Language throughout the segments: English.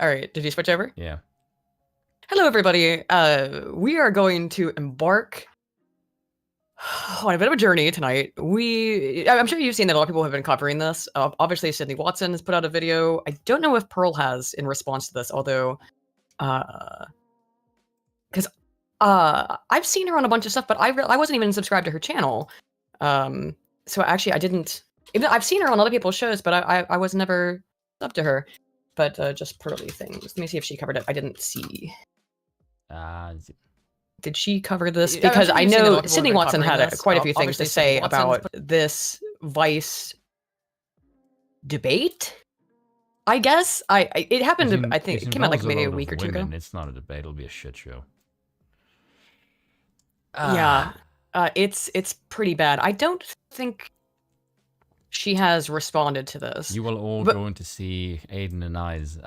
All right, did you switch over? Yeah. Hello, everybody. We are going to embark on a bit of a journey tonight. I'm sure you've seen that a lot of people have been covering this. Obviously, Sydney Watson has put out a video. I don't know if Pearl has in response to this, although, because I've seen her on a bunch of stuff, but I wasn't even subscribed to her channel. So actually, I didn't. Even I've seen her on other people's shows, but I was never up to her. But just Pearly things. Let me see if she covered it. I didn't see. Did she cover this? Because I know Sydney Watson had quite a few things to say about this Vice debate. I guess it happened. I think it came out like maybe a week or two ago. It's not a debate. It'll be a shit show. Yeah, it's pretty bad. I don't think she has responded to this. You will all go in to see Aiden and I's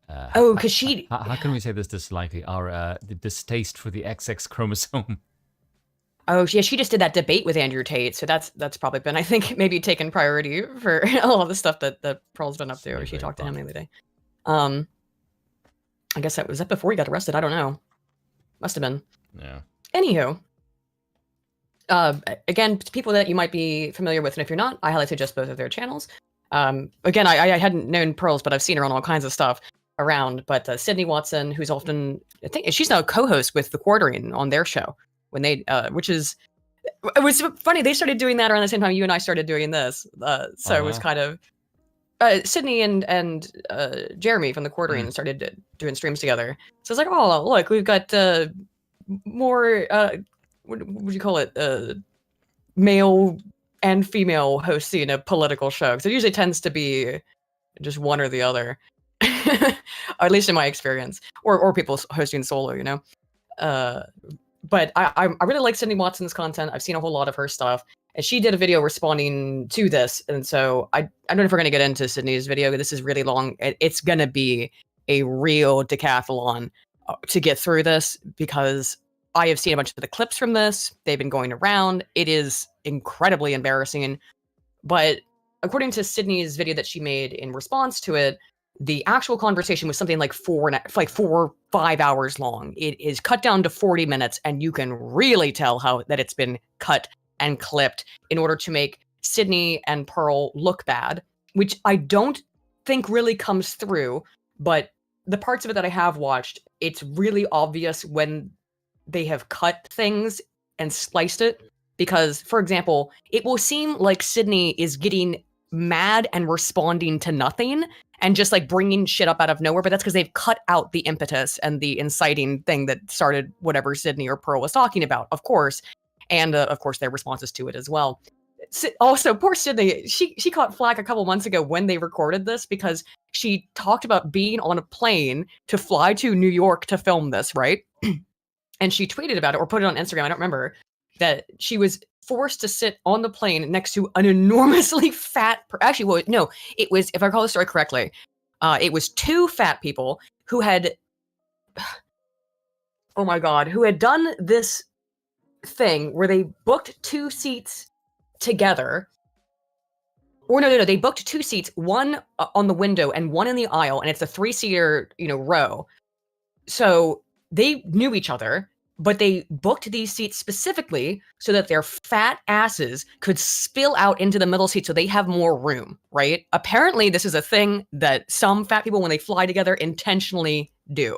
because she. How can we say this lightly? Our distaste for the XX chromosome. Oh yeah, she just did that debate with Andrew Tate, so that's probably been, I think, maybe taken priority for all the stuff that Pearl's been up to. Or she talked to him the other day. I guess was that before he got arrested? I don't know. Must have been. Yeah. Anywho, again, people that you might be familiar with, and if you're not, I highly suggest both of their channels. Again, I hadn't known Pearl's, but I've seen her on all kinds of stuff around. But Sydney Watson, who's often, I think she's now a co-host with The Quartering on their show, when they, it was funny. They started doing that around the same time you and I started doing this. So it was kind of, Sydney and Jeremy from The Quartering started doing streams together. So it's like, oh, look, we've got more, what would you call it? Male and female hosting a political show. Because it usually tends to be just one or the other. Or at least in my experience. Or people hosting solo, you know? But I really like Sydney Watson's content. I've seen a whole lot of her stuff. And she did a video responding to this. And so I don't know if we're going to get into Sydney's video. This is really long. It's going to be a real decathlon to get through this, because I have seen a bunch of the clips from this. They've been going around. It is incredibly embarrassing. But according to Sydney's video that she made in response to it, the actual conversation was something like 4 or 5 hours long. It is cut down to 40 minutes, and you can really tell that it's been cut and clipped in order to make Sydney and Pearl look bad, which I don't think really comes through. But the parts of it that I have watched, it's really obvious when they have cut things and sliced it. Because, for example, it will seem like Sydney is getting mad and responding to nothing and just like bringing shit up out of nowhere, but that's because they've cut out the impetus and the inciting thing that started whatever Sydney or Pearl was talking about, of course, and of course their responses to it as well. Also, poor Sydney, she caught flack a couple months ago when they recorded this because she talked about being on a plane to fly to New York to film this, right? And she tweeted about it or put it on Instagram, I don't remember, that she was forced to sit on the plane next to an enormously fat, actually, well, no, it was, if I recall the story correctly, it was 2 fat people who had, oh my God, who had done this thing where they booked 2 seats together. Or no, they booked 2 seats, one on the window and one in the aisle, and it's a 3-seater, row. So they knew each other, but they booked these seats specifically so that their fat asses could spill out into the middle seat so they have more room, right? Apparently, this is a thing that some fat people, when they fly together, intentionally do.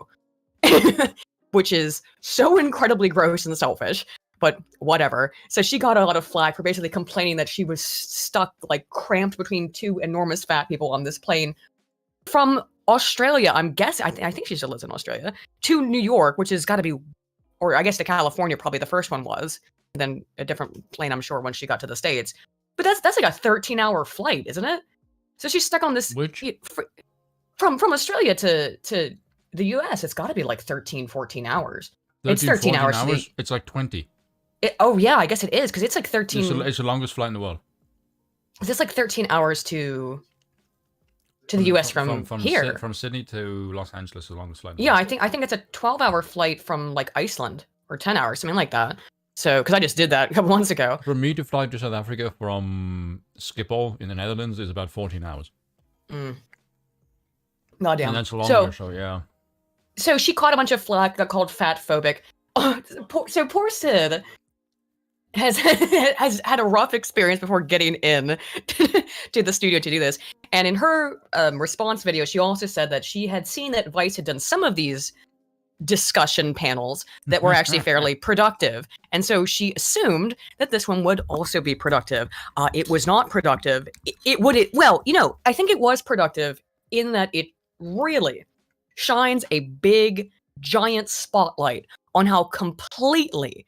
Which is so incredibly gross and selfish, but whatever. So she got a lot of flack for basically complaining that she was stuck, like, cramped between 2 enormous fat people on this plane from Australia, I'm guessing, I think she still lives in Australia, to New York, which has got to be, or I guess to California, probably the first one was, and then a different plane, I'm sure, once she got to the States. But that's like a 13-hour flight, isn't it? So she's stuck on this, from Australia to the US, it's got to be like 13, 14 hours. 13, it's 13 hours. It's like 20. Oh, yeah, I guess it is, because it's like 13. It's the longest flight in the world. It's like 13 hours to the US from here. From Sydney to Los Angeles, the longest flight. Yeah, I think it's a 12-hour flight from like Iceland, or 10 hours, something like that. So, because I just did that a couple months ago. For me to fly to South Africa from Schiphol in the Netherlands is about 14 hours. Goddamn. That's longer, so yeah. So she caught a bunch of flack, got called fat phobic. So poor Sid has has had a rough experience before getting in to the studio to do this. And in her response video, she also said that she had seen that Vice had done some of these discussion panels that were actually fairly productive. And so she assumed that this one would also be productive. It was not productive. Well, I think it was productive in that it really shines a big, giant spotlight on how completely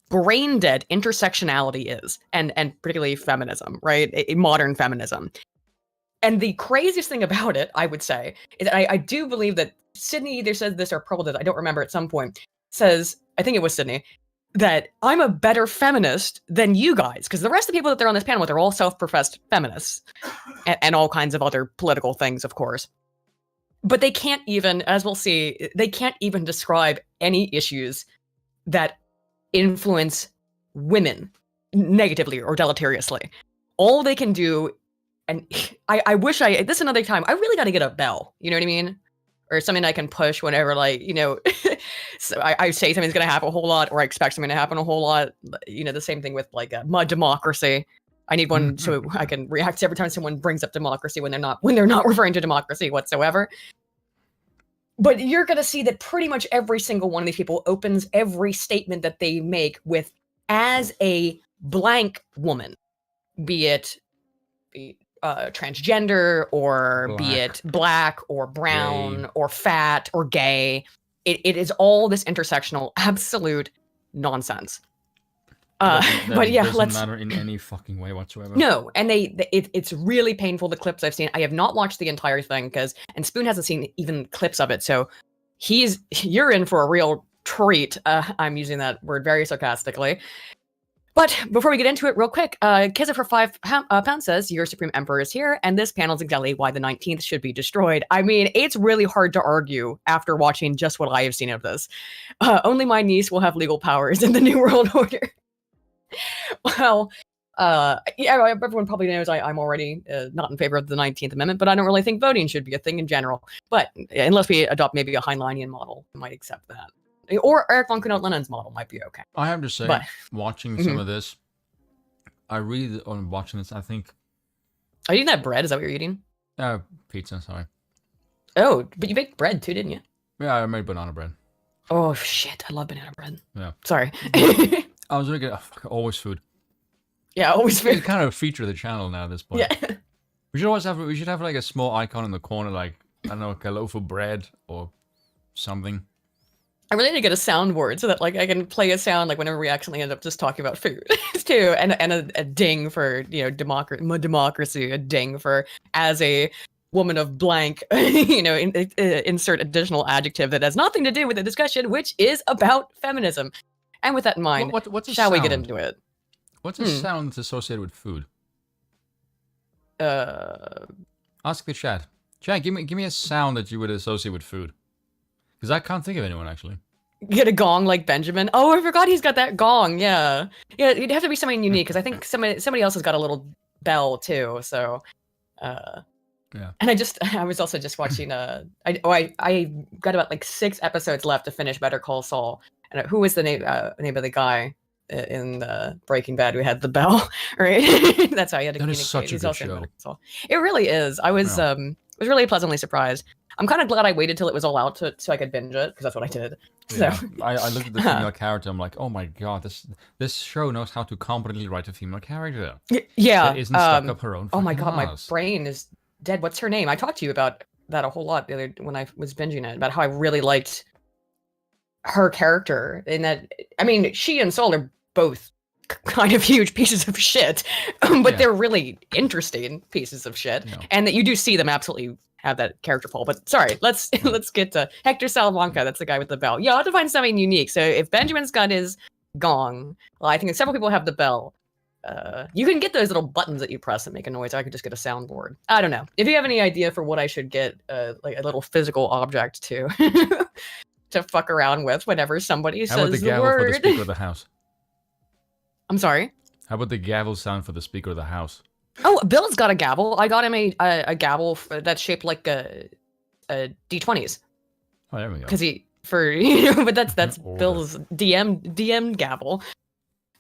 brain dead intersectionality is, and particularly feminism, right? Modern feminism. And the craziest thing about it, I would say, is that I do believe that Sydney either said this or Pearl did, I don't remember at some point, says, I think it was Sydney, that I'm a better feminist than you guys. Because the rest of the people that they're on this panel with are all self-professed feminists and all kinds of other political things, of course. But they can't even, as we'll see, they can't even describe any issues that influence women negatively or deleteriously. All they can do, and I wish this is another time, I really got to get a bell, you know what I mean? Or something I can push whenever, like, so I say something's going to happen a whole lot, or I expect something to happen a whole lot. The same thing with like democracy. I need one so I can react every time someone brings up democracy when they're not referring to democracy whatsoever. But you're going to see that pretty much every single one of these people opens every statement that they make with, as a blank woman, be it transgender, or be it black or brown gay, or fat or gay. It is all this intersectional absolute nonsense. But yeah, doesn't matter in any fucking way whatsoever. No, and it's really painful, the clips I've seen. I have not watched the entire thing and Spoon hasn't seen even clips of it, so you're in for a real treat. I'm using that word very sarcastically. But before we get into it, real quick, Kizza for £5 says, your Supreme Emperor is here, and this panel's exactly why the 19th should be destroyed. I mean, it's really hard to argue after watching just what I have seen of this. Only my niece will have legal powers in the New World Order. Well, everyone probably knows I'm already not in favor of the 19th Amendment, but I don't really think voting should be a thing in general. But unless we adopt maybe a Heinleinian model, I might accept that. Or Eric von Kuhnert-Lenin's model might be okay. I have to say, watching some of this, I really, on watching this, I think... Are you eating that bread? Is that what you're eating? Pizza, sorry. Oh, but you baked bread too, didn't you? Yeah, I made banana bread. Oh, shit. I love banana bread. Yeah. Sorry. I was gonna get always food. Yeah, always food. It's kind of a feature of the channel now at this point. Yeah. We should have like a small icon in the corner, like, I don't know, like a loaf of bread or something. I really need to get a soundboard so that like I can play a sound like whenever we accidentally end up just talking about food too, and a ding for democracy, a ding for as a woman of blank, insert additional adjective that has nothing to do with the discussion, which is about feminism. And with that in mind, shall we get into it? What's a sound that's associated with food? Ask the chat. Chat, give me a sound that you would associate with food. Because I can't think of anyone, actually. Get a gong like Benjamin. Oh, I forgot he's got that gong. Yeah. Yeah, it'd have to be something unique, because I think somebody else has got a little bell, too. So, yeah. And I was also just watching, I got about like 6 episodes left to finish Better Call Saul. And who was the name of the guy in Breaking Bad who had the bell, right? That's how you had to communicate. That is such a good show. It really is. I was really pleasantly surprised. I'm kind of glad I waited till it was all out so I could binge it, because that's what I did. Yeah. So I looked at the female character. I'm like, oh my god, this show knows how to competently write a female character. Yeah. That isn't stuck up her own. Oh my god, ass. my brain is dead. What's her name? I talked to you about that a whole lot when I was binging it, about how I really liked her character. In that, I mean, she and Saul are both kind of huge pieces of shit, but they're really interesting pieces of shit, and that you do see them absolutely have that character flaw. But sorry, let's get to Hector Salamanca. That's the guy with the bell. Yeah, I'll have to find something unique. So if Benjamin's got his gong, well, I think several people have the bell. You can get those little buttons that you press that make a noise. I could just get a soundboard. I don't know. If you have any idea for what I should get, like a little physical object to to fuck around with whenever somebody says the word. How about the gavel for the Speaker of the House? I'm sorry? How about the gavel sound for the Speaker of the House? Oh, Bill's got a gavel. I got him a gavel that's shaped like a D20s. Oh, there we go. Because but that's Bill's DM gavel.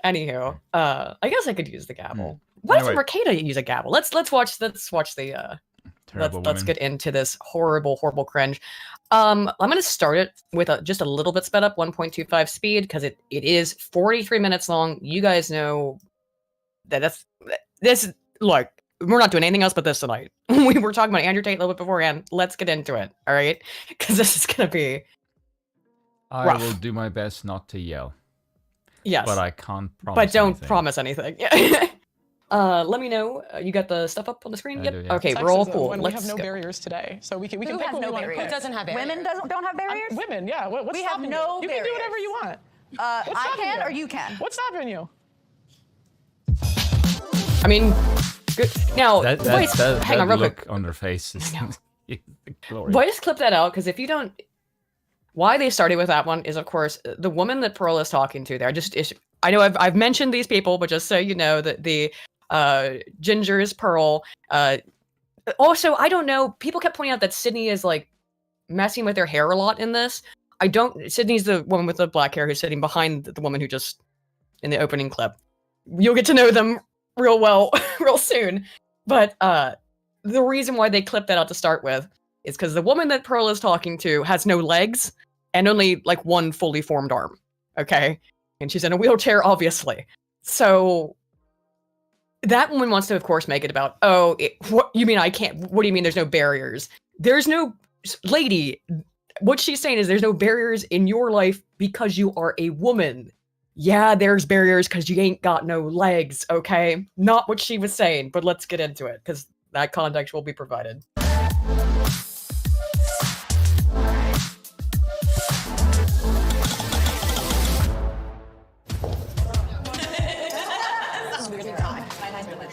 Anywho, I guess I could use the gavel. Why doesn't Mercado use a gavel? Let's watch the let's get into this horrible cringe. I'm gonna start it with just a little bit sped up 1.25 speed because it is 43 minutes long. You guys know that this like we're not doing anything else but this tonight. We were talking about Andrew Tate a little bit beforehand. Let's get into it, all right? Because this is gonna be rough. I will do my best not to yell. Yes, but I can't promise. But don't anything. promise anything. Yeah. Let me know. You got the stuff up on the screen? Yep. Yeah. Okay, we're all cool. We have no barriers today, so we can pick what we want to pick. Who doesn't have barriers? Women don't have barriers? Women, yeah. What's we have no you? barriers. You can do whatever you want. I can or you can? What's stopping you? I mean, good. Now, hang on real quick. On their face is glorious. Voice clip that out, because if you don't... Why they started with that one is, of course, the woman that Pearl is talking to there. I know I've mentioned these people, but just so you know that the Ginger is Pearl. Also, I don't know. People kept pointing out that Sydney is like messing with her hair a lot in this. Sydney's the woman with the black hair who's sitting behind the woman who just in the opening clip. You'll get to know them real well real soon. But the reason why they clipped that out to start with is because the woman that Pearl is talking to has no legs and only like one fully formed arm. Okay. And she's in a wheelchair, obviously. So that woman wants to, of course, make it about, what you mean I can't? What do you mean there's no barriers? There's no, lady, what she's saying is there's no barriers in your life because you are a woman. Yeah, there's barriers because you ain't got no legs, okay? Not what she was saying, but let's get into it because that context will be provided.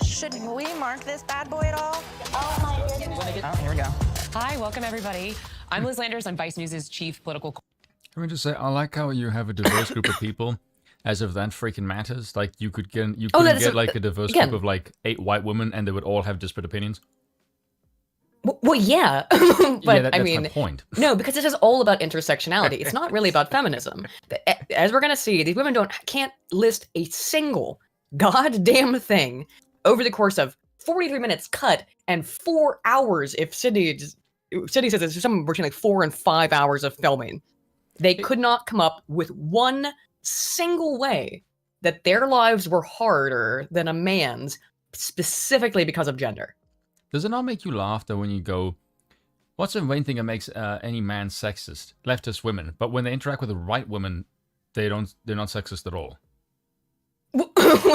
Should we mark this bad boy at all? Oh my goodness. Oh, here we go. Hi, welcome everybody. I'm Liz Landers. I'm Vice News' chief political. Let me just say, I like how you have a diverse group of people, as if that freaking matters. Like you could get like a diverse group of like 8 white women, and they would all have disparate opinions. Well, yeah, but yeah, that's I mean, my point. No, because this is all about intersectionality. It's not really about feminism. As we're gonna see, these women can't list a single goddamn thing over the course of 43 minutes cut and 4 hours. If Sydney says it's somewhere between like 4 and 5 hours of filming, they could not come up with one single way that their lives were harder than a man's, specifically because of gender. Does it not make you laugh though when you go, what's the main thing that makes any man sexist? Leftist women, but when they interact with the right women, they're not sexist at all.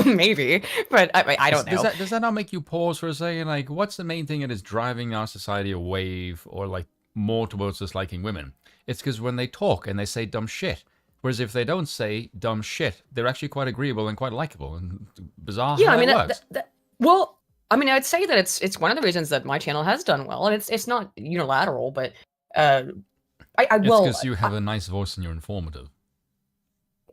Maybe, but I don't know. Does that not make you pause for a second? Like, what's the main thing that is driving our society away or like more towards disliking women? It's because when they talk and they say dumb shit. Whereas if they don't say dumb shit, they're actually quite agreeable and quite likable and bizarre. Yeah, how I mean, that works. Well, I mean, I'd say that it's one of the reasons that my channel has done well, and it's not unilateral, but it's because you have a nice voice and you're informative.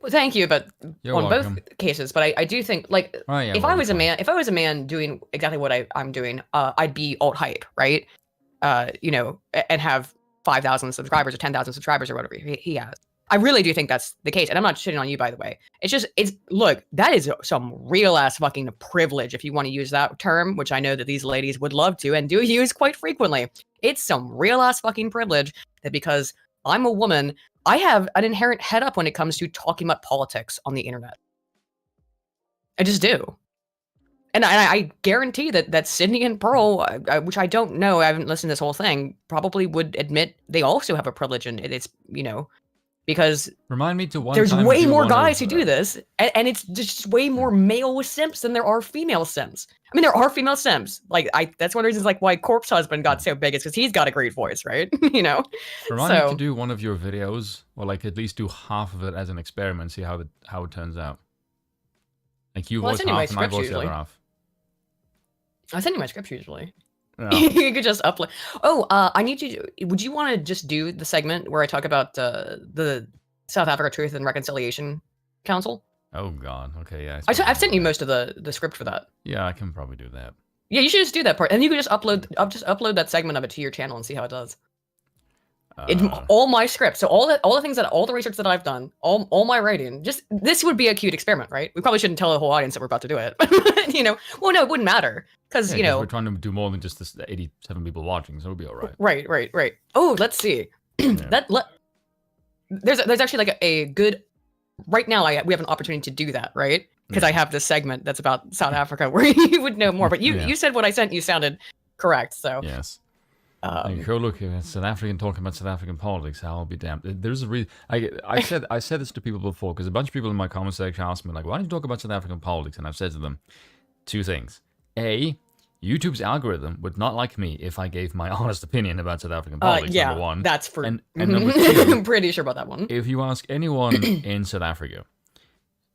Well, thank you, but You're on welcome. both cases. But I do think, like, if I was a man doing exactly what I'm doing, I'd be alt hype, right? And have 5,000 subscribers or 10,000 subscribers or whatever he has. I really do think that's the case, and I'm not shitting on you, by the way. Look, that is some real ass fucking privilege, if you want to use that term, which I know that these ladies would love to and do use quite frequently. It's some real ass fucking privilege that because I'm a woman, I have an inherent head up when it comes to talking about politics on the internet. I just do. And I guarantee that Sydney and Pearl, which I don't know, I haven't listened to this whole thing, probably would admit they also have a privilege, and it's, because remind me to one there's time way more guys who do this, and it's just way more male simps than there are female simps. I mean, there are female simps. Like, that's one of the reasons like why Corpse Husband got so big is because he's got a great voice, right? Remind me to do one of your videos, or like at least do half of it as an experiment, see how it turns out. Like you voice half and I voice the other half. I send you my scripts usually. No. You could just upload. I need you. Would you want to just do the segment where I talk about the South Africa Truth and Reconciliation Council? Oh God. Okay. Yeah. I've sent you most of the script for that. Yeah, I can probably do that. Yeah, you should just do that part, and you could just upload that segment of it to your channel and see how it does. all my scripts, so all the research that I've done, all my writing, just this would be a cute experiment, right? We probably shouldn't tell the whole audience that we're about to do it. Well, no, it wouldn't matter because we're trying to do more than just this 87 people watching, so it'll be all right. Right. Oh, let's see. There's actually like a good. Right now, we have an opportunity to do that, right? Because I have this segment that's about South Africa where you would know more. But you said what I sent you sounded correct. So yes. Go look at South African talking about South African politics. I'll be damned. There's a reason. I said this to people before because a bunch of people in my comment section asked me like, "Why don't you talk about South African politics?" And I've said to them two things: A, YouTube's algorithm would not like me if I gave my honest opinion about South African politics. Yeah, number one, that's for. And number two, I'm pretty sure about that one. If you ask anyone in South Africa,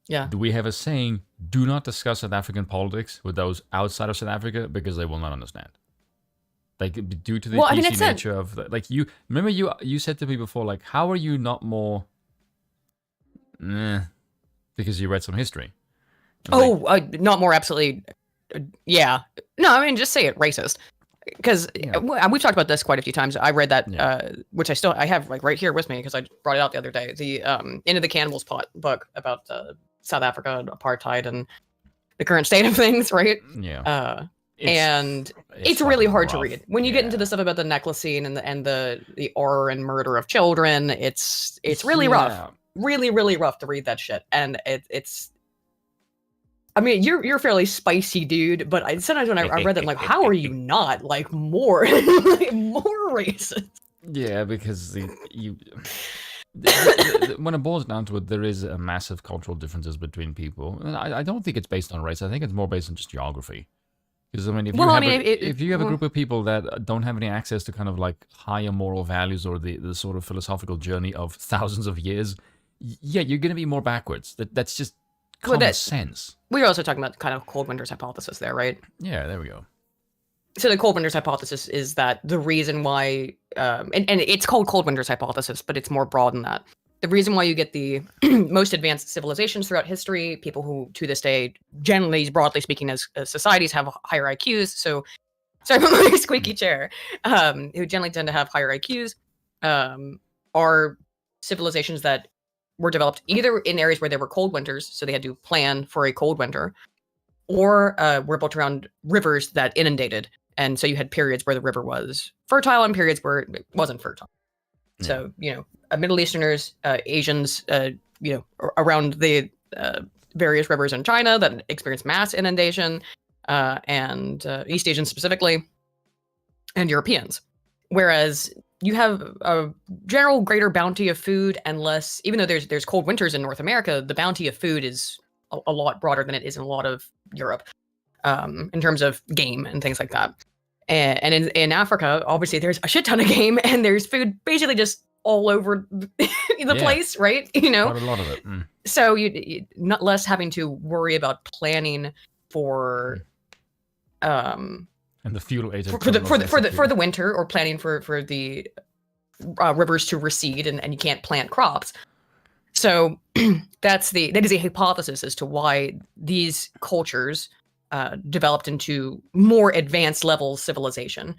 do we have a saying? Do not discuss South African politics with those outside of South Africa because they will not understand. Like due to the PC nature of like you remember you said to me before like how are you not more because you read some history. Not more absolutely yeah. No, I mean just say it racist. Because we've talked about this quite a few times. I read that which I have like right here with me because I brought it out the other day. The Into the Cannibals Pot book about South Africa, apartheid and the current state of things, right? Yeah. It's really hard to read when you get into the stuff about the necklacing and the horror and murder of children. It's really rough, really rough to read that shit. And it's, I mean, you're a fairly spicy dude, but sometimes when I read that, I'm like, how are you not like more more racist? Yeah, because when it boils down to it, there is a massive cultural differences between people. And I don't think it's based on race. I think it's more based on just geography. Because I mean, if you have a group of people that don't have any access to kind of like higher moral values or the sort of philosophical journey of thousands of years, you're going to be more backwards. That's just common sense. We were also talking about kind of Cold Winter's hypothesis there, right? Yeah, there we go. So the Cold Winter's hypothesis is that the reason why, and it's called Cold Winter's hypothesis, but it's more broad than that. The reason why you get the most advanced civilizations throughout history, people who to this day, generally, broadly speaking, as societies have higher IQs. So, sorry about my squeaky chair, who generally tend to have higher IQs, are civilizations that were developed either in areas where there were cold winters, so they had to plan for a cold winter, or were built around rivers that inundated. And so you had periods where the river was fertile and periods where it wasn't fertile. Yeah. So, Middle Easterners, Asians, around the various rivers in China that experienced mass inundation, and East Asians specifically, and Europeans. Whereas you have a general greater bounty of food and less, even though there's cold winters in North America, the bounty of food is a lot broader than it is in a lot of Europe, in terms of game and things like that. And in Africa, obviously there's a shit ton of game and there's food basically just all over the place, right? Quite a lot of it. So you not less having to worry about planning for and the feudal age for the winter, or planning for the rivers to recede and you can't plant crops. So that is a hypothesis as to why these cultures developed into more advanced level civilization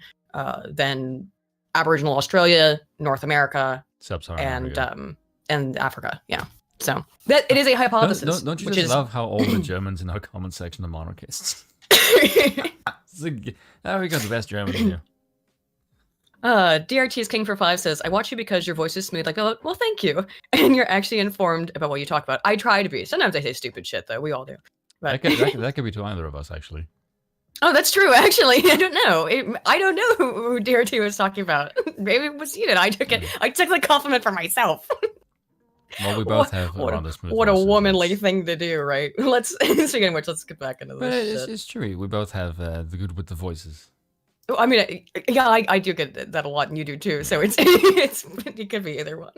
than Aboriginal Australia, North America, Sub-Saharan and Africa. Yeah. So that it is a hypothesis. Don't you just love how all the Germans in our comment section are monarchists? We got the best Germans here. DRT is King for 5 says, I watch you because your voice is smooth like velvet. Well, thank you. And you're actually informed about what you talk about. I try to be. Sometimes I say stupid shit, though. We all do. But... That could be to either of us, actually. Oh, that's true, actually. I don't know. I don't know who DRT was talking about. Maybe it was you. I took it. I took the compliment for myself. Well, we both have rather smooth What a womanly thing to do, right? Speaking of which, let's get back into this shit. It's true. We both have the good with the voices. I mean, yeah, I do get that a lot, and you do too. So it could be either one.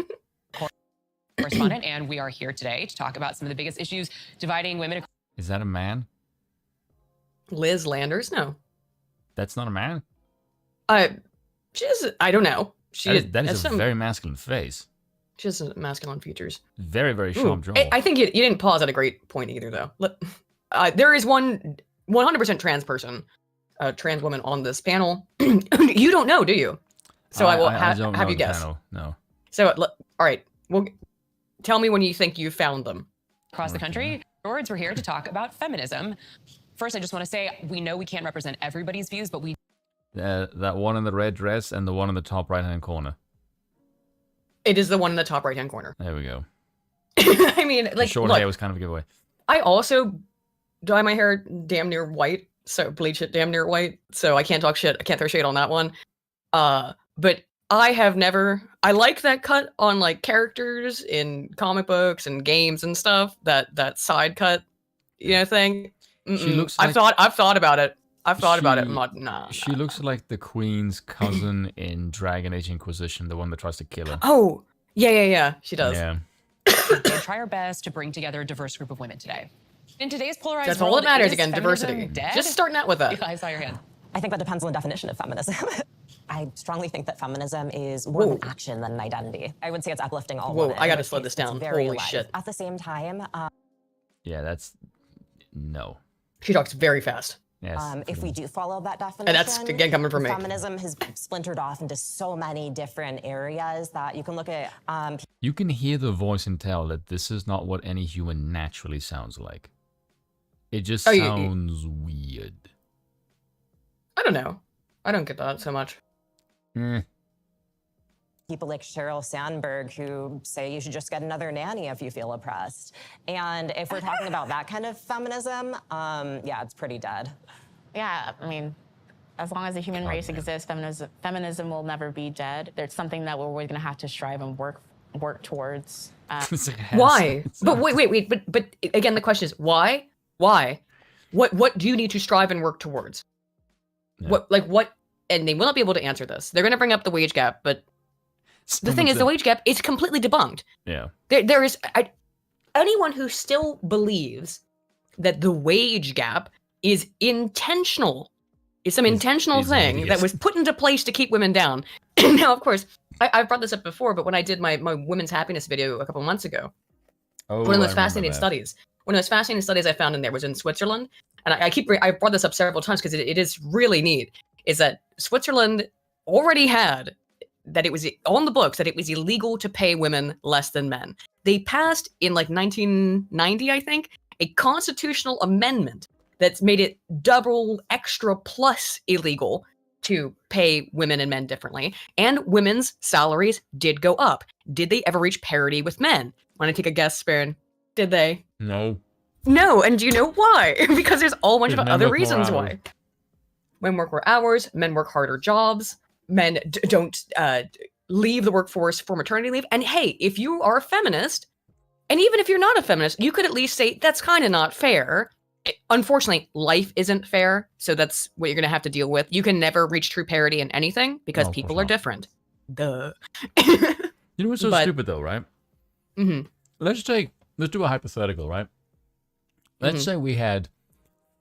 Correspondent, and we are here today to talk about some of the biggest issues dividing women. Is that a man? Liz Landers? No. That's not a man? She is, I don't know. That is a very masculine face. She has masculine features. Very, very sharp jaw. I think you didn't pause at a great point either, though. There is one 100% trans person, trans woman on this panel. You don't know, do you? So I will I don't have know you the guess. panel. No. So all right, well, tell me when you think you found them. Across the country, George, we're here to talk about feminism. First, I just want to say we know we can't represent everybody's views, but we That one in the red dress and the one in the top right-hand corner. It is the one in the top right-hand corner. There we go. I mean, like, The short look, hair was kind of a giveaway. I also dye my hair damn near white, so bleach it damn near white. So I can't talk shit. I can't throw shade on that one. But I have never. I like that cut on like characters in comic books and games and stuff. That side cut, thing. She looks I've like- thought about it. I've thought about it. She- I'm not, nah. She looks like the Queen's cousin in Dragon Age Inquisition, the one that tries to kill her. Oh, yeah. She does. Yeah. did try our best to bring together a diverse group of women today. In today's polarized That's world, all that matters is again. feminism Diversity. dead? Just starting out with that. I saw your hand. I think that depends on the definition of feminism. I strongly think that feminism is more of an Whoa. action than an identity. I would say it's uplifting all Whoa, women. I gotta It's- slow this it's down. very Holy alive. shit. At the same time, Yeah, that's... No. She talks very fast. Yes. if we do follow that definition, And that's, again, coming from me. feminism has splintered off into so many different areas that you can look at You can hear the voice and tell that this is not what any human naturally sounds like. It just sounds weird. I don't know. I don't get that so much. people like Sheryl Sandberg who say you should just get another nanny if you feel oppressed. And if we're talking about that kind of feminism, yeah, it's pretty dead. Yeah, I mean, as long as the human race exists, feminism will never be dead. There's something that we're always going to have to strive and work towards. Why? But wait. But again, the question is why? Why? What do you need to strive and work towards? Yeah. What? And they will not be able to answer this. They're going to bring up the wage gap, but the thing is, the wage gap is completely debunked. Yeah. There is anyone who still believes that the wage gap is intentional. It's some intentional thing that was put into place to keep women down. Now, of course, I've brought this up before, but when I did my women's happiness video a couple months ago, one of the most fascinating studies. One of the most fascinating studies I found in there was in Switzerland, and I brought this up several times because it is really neat. Is that Switzerland already had that it was on the books that it was illegal to pay women less than men. They passed in like 1990, I think, a constitutional amendment that's made it double extra plus illegal to pay women and men differently. And women's salaries did go up. Did they ever reach parity with men? Want to take a guess, Sparin? Did they? No. No, and do you know why? Because there's a whole bunch of Men other work more reasons hours. why. Women work more hours, men work harder jobs, men don't leave the workforce for maternity leave. And hey, if you are a feminist, and even if you're not a feminist, you could at least say that's kind of not fair. Unfortunately, life isn't fair, so that's what you're going to have to deal with. You can never reach true parity in anything because No, of people course are not. different. Duh. You know what's so But- stupid though, right? Mhm. Let's do a hypothetical, right? Let's Mhm. say we had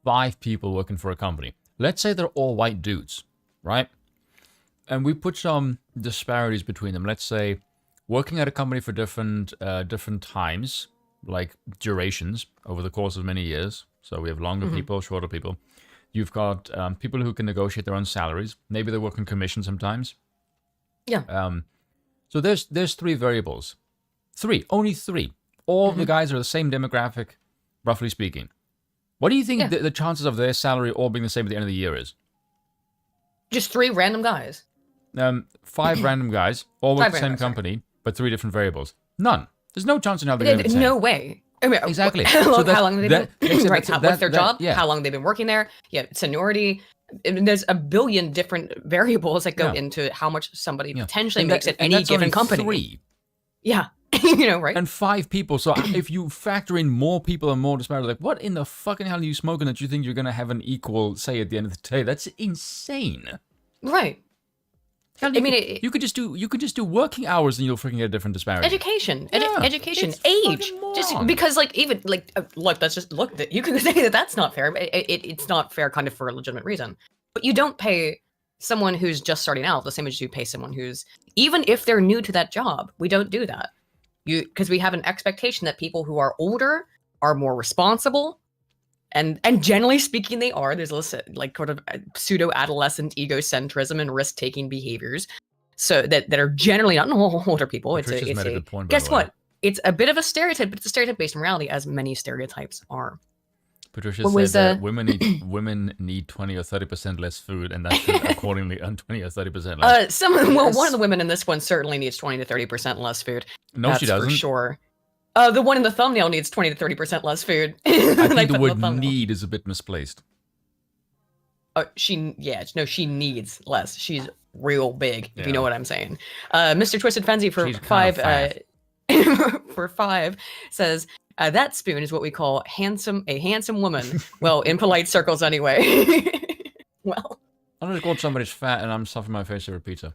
5 people working for a company. Let's say they're all white dudes, right? And we put some disparities between them. Let's say working at a company for different times, like durations over the course of many years. So we have longer people, shorter people. You've got people who can negotiate their own salaries. Maybe they work on commission sometimes. Yeah. So there's 3 variables. Only 3. All the guys are the same demographic, roughly speaking. What do you think the chances of their salary all being the same at the end of the year is? Just 3 random guys. 5 random guys, all work 5 at the same random guys, sorry. company, but 3 different variables. None. There's no chance in how they're going to be the same. No way. I mean, Exactly. How So long, that- how long have they that- been? except Right. that's- What's their that- job? yeah. How long they've been working there? Yeah. Seniority. And there's a billion different variables that go Yeah. into how much somebody Yeah. potentially And makes that- at and any that's only given company. 3. Yeah. Right? And 5 people. So if you factor in more people and more disparity, like what in the fucking hell are you smoking that you think you're going to have an equal say at the end of the day? That's insane. Right. Hell, I mean, you could just do working hours and you'll freaking get a different disparity. education, Yeah, education, it's age. fucking Just moron. because, like, even like, look, that's just look. You can say that that's not fair. But it's not fair, kind of for a legitimate reason. But you don't pay someone who's just starting out the same as you pay someone who's, even if they're new to that job. We don't do that. Because we have an expectation that people who are older are more responsible. And generally speaking, they are. There's like sort of pseudo-adolescent egocentrism and risk-taking behaviors. So that are generally not older people. Patricia's made a good point, by guess the way. what? It's a bit of a stereotype, but it's a stereotype based on reality, as many stereotypes are. Patricia What said was, that women need 20 or 30% less food, and that should accordingly earn 20 or 30% less. One of the women in this one certainly needs 20 to 30% less food. No, she doesn't. For sure. The one in the thumbnail needs 20 to 30% less food. I think the word "need" is a bit misplaced. She needs less. She's real big, if you know what I'm saying. Mr. Twisted Frenzy for She's 5 for 5 says that spoon is what we call a handsome woman. Well, in polite circles anyway. Well, I'm just called somebody's fat, and I'm stuffing my face over pizza.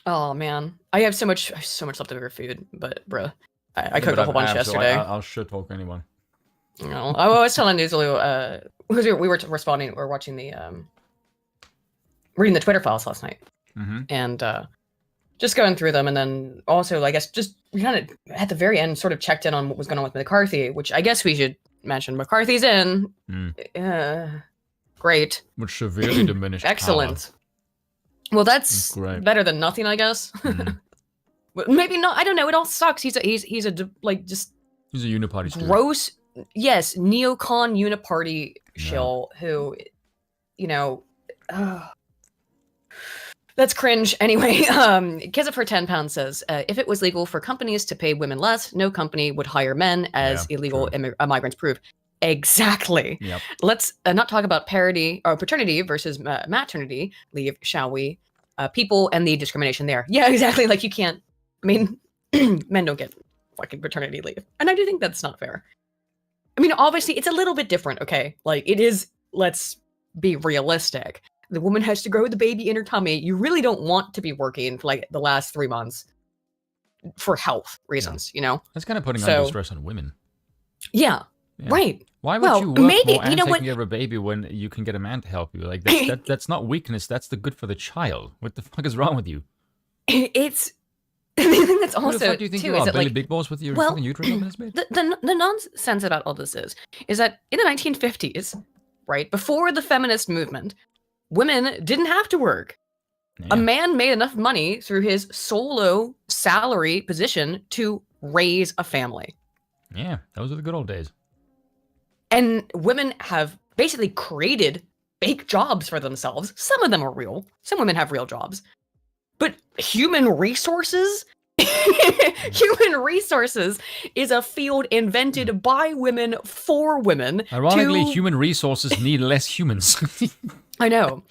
Oh man, I have so much leftover food, but bruh, I cooked a whole bunch yesterday. I'll shit talk anyone. No, I was telling Nuzulu, because we were responding or watching the reading the Twitter files last night, and just going through them, and then also I guess just we kind of at the very end sort of checked in on what was going on with McCarthy, which I guess we should mention. McCarthy's in. Great. Which severely diminished. Excellent. Power. Well, that's better than nothing, I guess. Maybe not. I don't know. It all sucks. He's a uniparty gross. Yes, neocon uniparty shill who, that's cringe. Anyway, Kiza for 10 pounds says, if it was legal for companies to pay women less, no company would hire men, as illegal migrants prove. Exactly. Yep. Let's not talk about parity or paternity versus maternity leave, shall we? People and the discrimination there. Yeah, exactly. Like you can't. I mean, men don't get fucking paternity leave, and I do think that's not fair. I mean, obviously, it's a little bit different. Okay, like it is. Let's be realistic. The woman has to grow the baby in her tummy. You really don't want to be working for like the last 3 months for health reasons. You know, that's kind of putting undue stress on women. Yeah. Right. Why would you work more and take care of a baby when you can get a man to help you? Like that's not weakness. That's the good for the child. What the fuck is wrong with you? It's. I think that's also. Who the fuck do you think you are, Billy Big Balls with your fucking uterus on this bitch? The nonsense about all this is that in the 1950s, right before the feminist movement, women didn't have to work. Yeah. A man made enough money through his solo salary position to raise a family. Yeah, those are the good old days. And women have basically created fake jobs for themselves. Some of them are real. Some women have real jobs. But human resources? Human resources is a field invented by women for women. Ironically, human resources need less humans. I know.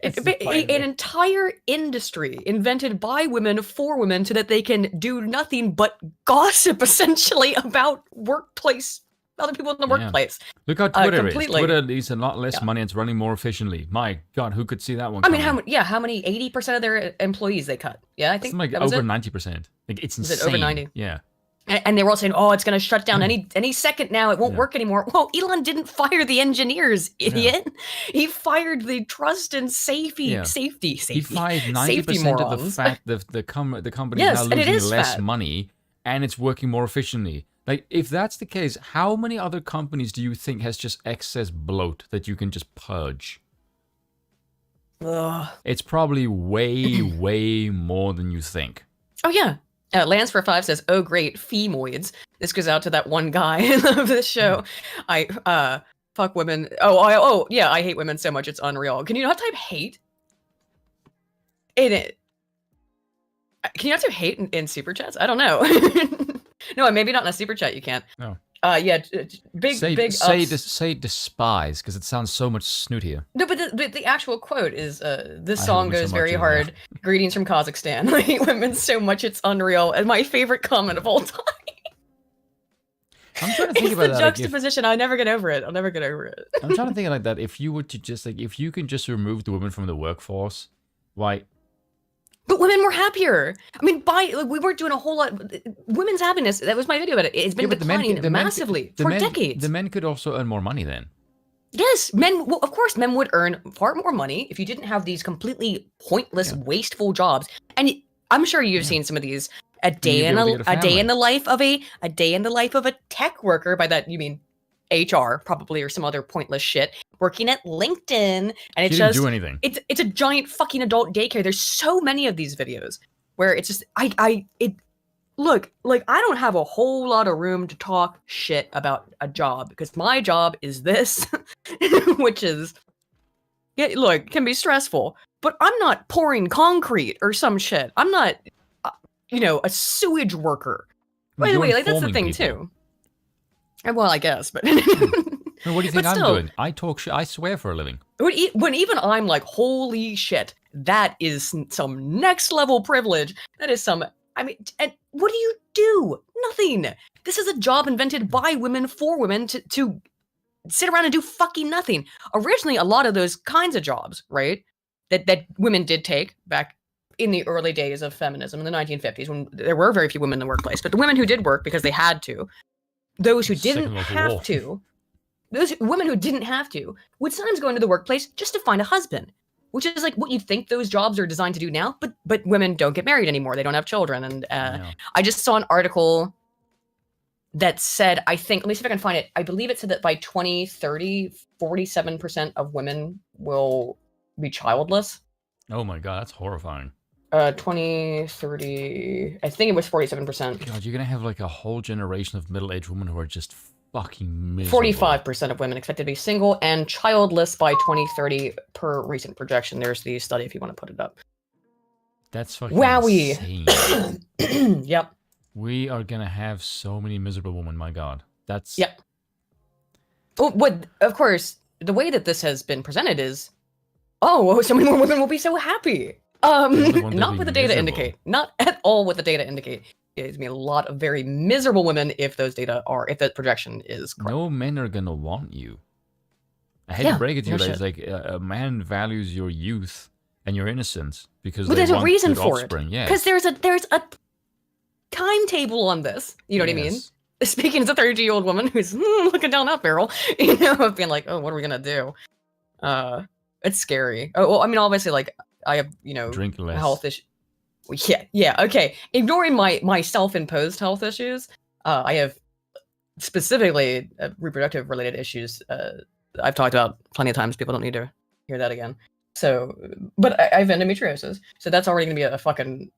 An entire industry invented by women for women so that they can do nothing but gossip, essentially, about other people in the workplace. Look how Twitter is. Twitter needs a lot less money and it's running more efficiently. My God, who could see that one coming? I mean, how many 80% of their employees they cut? Yeah, I think like over 90%. Like it's insane. Is it over 90? Yeah. And they were all saying, "Oh, it's going to shut down any second now. It won't work anymore." Well, Elon didn't fire the engineers, idiot. Yeah. He fired the trust and safety. He fired 90% of the fact that the company is now losing less money and it's working more efficiently. Like, if that's the case, how many other companies do you think has just excess bloat that you can just purge? It's probably way, way more than you think. Oh, yeah. Lance for 5 says, "Oh, great, femoids." This goes out to that one guy of this show. Fuck women. Oh, yeah, I hate women so much, it's unreal. Can you not type hate? In it. Can you not type hate in super chats? I don't know. No, maybe not in a super chat. You can't. No. Yeah, say despise because it sounds so much snootier. No, but the actual quote is, "This song goes very hard. Greetings from Kazakhstan. I hate women so much it's unreal." And my favorite comment of all time. I'm trying to think about that. It's the juxtaposition. I'll never get over it. I'm trying to think like that. If you were to just if you can just remove the women from the workforce, why? But women were happier. I mean, we weren't doing a whole lot. Women's happiness, that was my video about it. It's been declining massively for decades. The men could also earn more money then. Yes, of course, men would earn far more money if you didn't have these completely pointless, wasteful jobs. And I'm sure you've seen some of these. A day in the life of a tech worker. By that you mean HR probably or some other pointless shit, working at LinkedIn, and it's She didn't just do anything. It's a giant fucking adult daycare. There's so many of these videos where it's just look, like, I don't have a whole lot of room to talk shit about a job because my job is this, which is, yeah, look, can be stressful, but I'm not pouring concrete or some shit. I'm not, a sewage worker. By the You're way, like, that's the informing thing, people. too. Well, I guess, but... No, what do you think But I'm still- doing? I talk shit. I swear for a living. When even I'm like, holy shit, that is some next level privilege. That is some, and what do? Nothing. This is a job invented by women for women to sit around and do fucking nothing. Originally, a lot of those kinds of jobs, right, that women did take back in the early days of feminism in the 1950s, when there were very few women in the workplace, but the women who did work because they had to, those who Second didn't World have War. to, those women who didn't have to would sometimes go into the workplace just to find a husband, which is like what you'd think those jobs are designed to do now. But women don't get married anymore. They don't have children. And Yeah. I just saw an article that said, I think, let me see if I can find it. I believe it said that by 2030, 47% of women will be childless. Oh my god, that's horrifying. 2030, I think it was 47%. God, you're gonna have like a whole generation of middle-aged women who are just fucking miserable. 45% of women expected to be single and childless by 2030 per recent projection. There's the study if you want to put it up. That's fucking Wowie. insane. Yep. We are gonna have so many miserable women. My god, that's Yep. Well, of course, the way that this has been presented is, oh, so many more women will be so happy. Not what the data indicate. Not at all what the data indicate. It gives me a lot of very miserable women if those data are, if that projection is correct. No men are gonna want you. I hate Yeah, to break it to you, no but it's shit. like a man values your youth and your innocence because But they there's a want reason good for offspring. it. Yeah, Because there's a timetable on this. You know what I mean? Yes. Speaking as a 32-year-old woman who's looking down that barrel, of being like, oh, what are we gonna do? It's scary. Oh, well, I mean, obviously, like, I have, Drink less. health issues. Yeah, okay. Ignoring my self-imposed health issues, I have specifically reproductive related issues. I've talked about plenty of times. People don't need to hear that again. So, but I have endometriosis, so that's already gonna be a fucking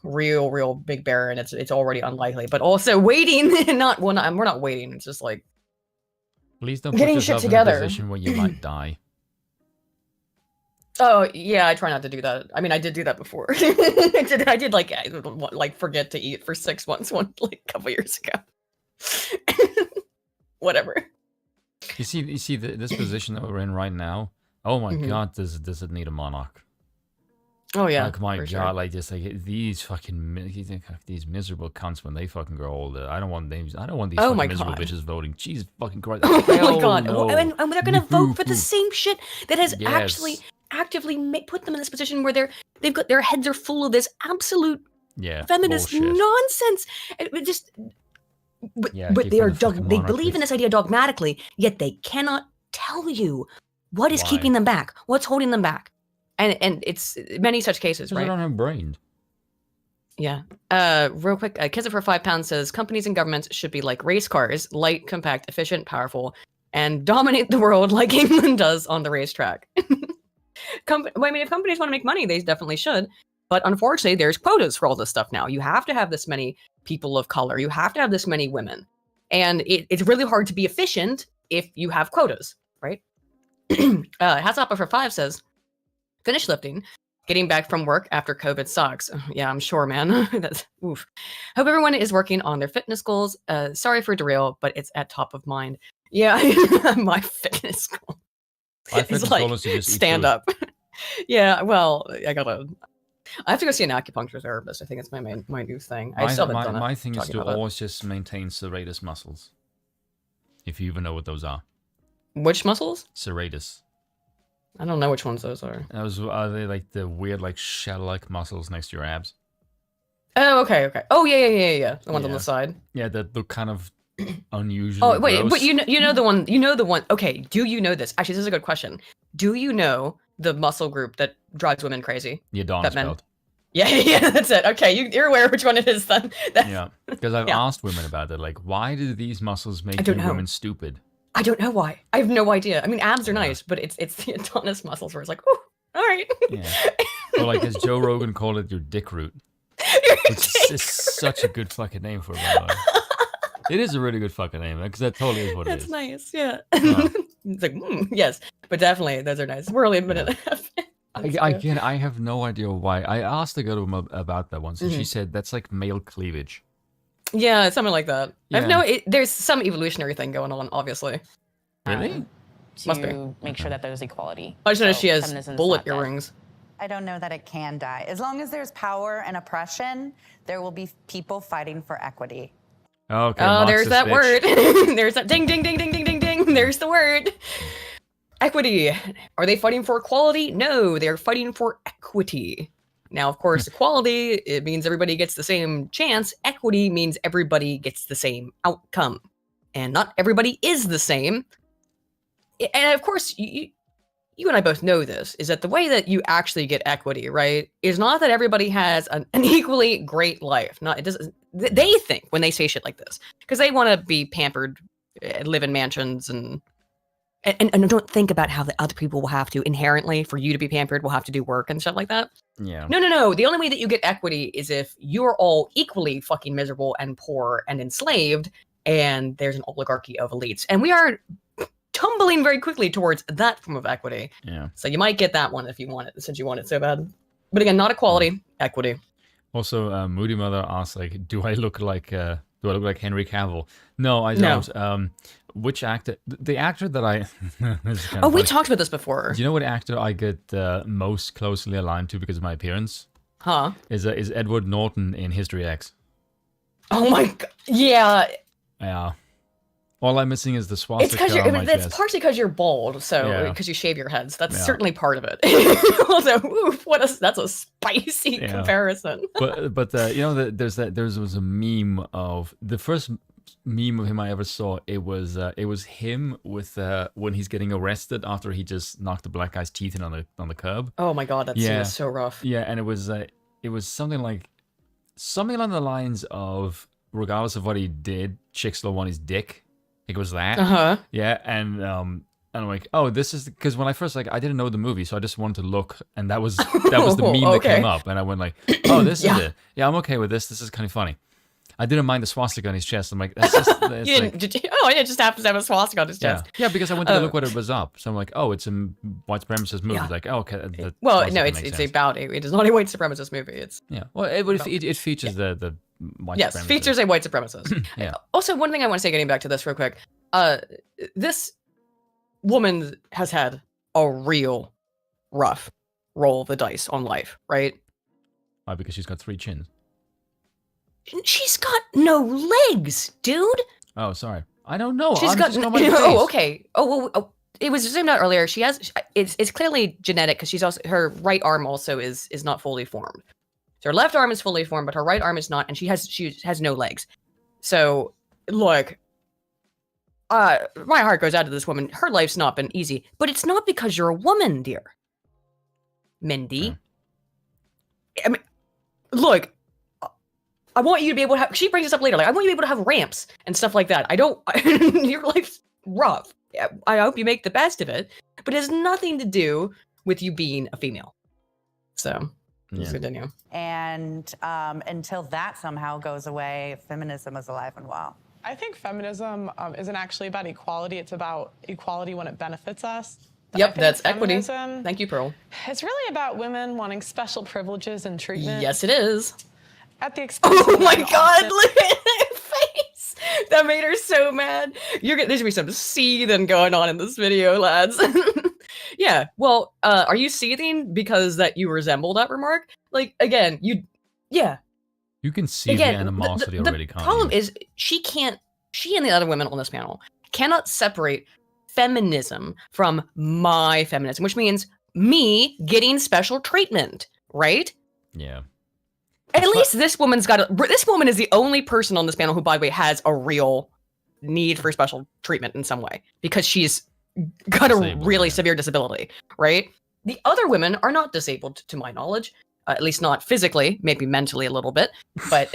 real big bear, and it's already unlikely. But also waiting, we're not waiting. It's just like Please don't put getting shit yourself in a together. position where you might die. Oh yeah, I try not to do that. I mean, I did do that before. I did like forget to eat for 6 months a couple years ago. Whatever. You see this position that we're in right now. Oh my Mhm. god, does it need a monarch? Oh yeah. Like my for god, sure. like just like these fucking these miserable cunts when they fucking grow older. I don't want these Oh fucking my miserable God. bitches voting. Jesus fucking Christ. Oh my Hell god. no. And they're gonna vote for the Boo-hoo. same shit that has actually Yes. actively put them in this position where they've got their heads are full of this absolute Yeah, feminist bullshit. nonsense. It just, Yeah, but keep they are the fucking they monarchy. believe in this idea dogmatically, yet they cannot tell you what is Why? keeping them back, what's holding them back, and it's many such cases, Because they right? don't have brain. Yeah. Real quick, Kids for £5 says companies and governments should be like race cars, light, compact, efficient, powerful, and dominate the world like England does on the racetrack. I mean, if companies want to make money, they definitely should. But unfortunately, there's quotas for all this stuff now. You have to have this many people of color. You have to have this many women. And it's really hard to be efficient if you have quotas, right? Hatsappa for 5 says, finish lifting. Getting back from work after COVID sucks. Yeah, I'm sure, man. That's oof. Hope everyone is working on their fitness goals. Sorry for derail, but it's at top of mind. Yeah, my fitness goal. I It's fitness like goal is to just eat stand food. up. Yeah, well, I have to go see an acupuncture therapist. I think it's my new thing. I still haven't done it. My thing is talking to about it. always just maintain serratus muscles. If you even know what those are. Which muscles? Serratus. I don't know which ones those are. Those are they like the weird like shell-like muscles next to your abs? Oh, okay. Oh, yeah. The ones on Yeah. the side. Yeah, that look kind of unusual. Oh, wait, gross. but you know the one. You know the one. Okay, do you know this? Actually, this is a good question. Do you know the muscle group that drives women crazy? The Adonis that men- belt. Yeah, yeah, that's it. Okay, you're aware which one it is then. Yeah, because I've Yeah. asked women about it. Like, why do these muscles make don't you know. women stupid? I don't know why. I have no idea. I mean, abs are Yeah. nice, but it's the Adonis muscles where it's like, oh, all right. Yeah. Or like, as Joe Rogan called it, your dick root. Which is such a good fucking name for it, by the way. It is a really good fucking name, because that totally is what it That's is. nice, yeah. Yeah. It's like, yes, but definitely those are nice. We're only a minute and a half in. Again, I have no idea why. I asked a girl about that once, and Mm-hmm. she said that's like male cleavage. Yeah, something like that. I have Yeah. there's some evolutionary thing going on, obviously. Really? Must be. To make sure that there's equality. I just know So she has feminism's bullet not dead. earrings. I don't know that it can die. As long as there's power and oppression, there will be people fighting for equity. Okay. Oh, there's Marxist that bitch. word. There's that ding, ding, ding, ding, ding, ding, ding. There's the word. Equity. Are they fighting for equality? No, they're fighting for equity. Now, of course, equality, it means everybody gets the same chance. Equity means everybody gets the same outcome. And not everybody is the same. And of course, you and I both know this, is that the way that you actually get equity, right, is not that everybody has an equally great life. Not, it doesn't. They think when they say shit like this, because they want to be pampered, live in mansions, and don't think about how the other people will have to inherently, for you to be pampered, will have to do work and stuff like that. Yeah. No. The only way that you get equity is if you're all equally fucking miserable and poor and enslaved, and there's an oligarchy of elites. And we are tumbling very quickly towards that form of equity. Yeah. So you might get that one if you want it, since you want it so bad. But again, not equality, equity. Also, Moody Mother asked, like, do I look like Henry Cavill? No, I don't. Which actor? The actor that I... this is kind Oh, of we funny. talked about this before. Do you know what actor I get most closely aligned to because of my appearance? Huh? Is Edward Norton in History X. Oh my god. Yeah. Yeah. All I'm missing is the It's swastika because on my that's chest. partially because you're bald, so Yeah. because you shave your heads. That's Yeah. certainly part of it. Also, oof, that's a spicy Yeah. comparison. But you know, there was a meme of the first meme of him I ever saw. It was him with when he's getting arrested after he just knocked the black guy's teeth in on the curb. Oh my god, that scene Yeah. is so rough. Yeah, and it was something along the lines of, regardless of what he did, chicks still want his dick. It was that. Uh-huh. Yeah, and I'm like, oh, this is because when I first I didn't know the movie, so I just wanted to look, and that was the meme that Okay. came up, and I went like, oh, this Yeah. is it. Yeah, I'm okay with this. This is kind of funny. I didn't mind the swastika on his chest. I'm like, that's just. It's You like, didn't, did you? Oh, it just happens to have a swastika on his yeah, chest. yeah, because I went to look what it was up. So I'm like, oh, it's a white supremacist movie. Yeah. Like, oh, okay. The Well, swastika no, makes it's sense. about it is not a white supremacist movie. It's Yeah, well, it features the white yes, supremacist. features a white supremacist. Yeah. Also, one thing I want to say, getting back to this real quick, this woman has had a real rough roll of the dice on life, right? Why? Because she's got 3 chins. She's got no legs, dude. Oh, sorry. I don't know. She's I'm got just going by the oh, face. okay. Oh, it was zoomed out earlier. She has it's clearly genetic because she's also her right arm also is not fully formed. So her left arm is fully formed, but her right arm is not, and she has no legs. So look, my heart goes out to this woman. Her life's not been easy, but it's not because you're a woman, dear. Mindy. I mean, look, I want you to be able to have, she brings this up later, like, I want you to be able to have ramps and stuff like that. Your life's rough. I hope you make the best of it, but it has nothing to do with you being a female. So, let's continue. And until that somehow goes away, feminism is alive and well. I think feminism isn't actually about equality. It's about equality when it benefits us. I Yep, think that's equity. feminism, Thank you, Pearl. It's really about women wanting special privileges and treatment. Yes, it is. At the expense Oh of my men god, often. look at her face! That made her so mad. There's gonna be some seething going on in this video, lads. Yeah, well, are you seething because that you resemble that remark? Like, again, you can see again, the animosity the already. Can't problem you? is she and the other women on this panel cannot separate feminism from my feminism, which means me getting special treatment, right? Yeah. At least this woman is the only person on this panel who, by the way, has a real need for special treatment in some way because she's got a Disabled, really yeah. severe disability, right? The other women are not disabled, to my knowledge. at least not physically, maybe mentally a little bit, but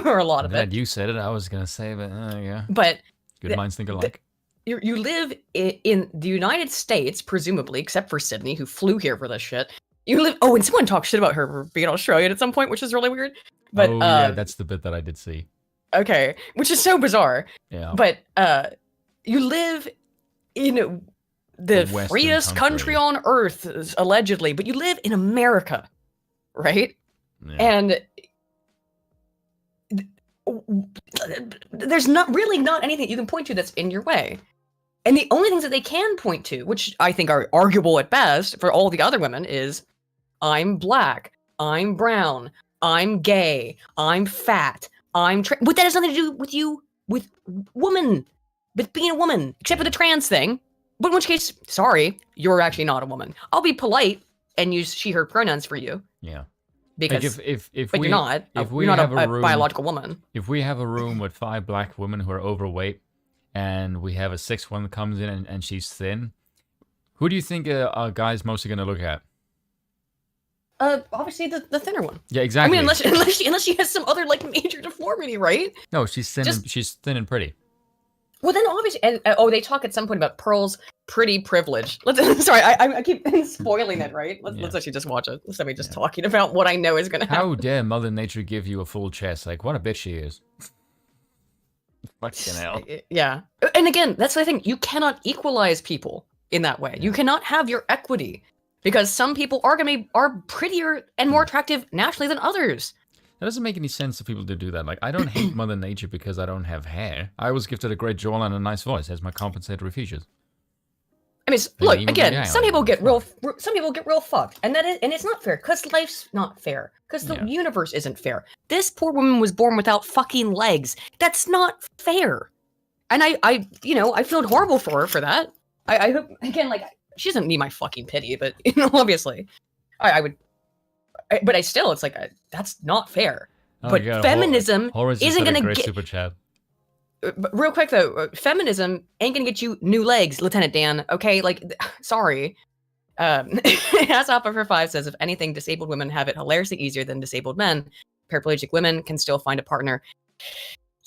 or a lot of Glad it. you said it. I was gonna say, but yeah. But Good minds think alike. you live in the United States, presumably, except for Sydney, who flew here for this shit. You live. Oh, and someone talked shit about her for being Australian at some point, which is really weird. But yeah, that's the bit that I did see. okay, which is so bizarre. Yeah. But you live in the Western freest country on earth, allegedly, but you live in America, right? Yeah. And there's not anything you can point to that's in your way. And the only things that they can point to, which I think are arguable at best for all the other women, is I'm black, I'm brown, I'm gay, I'm fat, but that has nothing to do with you, with woman, with being a woman, except for the trans thing. But in which case, sorry, you're actually not a woman. I'll be polite and use she/her pronouns for you. Yeah. Because like if but we, you're not. if we you're not have a room, biological woman. If we have a room with 5 black women who are overweight, and we have a 6th one that comes in and she's thin, who do you think a guy's mostly going to look at? Obviously the thinner one. Yeah, exactly. I mean, unless she has some other like major deformity, right? No, she's thin. She's thin and pretty. Well, then obviously, and they talk at some point about Pearl's pretty privilege. Sorry, I keep spoiling it, right? Let's actually just watch it. Instead of me just talking about what I know is going to happen. How dare Mother Nature give you a full chest? Like, what a bitch she is. Fucking hell. Yeah. And again, that's the thing. You cannot equalize people in that way. You cannot have your equity because some people are prettier and more attractive naturally than others. That doesn't make any sense for people to do that. Like, I don't hate Mother Nature because I don't have hair. I was gifted a great jawline and a nice voice as my compensatory features. I mean, look, again, some people get real fucked, and it's not fair because life's not fair because the universe isn't fair. This poor woman was born without fucking legs. That's not fair, and I feel horrible for her for that. I hope again, like she doesn't need my fucking pity, but obviously, I would. But it's like that's not fair. Oh, but God, feminism isn't going to get. Super chat. But real quick though, feminism ain't gonna get you new legs, Lieutenant Dan. Okay, like, sorry. As Alpha for 5 says, if anything, disabled women have it hilariously easier than disabled men. Paraplegic women can still find a partner.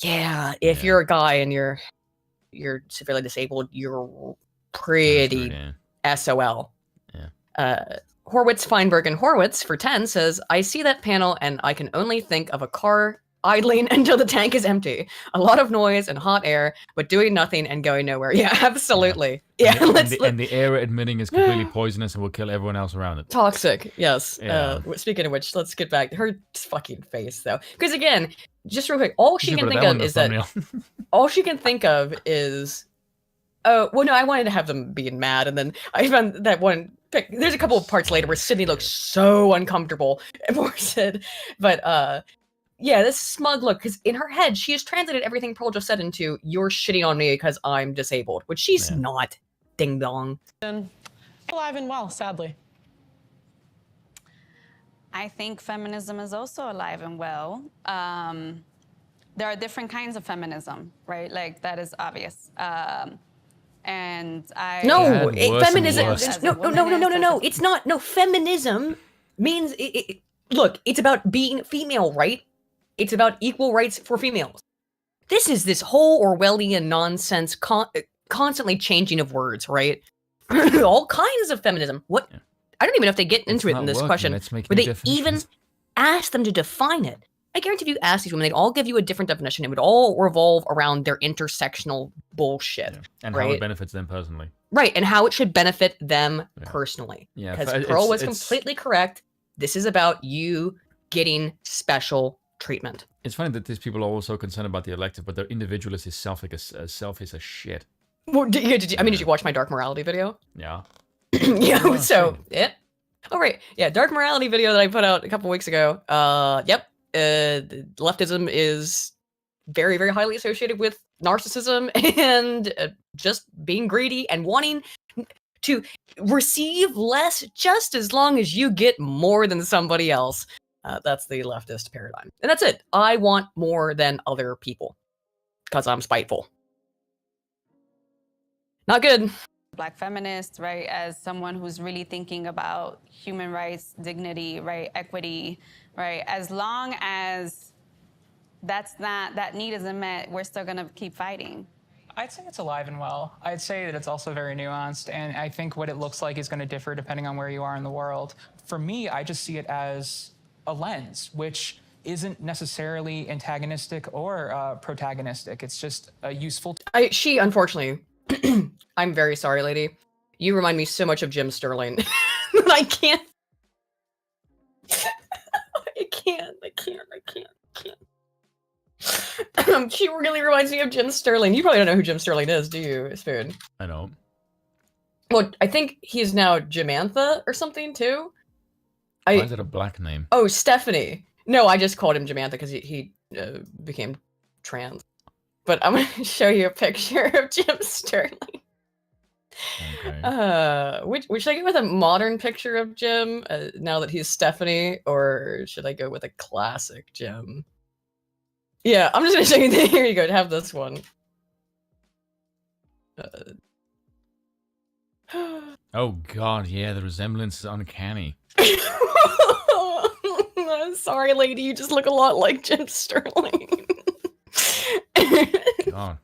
Yeah, if you're a guy and you're severely disabled, you're pretty SOL. Yeah. Horwitz, Feinberg, and Horwitz for 10 says, I see that panel and I can only think of a car idling until the tank is empty. A lot of noise and hot air, but doing nothing and going nowhere. Yeah, absolutely. Yeah, and the air admitting is completely poisonous and will kill everyone else around it. Toxic, yes. Yeah. Speaking of which, let's get back to her fucking face, though. Because again, just real quick, all she can think of is that... all she can think of is... Oh, well, no, I wanted to have them being mad, and then I found that one... There's a couple of parts later where Sydney looks so uncomfortable, poor Sid. But, yeah, this smug look, because in her head, she has translated everything Pearl just said into, you're shitting on me because I'm disabled, which she's not. Ding dong. Alive and well, sadly. I think feminism is also alive and well. There are different kinds of feminism, right? Like, that is obvious. And I... No, feminism... No. It's not. No, feminism means... Look, it's about being female, right? It's about equal rights for females. This is this whole Orwellian nonsense, constantly changing of words, right? All kinds of feminism. What? Yeah. I don't even know if they get into it in this question. Where they even ask them to define it. I guarantee if you ask these women, they'd all give you a different definition. It would all revolve around their intersectional bullshit. Yeah. And right? how it benefits them personally. Right, and how it should benefit them personally. Yeah, because Pearl was completely correct. This is about you getting special treatment. It's funny that these people are all so concerned about the elective, but their individualist is selfish as shit. Well, did you watch my dark morality video? Yeah. Yeah, so, Oh, right. Yeah, dark morality video that I put out a couple weeks ago. Leftism is very, very highly associated with narcissism and just being greedy and wanting to receive less just as long as you get more than somebody else. That's the leftist paradigm. And that's it. I want more than other people because I'm spiteful. Not good. Black feminist, right, as someone who's really thinking about human rights, dignity, right, equity, right, as long as that need isn't met, we're still gonna keep fighting. I'd say it's alive and well. I'd say that it's also very nuanced, and I think what it looks like is going to differ depending on where you are in the world. For me, I just see it as a lens, which isn't necessarily antagonistic or protagonistic. It's just a useful. She, unfortunately, I'm very sorry, lady. You remind me so much of Jim Sterling. I can't. I can't. She really reminds me of Jim Sterling. You probably don't know who Jim Sterling is, do you, Spoon? I know. Well, I think he's now Jamantha or something too. Why is it a black name? Oh, Stephanie. No, I just called him Jamantha because he became trans. But I'm gonna show you a picture of Jim Sterling. Okay. Should I go with a modern picture of Jim now that he's Stephanie, or should I go with a classic Jim? Yeah, I'm just gonna show you. Here you go. Have this one. Oh God, yeah, the resemblance is uncanny. I'm sorry, lady. You just look a lot like Jim Sterling. God.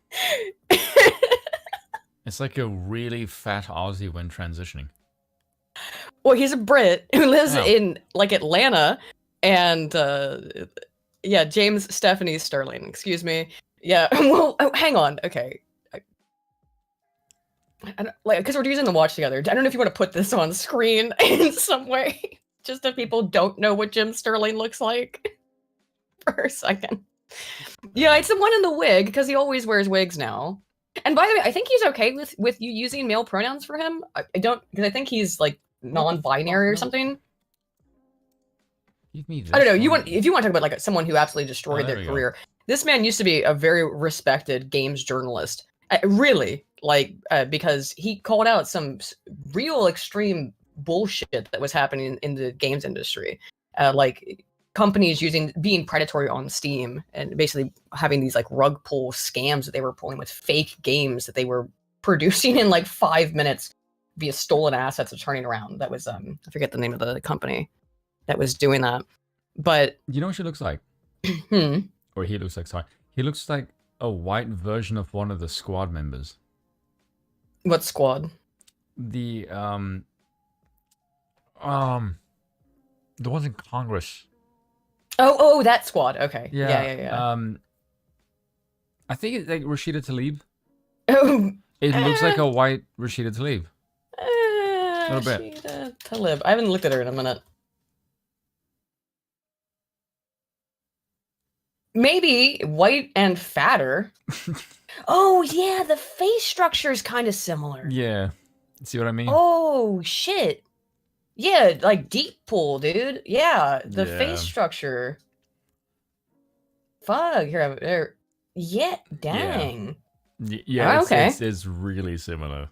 It's like a really fat Aussie when transitioning. Well, he's a Brit who lives in like Atlanta, and yeah, James Stephanie Sterling. Excuse me. Yeah. Well, hang on. Okay. I don't, like, because we're using the watch together. I don't know if you want to put this on screen in some way, just if people don't know what Jim Sterling looks like for a second. Yeah, it's the one in the wig because he always wears wigs now. And by the way, I think he's okay with you using male pronouns for him. I don't, because I think he's like non-binary or something. Give me this I don't know. If you want to talk about like someone who absolutely destroyed their career, this man used to be a very respected games journalist. Really, like because he called out some real extreme bullshit that was happening in the games industry, like companies being predatory on Steam and basically having these like rug pull scams that they were pulling with fake games that they were producing in like 5 minutes via stolen assets and turning around. That was I forget the name of the company that was doing that. But you know what she looks like? Or he looks like, sorry. He looks like a white version of one of the squad members. What squad? The ones in Congress. Oh, that squad. Okay. Yeah. I think it's like Rashida Tlaib. Oh, it looks like a white Rashida Tlaib. A little bit. Rashida Tlaib. I haven't looked at her in a minute. Maybe white and fatter. Oh yeah, the face structure is kind of similar. Yeah. See what I mean? Oh shit. Yeah, like deep pool, dude. Yeah, the face structure. Fuck. Here. Yeah, dang. Yeah, okay. It's really similar.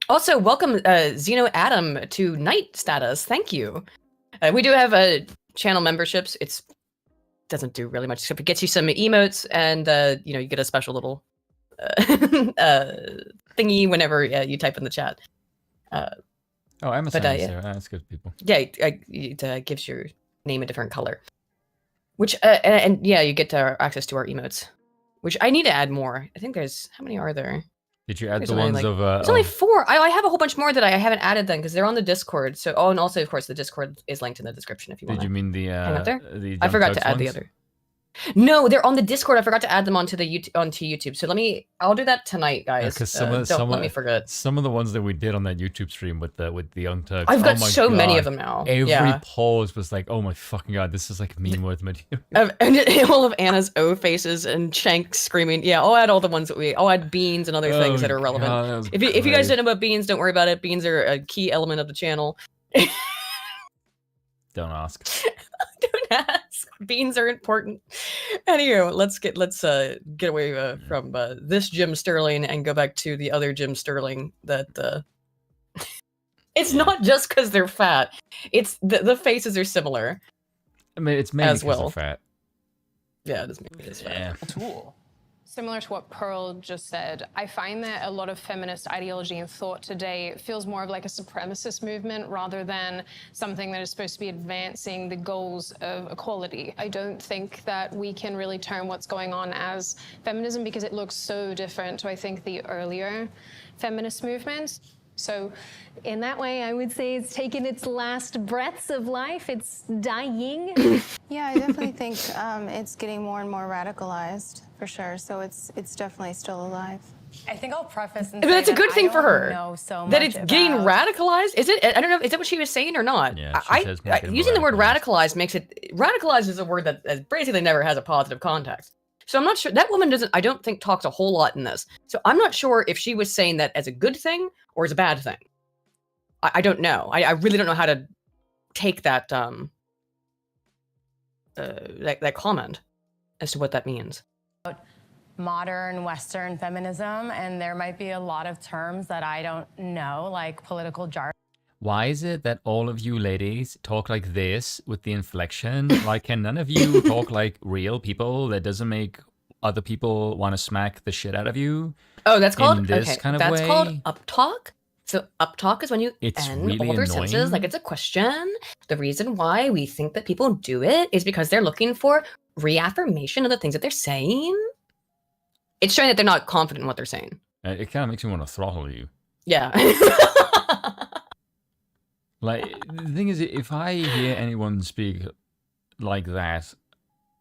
Also, welcome Xeno Adam to Knight status. Thank you. We do have channel memberships. It doesn't do really much except it gets you some emotes and you get a special little thingy whenever you type in the chat. Amazon is there. That's good, people. Yeah, it gives your name a different color. Which and yeah, you get access to our emotes, which I need to add more. I think how many are there? Did you add the ones of? There's only 4. I have a whole bunch more that I haven't added then because they're on the Discord. So and also of course the Discord is linked in the description if you want. Did you mean the? Hang up there? The I forgot to add the other. No, they're on the Discord. I forgot to add them onto YouTube. So I'll do that tonight, guys. Because don't let me forget. Some of the ones that we did on that YouTube stream with the Young Turks. I've got so many of them now. Every pause was like, oh my fucking god, this is like meme worth material. And all of Anna's O faces and Shank screaming. Yeah, I'll add all the ones that I'll add beans and other things that are relevant. If you guys don't know about beans, don't worry about it. Beans are a key element of the channel. Don't ask. Don't ask. Beans are important. Anyway, let's get away from this Jim Sterling and go back to the other Jim Sterling. That it's not just because they're fat. It's the faces are similar. I mean, it's mainly as well. Because they're fat. Yeah, it is maybe it's fat. Tool. Similar to what Pearl just said, I find that a lot of feminist ideology and thought today feels more of like a supremacist movement rather than something that is supposed to be advancing the goals of equality. I don't think that we can really term what's going on as feminism because it looks so different to, I think, the earlier feminist movements. So in that way, I would say it's taken its last breaths of life. It's dying. Yeah, I definitely think it's getting more and more radicalized, for sure. So it's definitely still alive. I think I'll preface and But say that's a good that thing I for don't her. know so that much it's getting about- radicalized. Is it? I don't know. Is that what she was saying or not? Yeah, she says more getting using the word radicalized. radicalized makes it. Radicalized is a word that basically never has a positive context. So I'm not sure that woman doesn't. I don't think talks a whole lot in this. So I'm not sure if she was saying that as a good thing or as a bad thing. I don't know. I really don't know how to take that that comment as to what that means. Modern Western feminism, and there might be a lot of terms that I don't know, like political jargon. Why is it that all of you ladies talk like this with the inflection? Like, can none of you talk like real people that doesn't make other people want to smack the shit out of you? Oh, that's called in this okay. kind of That's way? called up talk. So up talk is when you It's end really all their sentences annoying. like it's a question. The reason why we think that people do it is because they're looking for reaffirmation of the things that they're saying. It's showing that they're not confident in what they're saying. It kind of makes me want to throttle you. Yeah. Like, the thing is, if I hear anyone speak like that,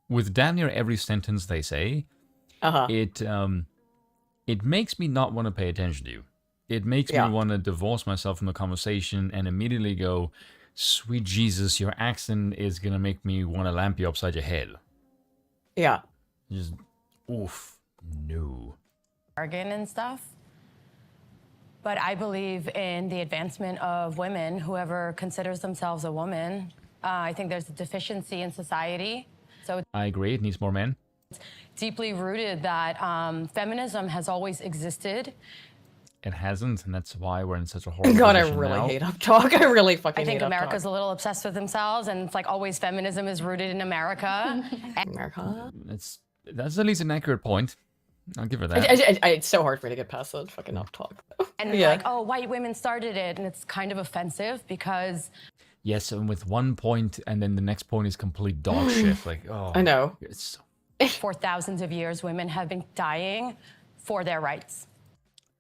with damn near every sentence they say, it makes me not want to pay attention to you. It makes me want to divorce myself from the conversation and immediately go, sweet Jesus, your accent is going to make me want to lamp you upside your head. Yeah. Just, oof, no. Jargon and stuff. But I believe in the advancement of women, whoever considers themselves a woman. I think there's a deficiency in society. So I agree, it needs more men. it's deeply rooted that feminism has always existed. It hasn't, and that's why we're in such a horrible God, I position really now. hate up talk. I really fucking I think hate America's up a little obsessed with themselves, and it's like always feminism is rooted in America. America. That's at least an accurate point. I'll give her that. It's so hard for me to get past that fucking up talk. And like, oh, white women started it, and it's kind of offensive because Yes, and with one point, and then the next point is complete dog shit. Like, oh, I know. It's for thousands of years, women have been dying for their rights.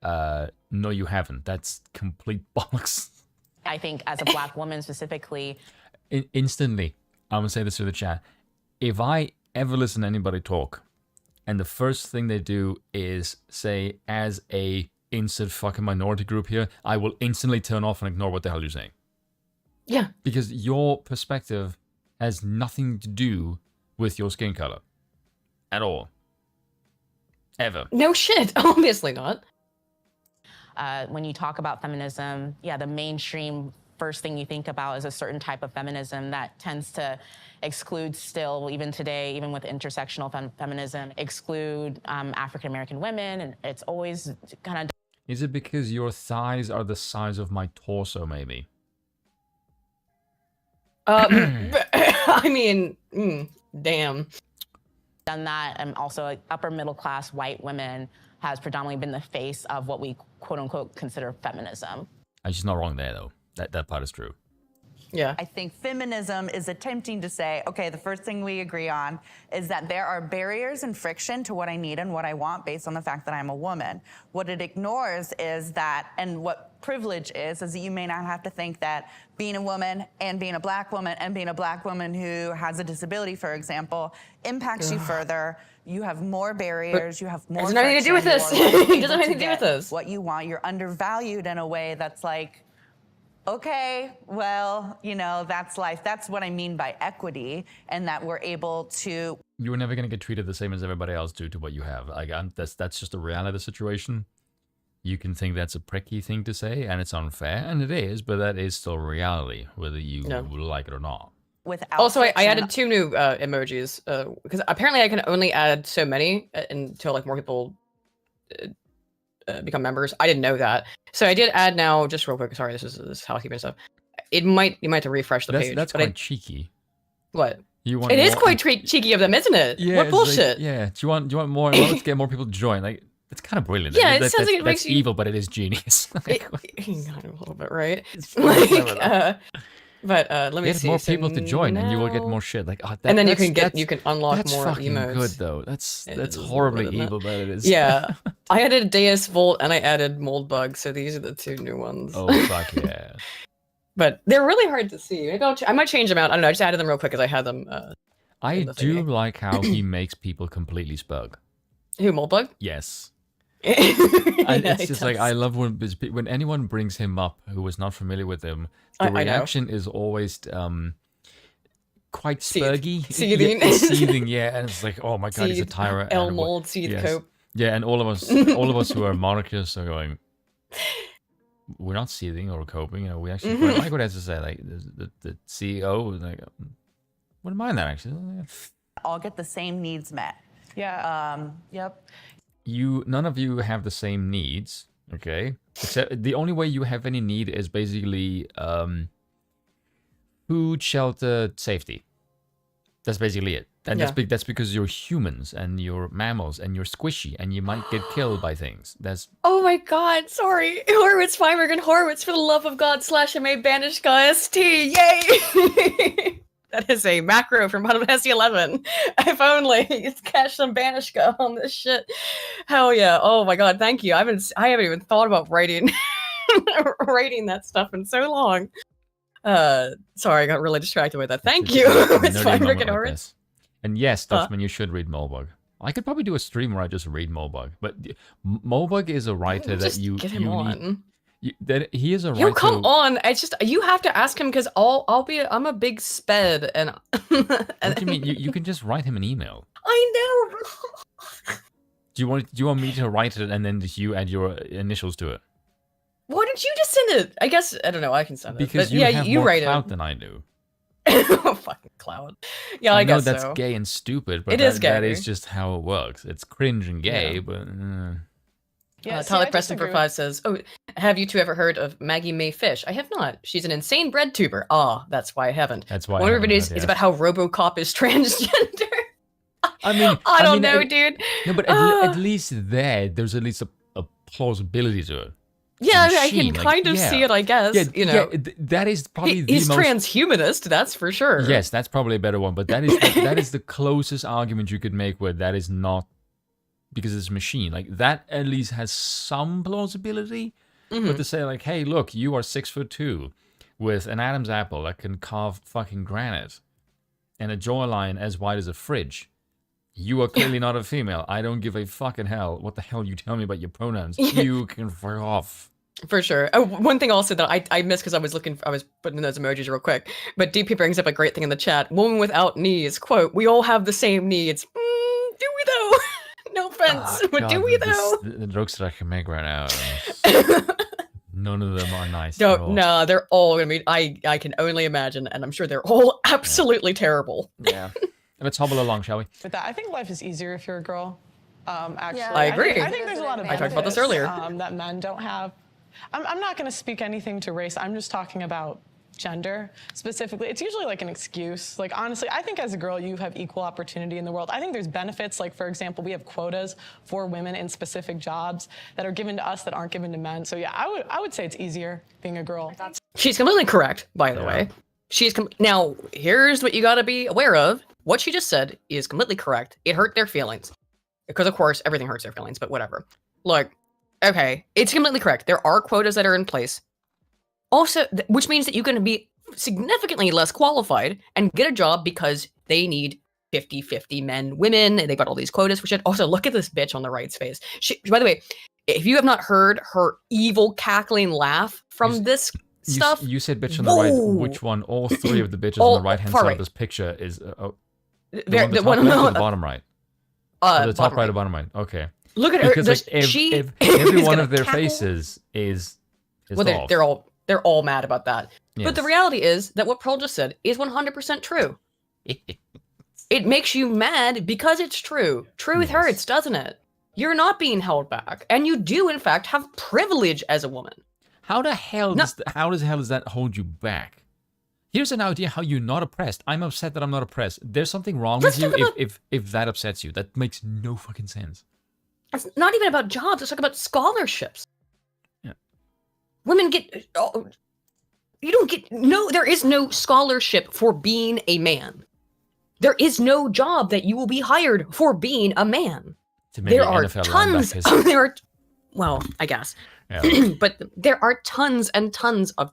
no, you haven't. That's complete bollocks. I think as a black woman specifically. Instantly, I'm gonna say this to the chat. If I ever listen to anybody talk, and the first thing they do is say, as a insert fucking minority group here, I will instantly turn off and ignore what the hell you're saying. Yeah. Because your perspective has nothing to do with your skin color. At all. Ever. No shit. Obviously not. When you talk about feminism, yeah, the mainstream first thing you think about is a certain type of feminism that tends to exclude still, even today, even with intersectional feminism, exclude African-American women, and it's always kind of... Is it because your thighs are the size of my torso, maybe? I mean, damn. Done that, and also like, upper middle class white women has predominantly been the face of what we quote unquote consider feminism. She's not wrong there, though. That part is true. Yeah. I think feminism is attempting to say, okay, the first thing we agree on is that there are barriers and friction to what I need and what I want based on the fact that I'm a woman. What it ignores is that, and what privilege is that you may not have to think that being a woman and being a black woman and being a black woman who has a disability, for example, impacts you further. You have more barriers, you have more It doesn't have anything to do with this. It doesn't have anything to do with this. What you want, you're undervalued in a way that's like, okay, well, you know, that's life. That's what I mean by equity, and that we're able to... You were never going to get treated the same as everybody else due to what you have. Like, that's just the reality of the situation. You can think that's a pricky thing to say, and it's unfair, and it is, but that is still reality, whether you like it or not. Without also, I friction. added 2 new emojis, because apparently I can only add so many until like more people become members. I didn't know that. So I did add now, just real quick, sorry, this is housekeeping stuff. You might have to refresh the page. That's but quite cheeky. What? You want It is more- quite cheeky of them, isn't it? Yeah, What it's like, bullshit? yeah. Do you want more? Well, let's get more people to join. Like, it's kind of brilliant. Yeah, it sounds like it makes that's you- evil, but it is genius. Like, Kind of a little bit, right? very Like, clever, but let me get see. more so people to join, and you will get now- more shit. Like, oh, and then you that's- can unlock that's more fucking emotes. good though. That's It is a little horribly bit, isn't it? evil, but it is. Yeah, I added Deus Volt and I added Moldbug, so these are the two new ones. Oh fuck yeah. But they're really hard to see. Maybe I might change them out. I don't know. I just added them real quick because I had them. I in the do thingy. like how he makes people completely spug. Who, Moldbug? Yes. Yeah, It's he just like does. I love when anyone brings him up who was not familiar with him. The I know. reaction is always quite spurgy, Seething. yeah, seething. Yeah, and it's like, oh my god, he's a Seethe, tyrant. L and what- mold, seethe yes. cope. Yeah, and all of us who are monarchists are going. We're not seething or coping. You know, we actually quite like what I have to say. Like the CEO, was like, wouldn't mind that actually. All get the same needs met. Yeah. Yep. None of you have the same needs, okay? Except the only way you have any need is basically food, shelter, safety. That's basically it. And that's because you're humans and you're mammals and you're squishy and you might get killed by things. That's Oh my god, sorry. Horowitz, Feinberg, Horowitz, for the love of God, /MA Banishka ST, yay! That is a macro from Final Fantasy 11. If only it's cash some Banishka on this shit. Hell yeah! Oh my god, thank you. I haven't even thought about writing that stuff in so long. Sorry, I got really distracted with that. Thank you. It's nerdy Feinberg moment and like Horowitz. this. And yes, Dutchman, you should read Molbug. I could probably do a stream where I just read Molbug, but Molbug is a writer that Just you get him you on. need. That he is a He'll writer. come on. It's just you have to ask him because I'm a big sped and What do you mean? You can just write him an email. I know. Do you want me to write it and then you add your initials to it? Why didn't you just send it? I guess I don't know. I can send it. Because But you yeah, have you more write clout it. than I do. Oh, fucking cloud. Yeah, I know guess that's so. gay and stupid, but It is that gay. is just how it works. It's cringe and gay, Yeah. but Yeah, see, Tyler I Preston for disagree 5 says, "Oh, have you two ever heard of Maggie May Fish? I have not. She's an insane bread tuber. Ah, that's why I haven't. that's why. One I of her haven't videos heard, is yeah. about how RoboCop is transgender. I mean, I don't mean, know, at- dude. No, but at least there's at least a plausibility to it. Yeah, I can machine, like, kind of yeah. see it. I guess. Yeah, you know, that is probably the he's most. transhumanist. That's for sure. Yes, that's probably a better one, but that is the closest argument you could make where that is not because it's a machine. Like that at least has some plausibility. But to say like, hey, look, you are 6'2" with an Adam's apple that can carve fucking granite and a jawline as wide as a fridge. You are clearly not a female. I don't give a fucking hell. What the hell you tell me about your pronouns? You can fuck off. For sure. Oh, one thing also that I missed because I was putting in those emojis real quick. But DP brings up a great thing in the chat. Woman without knees. Quote, we all have the same needs. Do we though? No offense. But do we though? The jokes that I can make right now, none of them are nice. at all. No, they're all gonna be I can only imagine, and I'm sure they're all absolutely terrible. Yeah. Let's hobble along, shall we? with that. I think life is easier if you're a girl. Actually, Yeah, I agree. I think there's a lot of I talked about this benefits, earlier. that men don't have. I'm not going to speak anything to race. I'm just talking about gender specifically. It's usually like an excuse. Like honestly, I think as a girl you have equal opportunity in the world. I think there's benefits. Like for example, we have quotas for women in specific jobs that are given to us that aren't given to men. So yeah, I would say it's easier being a girl. She's completely correct, by the way. Now, here's what you gotta be aware of. What she just said is completely correct. It hurt their feelings. Because of course, everything hurts their feelings, but whatever. Look, okay, it's completely correct. There are quotas that are in place. Also, which means that you can be significantly less qualified and get a job because they need 50-50 men, women, and they got all these quotas for shit. Also, look at this bitch on the right's face. By the way, if you have not heard her evil cackling laugh from this stuff, You said bitch on the right. Whoa. Which one? All three of the bitches All on the right hand far side right. of this picture is the They're- one, the the top one on left or the- the bottom right? Or the top bottom right or bottom right? Okay. Look at her. Because like she every is one gonna of their cackle. faces is Well, off. they're all mad about that. But the Yes. reality is that what Pearl just said is 100% true. It makes you mad because it's true. Truth hurts, doesn't it? You're not being held back, and you do in fact have privilege as a woman. How the hell does how does that hold you back? Here's an idea how you're not oppressed. I'm upset that I'm not oppressed. There's something wrong with you if that upsets you. That makes no fucking sense. It's not even about jobs. It's like about scholarships. Yeah. Women get... you don't get... No, there is no scholarship for being a man. There is no job that you will be hired for being a man. There are tons... there are... Well, I guess. Yeah. But there are tons and tons of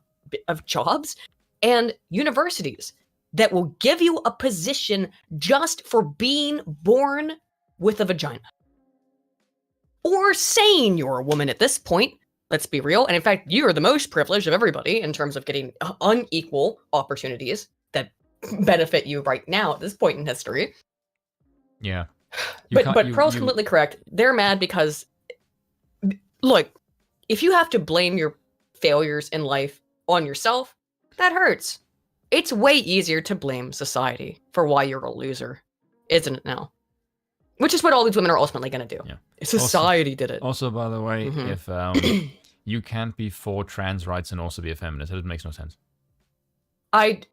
jobs and universities that will give you a position just for being born with a vagina. Or saying you're a woman at this point, let's be real. And in fact, you are the most privileged of everybody in terms of getting unequal opportunities that benefit you right now at this point in history. Yeah. But Pearl's completely correct. They're mad because, look, if you have to blame your failures in life on yourself, that hurts. It's way easier to blame society for why you're a loser, isn't it now? Which is what all these women are ultimately going to do. Yeah. Society did it. Also, by the way, if you can't be for trans rights and also be a feminist, it makes no sense. Okay,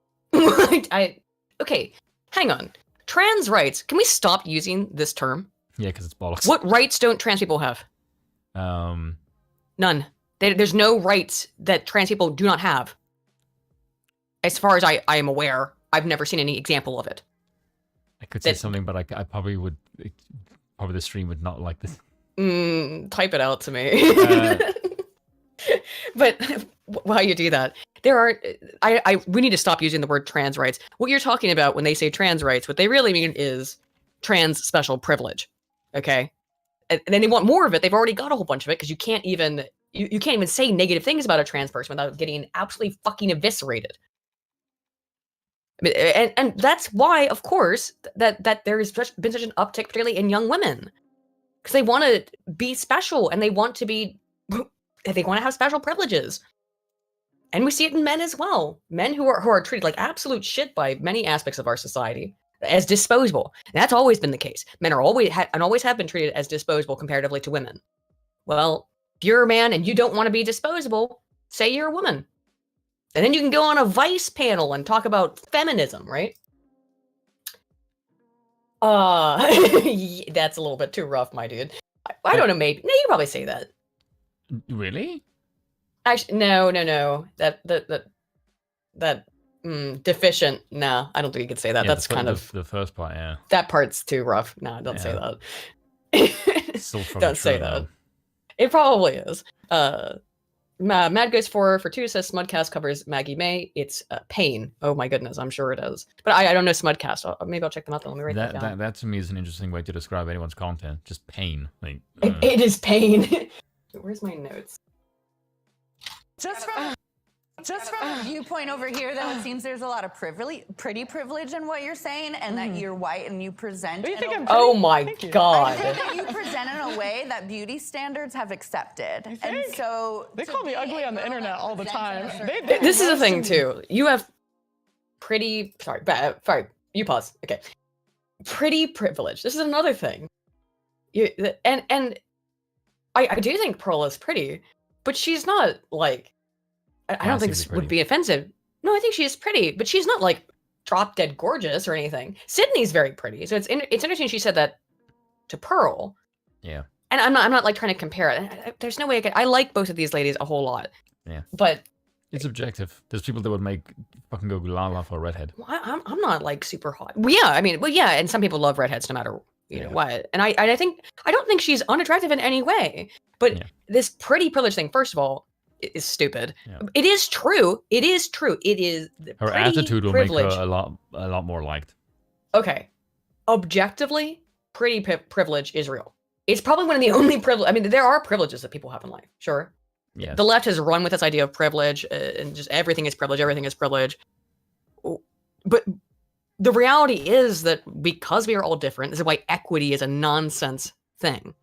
hang on. Trans rights, can we stop using this term? Yeah, because it's bollocks. What rights don't trans people have? None. There's no rights that trans people do not have. As far as I am aware, I've never seen any example of it. I could say something, but I probably would. Probably the stream would not like this. Type it out to me. But while you do that, there are. We need to stop using the word trans rights. What you're talking about when they say trans rights, what they really mean is trans special privilege. Okay, and then they want more of it. They've already got a whole bunch of it because you can't even say negative things about a trans person without getting absolutely fucking eviscerated. And that's why, of course, that there's been such an uptick, particularly in young women, because they want to be special and they want to have special privileges. And we see it in men as well. Men who are treated like absolute shit by many aspects of our society as disposable. And that's always been the case. Men are always have been treated as disposable comparatively to women. Well, if you're a man and you don't want to be disposable, say you're a woman. And then you can go on a Vice panel and talk about feminism, right? That's a little bit too rough, my dude. I don't know, maybe. No, you probably say that. Really? Actually, no. That deficient. No, I don't think you could say that. Yeah, that's kind of the first part. Yeah. That part's too rough. No, don't say that. Don't say that. It probably is. Mad goes for 2 says Smudcast covers Maggie May. It's pain. Oh my goodness, I'm sure it is. But I don't know Smudcast. Maybe I'll check them out. Let me write that down. That to me is an interesting way to describe anyone's content. Just pain. Like, it is pain. Where's my notes? Just from a viewpoint over here, though, it seems there's a lot of pretty privilege in what you're saying, and that you're white and you present. Oh my God! I think that you present in a way that beauty standards have accepted, and so they call me ugly on the internet all the time. This is the thing too. You have pretty. Sorry, you pause. Okay, pretty privilege. This is another thing. And I do think Pearl is pretty, but she's not like. I don't think this would be offensive. No, I think she is pretty, but she's not like drop dead gorgeous or anything. Sydney's very pretty, so it's interesting she said that to Pearl. Yeah. And I'm not like trying to compare it. There's no way I like both of these ladies a whole lot. Yeah. But it's objective. There's people that would make fucking go la for a redhead. Well, I'm not like super hot. Well, yeah, I mean, and some people love redheads no matter know what. And I don't think she's unattractive in any way. But this pretty privilege thing, first of all, is stupid. Yeah. It is true. It is true. It is her attitude will privilege. Make her a lot more liked. Okay, objectively, pretty privilege is real. It's probably one of the only privilege. I mean, there are privileges that people have in life. Sure. Yeah. The left has run with this idea of privilege and just everything is privilege. Everything is privilege. But the reality is that because we are all different, this is why equity is a nonsense thing.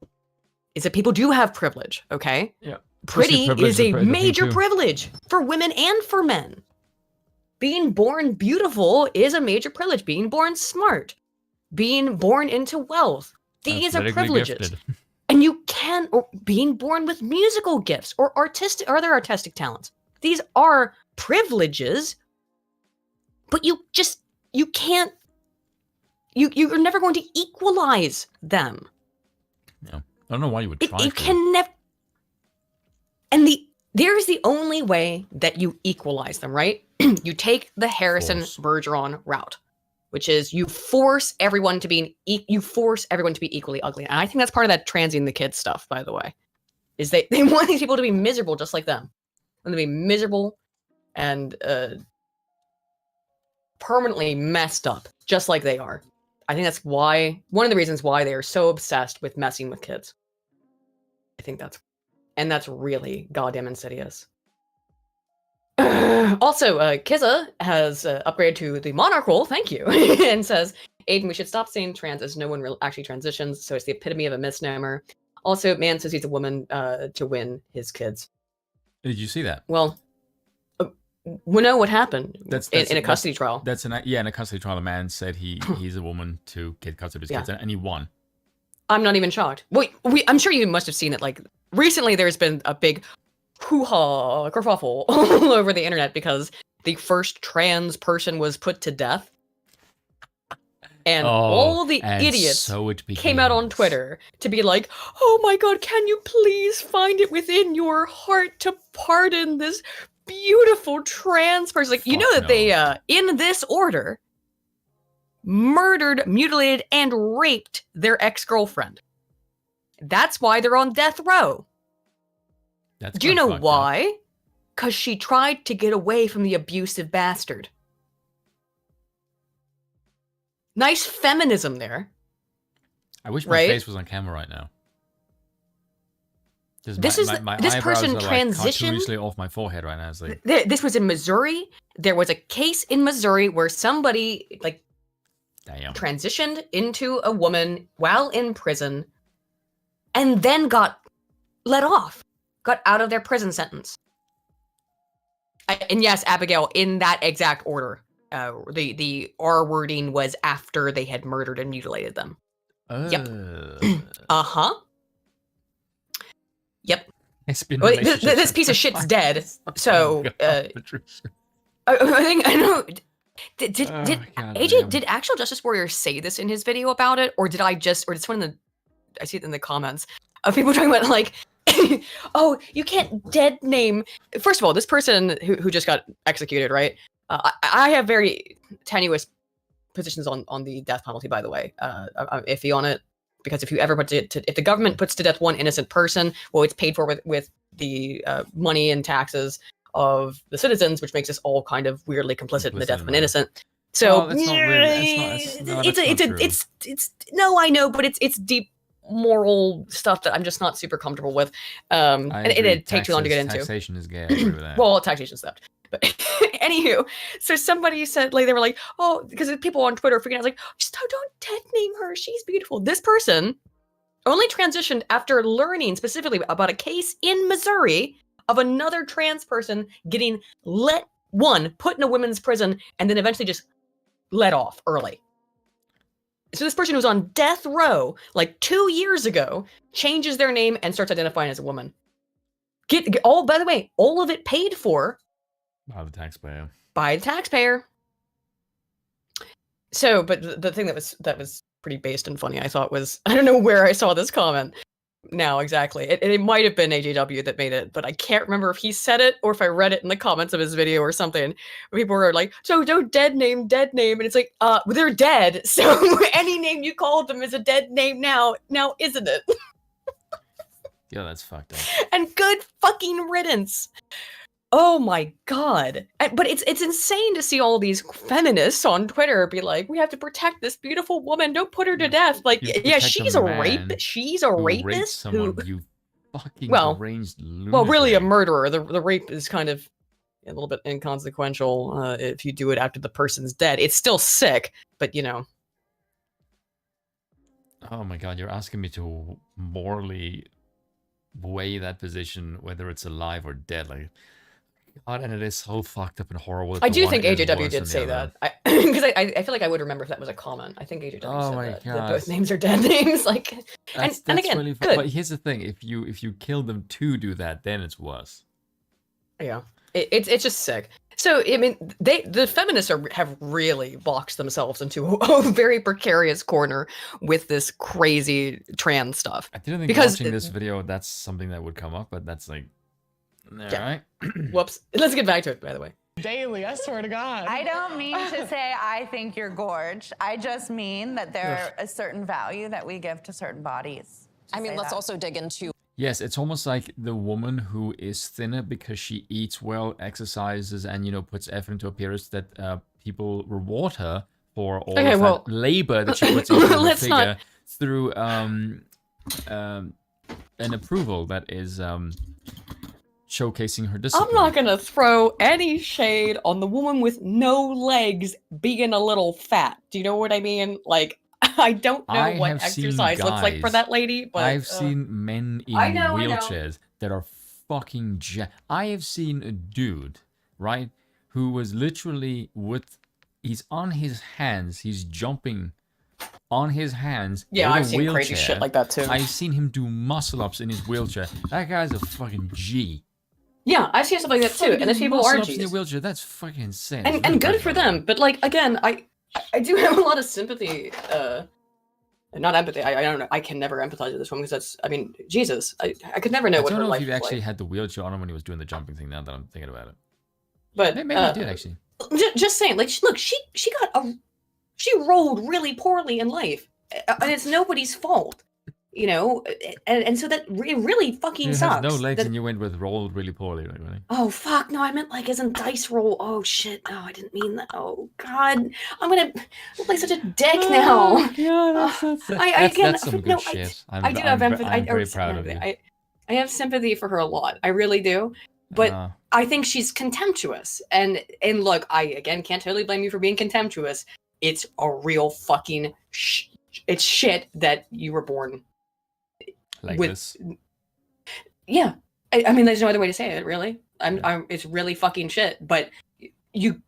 Is that people do have privilege. Okay. Yeah. Pretty is a major privilege for women and for men. Being born beautiful is a major privilege. Being born smart, being born into wealth, these are privileges. And you can, or being born with musical gifts or other artistic talents. These are privileges but you can't. You're never going to equalize them. Yeah. I don't know why you would try. You can never. And there's the only way that you equalize them, right? You take the Harrison Bergeron route, which is you force everyone to be equally ugly. And I think that's part of that transing the kids stuff, by the way, is they want these people to be miserable just like them. And to be miserable and permanently messed up just like they are. I think that's one of the reasons why they are so obsessed with messing with kids. I think that's really goddamn insidious. Also, Kizza has upgraded to the Monarch role, thank you, and says, Aiden, we should stop saying trans as no one actually transitions, so it's the epitome of a misnomer. Also, man says he's a woman to win his kids. Did you see that? Well, we know what happened in a custody trial. In a custody trial, a man said he's a woman to get custody of his kids, and he won. I'm not even shocked. I'm sure you must have seen it. Like recently, there's been a big hoo-ha kerfuffle all over the internet because the first trans person was put to death, and all the idiots came out on Twitter to be like, "Oh my God, can you please find it within your heart to pardon this beautiful trans person?" Like, you know that they, in this order, murdered, mutilated, and raped their ex-girlfriend. That's why they're on death row. Do you know why? Because she tried to get away from the abusive bastard. Nice feminism there. I wish my face was on camera right now. This person transitioned cartoonishly off my forehead right now. It's like, this was in Missouri. There was a case in Missouri where somebody transitioned into a woman while in prison, and then got let off, got out of their prison sentence. And yes, Abigail, in that exact order, the R wording was after they had murdered and mutilated them. Yep. Yep. This piece of shit's dead. So, I think I know. Did AJ, did actual Justice Warrior say this in his video about it, or did someone I see it in the comments of people talking about like, oh, you can't dead name. First of all, this person who just got executed, right? I have very tenuous positions on the death penalty, by the way. I'm iffy on it. Because if the government puts to death one innocent person, well, it's paid for with the money and taxes of the citizens, which makes us all kind of weirdly complicit in the death of an innocent. So it's no, I know, but it's deep moral stuff that I'm just not super comfortable with. And it'd take too long to get into. Taxation is gay. I agree with that. Well, taxation's theft. But anywho, so somebody said, like, they were like, oh, because people on Twitter freaking out, like, just don't dead name her. She's beautiful. This person only transitioned after learning specifically about a case in Missouri of another trans person getting put in a women's prison and then eventually just let off early. So this person who was on death row like 2 years ago changes their name and starts identifying as a woman. By the way, all of it paid for by the taxpayer. By the taxpayer. So, but the thing that was pretty based and funny, I thought, was, I don't know where I saw this comment now exactly. It might have been AJW that made it, but I can't remember if he said it or if I read it in the comments of his video or something. People were like, so don't dead name, and it's like, they're dead. So any name you called them is a dead name now, isn't it? Yeah, that's fucked up. And good fucking riddance. Oh my God. But it's insane to see all these feminists on Twitter be like, we have to protect this beautiful woman. Don't put her to death. Like, yeah, she's a rapist. She's a rapist who you fucking deranged lunatic. Well, really a murderer. The rape is kind of a little bit inconsequential if you do it after the person's dead. It's still sick, but you know. Oh my God, you're asking me to morally weigh that position, whether it's alive or dead. Like, God, and it is so fucked up and horrible. I do think AJW did say that. Because I feel like I would remember if that was a comment. I think AJW said that both names are dead names. Like, that's again, really good. But here's the thing: if you kill them to do that, then it's worse. Yeah, it's just sick. So I mean, the feminists have really boxed themselves into a very precarious corner with this crazy trans stuff. I didn't think because watching this video that's something that would come up, but that's like, all right. Whoops. Let's get back to it. By the way. Daily, I swear to God. I don't mean to say I think you're gorge. I just mean that there are a certain value that we give to certain bodies. I mean, let's also dig into. Yes, it's almost like the woman who is thinner because she eats well, exercises, and, you know, puts effort into appearance, that people reward her for all of that labor that she puts into the figure through an approval that is showcasing her discipline. I'm not gonna throw any shade on the woman with no legs being a little fat. Do you know what I mean? Like, I don't know what exercise looks like for that lady, but I've seen men in wheelchairs that are fucking I have seen a dude, right, who was literally he's on his hands, he's jumping on his hands. Yeah, I've seen crazy shit like that too. I've seen him do muscle ups in his wheelchair. That guy's a fucking G. Yeah, I've seen stuff like that too, and there's people are G's. In a wheelchair, that's fucking insane. And good for them, but like again, I do have a lot of sympathy, not empathy. I don't know. I can never empathize with this woman because that's. I mean, Jesus, I could never know what her life was like. I don't know if he actually had the wheelchair on him when he was doing the jumping thing. Now that I'm thinking about it, but maybe he did actually. Just saying, like, look, she rolled really poorly in life, and it's nobody's fault, you know. And so that really fucking sucks. You have no legs, and you went with rolled really poorly, like, really. Oh fuck! No, I meant like as in dice roll. Oh shit! No, I didn't mean that. Oh god, I'm gonna look like such a dick now. Yeah, that's some good shit. I'm very proud of you. I have sympathy for her a lot. I really do. But I think she's contemptuous. And look, I again can't totally blame you for being contemptuous. It's a real fucking it's shit that you were born like this. Yeah. I mean, there's no other way to say it, really. It's really fucking shit, but you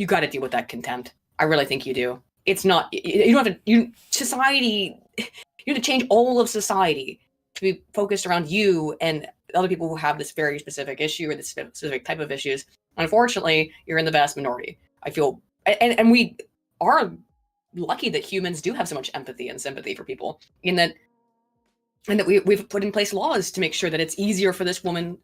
got to deal with that contempt. I really think you do. It's not you don't have to society you have to change all of society to be focused around you and other people who have this very specific issue or this specific type of issues. Unfortunately, you're in the vast minority. I feel, and we are lucky that humans do have so much empathy and sympathy for people, and that we've put in place laws to make sure that it's easier for this woman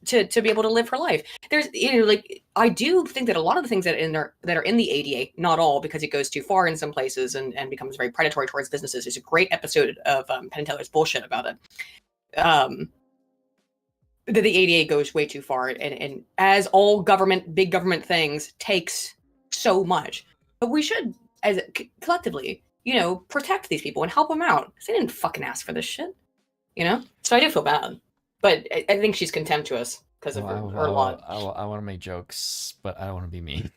to be able to live her life. There's, you know, like, I do think that a lot of the things that are in the ADA, not all, because it goes too far in some places and becomes very predatory towards businesses. There's a great episode of Penn and Teller's Bullshit about it. That the ADA goes way too far, and as all big government things, takes so much. But we should, as collectively, you know, protect these people and help them out. They didn't fucking ask for this shit, you know? So I do feel bad. But I think she's contemptuous because of her lot. I want to make jokes, but I don't want to be mean.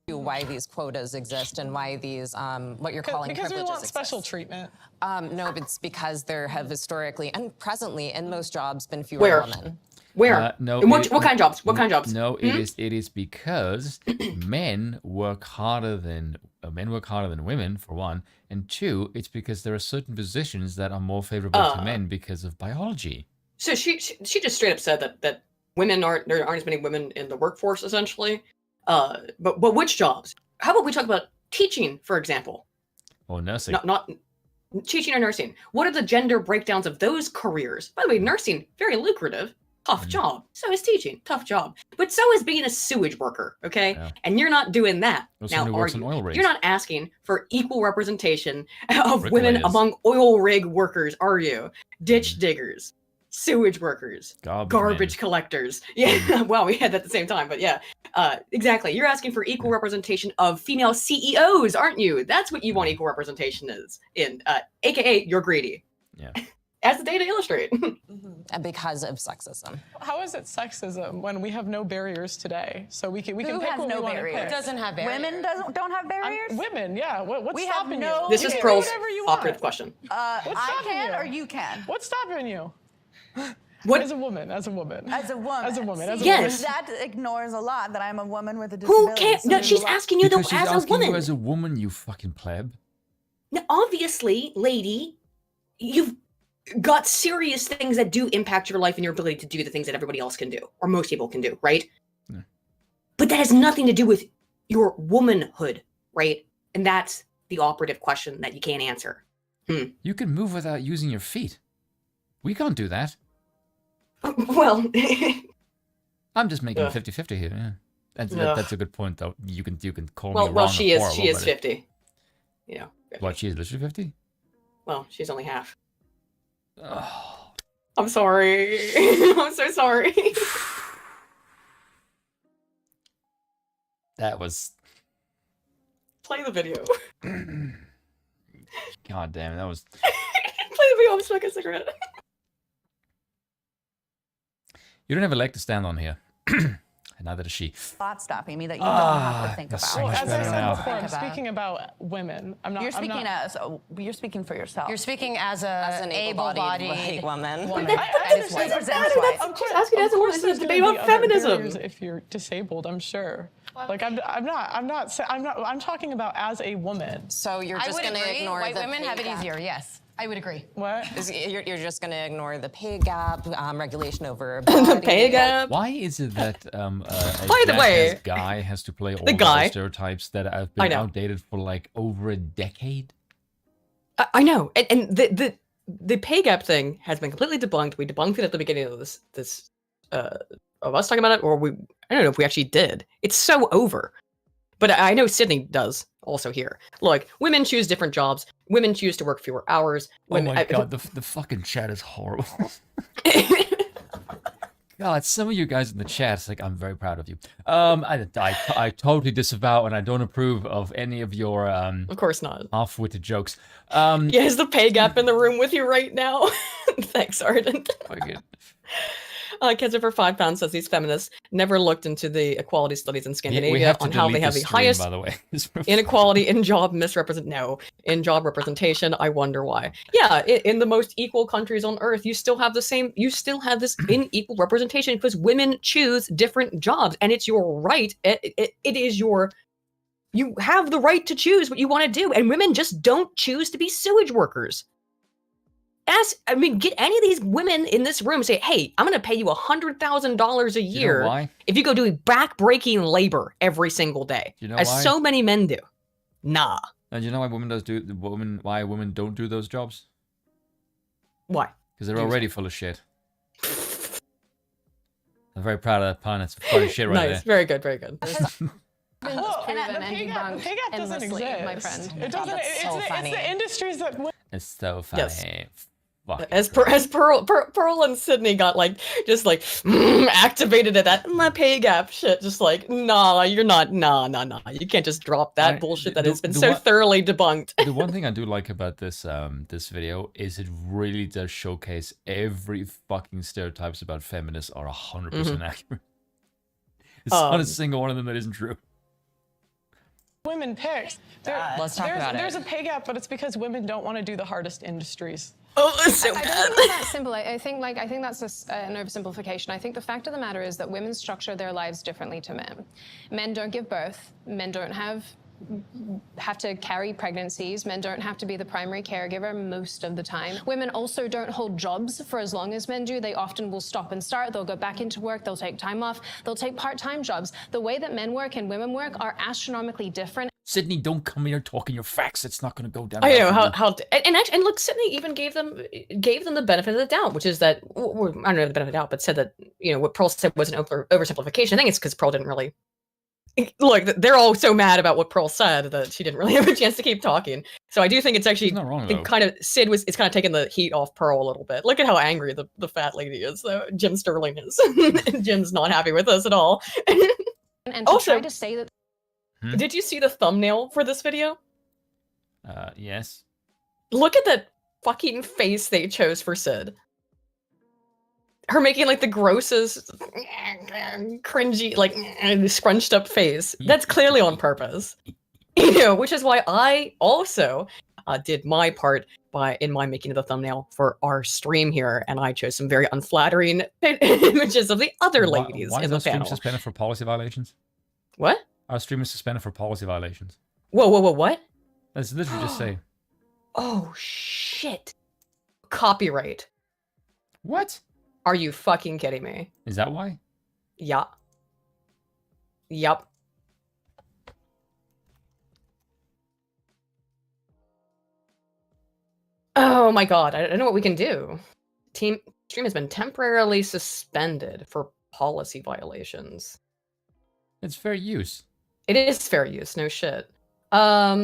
Why these quotas exist and why these what you're calling because privileges we want exist. Special treatment. No, it's because there have historically and presently in most jobs been fewer women. Where? No. What kind of jobs? What kind of jobs? No, it is because men work harder than women, for one, and two, it's because there are certain positions that are more favorable to men because of biology. So she just straight up said that women there aren't as many women in the workforce essentially. But which jobs? How about we talk about teaching, for example? Or nursing. Not teaching or nursing. What are the gender breakdowns of those careers? By the way, nursing, very lucrative, tough job. So is teaching, tough job. But so is being a sewage worker, okay? Yeah. And you're not doing that. Now, are you? You're not asking for equal representation of women among oil rig workers, are you? Ditch diggers. Sewage workers, garbage collectors. Yeah, well, we had that at the same time, but yeah, exactly. You're asking for equal representation of female CEOs, aren't you? That's what you want equal representation in, aka you're greedy. Yeah. As the data illustrate. And because of sexism. How is it sexism when we have no barriers today? So we can pick what we want to pick. It doesn't have barriers. Women don't have barriers? Women, yeah. What's stopping you? This is Pearl's operative question. I can or you can? What's stopping you? What? As a woman. As a woman. Yes. That ignores a lot that I'm a woman with a disability. Who cares? No, she's asking you though as a woman. She's asking you as a woman, you fucking pleb. Now, obviously, lady, got serious things that do impact your life and your ability to do the things that everybody else can do, or most people can do, right? Yeah. But that has nothing to do with your womanhood, right? And that's the operative question that you can't answer. You can move without using your feet. We can't do that. Well, I'm just making Yeah. 50-50 here. Yeah. Yeah. That's a good point, though. You can call me well, wrong. well, or she is horrible, but 50. You know. 50. What? She is literally 50. Well, she's only half. Oh. I'm sorry. I'm so sorry. That was. Play the video. God damn it! That was. Play the video. I'm smoking a cigarette. You don't have a leg to stand on here. Neither does she. Thought stopping me that you don't have to think that's about. so much As I better said now. before, I'm Think about. speaking about women. I'm not. You're I'm speaking not, you're speaking for yourself. You're speaking as As an able-bodied white woman. I She understand. presents Of white. course, asking as a woman, course this is a there's debate gonna about be other feminism. barriers if you're disabled, I'm sure. Like I'm talking about as a woman. So you're I just would going to agree. ignore White the women pay have it gap. easier. Yes, I would agree. What? You're just going to ignore the pay gap, regulation over The body. pay gap. Why is it that a By the way, jackass guy has to play all the the guy- stereotypes that have I been know. outdated for like over a decade? I know, and the pay gap thing has been completely debunked. We debunked it at the beginning of this of us talking about it, or I don't know if we actually did. It's so over. But I know Sydney does also here. Look, women choose different jobs. Women choose to work fewer hours. Women, Oh my god, the fucking chat is horrible. God, some of you guys in the chat, it's like, I'm very proud of you. I totally disavow and I don't approve of any of your of course not. half-witted jokes. Yeah, is the pay gap in the room with you right now? Thanks, Ardent. Fucking- Kenza for £5 says these feminists never looked into the equality studies in we Scandinavia have to on how they delete have this the stream, highest by the way. inequality in job in job representation. I wonder why. Yeah, in the most equal countries on earth, you still have this unequal representation because women choose different jobs, and it's your right. It is your. You have the right to choose what you want to do, and women just don't choose to be sewage workers. Get any of these women in this room and say, hey, I'm going to pay you $100,000 a year You know why? if you go doing back-breaking labor every single day, You know as why? so many men do. Nah. And you know why why women don't do those jobs? Why? Because they're already full of shit. I'm very proud of that pun. It's funny shit right Nice. Very good. Very good. Well, proven the and pay gap debunked doesn't endlessly, exist. my friend. It doesn't. that's so funny. It's the industries that. It's so funny. Yes. Fucking As Christ. Pearl and Sydney got activated at that my pay gap shit, just like nah, you're not nah. You can't just drop that bullshit that has been so thoroughly debunked. The one thing I do like about this this video is it really does showcase every fucking stereotypes about feminists are 100% accurate. It's not a single one of them that isn't true. Women pick. Let's talk about it. There's a pay gap, but it's because women don't want to do the hardest industries. Oh, it's so I bad. don't think it's that simple. I think that's an oversimplification. I think the fact of the matter is that women structure their lives differently to men. Men don't give birth. Men don't have to carry pregnancies. Men don't have to be the primary caregiver most of the time. Women also don't hold jobs for as long as men do. They often will stop and start. They'll go back into work. They'll take time off. They'll take part-time jobs. The way that men work and women work are astronomically different. Sydney, don't come here talking your facts. It's not going to go down. I know well for you. and look, Sydney even gave them the benefit of the doubt, which is that I don't know the benefit of the doubt, but said that what Pearl said was an oversimplification. I think it's because Pearl didn't really. Look, they're all so mad about what Pearl said that she didn't really have a chance to keep talking. So I do think it's actually She's not wrong, though. it's kind of taking the heat off Pearl a little bit. Look at how angry the fat lady is. Though Jim Sterling is. Jim's not happy with us at all. And to Also- try to say that Did you see the thumbnail for this video? Yes. Look at that fucking face they chose for Sid. Her making the grossest, cringy, scrunched up face. That's clearly on purpose. Which is why I also did my part in my making of the thumbnail for our stream here, and I chose some very unflattering images of the other ladies Why in is the our stream panel. suspended for policy violations? What? Our stream is suspended for policy violations. Whoa, what? That's literally just say. Oh shit. copyright. What? Are you fucking kidding me? Is that why? Yeah. Yup. Oh my god, I don't know what we can do. Stream has been temporarily suspended for policy violations. It's fair use. It is fair use, no shit. What are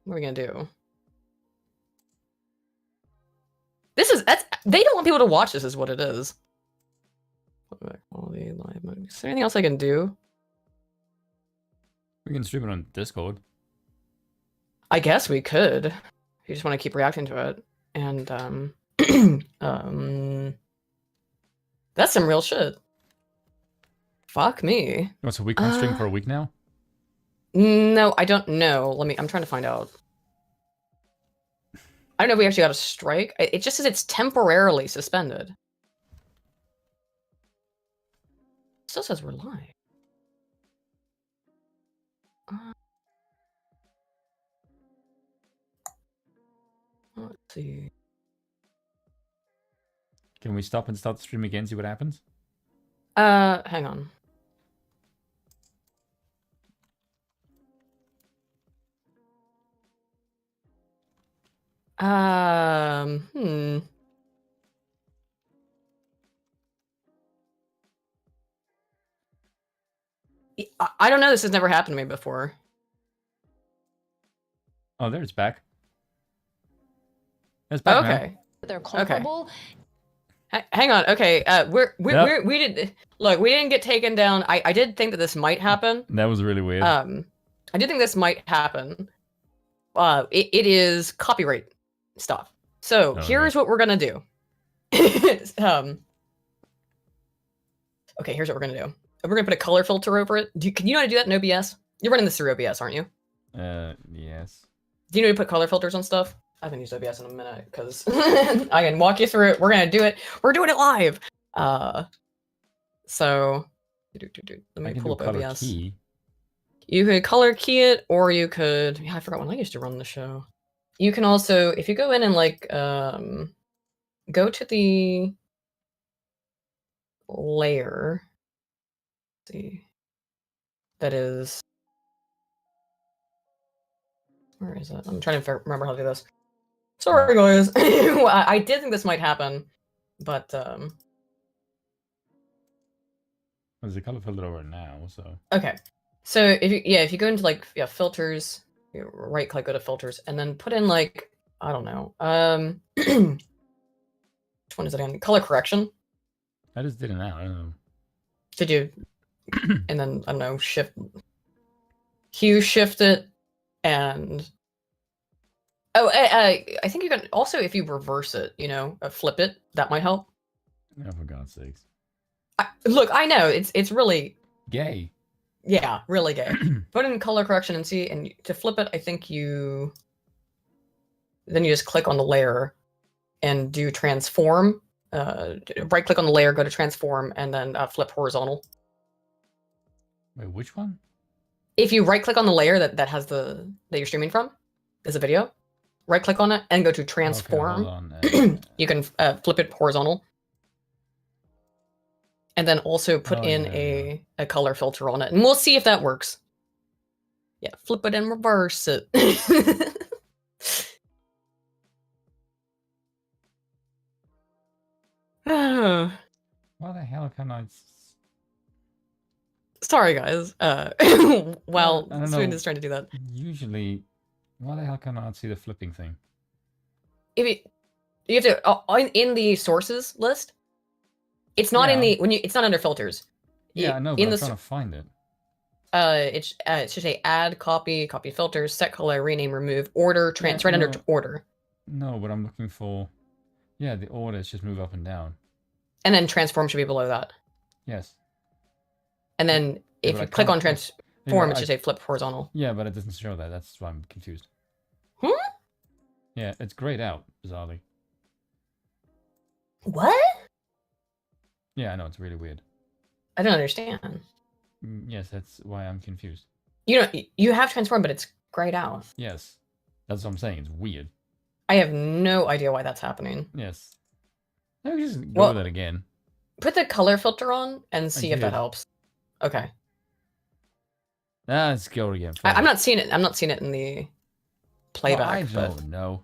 we gonna do? They don't want people to watch this, is what it is. Quality live mode. Is there anything else I can do? We can stream it on Discord. I guess we could. If you just want to keep reacting to it. And that's some real shit. Fuck me. Oh, so we can't stream for a week now? No, I don't know. I'm trying to find out. I don't know if we actually got a strike. It just says it's temporarily suspended. It still says we're live. Let's see. Can we stop and start the stream again, see what happens? Hang on. Hmm. I don't know. This has never happened to me before. Oh, there it's back. It's back okay. Now. They're culpable. Okay. Hang on. Okay. We didn't get taken down. I did think that this might happen. That was really weird. I did think this might happen. It is copyright stuff. So here's what we're gonna do. Okay, here's what we're gonna do. We're gonna put a color filter over it. Can you know how to do that in OBS? You're running this through OBS, aren't you? Yes. Do you know how to put color filters on stuff? I haven't used OBS in a minute because I can walk you through it. We're gonna do it. We're doing it live. So let me pull up OBS. Key. You could color key it, or you could. Yeah, I forgot when I used to run the show. You can also, if you go in and like, go to the layer. Let's see, that is. Where is it? I'm trying to remember how to do this. Sorry, guys. I did think this might happen, but There's a color filter over now, so. Okay, so if you go into like filters, you right click, go to filters, and then put in like I don't know, which one is it again? Color correction. I just did it now. I don't know. Did you? And then I don't know, hue shift it, and I think you can also, if you reverse it, flip it, that might help. Oh, for God's sakes. Look, I know it's really gay. Yeah, really gay. Put in color correction and see, and to flip it, I think then you just click on the layer and do transform. Right click on the layer, go to transform, and then flip horizontal. Wait, which one? If you right click on the layer that has that you're streaming from, there's a video. Right click on it and go to transform. Okay, you can flip it horizontal. And then also put in a color filter on it. And we'll see if that works. Yeah, flip it and reverse it. Why the hell can I... Sorry, guys. Well, Spoon is trying to do that. Usually, why the hell can I not see the flipping thing? You have to... in the sources list, it's not in the it's not under filters. Yeah, I know, but I'm trying to find it. It should say add, copy filters, set color, rename, remove, order, right under order. No, but I'm looking for the order is just move up and down. And then transform should be below that. Yes. And then if you click on transform, it should say flip horizontal. Yeah, but it doesn't show that. That's why I'm confused. Hmm? Yeah, it's grayed out, bizarrely. What? Yeah, I know, it's really weird. I don't understand. Yes, that's why I'm confused. You have transform, but it's grayed out. Yes, that's what I'm saying. It's weird. I have no idea why that's happening. Yes. Let me just go with it again. Put the color filter on and see if that did. helps. Okay. Let's go again. I'm not seeing it. I'm not seeing it in the playback. Well, I don't know.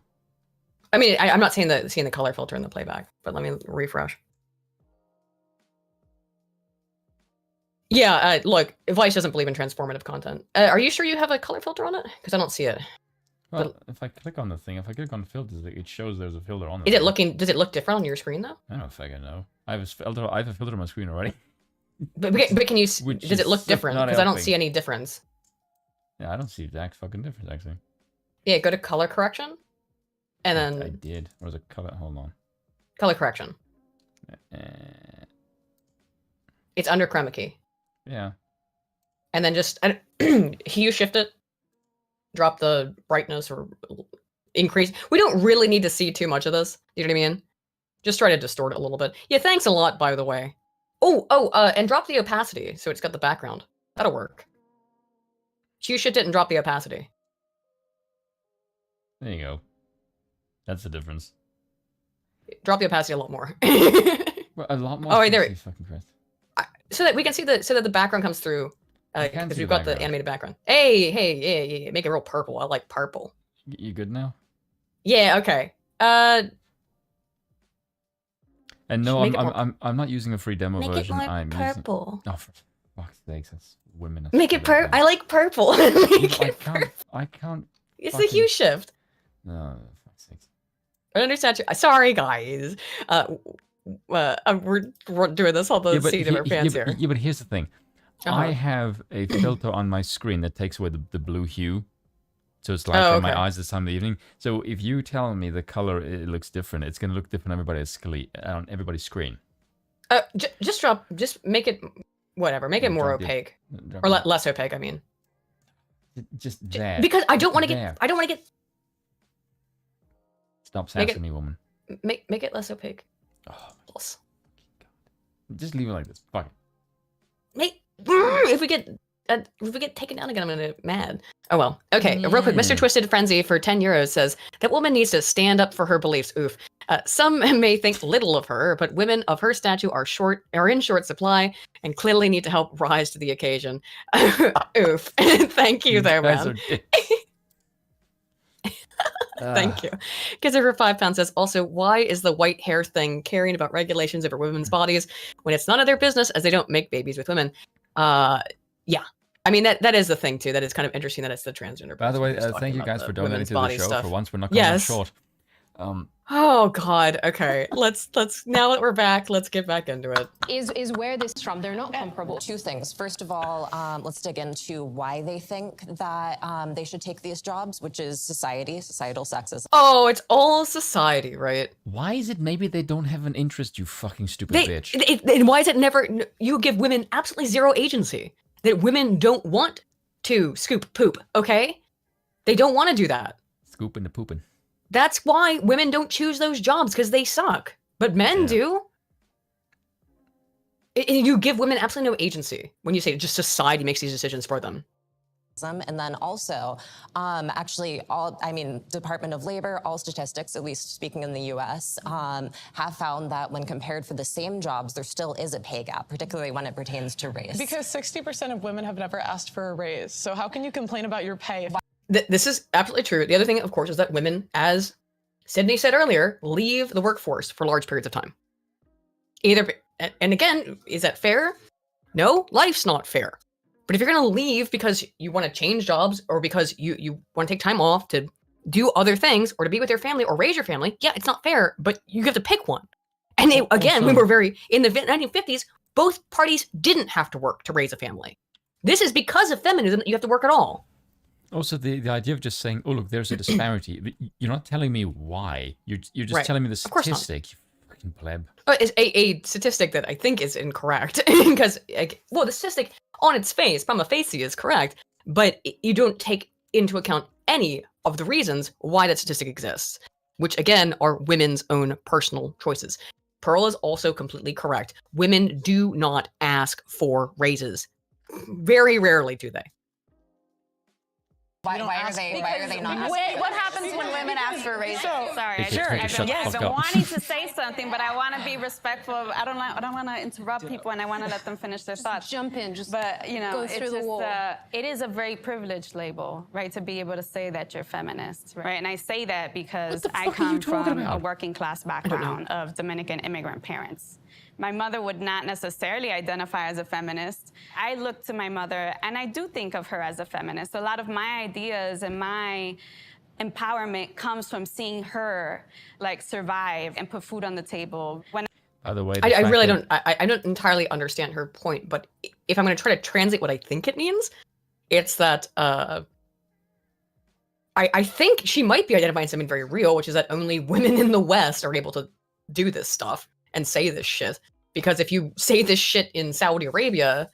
I mean, I'm not seeing the color filter in the playback, but let me refresh. Yeah, look, Vice doesn't believe in transformative content. Are you sure you have a color filter on it? Because I don't see it. Well, if I click on the thing, if I click on filters, it shows there's a filter on Is it looking? Does it look different on your screen though? I don't fucking know. I have a filter on my screen already. But can you? Does it look different? Because I don't see any difference. Yeah, I don't see that fucking difference actually. Yeah, go to color correction, and then I did. What was it? Color? Hold on. Color correction. It's under chroma key. Yeah. And then just hue shift it, drop the brightness or increase. We don't really need to see too much of this. You know what I mean? Just try to distort it a little bit. Yeah, thanks a lot, by the way. And drop the opacity so it's got the background. That'll work. Hue shift it and drop the opacity. There you go. That's the difference. Drop the opacity a lot more. Well, a lot more. Oh, wait, there. Fucking Christ. So that we can see so that the background comes through. Because we've got the animated background. Hey, make it real purple. I like purple. You good now? Yeah. Okay. And no, I'm not using a free demo version. I'm purple. Oh, for fuck's sakes, that's women. Make it purple. I like purple. I can't. It's the hue shift. No, for fuck's sakes. I understand you. Sorry, guys. We're doing this on the seat of our pants here. Yeah, but here's the thing. I have a filter on my screen that takes away the blue hue. So it's light for my eyes this time of the evening. So if you tell me the color it looks different, it's going to look different on everybody's screen. Just make it, whatever. Make it more opaque. Or less opaque, I mean. Just that. Because I don't want to get... Stop sassing me, woman. Make it less opaque. Oh, plus. Just leave it like this. Fuck it. If we get taken down again, I'm gonna get mad. Oh well. Okay, real quick. Mr. Twisted Frenzy for 10 euros says that woman needs to stand up for her beliefs. Oof. Some may think little of her, but women of her stature are in short supply and clearly need to help rise to the occasion. Oof. Thank you there, man. Thank you. Because over £5 says also, why is the white hair thing caring about regulations over women's bodies when it's none of their business as they don't make babies with women? Yeah. I mean, that is the thing too. That is kind of interesting that it's the transgender. By the way, thank you guys for donating to the show. Stuff. For once, we're not coming up short. Oh God. Okay. Let's now that we're back, let's get back into it. Is where this is from? They're not comparable. Two things. First of all, let's dig into why they think that they should take these jobs, which is societal sexism. Oh, it's all society, right? Why is it maybe they don't have an interest, you fucking stupid bitch? And why is it never? You give women absolutely zero agency. That women don't want to scoop poop. Okay, they don't want to do that. Scooping the pooping. That's why women don't choose those jobs, because they suck. But men do. You give women absolutely no agency when you say just society makes these decisions for them. And then also, actually, Department of Labor, all statistics, at least speaking in the U.S., have found that when compared for the same jobs, there still is a pay gap, particularly when it pertains to race. Because 60% of women have never asked for a raise. So how can you complain about your pay? This is absolutely true. The other thing, of course, is that women, as Sydney said earlier, leave the workforce for large periods of time. And again, is that fair? No, life's not fair. But if you're going to leave because you want to change jobs or because you want to take time off to do other things or to be with your family or raise your family, yeah, it's not fair, but you have to pick one. And we were in the 1950s, both parties didn't have to work to raise a family. This is because of feminism that you have to work at all. Also, the idea of just saying, oh, look, there's a disparity. You're not telling me why. You're just telling me the statistic, you fucking pleb. It's a statistic that I think is incorrect. Because, the statistic on its face, prima facie, is correct. But you don't take into account any of the reasons why that statistic exists. Which, again, are women's own personal choices. Pearl is also completely correct. Women do not ask for raises. Very rarely do they. Why are they not asking? Wait, what happens when women ask for raises? Sorry, Sure. I've been, Yes. I've been wanting to say something, but I want to be respectful. I don't want to interrupt people, and I want to let them finish their thoughts. Jump in, just but you know, go it's through the just wall. it is a very privileged label, right, to be able to say that you're feminist, right? And I say that because I come from a working class background of Dominican immigrant parents. My mother would not necessarily identify as a feminist. I look to my mother, and I do think of her as a feminist. A lot of my ideas and my empowerment comes from seeing her like survive and put food on the table. By the way, I really don't. I don't entirely understand her point, but if I'm going to try to translate what I think it means, it's that I think she might be identifying something very real, which is that only women in the West are able to do this stuff and say this shit. Because if you say this shit in Saudi Arabia,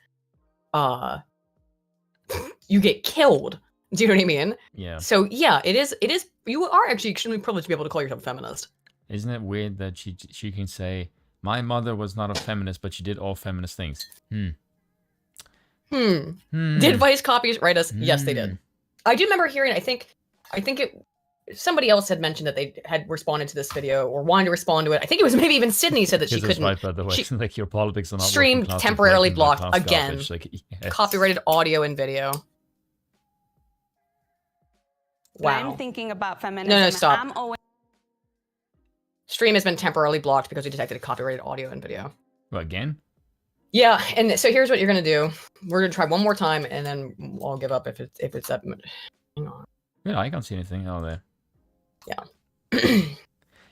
you get killed. Do you know what I mean? Yeah. So yeah, it is. You are actually extremely privileged to be able to call yourself a feminist. Isn't it weird that she can say, my mother was not a feminist, but she did all feminist things? Did Vice copies write us? Yes, they did. I do remember hearing. I think somebody else had mentioned that they had responded to this video or wanted to respond to it. I think it was maybe even Sydney said that she couldn't. Right, by the way. Like your politics are not streamed temporarily blocked again. Like, yes. Copyrighted audio and video. Wow. I'm thinking about feminism. No, stop. I'm always Stream has been temporarily blocked because we detected copyrighted audio and video. What, again? Yeah, and so here's what you're gonna do. We're gonna try one more time, and then I'll give up if it's that. Hang on. Yeah, I can't see anything. Oh, there. Yeah.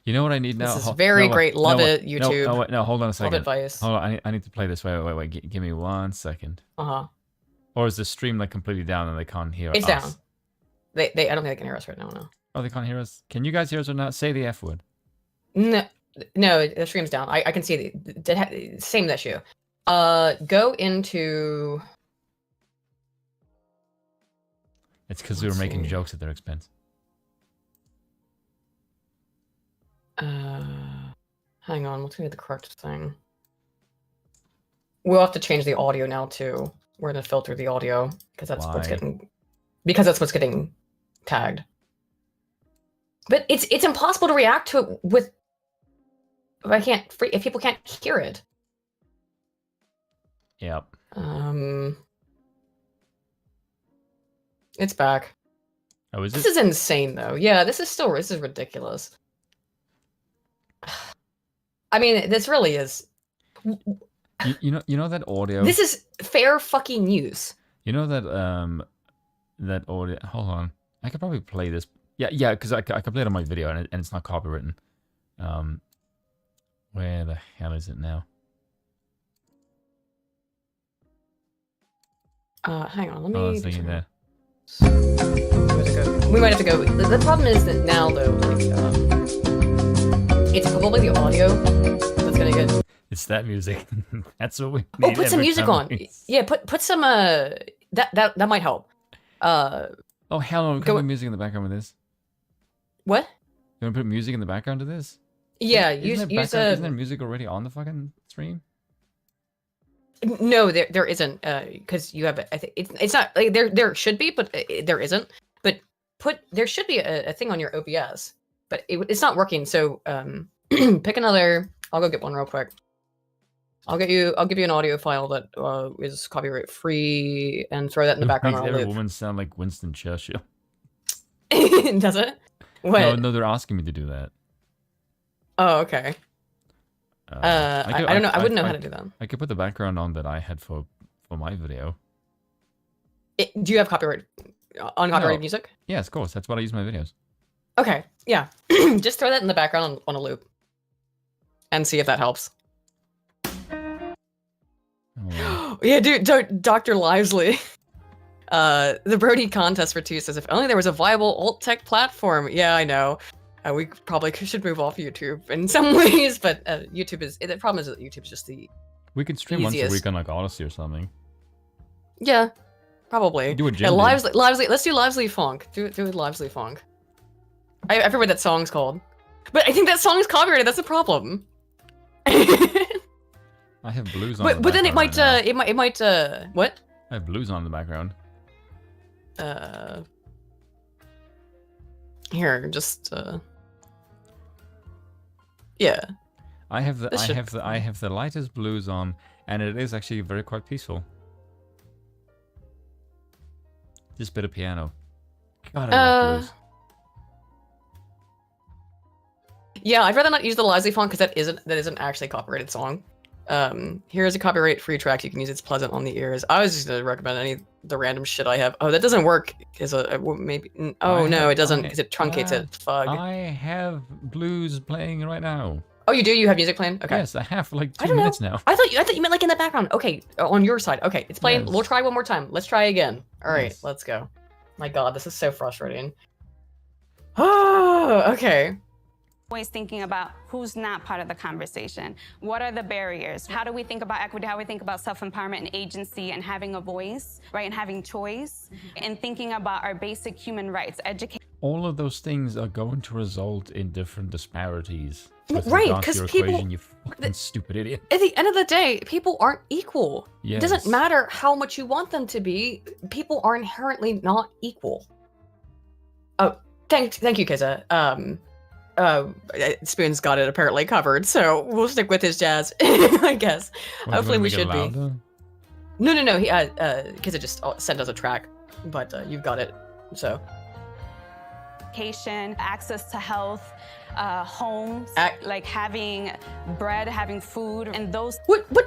You know what I need now? This is very great. Love it, YouTube. No, hold on a second. Love advice. Hold on, I need to play this. Wait. Give me 1 second. Or is the stream like completely down and they can't hear us? It's down. I don't think they can hear us right now. No. Oh, they can't hear us. Can you guys hear us or not? Say the F word. No, the stream's down. I can see the same issue. Go into. It's because we were making jokes at their expense. Hang on. Let's get the correct thing. We'll have to change the audio now too. We're gonna filter the audio because that's what's getting tagged. But it's impossible to react to it with. If people can't hear it. Yep. It's back. Oh, is it? This is insane, though. Yeah, this is ridiculous. I mean, this really is. You know that audio. This is fair fucking news. You know that that audio. Hold on, I could probably play this. Yeah, because I could play it on my video and it's not copywritten. Where the hell is it now? Hang on, let me. Oh, I was thinking there. We might have to go. The problem is that now, though, like, it's probably the audio that's gonna get. It's that music. That's what we need. Oh, put some music on. Yeah, put some. That might help. Oh hell no! Can we put music in the background with this? What? You want to put music in the background to this? Yeah, isn't there music already on the fucking stream? No, there isn't, because you have. I think it's not like there should be, but there isn't. But there should be a thing on your OBS, but it's not working. So pick another. I'll go get one real quick. I'll give you an audio file that is copyright free and throw that in the background. Makes every woman sound like Winston Churchill. Does it? What? No, they're asking me to do that. Oh, okay. I don't know. I wouldn't know how to do that. I could put the background on that I had for my video. Do you have uncopyrighted music? Yes, of course. That's what I use in my videos. Okay, yeah. Just throw that in the background on a loop, and see if that helps. Oh. Yeah, dude, Dr. Livesley. The Brody contest for 2 says, if only there was a viable alt tech platform. Yeah, I know. We probably should move off YouTube in some ways, but YouTube is. The problem is that YouTube's just the. We could stream easiest. once a week on like Odyssey or something. Yeah, probably. Do a yeah, Livesley. Let's do Livesley Funk. Do Livesley Funk. I forget what that song's called, but I think that song is copyrighted. That's the problem. I have blues on. But then it might. What? I have blues on in the background. Here, just yeah. I have the This I should- have the I have the lightest blues on, and it is actually very quite peaceful. This bit of piano. God, I love blues. Yeah, I'd rather not use the Lively font because that isn't actually a copyrighted song. Here's a copyright-free track you can use. It's pleasant on the ears. I was just gonna recommend the random shit I have. Oh, that doesn't work. Maybe? Oh no, it doesn't because it truncates it. Fug. I have blues playing right now. Oh, you do? You have music playing? Okay. Yes, I have for like I 2 don't know. minutes now. I thought you meant like in the background. Okay, on your side. Okay, it's playing. Yes. We'll try one more time. Let's try again. All right, Yes. let's go. My God, this is so frustrating. Oh, okay. Always thinking about who's not part of the conversation. What are the barriers? How do we think about equity? How do we think about self-empowerment and agency and having a voice, right? And having choice and thinking about our basic human rights, education. All of those things are going to result in different disparities. with Right, regards to 'cause your people- equation, you fucking stupid idiot. At the end of the day, people aren't equal. It doesn't Yes. matter how much you want them to be. People are inherently not equal. Oh, thank you, Kiza. Spoon's got it apparently covered, so we'll stick with his jazz, I guess. What, Hopefully we make it should be. louder? No. He Kiza just sent us a track, but you've got it. So Education, access to health, homes, like having bread, having food, and those. What What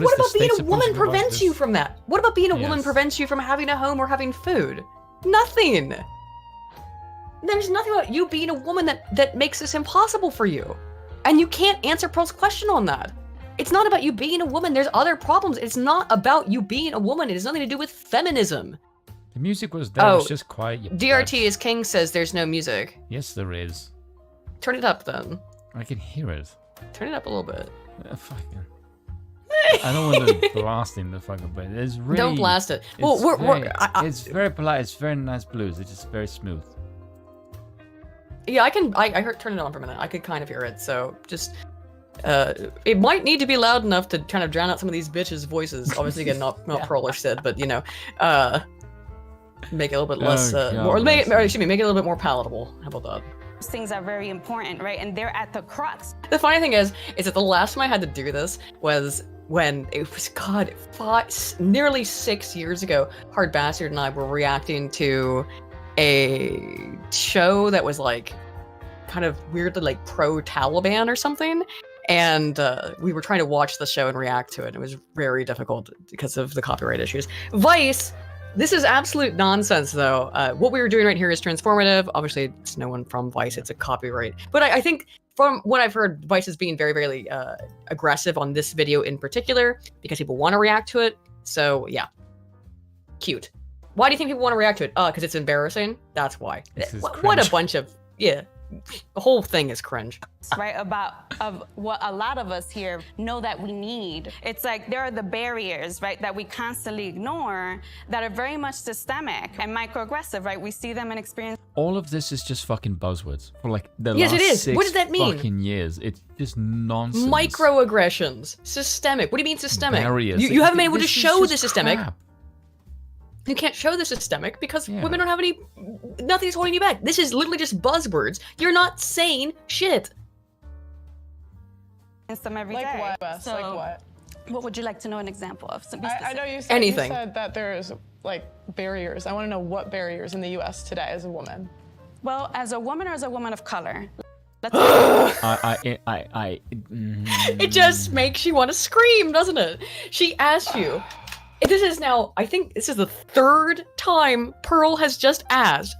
is the about being state a woman supposed to provide prevents you this? from that? What about being a woman Yes. prevents you from having a home or having food? Nothing. There's nothing about you being a woman that makes this impossible for you. And you can't answer Pearl's question on that. It's not about you being a woman. There's other problems. It's not about you being a woman. It has nothing to do with feminism. The music was there, it was just quiet. You DRT brats. is King says there's no music. Yes, there is. Turn it up then. I can hear it. Turn it up a little bit. Fucking. I don't want to blasting the fucking place. It's really. Don't blast it. Well, it's very polite. It's very nice blues. It's just very smooth. Yeah, I heard turn it on for a minute. I could kind of hear it. So just it might need to be loud enough to kind of drown out some of these bitches' voices. Obviously, again, not Pearl or Sid, but you know, make it a little bit less God, more. Make it a little bit more palatable. How about that? Those things are very important, right? And they're at the crux. The funny thing is that the last time I had to do this was when it was nearly 6 years ago. Hard Bastard and I were reacting to a show that was like kind of weirdly like pro-Taliban or something, and we were trying to watch the show and react to it. It was very difficult because of the copyright issues. Vice. This is absolute nonsense, though. What we were doing right here is transformative. Obviously, it's no one from Vice. It's a copyright. But I think from what I've heard, Vice is being very, very aggressive on this video in particular because people want to react to it. So, yeah. Cute. Why do you think people want to react to it? Because it's embarrassing? That's why. What a bunch of... Yeah. The whole thing is cringe. Right, of what a lot of us here know that we need. It's like there are the barriers, right, that we constantly ignore that are very much systemic and microaggressive, right? We see them and experience. All of this is just fucking buzzwords for like the Yes, last it is. 6 What does that mean? fucking years. It's just nonsense. Microaggressions. Systemic. What do you mean systemic? Barriers. You haven't been able to This is show just the systemic. crap. You can't show the systemic because women don't have nothing's holding you back. This is literally just buzzwords. You're not saying shit. Them every day. Like what, Wes? So, Like what? What would you like to know an example of? So be I know specific. you said, Anything. you said that there's like barriers. I want to know what barriers in the U.S. today as a woman. Well, as a woman or as a woman of color? It just makes you want to scream, doesn't it? She asked you. This is now, I think this is the third time Pearl has just asked,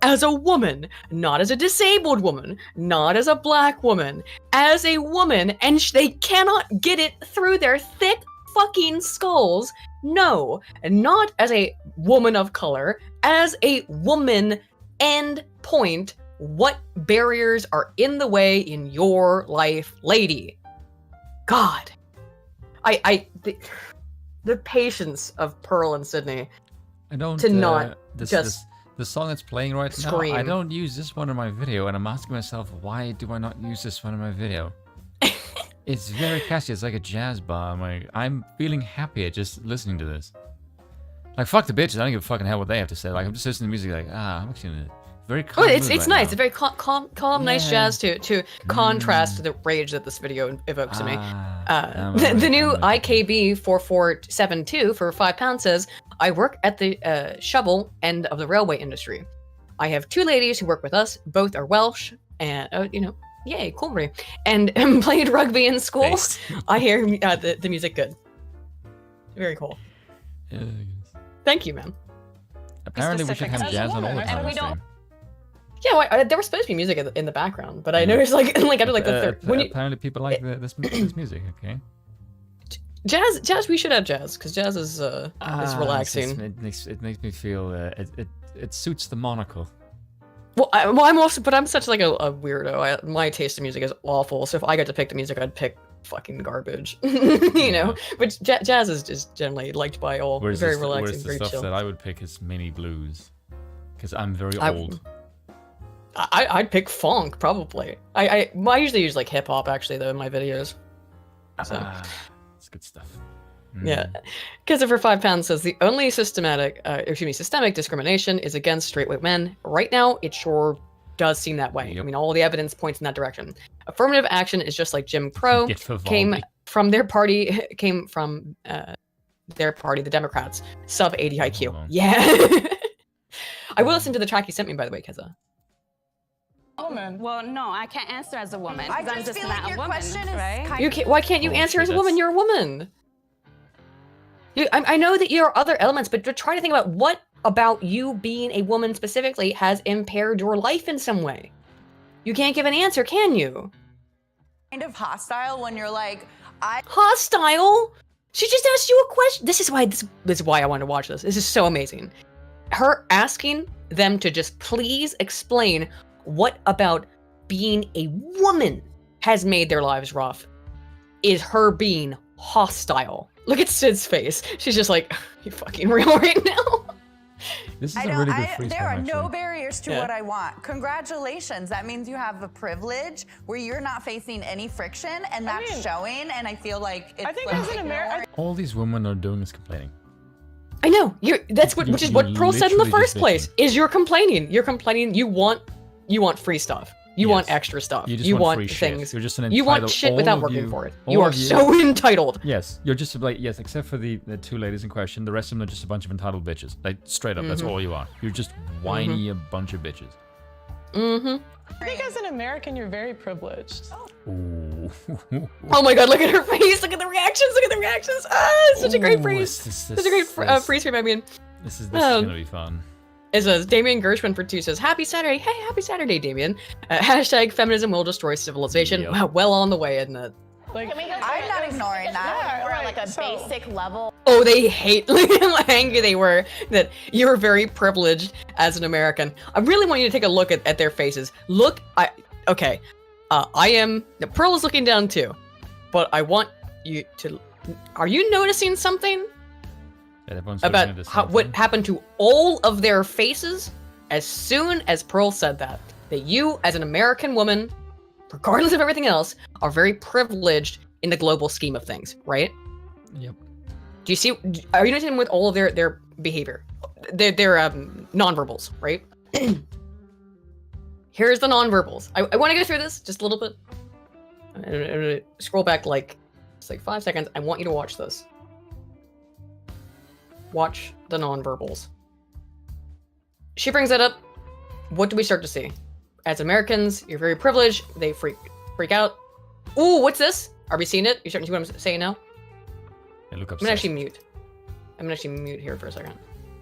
as a woman, not as a disabled woman, not as a black woman, as a woman, and they cannot get it through their thick fucking skulls. No, not as a woman of color, as a woman, end point. What barriers are in the way in your life, lady? God. The patience of Pearl and Sydney I don't to not the song that's playing right scream. now. I don't use this one in my video, and I'm asking myself, why do I not use this one in my video? It's very catchy. It's like a jazz bar. I'm feeling happier just listening to this. Like fuck the bitches. I don't give a fucking hell what they have to say. Like I'm just listening to music. Like I'm actually Very calm. Oh, it's mood right nice. now. It's very calm, nice jazz to contrast the rage that this video evokes in me. The new IKB 4472 for £5 says, I work at the shovel end of the railway industry. I have 2 ladies who work with us. Both are Welsh, and yay, cool, Marie. And played rugby in school. Based. I hear the music good. Very cool. Thank you, man. Apparently, we should have jazz on all the time. And we don't. Yeah, there was supposed to be music in the background, but I noticed after the third. Apparently, people like this music. Okay. Jazz. We should have jazz because jazz is relaxing. It makes me feel it suits the monocle. Well, I'm also, but I'm such like a weirdo. My taste in music is awful. So if I got to pick the music, I'd pick fucking garbage. But jazz is just generally liked by all. Very relaxing, whereas the very stuff chill. that I would pick is mini blues, because I'm very old. I'd pick funk probably. I usually use like hip hop actually though in my videos. So. It's good stuff. Yeah, because for £5 says the only systemic discrimination is against straight white men. Right now, it sure does seem that way. Yep. I mean, all the evidence points in that direction. Affirmative action is just like Jim Crow came from their party, the Democrats. Sub 80 IQ. Yeah. I will listen to the track you sent me, by the way, Keza. Woman. Well, no, I can't answer as a woman. I I'm just just feel not like a your woman, question is right? kind Why can't you answer as a woman? You're a woman. I know that there are other elements, but try to think about what about you being a woman specifically has impaired your life in some way. You can't give an answer, can you? kind of hostile when you're like, Hostile? She just asked you a question. This is why I want to watch this. This is so amazing. Her asking them to just please explain what about being a woman has made their lives rough is her being hostile. Look at Sid's face. She's just like, you fucking real right now? This is a really good freeze there are frame, no actually. barriers to what I want. Congratulations. That means you have a privilege where you're not facing any friction, and that's showing. And I feel like it's I think like as an American, All these women are doing is complaining. I know. Which is what Pearl said in the literally first just place. Is you're complaining. You're complaining. You want free stuff. You want extra stuff. You just you want want free shit. things. You're just an You want entitled- shit all without of working you- for it. all You are of you- so entitled. Yes, you're just like, yes, except for the 2 ladies in question. The rest of them are just a bunch of entitled bitches. Like, straight up, that's all you are. You're just whiny a bunch of bitches. Mm-hmm. I think as an American, you're very privileged. Ooh. Oh my god, look at her face. Look at the reactions. Look at the reactions. Ah, such a great Ooh, freeze. Such a great freeze frame, I mean. This is gonna be fun. It says, Damien Gershwin for 2 says, Happy Saturday. Hey, happy Saturday, Damien. Hashtag feminism will destroy civilization. Yep. Wow, well on the way, isn't it? Like, I'm not ignoring that. We're at like a basic level. Oh, they hate how angry they were that you're very privileged as an American. I really want you to take a look at their faces. Look, I am, Pearl is looking down too, but I want you to, are you noticing something about what happened to all of their faces as soon as Pearl said that you as an American woman, regardless of everything else, are very privileged in the global scheme of things, right? Yep. Do you see? Are you noticing with all of their behavior, their nonverbals, right? Here's the nonverbals. I want to go through this just a little bit. I'm gonna scroll back it's like 5 seconds. I want you to watch this. Watch the nonverbals. She brings that up. What do we start to see? As Americans, you're very privileged. They freak out. Ooh, what's this? Are we seeing it? You starting to see what I'm saying now? Yeah, look I'm gonna actually mute. I'm gonna actually mute here for a second.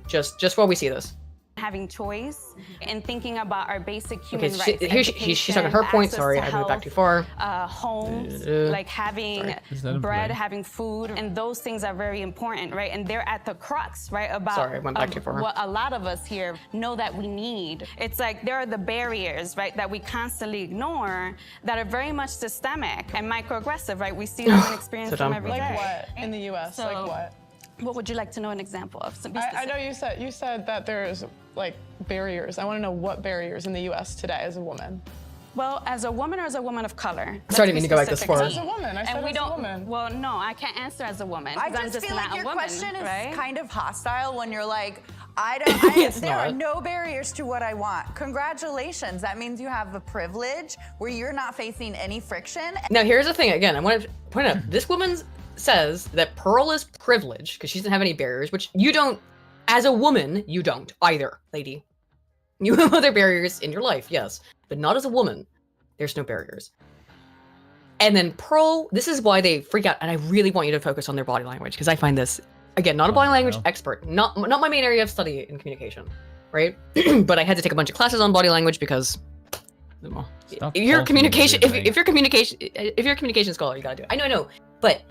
Just while we see this. Having choice and thinking about our basic human rights. Here she's talking her point. Sorry, I moved back too far. Homes, like having bread, having food, and those things are very important, right? And they're at the crux, right? About Sorry, I went back too far. What a lot of us here know that we need. It's like there are the barriers, right, that we constantly ignore that are very much systemic and microaggressive, right? We see them and experience them every day. Like what in the U.S.? So, like what? What would you like to know an example of? I know you said that there's like barriers. I want to know what barriers in the U.S. today as a woman. Well, as a woman or as a woman of color? Sorry, I didn't mean to go back this far. As a woman, I said as a woman. Well, no, I can't answer as a woman. I I'm just just feel not like your a woman, question right? is kind of hostile when you're like, There are no barriers to what I want. Congratulations. That means you have a privilege where you're not facing any friction. Now, here's the thing. Again, I want to point out, this woman says that Pearl is privileged because she doesn't have any barriers, which you don't, as a woman, you don't either, lady. You have other barriers in your life, yes, but not as a woman. There's no barriers. And then Pearl, this is why they freak out, and I really want you to focus on their body language, because I find this, again, not a body language expert, not my main area of study in communication, right? But I had to take a bunch of classes on body language because well, if you're a communication scholar, you gotta do it. I know, but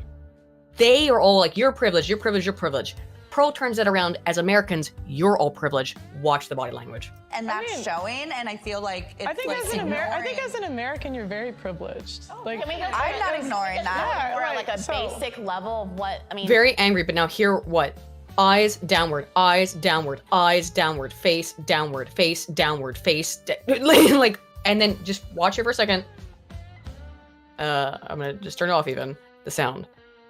they are all like, you're privileged, you're privileged, you're privileged. Pearl turns it around as Americans, you're all privileged. Watch the body language. And that's showing, and I feel like it's I think like as an American, you're very privileged. Like, I'm not ignoring that. Or like a basic level of what, I mean. Very angry, but now hear what? Eyes downward, eyes downward, eyes downward, face downward, face downward, face, like, and then just watch it for a second. I'm gonna just turn it off even, the sound.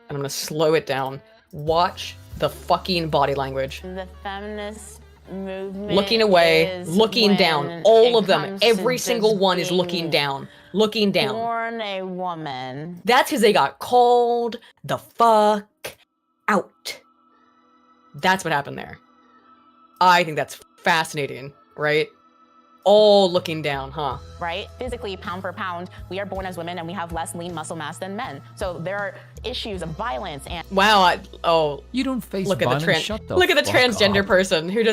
And I'm gonna slow it down. Watch the fucking body language. The feminist movement. Looking away, looking down. All of them. Every single one is looking down. Looking down. Born a woman. That's because they got called the fuck out. That's what happened there. I think that's fascinating, right? All looking down, huh? Right? Physically, pound for pound, we are born as women and we have less lean muscle mass than men. So there are issues of violence and wow. You don't face look violence. At the transgender person who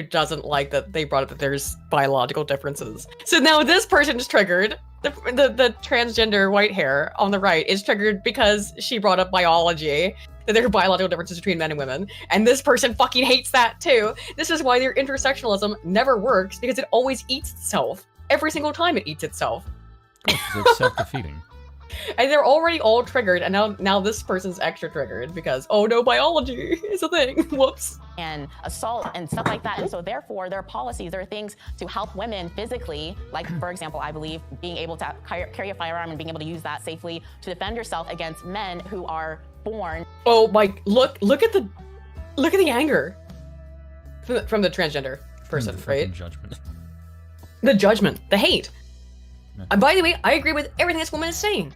doesn't like that they brought up that there's biological differences. So now this person is triggered. The transgender white hair on the right is triggered because she brought up biology, that there are biological differences between men and women, and this person fucking hates that too. This is why their intersectionalism never works, because it always eats itself. Every single time it eats itself. It's self-defeating. And they're already all triggered, and now this person's extra triggered because, oh no, biology is a thing. Whoops. And assault and stuff like that. And so therefore, there are policies, there are things to help women physically, like for example, I believe being able to carry a firearm and being able to use that safely to defend yourself against men who are born. Oh my, look at the anger from the transgender person, right? Judgment. The judgment, the hate. And by the way, I agree with everything this woman is saying.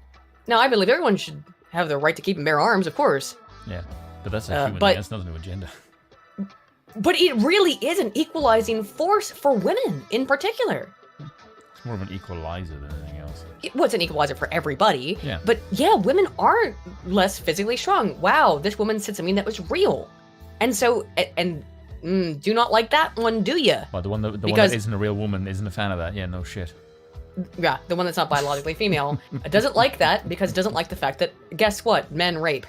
Now, I believe everyone should have the right to keep and bear arms, of course. Yeah, but that's a human thing. That's not a new agenda. But it really is an equalizing force for women in particular. It's more of an equalizer than anything else. Well, it's an equalizer for everybody. Yeah. But yeah, women are less physically strong. Wow, this woman said something that was real. And so, do not like that one, do you? Well, the one that isn't a real woman isn't a fan of that. Yeah, no shit. Yeah, the one that's not biologically female doesn't like that because it doesn't like the fact that, guess what? Men rape.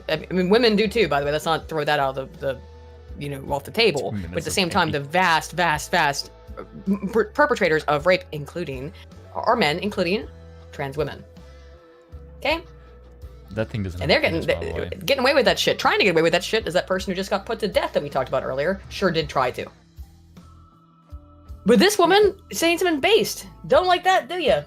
I mean, women do too, by the way. Let's not throw that out of the off the table. But at the same time, the vast perpetrators of rape, are men, including trans women. Okay? That thing doesn't. And they're getting away with that shit. Trying to get away with that shit is that person who just got put to death that we talked about earlier. Sure did try to. But this woman saying something based. Don't like that, do you?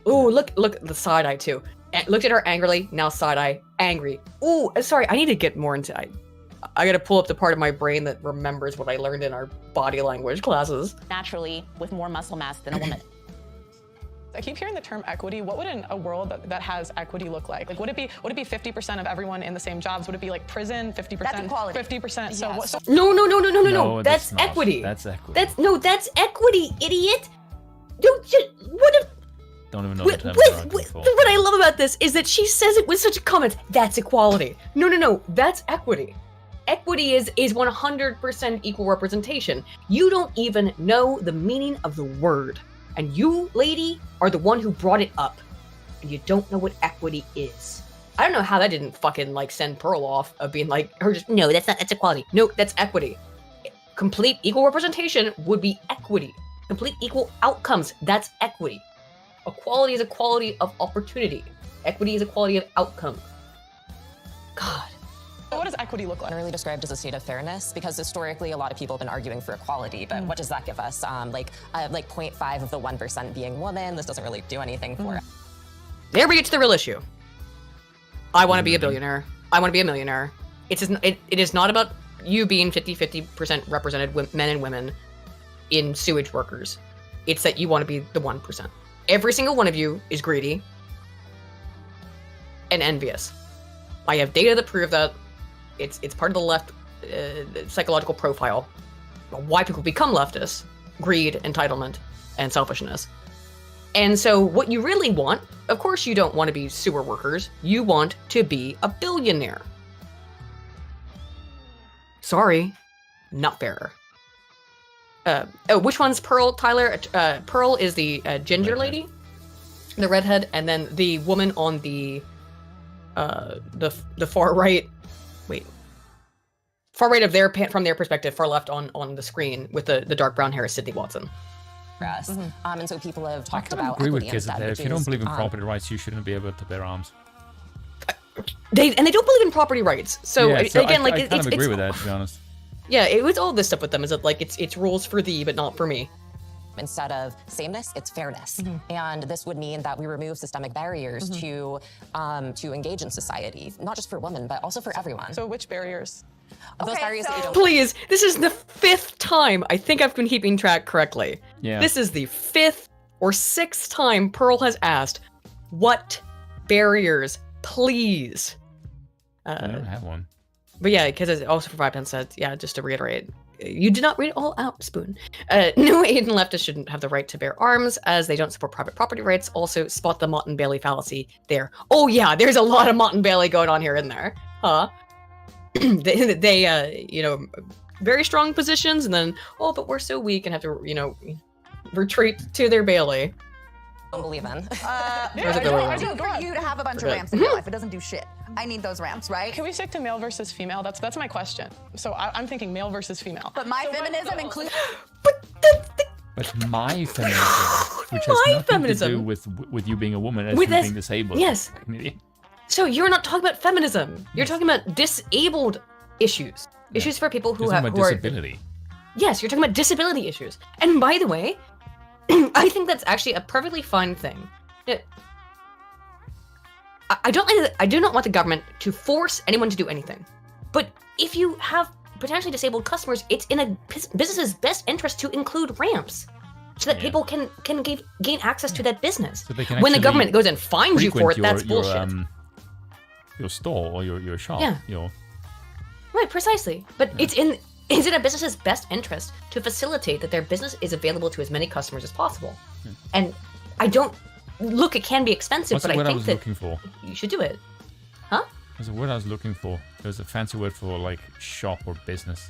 Ooh, look at the side eye too. Looked at her angrily, now side eye, angry. Ooh, sorry, I need to get more into. I gotta pull up the part of my brain that remembers what I learned in our body language classes. Naturally, with more muscle mass than a woman. I keep hearing the term equity. What would a world that has equity look like? Like, would it be 50% of everyone in the same jobs? Would it be like prison, 50%? That's equality. 50%. So Yes. what? No. That's equity. That's equity. That's equity, idiot. What if? Don't even know the term. What I love about this is that she says it with such comments. That's equality. No. That's equity. Equity is 100% equal representation. You don't even know the meaning of the word. And you, lady, are the one who brought it up. And you don't know what equity is. I don't know how that didn't fucking send Pearl off of being no, that's equality. No, that's equity. Complete equal representation would be equity. Complete equal outcomes, that's equity. Equality is equality of opportunity. Equity is equality of outcome. God. What does equity look like? Generally described as a state of fairness, because historically a lot of people have been arguing for equality, but what does that give us? Like 0.5 of the 1% being women. This doesn't really do anything for it. There we get to the real issue. I want to be a billionaire. I want to be a millionaire. It is not about you being 50% represented men and women in sewage workers. It's that you want to be the 1%. Every single one of you is greedy and envious. I have data that prove that. It's part of the left psychological profile. Why people become leftists: greed, entitlement, and selfishness. And so what you really want, of course you don't want to be sewer workers, you want to be a billionaire. Sorry, not fair. Which one's Pearl, Tyler? Pearl is the ginger lady, the redhead, and then the woman on the far right. Wait, far right of from their perspective, far left on the screen with the dark brown hair is Sydney Watson. And so people have talked I about agree with equity kids instead, there. which If you don't is, believe in property rights, you shouldn't be able to bear arms. They don't believe in property rights. So, yeah, again, I kind of agree with that, to be honest. Yeah, it was all this stuff with them. Is that like it's rules for thee, but not for me. Instead of sameness, it's fairness, and this would mean that we remove systemic barriers to engage in society, not just for women, but also for everyone. So which barriers? Those barriers that you don't. Please, this is the 5th time. I think I've been keeping track correctly. Yeah. This is the 5th or 6th time Pearl has asked, "What barriers, please?" I don't have one. But yeah, because it also for 5 pence said, yeah, just to reiterate, you did not read it all out, Spoon. No Aiden leftists shouldn't have the right to bear arms, as they don't support private property rights. Also, spot the Mott and Bailey fallacy there. Oh yeah, there's a lot of Mott and Bailey going on here in there, huh? they very strong positions, and then, oh, but we're so weak and have to, retreat to their Bailey. Don't believe in. I do for you to have a bunch of ramps in your life. It doesn't do shit. I need those ramps, right? Can we stick to male versus female? That's my question. So I'm thinking male versus female. But my feminism includes. But my feminism, which has nothing to do with you being a woman as you being disabled. Yes. So you're not talking about feminism. You're talking about disabled issues. Yeah. Issues for people who have disability. Yes, you're talking about disability issues. And by the way, I think that's actually a perfectly fine thing. I do not want the government to force anyone to do anything. But if you have potentially disabled customers, it's in a business's best interest to include ramps so that people can gain access to that business. So they can when the government goes and fines you for it, that's bullshit. Your store or your shop. Yeah. Right, precisely. But it's in a business's best interest to facilitate that their business is available to as many customers as possible. And I don't look, it can be expensive, but I think that looking for? You should do it. Huh? There's a word I was looking for. There's a fancy word for like shop or business.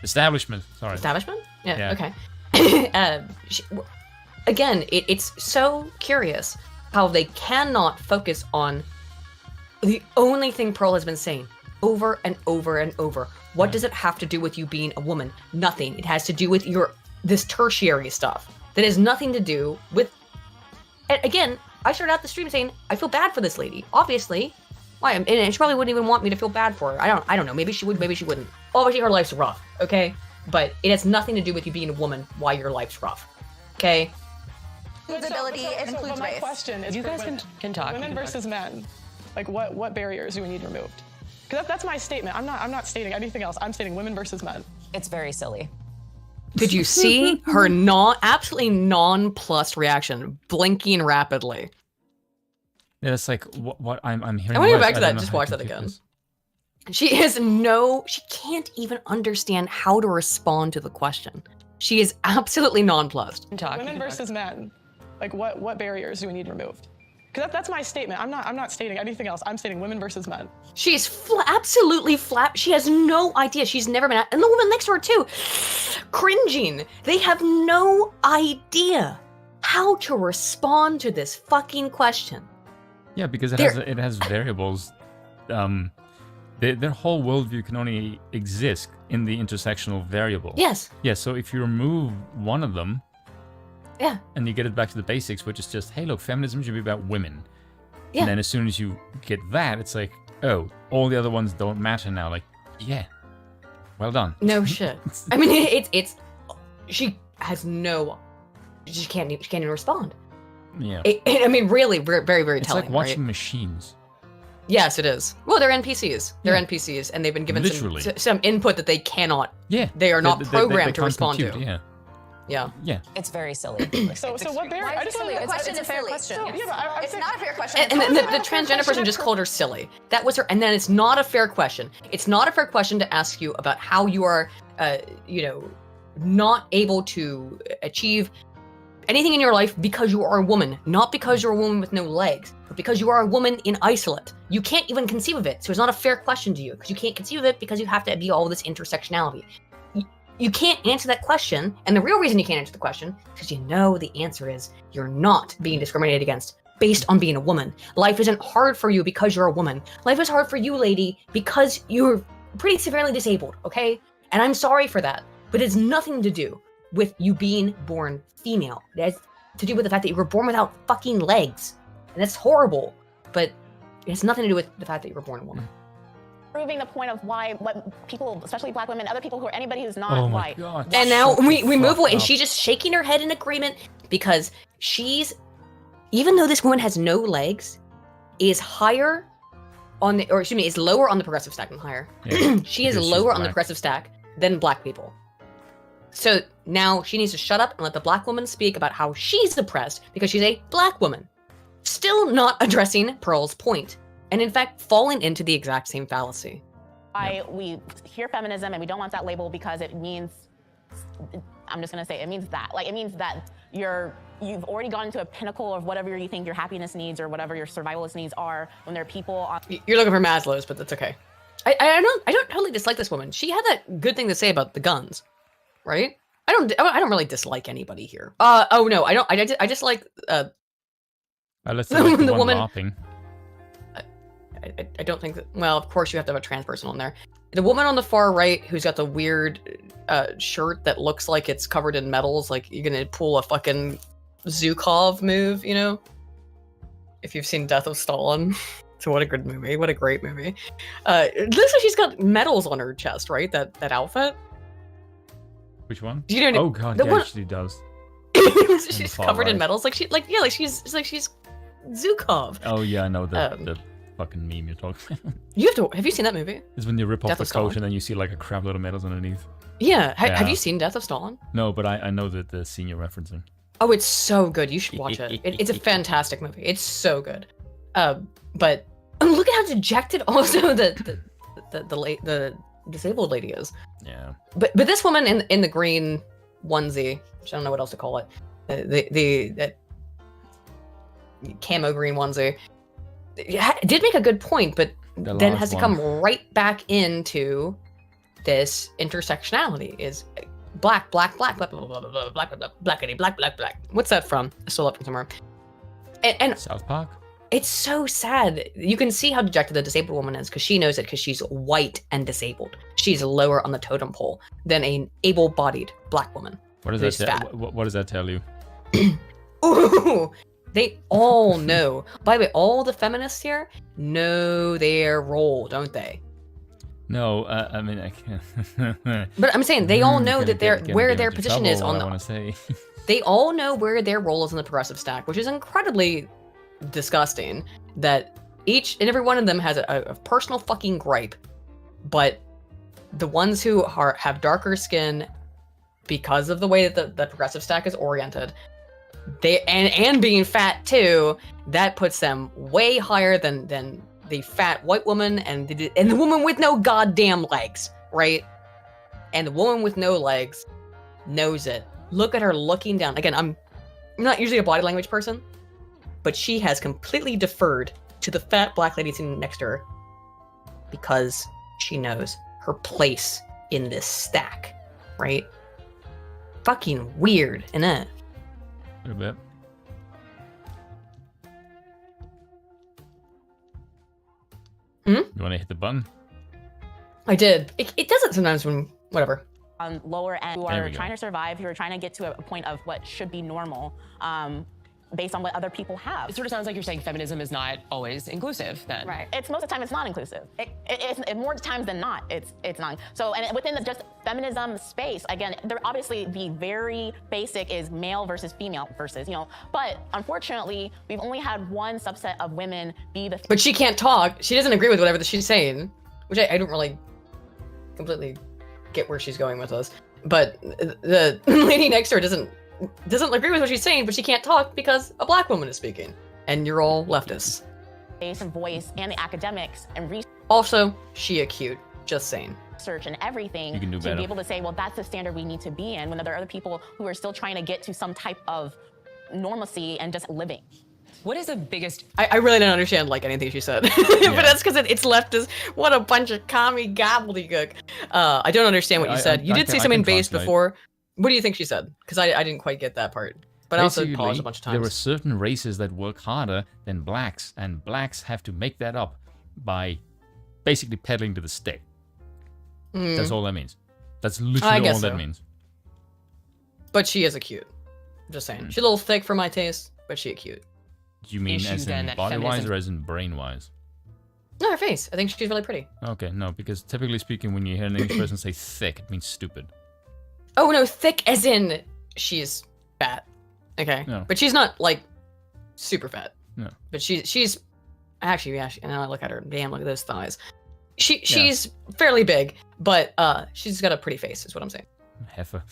Establishment. Sorry. Establishment? Yeah. Okay. Again, it's so curious how they cannot focus on the only thing Pearl has been saying over and over and over. What does it have to do with you being a woman? Nothing. It has to do with this tertiary stuff that has nothing to do with. And again, I started out the stream saying I feel bad for this lady. Obviously, why? And she probably wouldn't even want me to feel bad for her. I don't know. Maybe she would. Maybe she wouldn't. Obviously, her life's rough. Okay, but it has nothing to do with you being a woman. Why your life's rough? Okay. Disability includes my race. question is, you guys can talk. Women versus men. Like what barriers do we need removed? Because that's my statement. I'm not stating anything else. I'm stating women versus men. It's very silly. Did you see her absolutely nonplussed reaction, blinking rapidly? Yeah, it's like what I'm hearing. I want to go back to that. Just watch that again. She can't even understand how to respond to the question. She is absolutely nonplussed. Women versus men. Like what barriers do we need removed? Because that's my statement. I'm not stating anything else. I'm stating women versus men. She's absolutely flat. She has no idea. She's never been and the woman next to her too, cringing. They have no idea how to respond to this fucking question. Yeah, because it has variables. Their whole worldview can only exist in the intersectional variable. Yes. Yeah. So if you remove one of them. Yeah. And you get it back to the basics, which is just, hey, look, feminism should be about women. Yeah. And then as soon as you get that, it's like, oh, all the other ones don't matter now. Like, yeah, well done. No shit. I mean, she can't even respond. Yeah. I mean, really, very, very it's telling. It's like watching right? machines. Yes, it is. Well, they're NPCs. They're NPCs, and they've been given some input that they cannot. Yeah. They are not programmed they to respond compute, to. Yeah. Yeah. Yeah. It's very silly. So what barrier? Why I is just it silly? want The question is a fair silly. question. So, yeah, but I'm It's saying- not a fair question. And then the transgender person just called her silly. That was her, and then it's not a fair question. It's not a fair question to ask you about how you are, not able to achieve anything in your life because you are a woman, not because you're a woman with no legs, but because you are a woman in isolate. You can't even conceive of it, so it's not a fair question to you because you can't conceive of it because you have to be all this intersectionality. You can't answer that question, and the real reason you can't answer the question is because you know the answer is you're not being discriminated against based on being a woman. Life isn't hard for you because you're a woman. Life is hard for you, lady, because you're pretty severely disabled, okay? And I'm sorry for that, but it's nothing to do with you being born female. It has to do with the fact that you were born without fucking legs. And that's horrible, but it has nothing to do with the fact that you were born a woman. Proving the point of why what people, especially black women, other people who are anybody who's not white. God. And now we move away, and she's just shaking her head in agreement because she's, even though this woman has no legs, is higher on the, or excuse me, is lower on the progressive stack than higher. Yeah, She is because she's lower on the black. progressive stack than black people. So now she needs to shut up and let the black woman speak about how she's oppressed because she's a black woman. Still not addressing Pearl's point, and in fact falling into the exact same fallacy. Why we hear feminism and we don't want that label because it means, I'm just gonna say, it means that. Like, it means that you've already gone to a pinnacle of whatever you think your happiness needs or whatever your survivalist needs are when there are people on. You're looking for Maslow's, but that's okay. I don't totally dislike this woman. She had that good thing to say about the guns, right? I don't really dislike anybody here. Oh no, I don't. I just like Let's say like the the one woman. laughing. I don't think that. Well, of course you have to have a trans person on there. The woman on the far right who's got the weird shirt that looks like it's covered in metals, like you're gonna pull a fucking Zukov move, you know? If you've seen Death of Stalin. So what a good movie. What a great movie. Looks like she's got medals on her chest, right? That outfit. Which one? Do you know? Oh god, the yeah, one- she does. she's far covered in right. metals, like she's Zukov. Oh yeah, I know the fucking meme you're talking about. Have you seen that movie? It's when you rip off Death the of Stalin. coat and then you see like a crap load of medals underneath. Yeah. Have Yeah. you seen Death of Stalin? No, but I know that the scene you're referencing. Oh, it's so good. You should watch it. It's a fantastic movie. It's so good. But look at how dejected also the disabled lady is. Yeah. But this woman in the green onesie, which I don't know what else to call it, the camo green onesie, did make a good point, but The then last has to one. come right back into this intersectionality is black, black, black, black, blah, blah, blah, blah, black, blah, blackity, black, black, black. What's that from? I stole it from somewhere. And South Park? it's so sad. You can see how dejected the disabled woman is because she knows it because she's white and disabled. She's lower on the totem pole than an able-bodied black woman. What does who's that fat. what does that tell you? Ooh, they all know. By the way, all the feminists here know their role, don't they? No, I mean I can't. But I'm saying they all know Gonna that they're get- gonna where get their into position trouble, is what on I the. want to say. They all know where their role is in the progressive stack, which is incredibly disgusting. That each and every one of them has a personal fucking gripe, but the ones who have darker skin because of the way that the progressive stack is oriented, they and being fat too, that puts them way higher than the fat white woman and the woman with no goddamn legs, right? And the woman with no legs knows it. Look at her looking down. Again, I'm not usually a body language person, but she has completely deferred to the fat black lady sitting next to her because she knows her place in this stack, right? Fucking weird, isn't it? A little bit. You want to hit the button? I did. It does it sometimes when whatever. On lower end who There are we go. trying to survive, who are trying to get to a point of what should be normal. based on what other people have. It sort of sounds like you're saying feminism is not always inclusive then. Right. It's most of the time it's not inclusive. It's more times than not, it's not. So, and within the just feminism space, again, there obviously the very basic is male versus female versus, but unfortunately, we've only had one subset of women be the. But she can't talk. She doesn't agree with whatever she's saying, which I don't really completely get where she's going with this. But the lady next door doesn't agree with what she's saying, but she can't talk because a black woman is speaking, and you're all leftists. Face and voice and the academics and research. Also, she a cute. Just saying. Research and everything You can do to better. be able to say, well, that's the standard we need to be in when there are other people who are still trying to get to some type of normalcy and just living. What is the biggest? I really don't understand like anything she said, but that's because it's leftist. What a bunch of commie gobbledygook. I don't understand what you said. You did say something based before. What do you think she said? Because I didn't quite get that part. But I also paused a bunch of times. There are certain races that work harder than blacks, and blacks have to make that up by basically peddling to the stick. That's all that means. That's literally all that means. But she is a cute. I'm just saying. She's a little thick for my taste, but she a cute. Do you mean as in body-wise or as in brain-wise? No, her face. I think she's really pretty. Okay, no, because typically speaking, when you hear an English person say thick, it means stupid. Oh, no, thick as in she's fat. Okay. No. But she's not, like, super fat. No. But she's... Actually, and now I look at her. Damn, look at those thighs. She's fairly big, but she's got a pretty face, is what I'm saying. Heifer.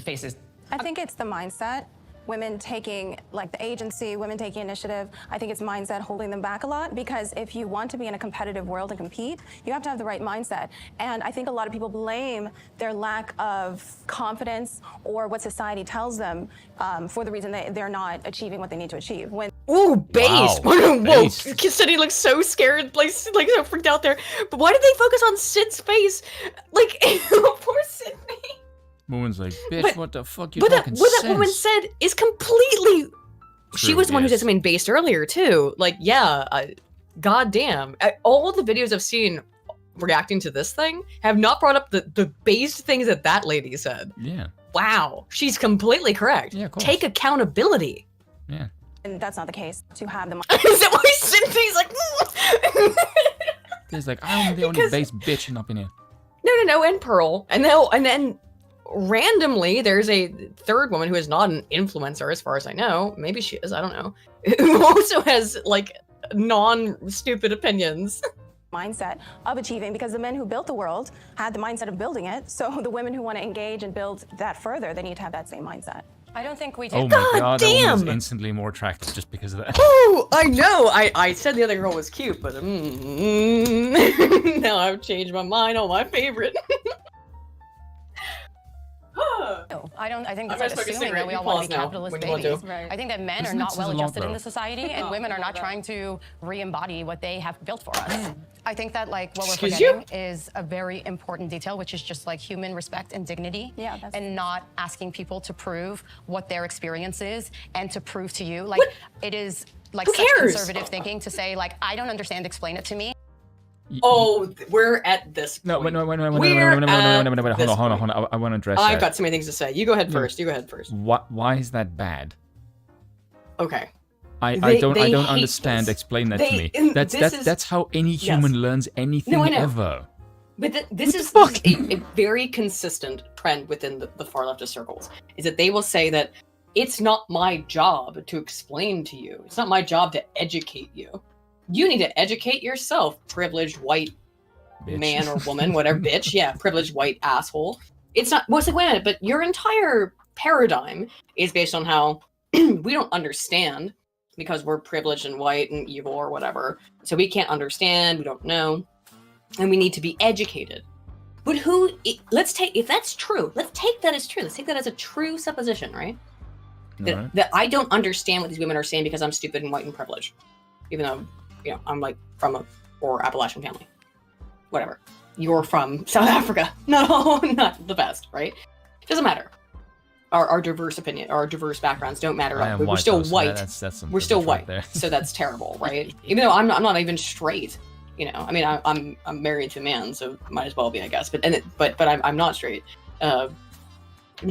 Faces. I think it's the mindset. Women taking like the agency, women taking initiative. I think it's mindset holding them back a lot, because if you want to be in a competitive world and compete, you have to have the right mindset. And I think a lot of people blame their lack of confidence or what society tells them for the reason they're not achieving what they need to achieve. Ooh, base! Wow. Whoa, Sydney looks so scared, like so freaked out there. But why did they focus on Sid's face? Like, poor Sydney. Woman's like, bitch, But- what the fuck you What talking that woman sense? said is completely... she True, was the one who did yes. something based earlier, too. Like, yeah, goddamn. All the videos I've seen reacting to this thing have not brought up the based things that lady said. Yeah. Wow, she's completely correct. Yeah, of course. Take accountability. Yeah. And that's not the case. To have the Is that why Sydney's like... It's like, I'm the only base bitch up in here. No, and Pearl. And then randomly, there's a third woman who is not an influencer, as far as I know. Maybe she is, I don't know. Who also has, like, non-stupid opinions. mindset of achieving, because the men who built the world had the mindset of building it. So the women who want to engage and build that further, they need to have that same mindset. I don't think we do. Oh my god, that woman is instantly more attractive just because of that. Oh, I know. I said the other girl was cute, but now I've changed my mind on my favorite. No, I think I'm that's gonna smoke a assuming cigarette. that we You all want pause to be now, capitalist when you want babies. to. I think that men are Isn't not that well so long, adjusted bro? in the society, and women are not trying to re-embody what they have built for us. I think that what we're Excuse you? forgetting is a very important detail, which is just like human respect and dignity, Yeah, that's- and not asking people to prove what their experience is and to prove to you. Like, it is like Who such cares? conservative thinking to say, like, I don't understand, explain it to me. Oh, we're at this point. No, wait, We're hold on. I want to address I've that. got so many things to say. You go ahead first. You go ahead first. Why is that bad? Okay. I They don't hate understand. this. Explain that to They- me. and That's this is- that's how any human learns anything No, I know. ever. But this is a very consistent trend within the far leftist circles, is that they will say that it's not my job to explain to you. It's not my job to educate you. You need to educate yourself, privileged white Bitch. man or woman, whatever, bitch. Yeah, privileged white asshole. It's not, well, it's like, wait a minute, but your entire paradigm is based on how we don't understand because we're privileged and white and evil or whatever. So we can't understand, we don't know, and we need to be educated. But if that's true, let's take that as true. Let's take that as a true supposition, right? Alright. That I don't understand what these women are saying because I'm stupid and white and privileged. Even though, I'm like from a poor Appalachian family. Whatever. You're from South Africa. No, not the best, right? Doesn't matter. Our diverse opinion, our diverse backgrounds don't matter. I am We're white, still though, so white. that's some We're still privilege right white. there. So that's terrible, right? Even though I'm not even straight. I mean, I'm married to a man, so might as well be, I guess. But I'm not straight. It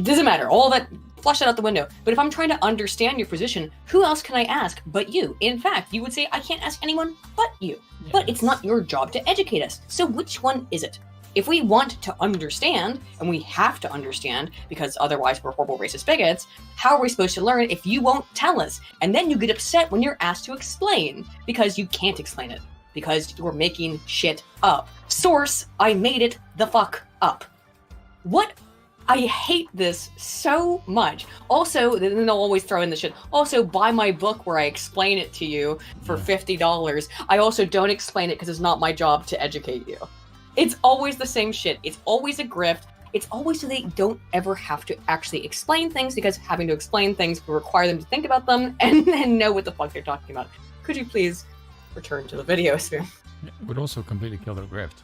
doesn't matter. All that flush that out the window. But if I'm trying to understand your position, who else can I ask but you? In fact, you would say, I can't ask anyone but you. Yes. But it's not your job to educate us. So which one is it? If we want to understand, and we have to understand because otherwise we're horrible racist bigots, how are we supposed to learn if you won't tell us? And then you get upset when you're asked to explain because you can't explain it because you're making shit up. Source, I made it the fuck up. What? I hate this so much. Also, then they'll always throw in the shit. Also, buy my book where I explain it to you for $50. I also don't explain it because it's not my job to educate you. It's always the same shit. It's always a grift. It's always so they don't ever have to actually explain things because having to explain things will require them to think about them and then know what the fuck they're talking about. Could you please return to the video sphere? It would also completely kill the grift.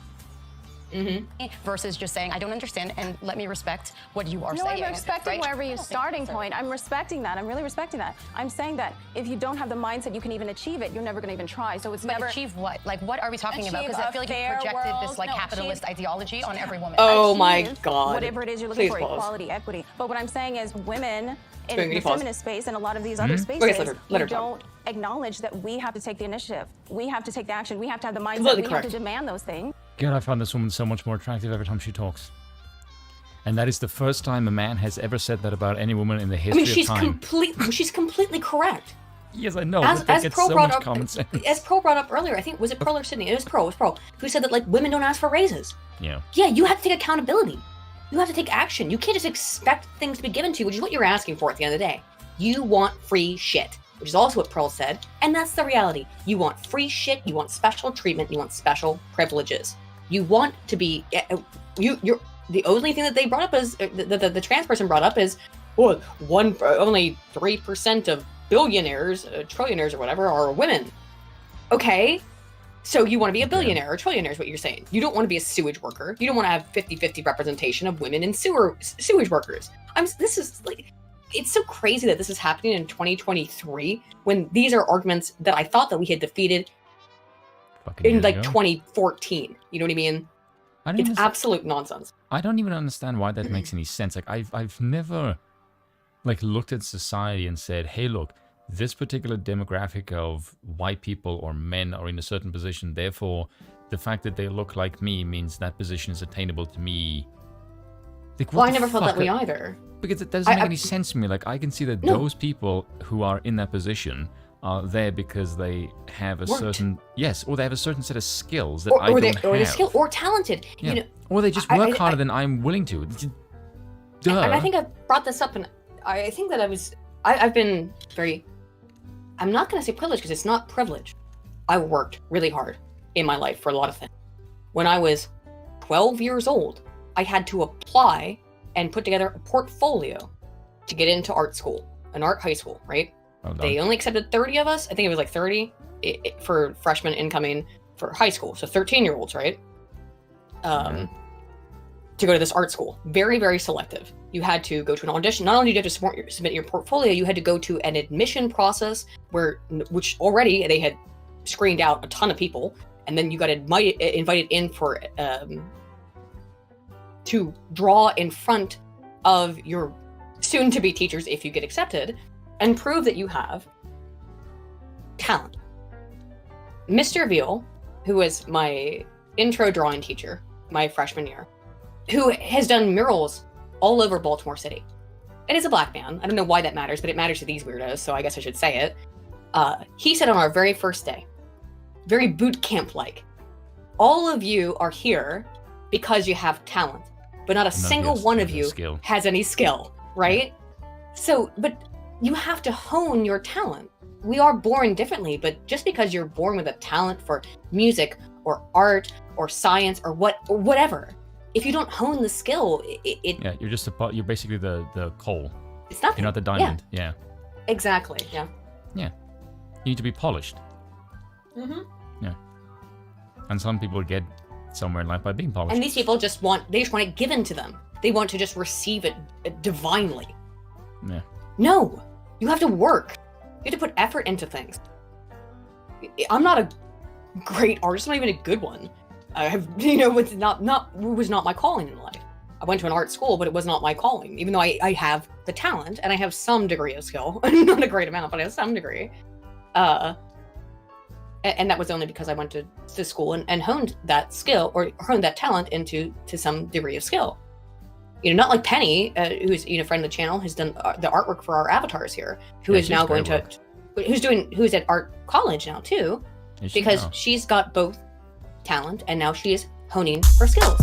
Versus just saying, I don't understand, and let me respect what you are saying. No, I'm respecting right? wherever your starting point. I'm respecting that. I'm really respecting that. I'm saying that if you don't have the mindset you can even achieve it, you're never going to even try. So it's never... achieve what? Like, what are we talking about? Because I feel like you projected this, like, capitalist ideology on every woman. Oh my God. Whatever it is you're looking for, pause. equality, equity. But what I'm saying is women in the pause. feminist space and a lot of these other spaces, let her don't acknowledge that we have to take the initiative. We have to take the action. We have to have the mindset. Completely we correct. have to demand those things. God, I find this woman so much more attractive every time she talks. And that is the first time a man has ever said that about any woman in the history of time. She's completely correct. Yes, I know. As Pearl so brought much up, common sense. as Pearl brought up earlier, I think was it Pearl or Sydney? It was Pearl, who said that like women don't ask for raises. Yeah. Yeah, you have to take accountability. You have to take action. You can't just expect things to be given to you, which is what you're asking for at the end of the day. You want free shit, which is also what Pearl said, and that's the reality. You want free shit. You want special treatment. You want special privileges. You want to be you're the only thing that they brought up is the trans person brought up is only 3% of billionaires, trillionaires or whatever are women. Okay, so you want to be a billionaire or trillionaire is what you're saying. You don't want to be a sewage worker. You don't want to have 50-50 representation of women in sewage workers. This is like, it's so crazy that this is happening in 2023 when these are arguments that I thought that we had defeated in like 2014. You know what I mean? It's absolute nonsense. I don't even understand why that makes any sense. Like I've never like looked at society and said, hey, look, this particular demographic of white people or men are in a certain position. Therefore, the fact that they look like me means that position is attainable to me. Like, well, I never felt that way either. Because it doesn't make any sense to me. Like, I can see that those people who are in that position are there because they have a certain or they have a certain set of skills that I don't have. Or they're skilled or talented. Yeah. You know, or they just work harder than I'm willing to. Duh. And I think I brought this up, and I think that I've been very. I'm not going to say privileged because it's not privilege. I worked really hard in my life for a lot of things. When I was 12 years old, I had to apply and put together a portfolio to get into art school, an art high school, right? They only accepted 30 of us. I think it was like 30 for freshmen incoming for high school. So 13-year-olds, right? To go to this art school. Very, very selective. You had to go to an audition. Not only did you have to submit your portfolio, you had to go to an admission process which already they had screened out a ton of people. And then you got invited in for to draw in front of your soon-to-be teachers if you get accepted and prove that you have talent. Mr. Veal, who was my intro drawing teacher my freshman year, who has done murals all over Baltimore City. It is a black man. I don't know why that matters, but it matters to these weirdos, so I guess I should say it. He said on our very first day, very boot camp-like, all of you are here because you have talent, but not a single one of you has any skill, right? So, but you have to hone your talent. We are born differently, but just because you're born with a talent for music or art or science or whatever, if you don't hone the skill, you're just you're basically the coal. It's nothing. You're not the diamond. Yeah. Exactly. Yeah. Yeah. You need to be polished. Mm-hmm. Yeah. And some people get somewhere in life by being polished. And these people just want it given to them. They want to just receive it divinely. Yeah. No, you have to work. You have to put effort into things. I'm not a great artist. I'm not even a good one. I have, was not my calling in life. I went to an art school, but it was not my calling, even though I have the talent and I have some degree of skill. Not a great amount, but I have some degree. And that was only because I went to school and honed that skill, or honed that talent into some degree of skill. Not like Penny, who's a friend of the channel, has done the artwork for our avatars here, who is now going to, who's at art college now too, because she's got both talent and now she is honing her skills.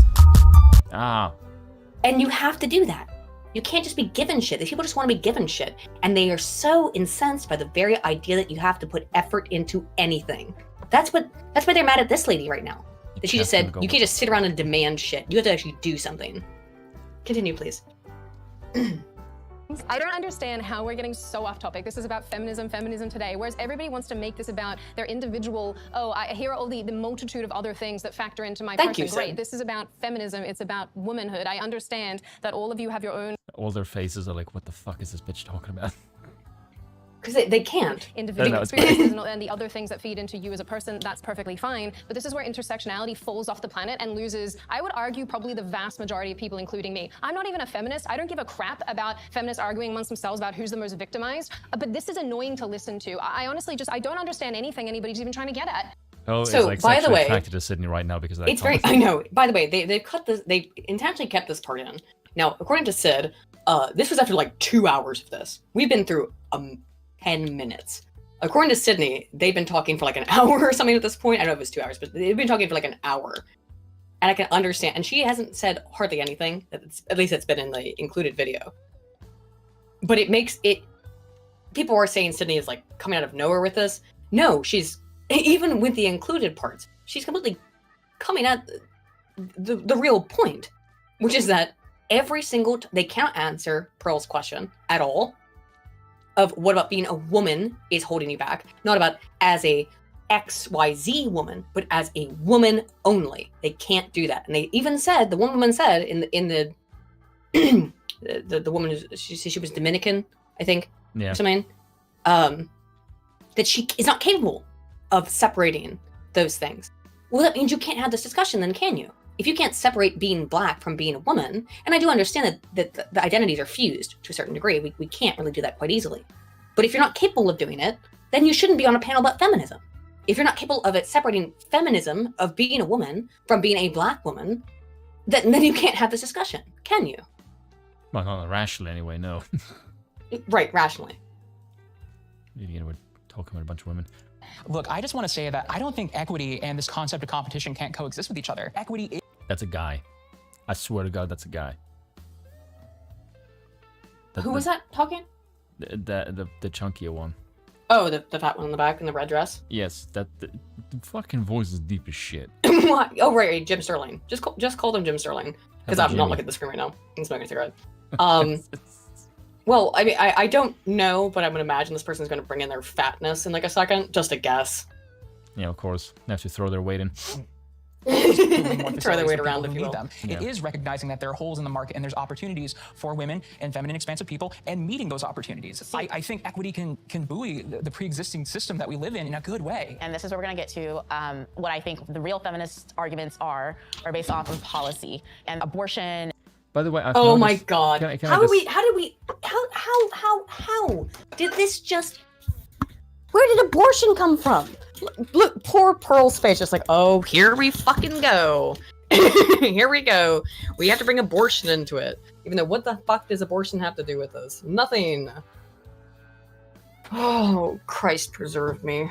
And you have to do that. You can't just be given shit. These people just want to be given shit, and they are so incensed by the very idea that you have to put effort into anything. That's why they're mad at this lady right now. That she just said you can't just sit around and demand shit. You have to actually do something. Continue, please. I don't understand how we're getting so off topic. This is about feminism today, whereas everybody wants to make this about their individual, here are all the multitude of other things that factor into my person. Great. This is about feminism. It's about womanhood. I understand that all of you have your own... All their faces are like, what the fuck is this bitch talking about? Because they can't. Individual experiences and the other things that feed into you as a person, that's perfectly fine. But this is where intersectionality falls off the planet and loses, I would argue, probably the vast majority of people, including me. I'm not even a feminist. I don't give a crap about feminists arguing amongst themselves about who's the most victimized. But this is annoying to listen to. I honestly I don't understand anything anybody's even trying to get at. Oh, so, it's like by the way, attracted to Sydney right now because of that. It's very, I know. By the way, they cut this, they intentionally kept this part in. Now, according to Sid, this was after like 2 hours of this. We've been through 10 minutes. According to Sydney, they've been talking for like an hour or something at this point. I don't know if it was 2 hours, but they've been talking for like an hour. And I can understand. And she hasn't said hardly anything. At least it's been in the included video. But it makes it... People are saying Sydney is like coming out of nowhere with this. No, she's... Even with the included parts, she's completely coming at the real point. Which is that every single... They can't answer Pearl's question at all. Of what about being a woman is holding you back, not about as a XYZ woman, but as a woman only. They can't do that. And they even said, the one woman said in the the woman, she was Dominican, I think, or something, that she is not capable of separating those things. Well, that means you can't have this discussion then, can you? If you can't separate being black from being a woman, and I do understand that the identities are fused to a certain degree, we can't really do that quite easily. But if you're not capable of doing it, then you shouldn't be on a panel about feminism. If you're not capable of separating feminism of being a woman from being a black woman, then you can't have this discussion, can you? Well, not rationally anyway, no. Right, rationally. We're talking about a bunch of women. Look, I just want to say that I don't think equity and this concept of competition can't coexist with each other. Equity is... That's a guy. I swear to God, that's a guy. Who was that talking? The chunkier one. Oh, the fat one in the back in the red dress? Yes, the fucking voice is deep as shit. What? Oh, right, Jim Sterling. Just call him Jim Sterling. Because I'm not looking at the screen right now. I'm smoking a cigarette. Well, I mean, I don't know, but I'm going to imagine this person's going to bring in their fatness in like a second. Just a guess. Yeah, of course. They have to throw their weight in. Throw their weight around, if you will. It is recognizing that there are holes in the market and there's opportunities for women and feminine expansive people and meeting those opportunities. I think equity can buoy the pre-existing system that we live in a good way. And this is where we're going to get to what I think the real feminist arguments are based off of policy and abortion. By the way, oh my God! How did this just? Where did abortion come from? Look, poor Pearl's face, just like, oh, here we fucking go. Here we go. We have to bring abortion into it. Even though, what the fuck does abortion have to do with this? Nothing. Oh, Christ preserve me.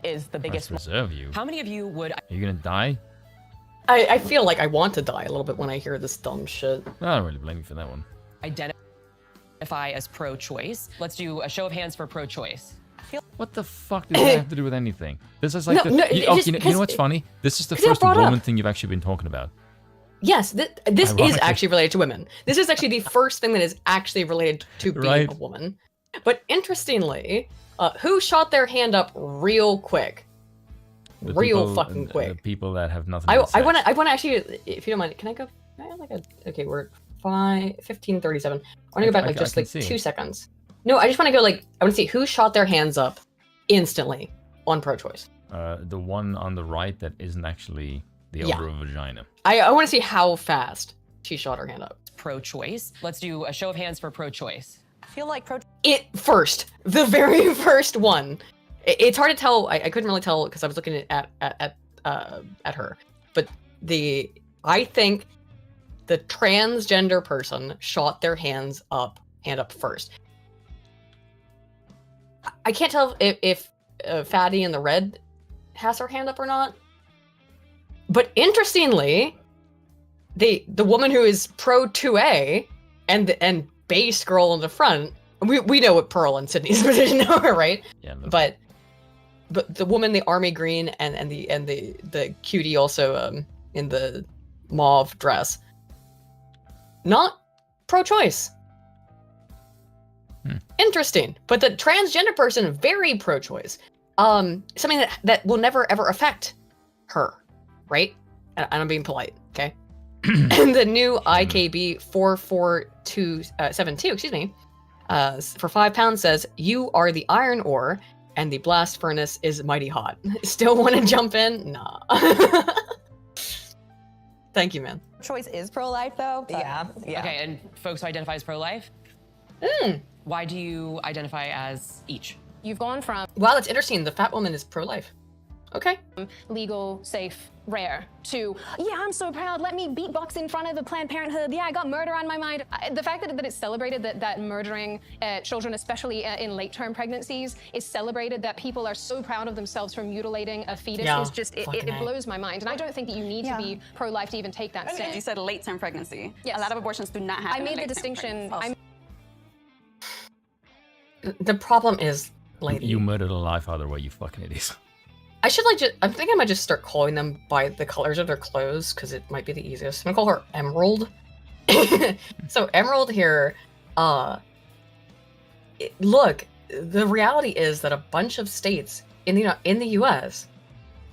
Is the biggest. Christ preserve you. How many of you would? Are you gonna die? I feel like I want to die a little bit when I hear this dumb shit. I don't really blame you for that one. Identify as pro-choice. Let's do a show of hands for pro-choice. What the fuck does that have to do with anything? This is like you know what's funny? This is the first woman thing you've actually been talking about. Yes, this is actually related to women. This is actually the first thing that is actually related to being a woman. But interestingly, who shot their hand up real quick? Fucking quick. The people that have nothing. I want to actually, if you don't mind, can I go? Okay, we're at 15:37. I want to go back like just like 2 seconds. No, I just want to go like, I want to see who shot their hands up instantly on pro-choice. The one on the right that isn't actually the odor of vagina. I want to see how fast. she shot her hand up. Pro-choice. Let's do a show of hands for pro-choice. I feel like It first, the very first one. It's hard to tell. I couldn't really tell because I was looking at her, but I think the transgender person shot their hand up first. I can't tell if Fatty in the red has her hand up or not. But interestingly, the woman who is pro 2A and base girl in the front, we know what Pearl and Sydney's position know her, right? Yeah. But the woman, the army green, and the cutie also in the mauve dress, not pro-choice. Interesting. But the transgender person, very pro-choice. Something that will never ever affect her, right? And I'm being polite, okay? And the new IKB 44272, excuse me, for £5 says, "You are the iron ore, and the blast furnace is mighty hot. Still want to jump in? Nah." Thank you, man. Choice is pro-life, though. Yeah. Okay, and folks who identify as pro-life, why do you identify as each? You've gone from Wow, that's interesting. The fat woman is pro-life. Okay. legal, safe, rare to, yeah, I'm so proud, let me beatbox in front of the Planned Parenthood, yeah, I got murder on my mind. The fact that it's celebrated that murdering children, especially in late-term pregnancies, is celebrated, that people are so proud of themselves for mutilating a fetus, is just, it blows my mind. And I don't think that you need to be pro-life to even take that stance. You said late-term pregnancy. Yes. A lot of abortions do not happen. I made the distinction. The problem is, lady. You murdered a life either way, you fucking idiots. I should I think I might just start calling them by the colors of their clothes because it might be the easiest. I'm gonna call her Emerald. So Emerald here, look, the reality is that a bunch of states in the U.S.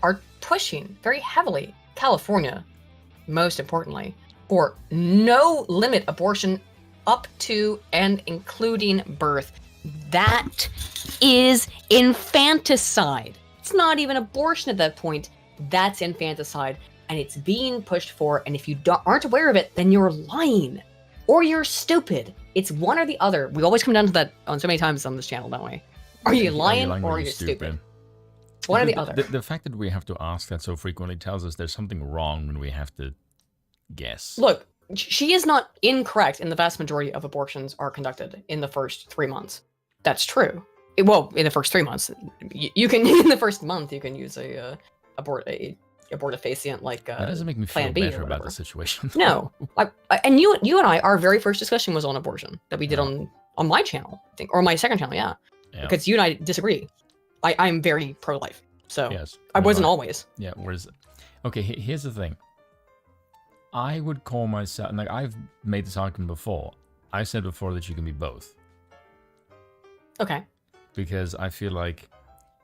are pushing very heavily, California, most importantly, for no limit abortion up to and including birth. That is infanticide. It's not even abortion at that point. That's infanticide, and it's being pushed for. And if you aren't aware of it, then you're lying, or you're stupid. It's one or the other. We always come down to that on so many times on this channel, don't we? Are you lying or are you stupid? It's one or the other. The fact that we have to ask that so frequently tells us there's something wrong when we have to guess. Look, she is not incorrect in the vast majority of abortions are conducted in the first 3 months. That's true. Well, in the first 3 months, you can in the first month you can use a abortifacient like that doesn't make me feel Plan B better about the situation. No, and you and I, our very first discussion was on abortion that we did on my channel, I think, or my second channel, yeah. Because you and I disagree. I'm very pro-life, so yes, I wasn't always. Yeah, whereas, okay, here's the thing. I would call myself, like I've made this argument before. I said before that you can be both. Okay. Because I feel like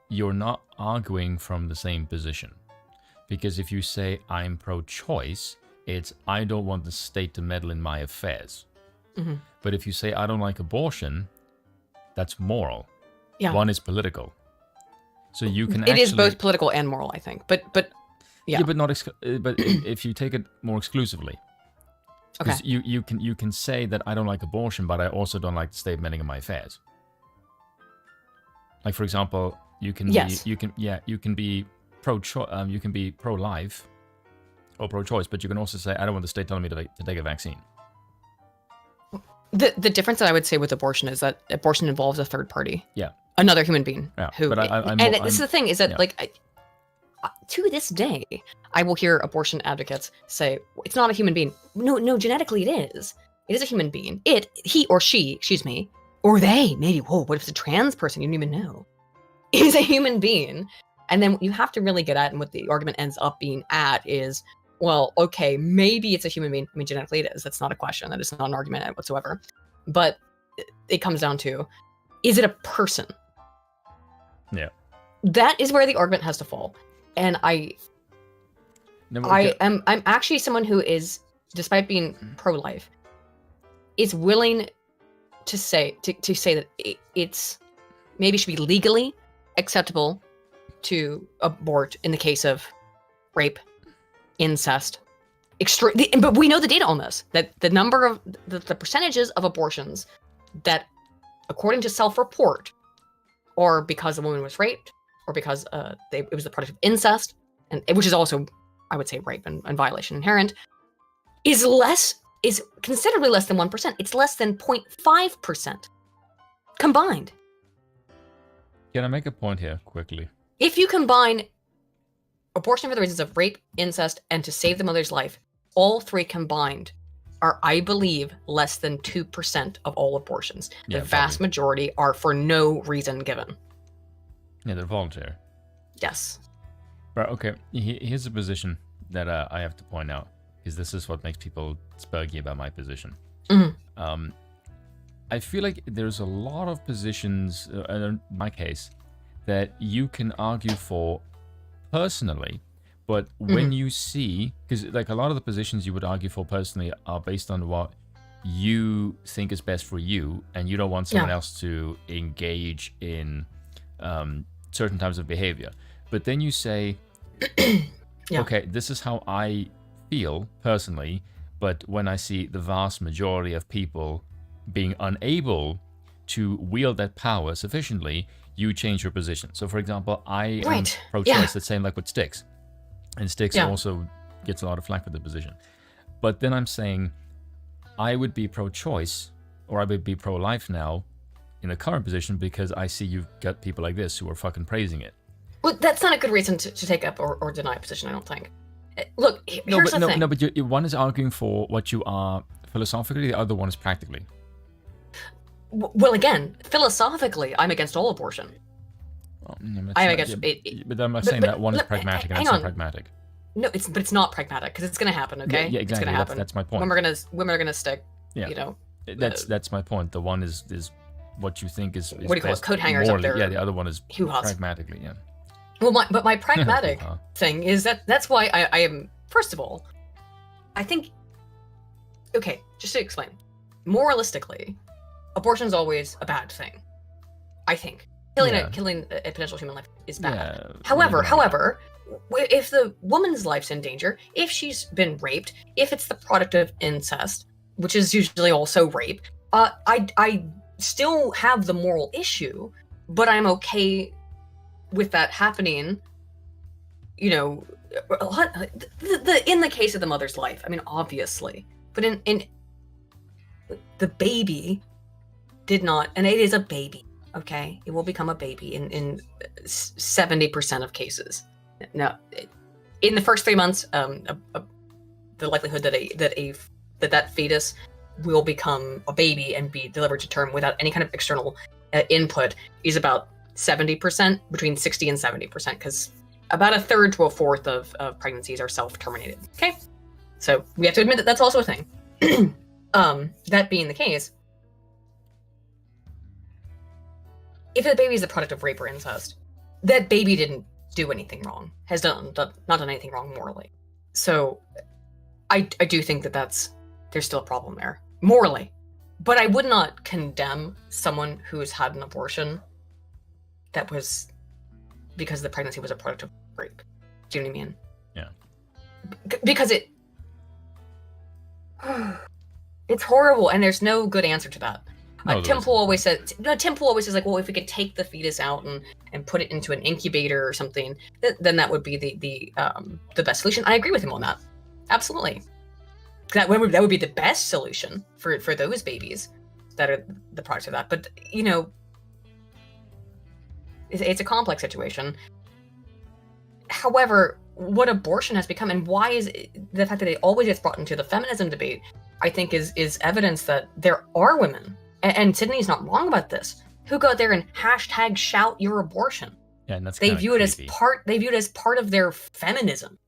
you're not arguing from the same position. Because if you say I'm pro-choice, it's I don't want the state to meddle in my affairs. Mm-hmm. But if you say I don't like abortion, that's moral. Yeah. One is political. So you can It is both political and moral, I think. But yeah. Yeah, but not but if you take it more exclusively. Because you can say that I don't like abortion, but I also don't like the state meddling in my affairs. Like, for example, you can be pro-life or pro-choice, but you can also say I don't want the state telling me to take a vaccine. The difference that I would say with abortion is that abortion involves a third party. Yeah. Another human being. Yeah. Who But this is the thing is that to this day I will hear abortion advocates say it's not a human being. No, genetically it is. It is a human being. He or she, excuse me. Or they, maybe, whoa, what if it's a trans person? You don't even know. Is a human being. And then you have to really get at, and what the argument ends up being at is, well, okay, maybe it's a human being. I mean, genetically it is. That's not a question. That is not an argument whatsoever. But it comes down to, is it a person? Yeah. That is where the argument has to fall. And I'm actually someone who is, despite being pro-life, is willing to say that it's maybe should be legally acceptable to abort in the case of rape, incest, But we know the data on this, that the number of the percentages of abortions that, according to self-report, or because a woman was raped, or because it was the product of incest, and which is also, I would say, rape and violation inherent, is considerably less than 1%. It's less than 0.5% combined. Can I make a point here quickly? If you combine abortion for the reasons of rape, incest, and to save the mother's life, all three combined are, I believe, less than 2% of all abortions. Yeah, the vast majority are for no reason given. Yeah, they're voluntary. Yes. Right, okay. Here's a position that I have to point out, because this is what makes people spuggy about my position. Mm-hmm. I feel like there's a lot of positions, in my case, that you can argue for personally, but when you see, because like a lot of the positions you would argue for personally are based on what you think is best for you, and you don't want someone else to engage in certain types of behavior. But then you say, okay, this is how I feel personally, but when I see the vast majority of people being unable to wield that power sufficiently, you change your position. So, for example, I am pro-choice. That's same like with Styx. And Styx also gets a lot of flack with the position. But then I'm saying I would be pro-choice, or I would be pro-life now in the current position, because I see you've got people like this who are fucking praising it. Well, that's not a good reason to take up or deny a position, I don't think. Look, here's the thing. No, but one is arguing for what you are philosophically, the other one is practically. Well, again, philosophically, I'm against all abortion. Well, I'm against it. But I'm not saying that one is pragmatic and that's not pragmatic. No, but it's not pragmatic, because it's going to happen. Okay, yeah, exactly. It's going to happen. That's my point. Women are going to stick. Yeah, you know. That's my point. The one is what you think is what do you call it? Coat hangers up there. Yeah, the other one is hoo-has. pragmatically. Yeah. Well, my pragmatic thing is that's why I am. First of all, I think. Okay, just to explain, moralistically, abortion is always a bad thing. I think killing a potential human life is bad. Yeah, However, if the woman's life's in danger, if she's been raped, if it's the product of incest, which is usually also rape, I still have the moral issue, but I'm okay with that happening. You know, in the case of the mother's life, I mean, obviously, but in the baby did not, and it is a baby. Okay, it will become a baby in 70% of cases. Now, in the first 3 months, the likelihood that fetus will become a baby and be delivered to term without any kind of external input is about 70%, between 60 and 70%, because about a third to a fourth of pregnancies are self-terminated. Okay, so we have to admit that that's also a thing. That being the case, if the baby is the product of rape or incest, that baby didn't do anything wrong, has not done anything wrong morally. So I do think that there's still a problem there morally, but I would not condemn someone who's had an abortion that was because the pregnancy was a product of rape. Do you know what I mean? Yeah. Because it's horrible, and there's no good answer to that. Tim Pool always says like, well, if we could take the fetus out and put it into an incubator or something, then that would be the best solution. I agree with him on that. Absolutely. That would be the best solution for those babies that are the product of that. But you know, it's a complex situation. However, what abortion has become, and why is the fact that it always gets brought into the feminism debate, I think is evidence that there are women, and Sydney's not wrong about this, who go out there and hashtag shout your abortion. Yeah, and that's they view it as part of their feminism,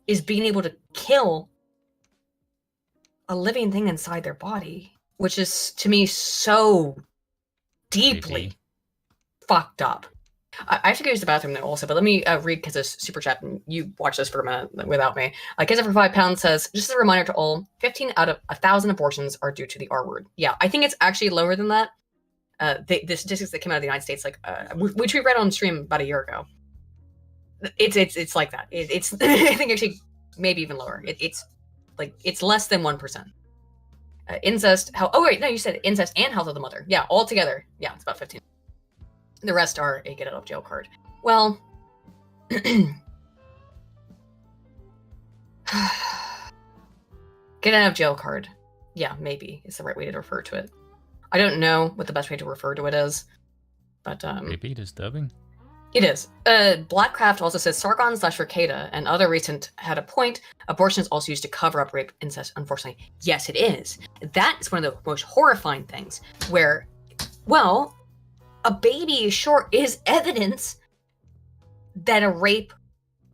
is being able to kill a living thing inside their body, which is to me so deeply fucked up. I have to go use the bathroom now also, but let me read Kiz's super chat, and you watch this for a minute without me. Kizza for £5 says, just as a reminder to all, 15 out of 1,000 abortions are due to the R word. Yeah, I think it's actually lower than that. The statistics that came out of the United States, which we read on stream about a year ago, it's like that. It's I think actually maybe even lower. It's Like, it's less than 1%. Incest, oh wait, no, you said incest and health of the mother. Yeah, all together. Yeah, it's about 15. The rest are a get out of jail card. Well, get out of jail card. Yeah, maybe is the right way to refer to it. I don't know what the best way to refer to it is, but maybe disturbing. It is. Blackcraft also says Sargon/Ricada and other recent had a point. Abortion is also used to cover up rape, incest. Unfortunately, yes, it is. That is one of the most horrifying things. Where, well, a baby sure is evidence that a rape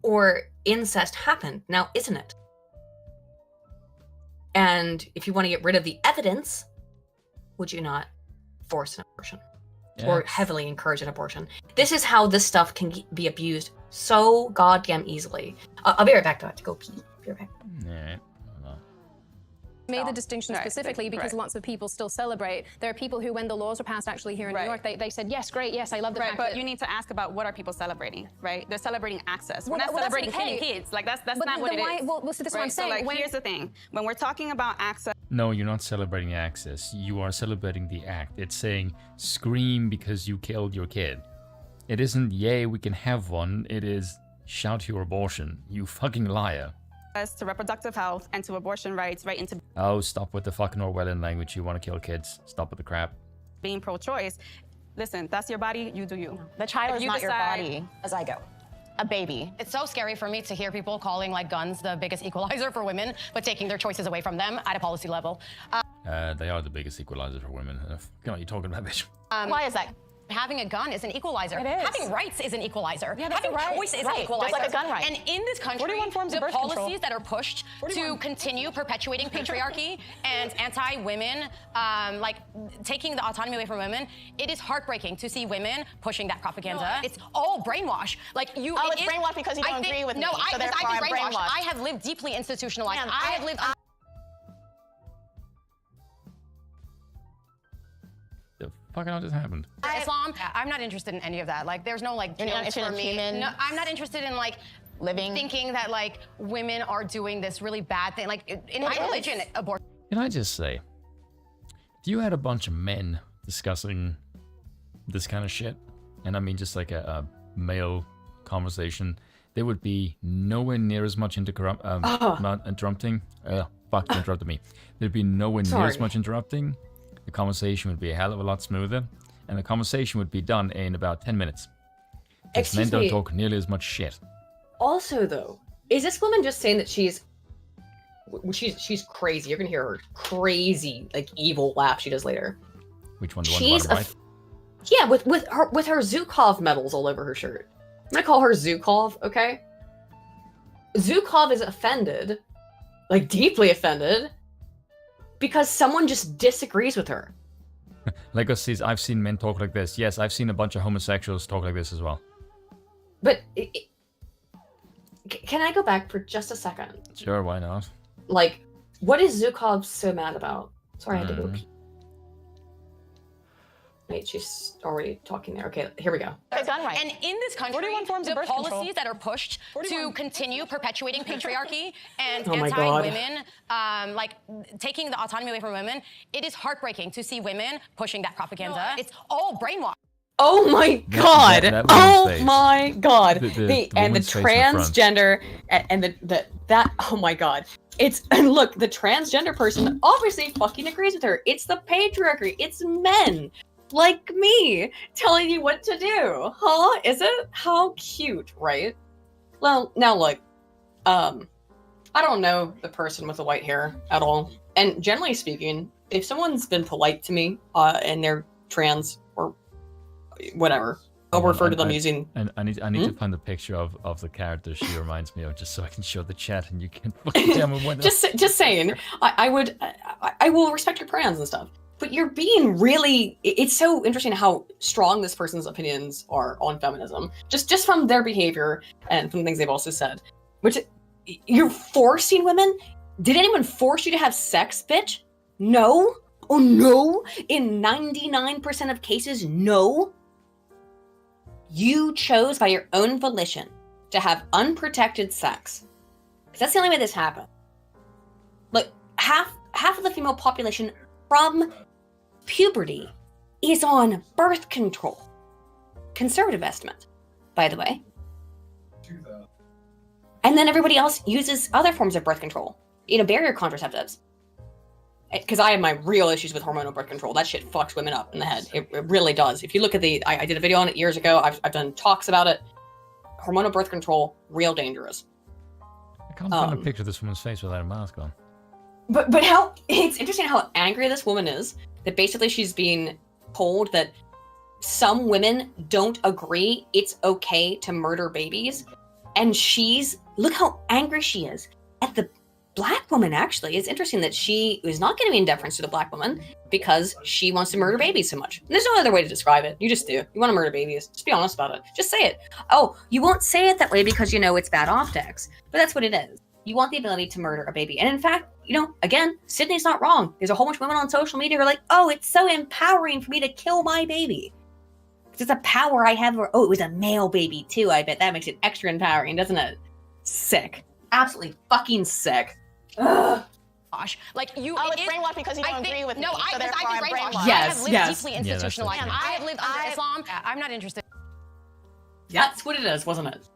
or incest happened. Now, isn't it? And if you want to get rid of the evidence, would you not force an abortion? Yes. Or heavily encourage an abortion? This is how this stuff can be abused so goddamn easily. I'll be right back, though. I have to go pee. Be right back. Yeah. Made the distinction Right, specifically because right. lots of people still celebrate. There are people who, when the laws were passed actually here in Right. New York, they said, yes, great, yes, I love the Right, fact but that... you need to ask about what are people celebrating, right? They're celebrating access. Well, We're not well, that's celebrating okay. killing kids. Like, that's But not what then it why- is. well, so this is what I'm Right? So, saying. like, When- here's the thing. When we're talking about access... No, you're not celebrating access. You are celebrating the act. It's saying, scream because you killed your kid. It isn't, yay, we can have one. It is, shout your abortion. You fucking liar. to reproductive health and to abortion rights, right into Oh, stop with the fucking Orwellian language. You want to kill kids. Stop with the crap. being pro-choice. Listen, that's your body, you do you. The child If is you not your decide- body. As I go. A baby. It's so scary for me to hear people calling like guns the biggest equalizer for women, but taking their choices away from them at a policy level. They are the biggest equalizer for women. What are you talking about, bitch? Why is that? Having a gun is an equalizer. It is. Having rights is an equalizer. Yeah, that's Having a right. choice is Right, an equalizer. just like a gun right. And in this country, 41 forms the of birth policies control. that are pushed 41. to continue perpetuating patriarchy and anti-women, like taking the autonomy away from women, it is heartbreaking to see women pushing that propaganda. It's all brainwash. Like you. Oh, it's brainwash because you don't agree with me, No, so I therefore think I'm brainwashed. brainwashed. I have lived deeply institutionalized. Man, I have lived. The fucking hell just happened? Islam. I'm not interested in any of that. Like, there's no like You're not guilt interested for in me. human No, I'm not interested in like living. thinking that like women are doing this really bad thing. Like in my religion, abortion. Can I just say, if you had a bunch of men discussing this kind of shit, and I mean just like a male conversation, there would be nowhere near as much not interrupting. Fuck, you interrupted me. There'd be nowhere near as much interrupting. The conversation would be a hell of a lot smoother, and the conversation would be done in about 10 minutes. Because men don't talk nearly as much shit. Also, though, is this woman just saying that she's crazy? You're gonna hear her crazy, like evil laugh she does later. Which one? The one She's on the bottom right? Yeah, with her Zukov medals all over her shirt. I'm gonna call her Zukov, okay? Zukov is offended, like deeply offended, because someone just disagrees with her. Lego says, I've seen men talk like this. Yes, I've seen a bunch of homosexuals talk like this as well. But can I go back for just a second? Sure, why not? Like, what is Zukov so mad about? Sorry, I had to go pee. Wait, she's already talking there. Okay, here we go. And in this country, 41 forms of the birth policies control. that are pushed 41. to continue perpetuating patriarchy and Oh my God. anti-women, like taking the autonomy away from women, it is heartbreaking to see women pushing that propaganda. It's all brainwash. Oh my god! that Oh woman's face. my god! The And the woman's face in the front. transgender and that oh my god! It's and look, the transgender person obviously fucking agrees with her. It's the patriarchy. It's men like me telling you what to do, huh? Is it? How cute, right? Well, now look, I don't know the person with the white hair at all, and generally speaking, if someone's been polite to me, and they're trans or whatever, I'll refer to them using. And I need to find the picture of the character she reminds me of, just so I can show the chat and you can fucking tell me what. just saying, I will respect your pronouns and stuff. But you're being really. It's so interesting how strong this person's opinions are on feminism, just from their behavior and from things they've also said. Which you're forcing women. Did anyone force you to have sex, bitch? No. Oh no. In 99% of cases, no. You chose by your own volition to have unprotected sex. Because that's the only way this happened. half of the female population from puberty is on birth control. Conservative estimate, by the way. And then everybody else uses other forms of birth control. Barrier contraceptives. Because I have my real issues with hormonal birth control. That shit fucks women up in the head. It really does. If you look at I did a video on it years ago. I've done talks about it. Hormonal birth control, real dangerous. I can't find a picture of this woman's face without a mask on. But how it's interesting how angry this woman is that basically she's being told that some women don't agree it's okay to murder babies, and look how angry she is at the black woman. Actually, it's interesting that she is not giving in deference to the black woman because she wants to murder babies so much. And there's no other way to describe it. You just do. You want to murder babies. Just be honest about it. Just say it. Oh, you won't say it that way because it's bad optics, but that's what it is. You want the ability to murder a baby. And in fact, again, Sydney's not wrong. There's a whole bunch of women on social media who are like, oh, it's so empowering for me to kill my baby. It's a power I have. Oh, it was a male baby too. I bet that makes it extra empowering, doesn't it? Sick. Absolutely fucking sick. Ugh. It's brainwashed because you don't agree with me. No, so I therefore think I'm brainwashed. Yes, I have lived yes. deeply institutionalized. Yeah, I have lived under Islam. I'm not interested. That's what it is, wasn't it?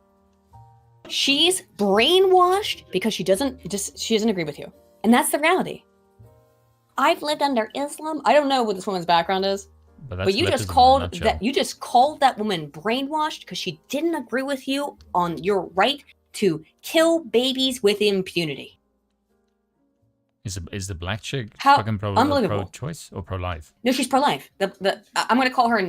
She's brainwashed because she doesn't agree with you. And that's the reality. I've lived under Islam. I don't know what this woman's background is. But you just called that woman brainwashed because she didn't agree with you on your right to kill babies with impunity. Is the black chick How fucking unbelievable. pro-choice or pro-life? No, she's pro-life. I'm going to call her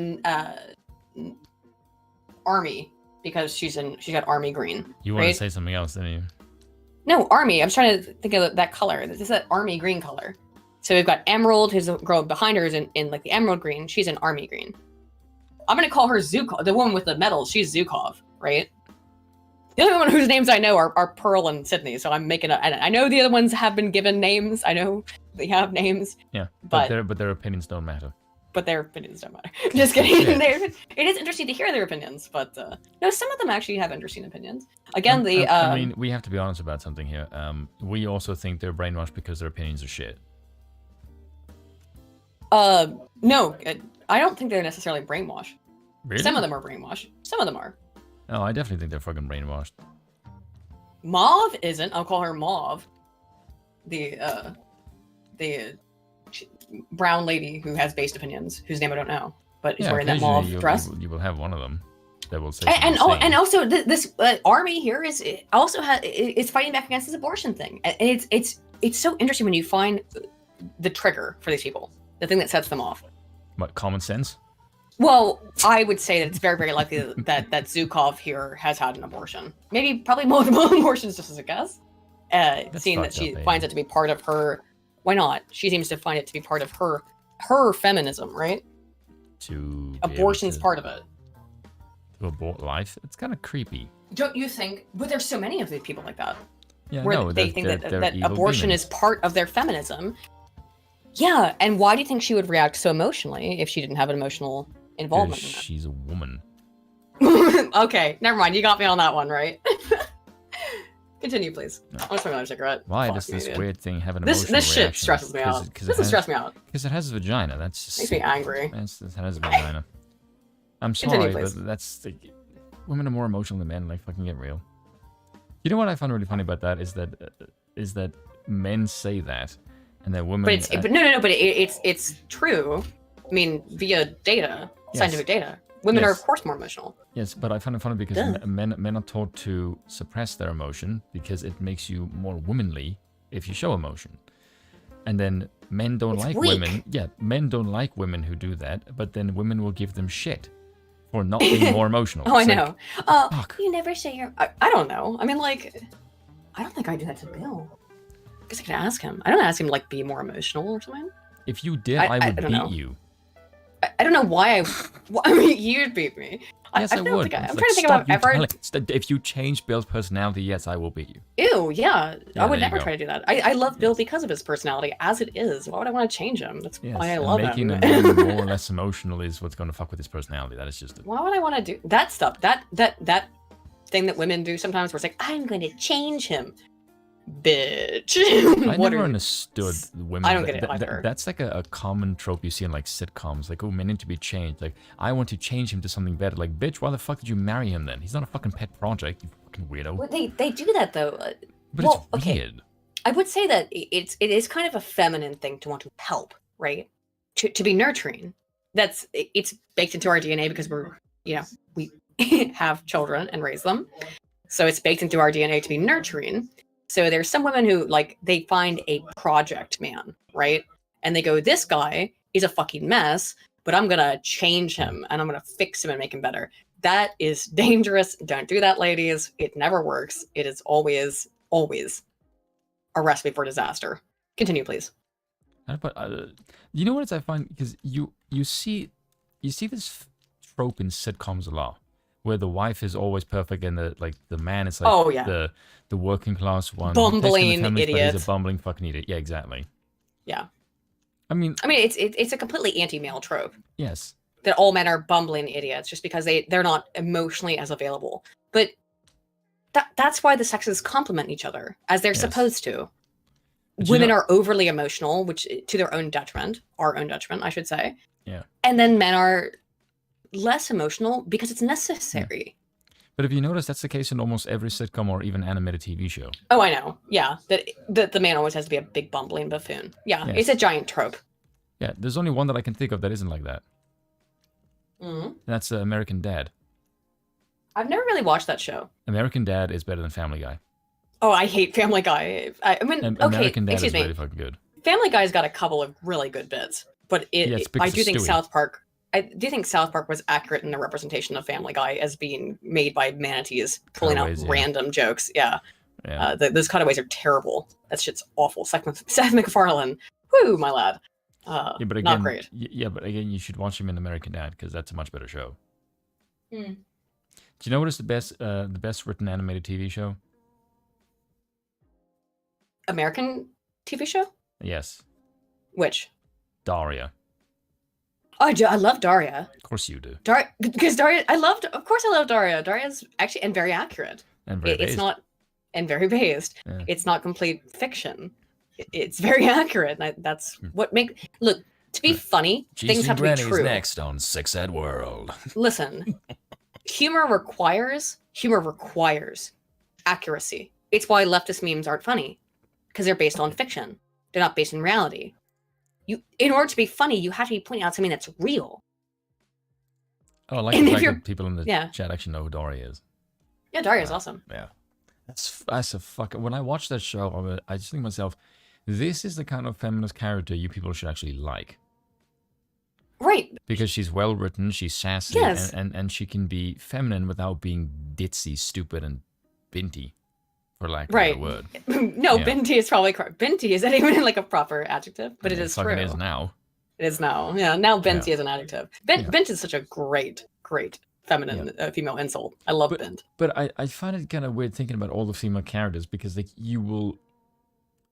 Army because she's got army green. You want to say something else, didn't you? No, army. I'm trying to think of that color. This is that army green color. So we've got Emerald, who's the girl behind her is in like the emerald green. She's an army green. I'm going to call her Zukov, the woman with the medals. She's Zukov, right? The only one whose names I know are Pearl and Sydney, so I'm making I know the other ones have been given names. I know they have names. Yeah, but their opinions don't matter. But their opinions don't matter. Just kidding. It is interesting to hear their opinions, but no, some of them actually have interesting opinions. Again, I mean, we have to be honest about something here. We also think they're brainwashed because their opinions are shit. No, I don't think they're necessarily brainwashed. Really? Some of them are brainwashed. Some of them are. Oh, I definitely think they're fucking brainwashed. Mauve isn't. I'll call her Mauve. The brown lady who has based opinions, whose name I don't know, but is wearing that mauve dress. You will have one of them that will say. And also this army here is fighting back against this abortion thing. And it's so interesting when you find the trigger for these people, the thing that sets them off. What, common sense? Well, I would say that it's very, very likely that Zukov here has had an abortion. Probably multiple abortions, just as a guess. Seeing that she finds it to be part of her. Why not? She seems to find it to be part of her feminism, right? Abortion's part of it. To abort life? It's kind of creepy. Don't you think? But there's so many of these people like that. Yeah, where they think that abortion is part of their feminism. Yeah, and why do you think she would react so emotionally if she didn't have an emotional involvement in that? She's a woman. Okay, never mind. You got me on that one, right? Continue, please. No. I want to smoke another cigarette. Why does this weird thing have an emotional This shit stresses me out. This stresses me out. Because it has a vagina. That's just makes me angry. It has a vagina. I'm sorry, but that's women are more emotional than men. Like, fucking get real. You know what I find really funny about that is that men say that, and that women. But it's true. I mean, via data, scientific data. Women are, of course, more emotional. Yes, but I find it funny because men are taught to suppress their emotion because it makes you more womanly if you show emotion. And then men don't like women. Yeah, men don't like women who do that, but then women will give them shit for not being more emotional. Oh, I know. You never say you're... I don't know. I mean, like, I don't think I do that to Bill. I guess I could ask him. I don't ask him, like, be more emotional or something. If you did, I would beat you. I don't know why I mean, you'd beat me. Yes, I would. I'm trying to think about ever. If you change Bill's personality, yes, I will beat you. Ew, yeah. I would never try to do that. I love Bill because of his personality as it is. Why would I want to change him? That's why I love him. Making a man more or less emotional is what's going to fuck with his personality. That is just Why would I want to do that stuff? That thing that women do sometimes where it's like, I'm going to change him. bitch. I never understood women. I don't get it either. That's like a common trope you see in like sitcoms. Like, oh, men need to be changed. Like, I want to change him to something better. Like, bitch, why the fuck did you marry him then? He's not a fucking pet project, you fucking weirdo. Well, they do that though. But well, it's weird. I would say that it is kind of a feminine thing to want to help, right? To be nurturing. It's baked into our DNA because we have children and raise them. So it's baked into our DNA to be nurturing. So there's some women who they find a project man, right? And they go, this guy is a fucking mess, but I'm going to change him and I'm going to fix him and make him better. That is dangerous. Don't do that, ladies. It never works. It is always, always a recipe for disaster. Continue, please. But you know what I find? Because you see this trope in sitcoms a lot, where the wife is always perfect and the man is like the working class one, bumbling idiot. He's a bumbling fucking idiot. Yeah, exactly. Yeah. I mean, it's a completely anti-male trope. Yes. That all men are bumbling idiots just because they're not emotionally as available. But that's why the sexes complement each other as they're supposed to. But women are overly emotional, which to their own detriment, our own detriment, I should say. Yeah. And then men are less emotional because it's necessary. Yeah. But if you notice, that's the case in almost every sitcom or even animated TV show. Oh, I know. Yeah. That the man always has to be a big bumbling buffoon. Yeah. Yes. It's a giant trope. Yeah. There's only one that I can think of that isn't like that. Mm-hmm. That's American Dad. I've never really watched that show. American Dad is better than Family Guy. Oh, I hate Family Guy. I mean, American Dad excuse is me. really fucking good. Family Guy's got a couple of really good bits, but I do think South Park. I do think South Park was accurate in the representation of Family Guy as being made by manatees pulling out random jokes. Yeah, those cutaways are terrible. That shit's awful. Seth MacFarlane, whoo, my lad. Yeah, but again, not great. Yeah, but again, you should watch him in American Dad because that's a much better show. Mm. Do you know what is the best written animated TV show? American TV show? Yes. Which? Daria. Oh, I love Daria. Of course you do. Because Daria, of course I love Daria. Daria's actually, and very accurate. And very based. It's not, and very based. Yeah. It's not complete fiction. It's very accurate. That's what look, to be funny, things have to be true. Next on Sex Ed World. Listen, humor requires accuracy. It's why leftist memes aren't funny. Because they're based on fiction. They're not based in reality. In order to be funny, you have to be pointing out something that's real. Oh, I like the fact that people in the chat actually know who Daria is. Yeah, Daria's awesome. Yeah. That's a fucking... When I watch that show, I just think to myself, this is the kind of feminist character you people should actually like. Right. Because she's well written, she's sassy, yes. and she can be feminine without being ditzy, stupid, and binty. For lack of a better word. No, binty is probably correct. Binty isn't even like a proper adjective, but it is true. It is now. It is now. Yeah, now binty is an adjective. Bint is such a great feminine female insult. I love bint. But I find it kind of weird thinking about all the female characters because you will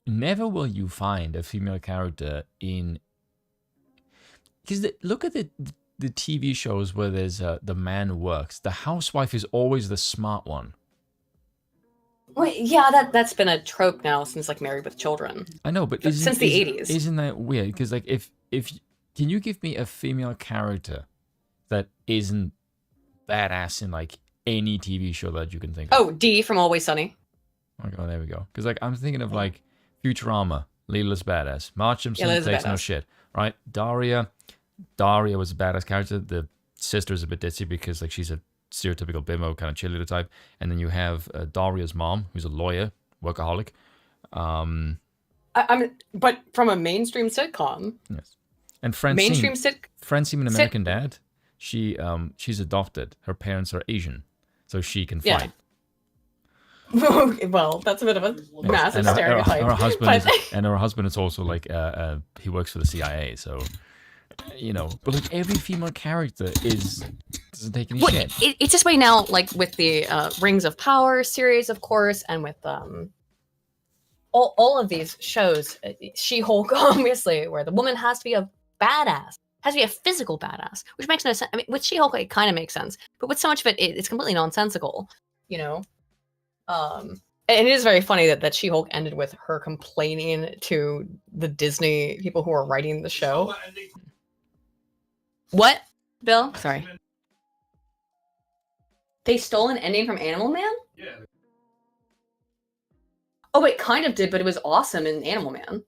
never find a female character in. Because look at the TV shows where there's the man works. The housewife is always the smart one. Well, yeah, that's been a trope now since Married with Children. I know, but since the 80s. Isn't that weird? Because if can you give me a female character that isn't badass in any TV show that you can think of? Oh, Dee from Always Sunny. Oh god, there we go. Because I'm thinking of Futurama. Leela's badass. Marge Simpson takes no shit. Right? Daria was a badass character. The sister's a bit ditzy because she's a stereotypical bimbo kind of cheerleader type, and then you have Daria's mom, who's a lawyer, workaholic. But from a mainstream sitcom. Yes, and Francine in American Dad, she's adopted. Her parents are Asian, so she can fight. Well, that's a bit of a massive stereotype. Her husband is also he works for the CIA, so. But every female character doesn't take any shit. It's this way now, with the Rings of Power series, of course, and with all of these shows, She-Hulk, obviously, where the woman has to be a badass, has to be a physical badass, which makes no sense. I mean, with She-Hulk, it kind of makes sense, but with so much of it, it's completely nonsensical. And it is very funny that She-Hulk ended with her complaining to the Disney people who are writing the show. What, Bill? Sorry. They stole an ending from Animal Man? Yeah. Oh, it kind of did, but it was awesome in Animal Man.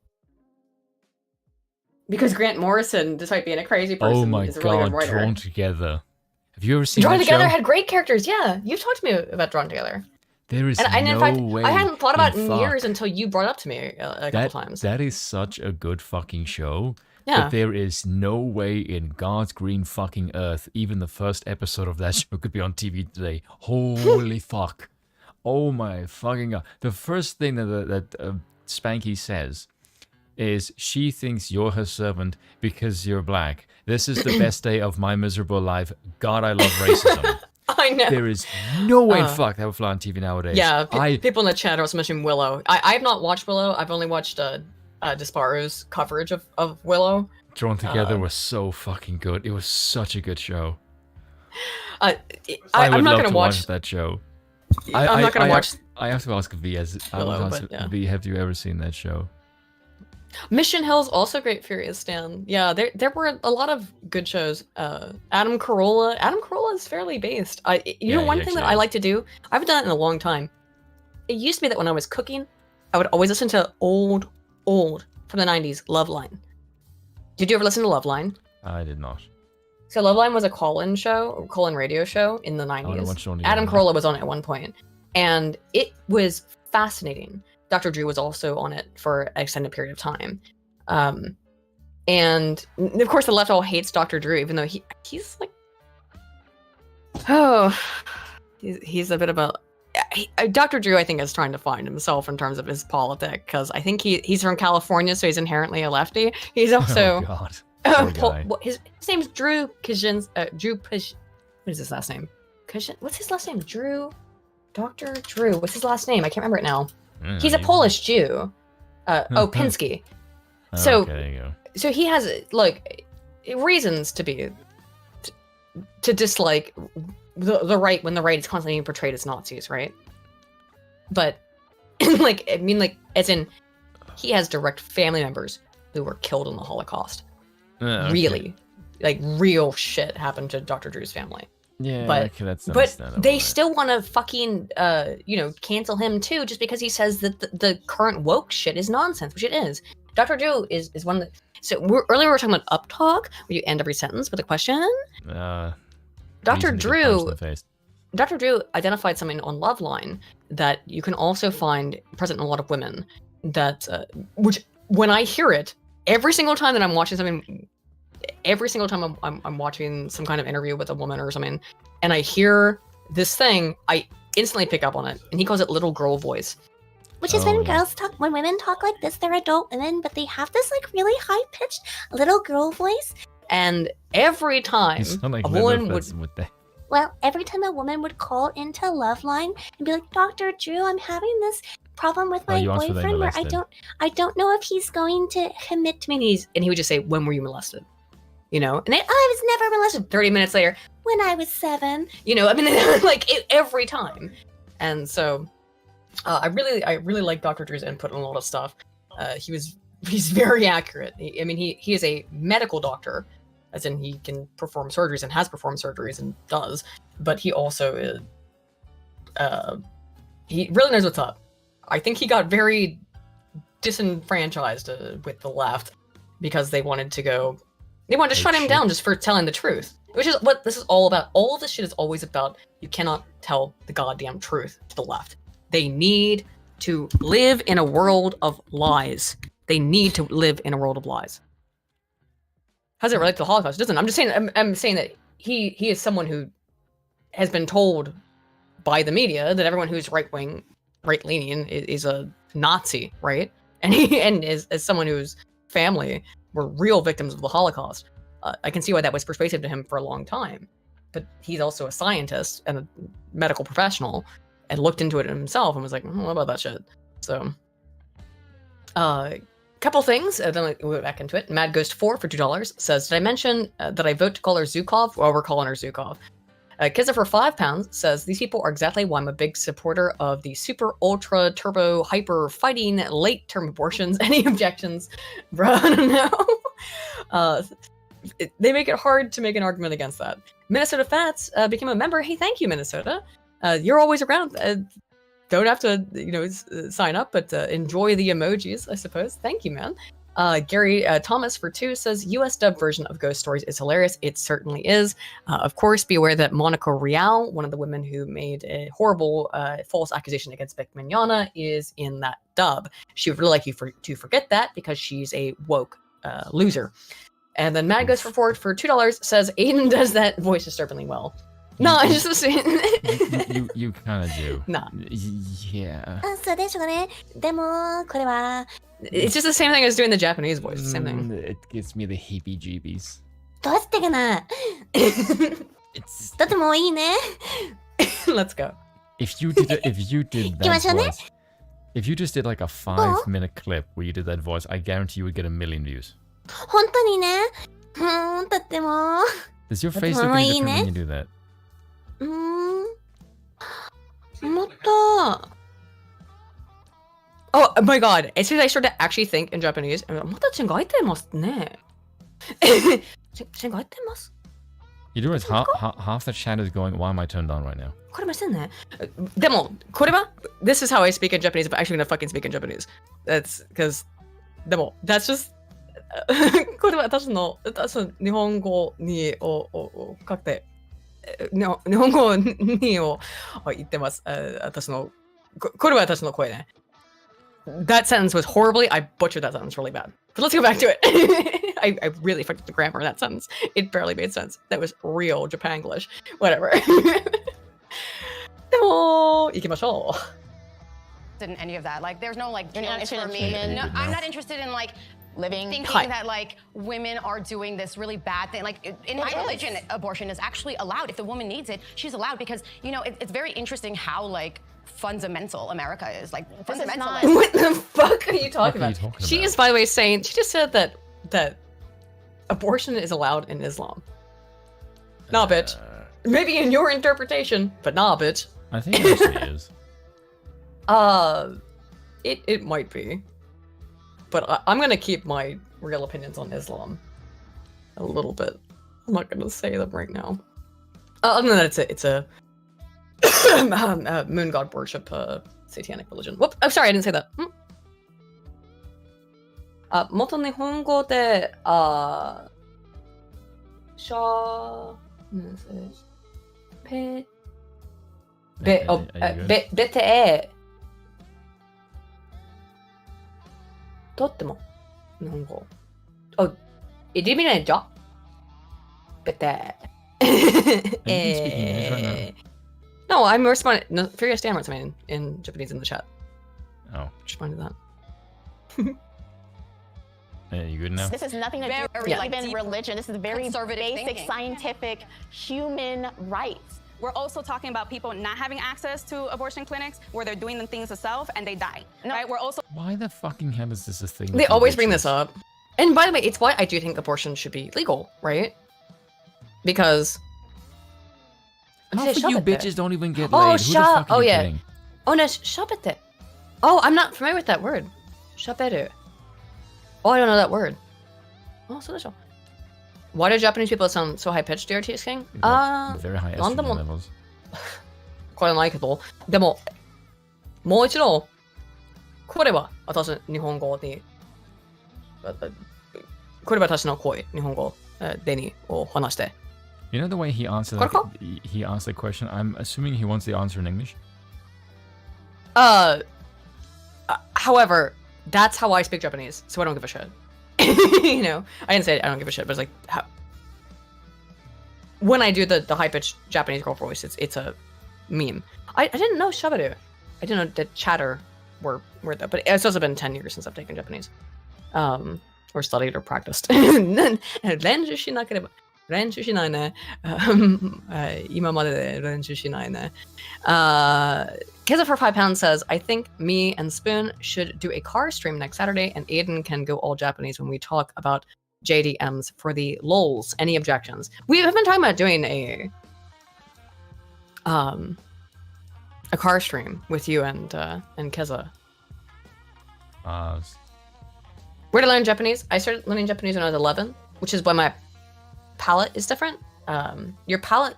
Because Grant Morrison, despite being a crazy person, Oh my is a really good god, writer. Drawn Together. Have you ever seen Drawn that Together show? had great characters, yeah. You've talked to me about Drawn Together. There is And no in fact, way I hadn't thought about it in fuck years until you brought it up to me a couple times. That is such a good fucking show. Yeah. But there is no way in God's green fucking earth, even the first episode of that show could be on TV today. Holy fuck. Oh my fucking god. The first thing that Spanky says is she thinks you're her servant because you're black. This is the best day of my miserable life. God, I love racism. I know. There is no way in fuck that would fly on TV nowadays. Yeah, people in the chat are also mentioning Willow. I have not watched Willow. I've only watched Disparo's coverage of Willow. Drawn Together was so fucking good. It was such a good show. I'm would not love going to watch that show. I'm not going to watch. I have to ask V. V, have you ever seen that show? Mission Hill's also great. Furious Stan. Yeah, there were a lot of good shows. Adam Carolla is fairly based. You know one thing that I like to do. I haven't done it in a long time. It used to be that when I was cooking, I would always listen to old from the 90s Loveline. Did you ever listen to Loveline? I did not. So Loveline was a call-in radio show in the 90s. Adam Carolla was on it at one point, and it was fascinating. Dr. Drew was also on it for an extended period of time. And of course the left all hates Dr. Drew, even though he's like, he's a bit of a, Dr. Drew I think is trying to find himself in terms of his politics, because I think he's from California, so he's inherently a lefty. He's also, his name's Drew Kajins, what is his last name? What's his last name? Dr. Drew, what's his last name? I can't remember it now. He's a Polish Jew. Pinsky. So, there you go. So he has like reasons to dislike the right when the right is constantly being portrayed as Nazis, right? But as in, he has direct family members who were killed in the Holocaust. Okay. Really, like real shit happened to Dr. Drew's family. Yeah, but that's they still want to fucking cancel him too, just because he says that the current woke shit is nonsense, which it is. Dr. Drew is one that. So earlier we were talking about uptalk, where you end every sentence with a question. Dr. Drew identified something on Loveline that you can also find present in a lot of women. That which when I hear it, every single time that I'm watching something. Every single time I'm watching some kind of interview with a woman or something, and I hear this thing, I instantly pick up on it. And he calls it little girl voice. Which is when when women talk like this, they're adult women, but they have this like really high-pitched little girl voice. And every time a woman every time a woman would call into Loveline and be like, Dr. Drew, I'm having this problem with my boyfriend where I don't know if he's going to commit to me. And he would just say, when were you molested? And I was never molested. 30 minutes later, when I was 7. Every time. And so I really like Dr. Drew's input on a lot of stuff. He's very accurate. He is a medical doctor, as in he can perform surgeries and has performed surgeries and does, but he also is, he really knows what's up. I think he got very disenfranchised with the left because they wanted to shut him down just for telling the truth, which is what this is all about. All of this shit is always about, you cannot tell the goddamn truth to the left. They need to live in a world of lies. They need to live in a world of lies. How does it relate to the Holocaust? It doesn't. I'm just saying, I'm saying that he is someone who has been told by the media that everyone who's right-leaning is a Nazi, right? And as someone whose family were real victims of the Holocaust, I can see why that was persuasive to him for a long time. But he's also a scientist and a medical professional, and looked into it himself and was like, what about that shit? So, couple things, then we went back into it. Mad Ghost 4 for $2 says, did I mention that I vote to call her Zukov? Well, we're calling her Zukov. Kizza for £5 says, these people are exactly why I'm a big supporter of the super ultra turbo hyper fighting late term abortions. Any objections? Bro, I don't know. They make it hard to make an argument against that. Minnesota Fats became a member. Hey, thank you, Minnesota. You're always around. Don't have to, sign up, but enjoy the emojis, I suppose. Thank you, man. Gary Thomas for 2 says, US dub version of Ghost Stories is hilarious. It certainly is. Of course, be aware that Monica Rial, one of the women who made a horrible false accusation against Beck Mignogna, is in that dub. She would really like you to forget that because she's a woke loser. And then Mad Ghost for $2 says, Aiden does that voice disturbingly well. No, I just you kind of do. Nah. Yeah. It's just the same thing as doing the Japanese voice. Same thing. It gives me the heebie-jeebies. Let's go. If you did that voice, if you just did like a 5-minute clip where you did that voice, I guarantee you would get 1 million views. Does your face look any different when you do that? Oh my god, as soon as I started to actually think in Japanese, I'm like, You do realize half the chat is going, why am I turned on right now? This is how I speak in Japanese if I'm actually gonna fucking speak in Japanese. That's because that's just これは私の日本語にを書くて日本語にを言ってます。私のこれは私の声ね。That sentence was horribly. I butchered that sentence really bad. But let's go back to it. I really fucked up the grammar in that sentence. It barely made sense. That was real Japanglish. Whatever. でも行きましょう。In any of that, like, there's no like You're not guilt for interested me. in No, I'm not interested in like living thinking that like women are doing this really bad thing. Like in my religion, abortion is actually allowed. If the woman needs it, she's allowed because it's very interesting how like fundamental America is. Like fundamentalist. What the fuck are you talking about? She is, by the way, saying she just said that abortion is allowed in Islam. Nah, bitch. Maybe in your interpretation, but nah, bitch. I think it actually is. It might be, but I'm gonna keep my real opinions on Islam a little bit. I'm not gonna say them right now. Other than that, it's a moon god worship, satanic religion. Whoop! I'm sorry, I didn't say that. 元日本語でベテとっても日本語。Oh, eliminator. Better. No, I'm responding. No, Furious Dan wrote something in Japanese in the chat. Oh. Responded to that. You good now? This is nothing to do with even religion. This is very basic, scientific, human rights. We're also talking about people not having access to abortion clinics where they're doing the things themselves and they die. Right? We're also Why the fucking hell is this a thing? They always bring this up. And by the way, it's why I do think abortion should be legal, right? Because half of you bitches don't even get laid. Who the fuck are you kidding? Oh no, shabete. Oh, I'm not familiar with that word. Shaberu. Oh, I don't know that word. Oh, so that's all. Why do Japanese people sound so high-pitched, DRT is king? Very high estrogen levels. これないけど、でも、もう一度、これは私日本語に、これは私の声、日本語でにを話して。You know the way he answered he asked the question? I'm assuming he wants the answer in English. However, that's how I speak Japanese, so I don't give a shit. You know, I didn't say I don't give a shit, but it's like when I do the high-pitched Japanese girl voice, it's a meme. I didn't know shabaru. I didn't know that chatter were that, but it's also been 10 years since I've taken Japanese, or studied or practiced. 練習しなければ練習しないね。今までで練習しないね。Keza for £5 says, I think me and Spoon should do a car stream next Saturday, and Aiden can go all Japanese when we talk about JDMs for the lols. Any objections? We have been talking about doing a car stream with you and Keza. Where to learn Japanese? I started learning Japanese when I was 11, which is why my palate is different. Your palate,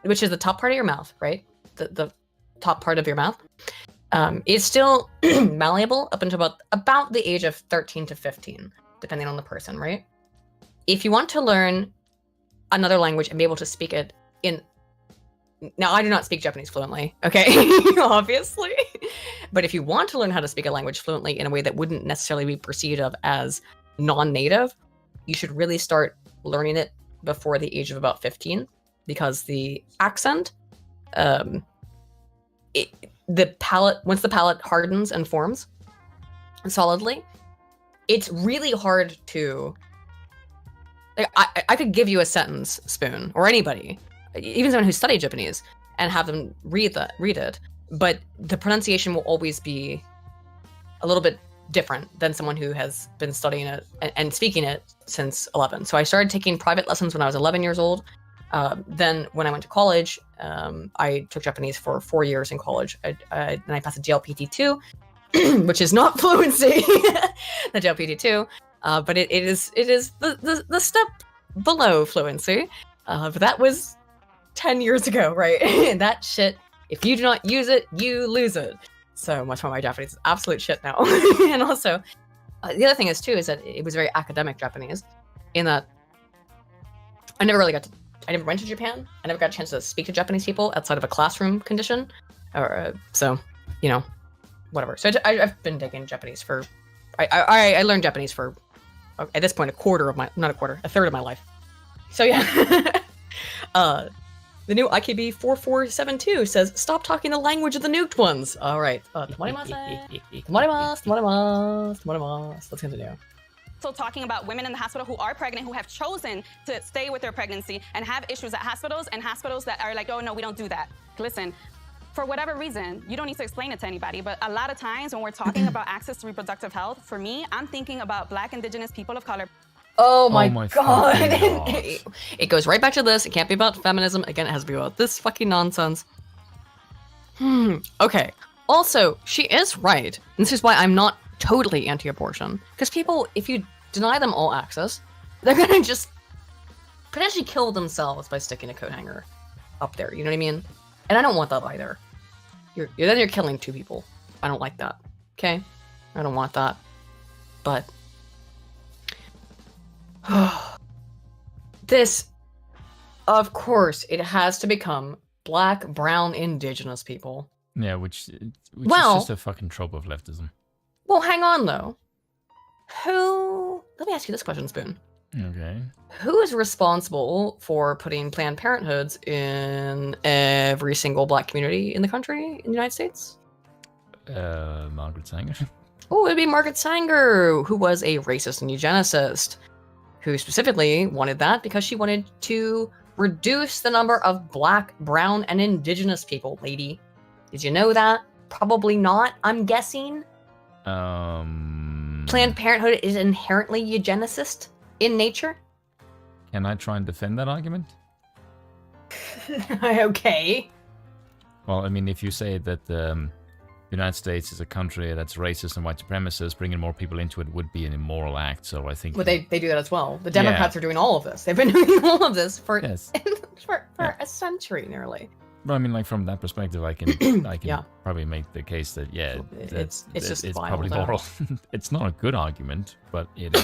which is the top part of your mouth, right? The top part of your mouth, is still malleable up until about the age of 13 to 15, depending on the person, right? If you want to learn another language and be able to speak it now, I do not speak Japanese fluently, okay, obviously. But if you want to learn how to speak a language fluently in a way that wouldn't necessarily be perceived of as non-native, you should really start learning it before the age of about 15, because the accent, once the palate hardens and forms solidly, it's really hard to. Like, I could give you a sentence, Spoon, or anybody, even someone who studied Japanese, and have them read it, but the pronunciation will always be a little bit different than someone who has been studying it and speaking it since 11. So I started taking private lessons when I was 11 years old. Then when I went to college, I took Japanese for 4 years in college. And I passed the JLPT2, which is not fluency, the JLPT2, but it is the step below fluency. But that was 10 years ago, right? And that shit, if you do not use it, you lose it. So much more my Japanese is absolute shit now. And also, the other thing is too, is that it was very academic Japanese, in that I never went to Japan. I never got a chance to speak to Japanese people outside of a classroom condition. So, whatever. So I've been taking Japanese for, I learned Japanese for, at this point, a third of my life. So yeah. The new IKB 4472 says, stop talking the language of the nuked ones. All right. Let's continue. So talking about women in the hospital who are pregnant, who have chosen to stay with their pregnancy and have issues at hospitals, and hospitals that are like, oh, no, we don't do that. Listen, for whatever reason, you don't need to explain it to anybody, but a lot of times when we're talking about access to reproductive health, for me, I'm thinking about Black, Indigenous, people of color. Oh my god. It goes right back to this. It can't be about feminism. Again, it has to be about this fucking nonsense. Okay. Also, she is right. And this is why I'm not totally anti-abortion. Because people, if you deny them all access, they're gonna just potentially kill themselves by sticking a coat hanger up there. You know what I mean? And I don't want that either. You're killing two people. I don't like that. Okay? I don't want that. But this, of course, it has to become Black, brown, Indigenous people. Yeah, which is just a fucking trope of leftism. Well, hang on though. Let me ask you this question, Spoon. Okay. Who is responsible for putting Planned Parenthoods in every single Black community in the country, in the United States? Margaret Sanger. Oh, it'd be Margaret Sanger, who was a racist and eugenicist, who specifically wanted that because she wanted to reduce the number of Black, brown, and Indigenous people, lady. Did you know that? Probably not, I'm guessing. Planned Parenthood is inherently eugenicist in nature. Can I try and defend that argument? Okay. Well, I mean, if you say that the United States is a country that's racist and white supremacist, bringing more people into it would be an immoral act, so I think... Well, they do that as well. The Democrats are doing all of this. They've been doing all of this for, for a century, nearly. But I mean, like, from that perspective, I can probably make the case that, it's probably moral. It's not a good argument, but it is.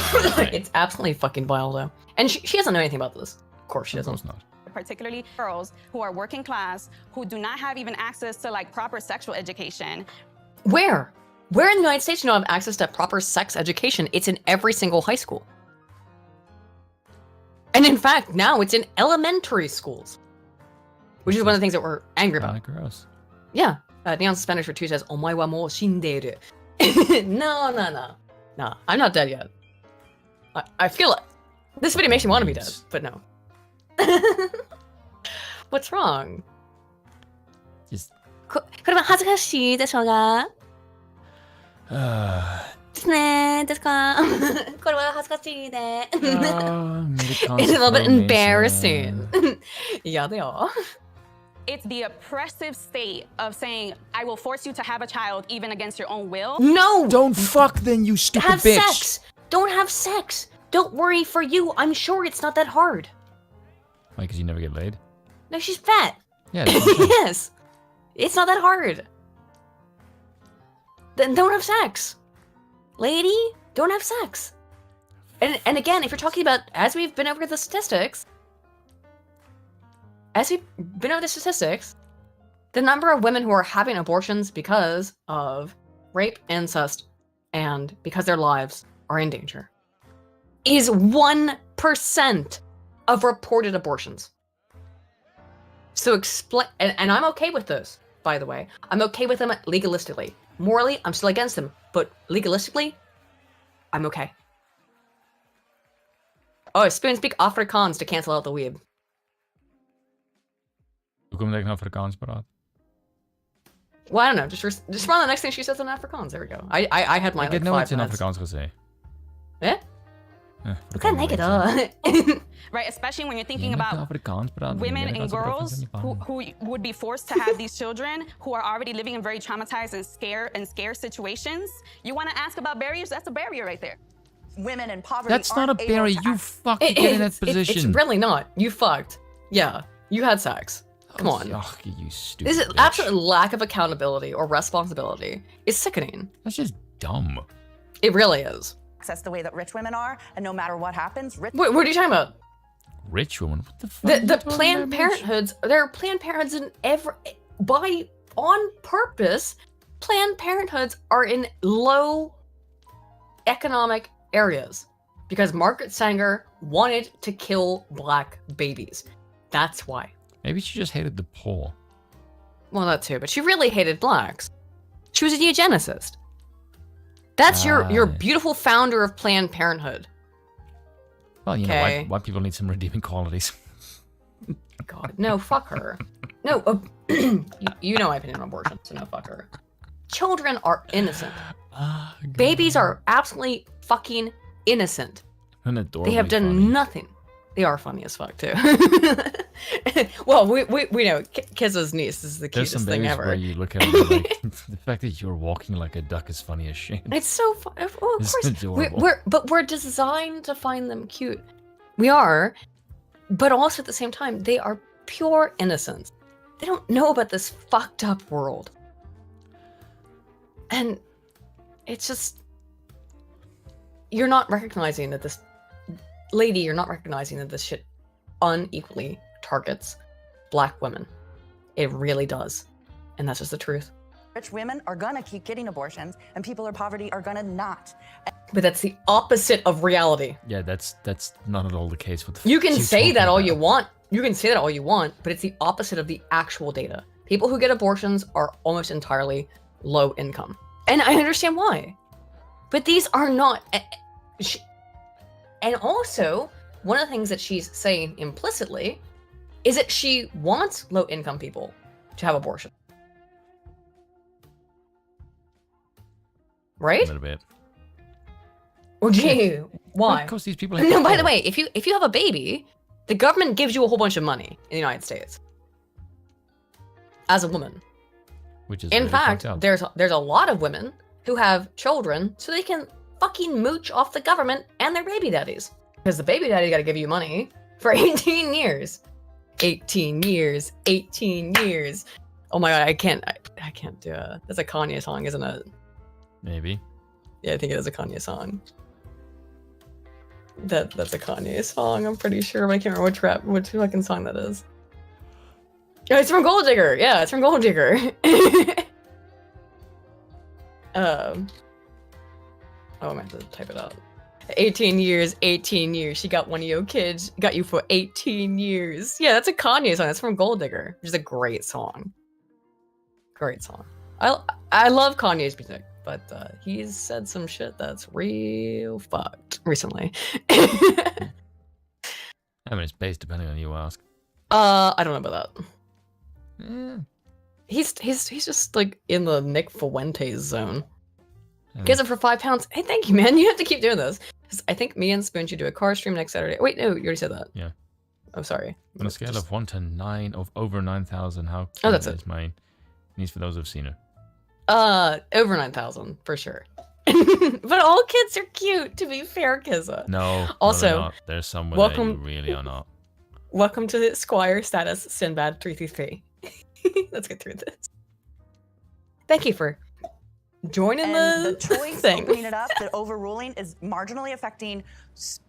It's absolutely fucking vile, though. And she doesn't know anything about this. Of course she doesn't. Of course not. Particularly girls who are working class, who do not have even access to like proper sexual education. Where in the United States do you not have access to proper sex education? It's in every single high school. And in fact, now it's in elementary schools. Which is one of the things that we're angry about. Gross. Yeah. Neon Spanish for 2 says, Omae wa mou shinderu. No, I'm not dead yet. I feel it. This video makes me want to be dead, but no. What's wrong? Just... これは恥ずかしいでしょうがですねですかこれは恥ずかしいで It's a little bit embarrassing. 嫌だよ It's the oppressive state of saying, I will force you to have a child even against your own will. No! Don't fuck then, you stupid Have bitch. sex! Don't have sex! Don't worry for you. I'm sure it's not that hard. Why, because you never get laid? No, she's fat. Yeah. Yes. It's not that hard. Then don't have sex. Lady, don't have sex. And again, if you're talking about, as we've been over the statistics, the number of women who are having abortions because of rape, incest, and because their lives are in danger is 1% of reported abortions. So and I'm okay with those, by the way. I'm okay with them legalistically. Morally, I'm still against them, but legalistically, I'm okay. Oh, Spoon, speak Afrikaans to cancel out the weeb. Hoe kom ik Afrikaans praat? Well, I don't know. Just respond to the next thing she says in Afrikaans. There we go. I had my Ik heb like, nooit 5 in minutes. Afrikaans gezegd. Eh? We can make it up. Right, especially when you're thinking about women and girls who would be forced to have these children who are already living in very traumatized and scarce situations. You want to ask about barriers? That's a barrier right there. Women in poverty. That's not a barrier. You fucking get in that position. It's really not. You fucked. Yeah, you had sex. Come on. Ugh, you stupid This is bitch. absolute lack of accountability or responsibility. It's sickening. That's just dumb. It really is. Access the way that rich women are, and no matter what happens, rich. What are you talking about? Rich woman? What the fuck? The Planned Parenthoods. There are Planned Parenthoods in on purpose. Planned Parenthoods are in low economic areas because Margaret Sanger wanted to kill black babies. That's why. Maybe she just hated the poor. Well, that too, but she really hated blacks. She was a eugenicist. That's your beautiful founder of Planned Parenthood. Well, you know, white people need some redeeming qualities. God, no, fuck her. No, you know my opinion on abortion, so no, fuck her. Children are innocent. Babies are absolutely fucking innocent. They have done nothing. They are funny as fuck too. Well, we know Kiz's niece is the There's cutest some thing babies ever. where you look at them like the fact that you're walking like a duck is funny as shit. It's so fun. Well, of It's course, adorable. we're designed to find them cute. We are, but also at the same time, they are pure innocence. They don't know about this fucked up world, and it's just you're not recognizing that this lady. You're not recognizing that this shit unequally targets black women. It really does, and that's just the truth. Rich women are gonna keep getting abortions, and people in poverty are gonna not. But that's the opposite of reality. Yeah, that's not at all the case. What the You fuck can are say talking that all about? you want. You can say that all you want, but it's the opposite of the actual data. People who get abortions are almost entirely low income. And I understand why. But these are not. And also, one of the things that she's saying implicitly is that she wants low income people to have abortion. Right? A little bit. Well, gee, why? Because these people. No, by the way, if you have a baby, the government gives you a whole bunch of money in the United States. As a woman. Which is in really fact, fucked up. there's a lot of women who have children so they can fucking mooch off the government and their baby daddies. Because the baby daddy got to give you money for 18 years. 18 years. 18 years. Oh my god, I can't do it. That's a Kanye song, isn't it? Maybe. Yeah, I think it is a Kanye song. That's a Kanye song, I'm pretty sure, but I can't remember which fucking song that is. Oh, it's from Gold Digger. Yeah, it's from Gold Digger. Oh, I meant to type it out. 18 years, 18 years. She got one of your kids, got you for 18 years. Yeah, that's a Kanye song. That's from Gold Digger, which is a great song. Great song. I love Kanye's music, but he's said some shit that's real fucked recently. I mean, it's based depending on who you ask. I don't know about that. Yeah. He's just like in the Nick Fuentes zone. Gives it for £5. Hey, thank you, man. You have to keep doing this. I think me and Spoon should do a car stream next Saturday. Wait, no, you already said that. Yeah. Oh, sorry. On a scale of 1 to 9, of over 9,000, how Oh, that's cute is my niece for those who've seen her? Over 9,000 for sure. But all kids are cute, to be fair, Kizza. No. Also, no, they're not. There's some where they really are not. Welcome to the Squire status, Sinbad 333. Let's get through this. Thank you for joining the choice thing. opening it up, the overruling is marginally affecting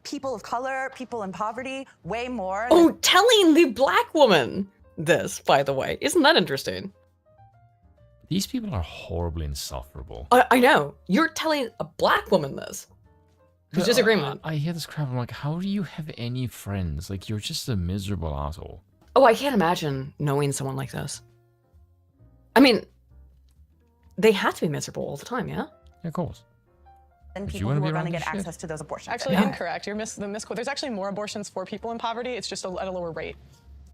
people of color, people in poverty, way more. Oh, telling the black woman this, by the way. Isn't that interesting? These people are horribly insufferable. I know. You're telling a black woman this. There's disagreement. I hear this crap. I'm like, how do you have any friends? Like, you're just a miserable asshole. Oh, I can't imagine knowing someone like this. I mean, they have to be miserable all the time, yeah? Yeah, of course. And people who are going to get access to those abortions. Actually, incorrect. You're the misquote. There's actually more abortions for people in poverty. It's just at a lower rate.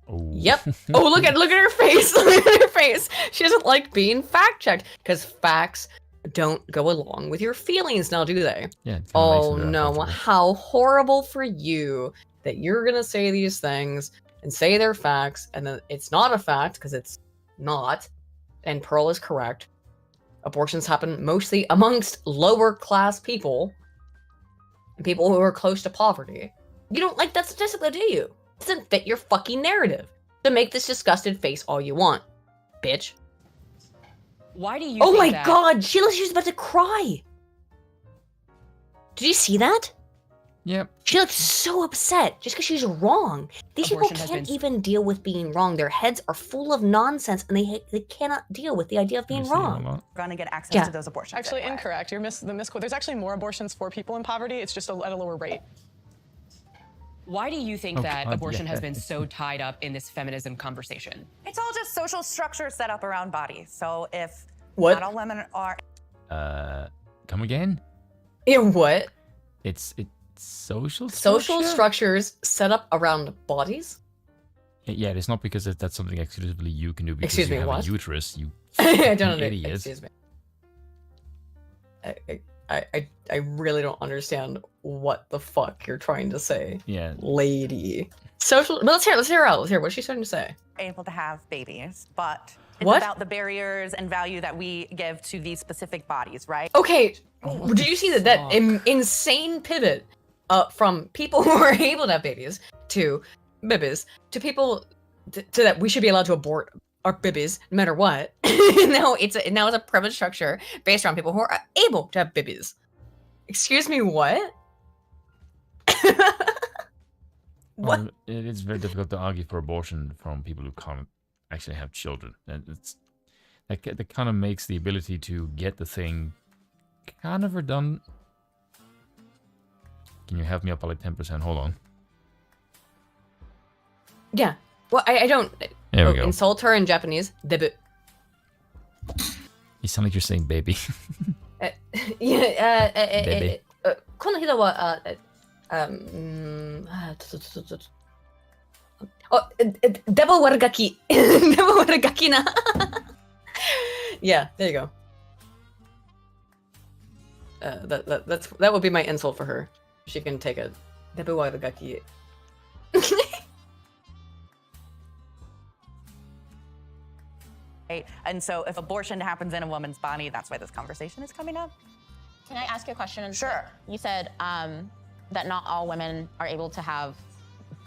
Oh. Yep. Oh, look at her face. Look at her face. She doesn't like being fact checked because facts don't go along with your feelings now, do they? Yeah. Oh no, how horrible for you that you're gonna say these things and say they're facts, and then it's not a fact because it's not. And Pearl is correct. Abortions happen mostly amongst lower class people and people who are close to poverty. You don't like that statistic, though, do you? It doesn't fit your fucking narrative. So make this disgusted face all you want, bitch. Why do you? Oh my that... god, she looks like she's about to cry. Did you see that? Yep. She looks so upset just because she's wrong. These Abortion people has can't been- even deal with being wrong. Their heads are full of nonsense, and they cannot deal with the idea of being wrong. Going to get access to those abortions. Actually, incorrect. You're the misquote. There's actually more abortions for people in poverty. It's just at a lower rate. Why do you think that abortion has been so tied up in this feminism conversation? It's all just social structure set up around bodies. So if What? not all women are. Come again? Yeah, what? It's social Structures set up around bodies? Yeah, it's not because that's something exclusively you can do because Excuse you me, have what? a uterus, you I don't know. idiot. Excuse me. I really don't understand what the fuck you're trying to say. Yeah. Lady. Social, but let's hear her out. Let's hear what she's trying to say. Able to have babies, but it's What? about the barriers and value that we give to these specific bodies, right? Okay, did you see that insane pivot from people who are able to have babies to people to that we should be allowed to abort our babies no matter what. now it's a privileged structure based around people who are able to have babies. Excuse me, what? Well, it is very difficult to argue for abortion from people who can't actually have children. And that kind of makes the ability to get the thing kind of redundant. Can you help me up by like 10%? Hold on. Yeah. Well, I don't. There we go. Insult her in Japanese. Debu. You sound like you're saying baby. Yeah. この人はdevil wargaki. Devil wargaki na. Yeah, there you go. That would be my insult for her. She can take a devil wargaki. And so if abortion happens in a woman's body, that's why this conversation is coming up. Can I ask you a question? Sure. You said that not all women are able to have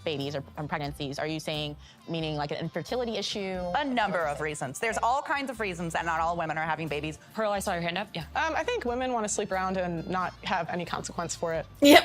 babies or pregnancies. Are you saying, meaning like an infertility issue? A number of reasons. There's all kinds of reasons that not all women are having babies. Pearl, I saw your hand up. Yeah. I think women want to sleep around and not have any consequence for it. Yep.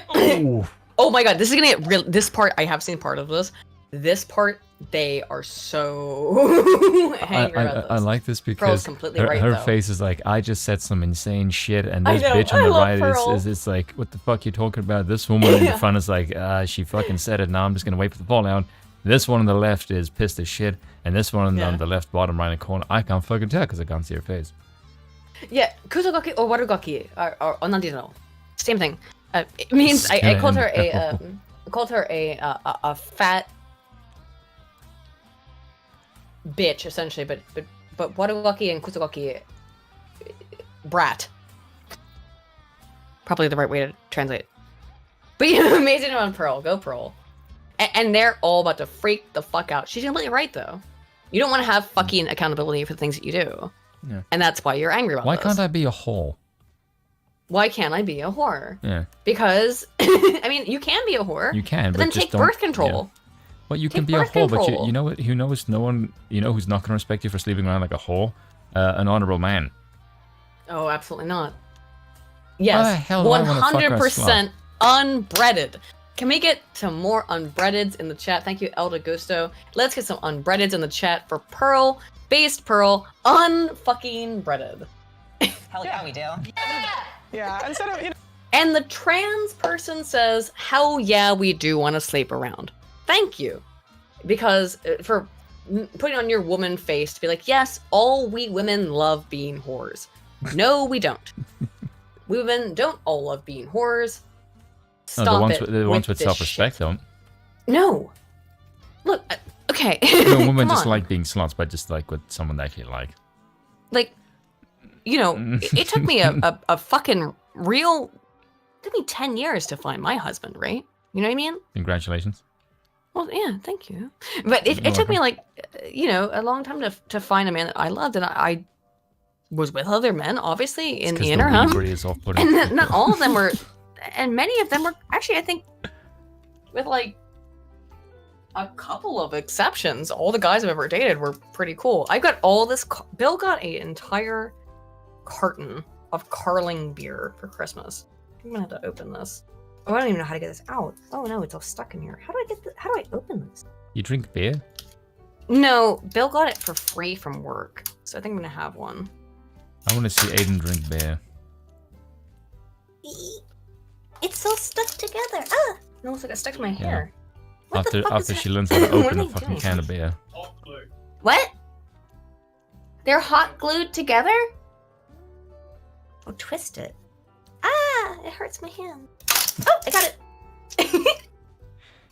Oh my god, this is gonna get real. This part, I have seen part of this. This part, they are so angry about this. I like this Pearl's because completely right, her though. face is like, I just said some insane shit, and I this know, bitch on I the love right Pearl. is like, what the fuck you talking about? This woman in the front is like, she fucking said it, now I'm just gonna wait for the fallout. This one on the left is pissed as shit, and this one on the left bottom right corner, I can't fucking tell because I can't see her face. Yeah, kusogaki or warugaki are onandino. Same thing. It means I called her a fat bitch essentially, but warugaki and kusogaki brat. Probably the right way to translate. But yeah, amazing on Pearl. Go Pearl. And they're all about to freak the fuck out. She's completely right, though. You don't want to have fucking accountability for the things that you do. Yeah. And that's why you're angry about Why this. can't I be a whore? Why can't I be a whore? Yeah. Because, I mean, you can be a whore. You can, but but then just take don't- birth control. Well, you Take can be a birth whore, but control. you know what? Who knows? No one. You know who's not going to respect you for sleeping around like a whore? An honorable man. Oh, absolutely not. Why the Yes, hell do I wanna fuck a 100% unbreaded. Can we get some more unbreadeds in the chat? Thank you, Elda Gusto. Let's get some unbreadeds in the chat for Pearl, based Pearl, unfucking breaded. Hell yeah, we do. Yeah, instead of, you know. And the trans person says, hell yeah, we do want to sleep around. Thank you. Because for putting on your woman face to be like, yes, all we women love being whores. No, we don't. We women don't all love being whores. Stop No, the ones it with, the ones with this self-respect don't. No. Look, okay. No, women Come just on. like being sluts, but just like what someone they actually like. Like, you know, it took me a fucking real. It took me 10 years to find my husband, right? You know what I mean? Congratulations. Well, yeah, thank you. But it took me like, you know, a long time to find a man that I loved, and I was with other men, obviously, in the interim. And not all of them were, and many of them were actually, I think, with like a couple of exceptions, all the guys I've ever dated were pretty cool. I got all this. Bill got an entire carton of Carling beer for Christmas. I'm gonna have to open this. Oh, I don't even know how to get this out. Oh no, it's all stuck in here. How do I get this? How do I open this? You drink beer? No, Bill got it for free from work, so I think I'm gonna have one. I want to see Aiden drink beer. It's so stuck together. It looks like it stuck to my hair. After she learns how to What open are a they fucking doing? can of beer. What? They're hot glued together? Oh, twist it. Ah, it hurts my hand. Oh, I got it.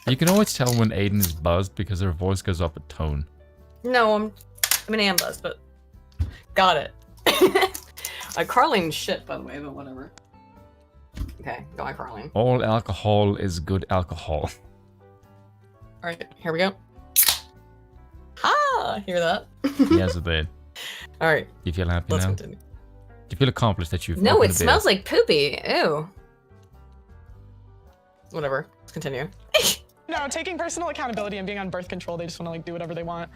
You can always tell when Aiden is buzzed because her voice goes up a tone. No, I'm an ambus, but got it. Carling shit, by the way, but whatever. Okay, go on, Carling. All alcohol is good alcohol. All right, here we go. Ha! Hear that? Yes, it did. All right. Do you feel happy Let's now? continue. Do you feel accomplished that you've No, opened it a beer? smells like poopy. Ew. Whatever. Let's continue. No, taking personal accountability and being on birth control, they just want to like do whatever they want.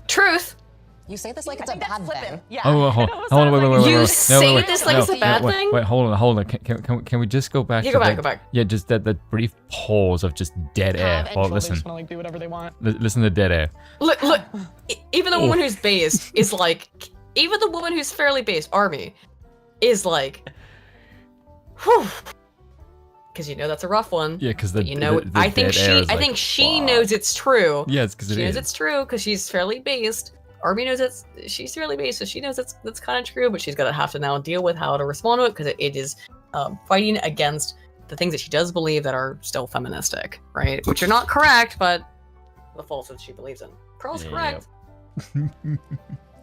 Truth. You say this like it's a bad thing. Yeah. Oh, hold on, wait. You No, say wait, this like it's a bad thing? Wait, hold on. Can we just go back You to go back, the- go back. Yeah, just that brief pause of just dead air. Oh, They listen. just want to like do whatever they want. Listen to dead air. Look, even the Oh. woman who's based is like, even the woman who's fairly based, Army, is like, whew. Because you know that's a rough one. Yeah, because But you know, I think she knows it's true. Yeah, it's because it She knows is. it's true because she's fairly based. Army knows she's fairly based, so she knows that's kind of true. But she's gonna have to now deal with how to respond to it because it is fighting against the things that she does believe that are still feministic, right? Which are not correct, but the falsehoods she believes in. Pearl's correct.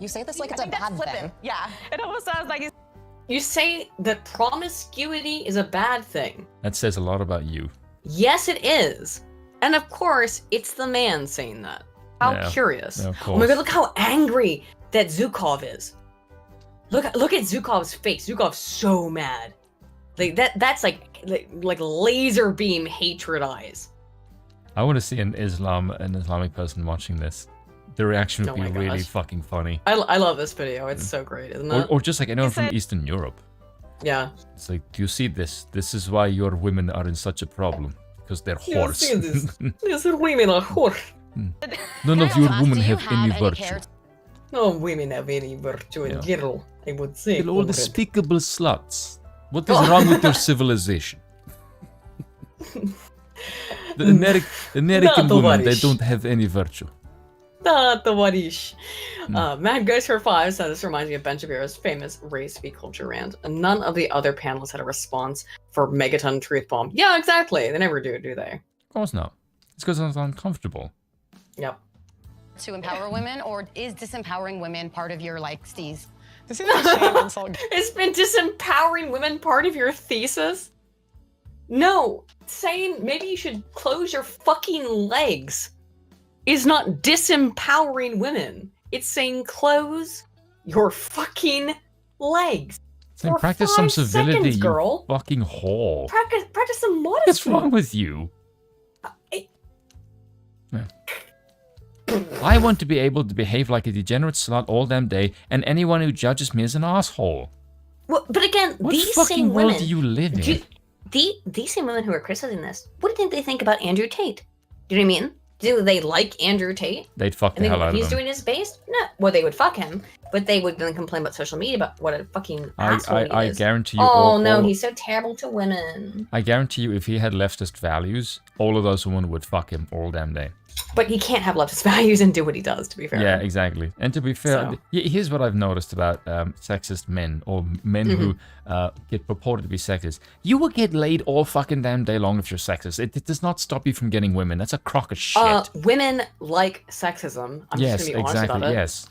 You say this like it's a bad thing. Yeah. It almost sounds like he's You say that promiscuity is a bad thing. That says a lot about you. Yes, it is. And of course, it's the man saying that. How Yeah, curious. of Oh my course. god, look how angry that Zukov is. Look at Zukov's face. Zukov's so mad. Like that's like laser beam hatred eyes. I want to see an Islamic person watching this. The reaction would Oh be my really gosh. fucking funny. I love this video. It's so great, isn't it? Or just like anyone from Eastern Europe. Yeah. It's like, do you see this? This is why your women are in such a problem. Because they're You whores. see this? These women are whore. None of your women have any virtue. No women have any virtue in general, I would say. They're all despicable sluts. What is wrong with your civilization? The American women, they don't have any virtue. Tawarish. Mad Goes for 5 said this reminds me of Ben Shapiro's famous race v culture rant. And none of the other panelists had a response for Megaton Truth Bomb. Yeah, exactly. They never do they? Of course not. It's because it's uncomfortable. Yep. To empower women, or is disempowering women part of your like steez? It's been disempowering women part of your thesis? No, saying maybe you should close your fucking legs is not disempowering women. It's saying close your fucking legs. Then For practice some 5 civility, seconds, you girl. fucking whore. Practice some modesty. What's wrong with you? Yeah. I want to be able to behave like a degenerate slut all damn day, and anyone who judges me is an asshole. Well, but again, What these fucking same world women. do you live in? These same women who are criticizing this, what do you think they think about Andrew Tate? Do you know what I mean? Do they like Andrew Tate? They'd fuck the And hell then out he's of him. doing his base? No. Well, they would fuck him, but they would then complain about social media about what a fucking asshole he I is. guarantee you. Oh no, he's so terrible to women. I guarantee you, if he had leftist values, all of those women would fuck him all damn day. But he can't have leftist values and do what he does, to be fair. Yeah, exactly. And to be fair, So. here's what I've noticed about sexist men, or men who get purported to be sexist. You will get laid all fucking damn day long if you're sexist. It does not stop you from getting women. That's a crock of shit. Women like sexism. I'm Yes, just gonna be honest exactly, about it. yes.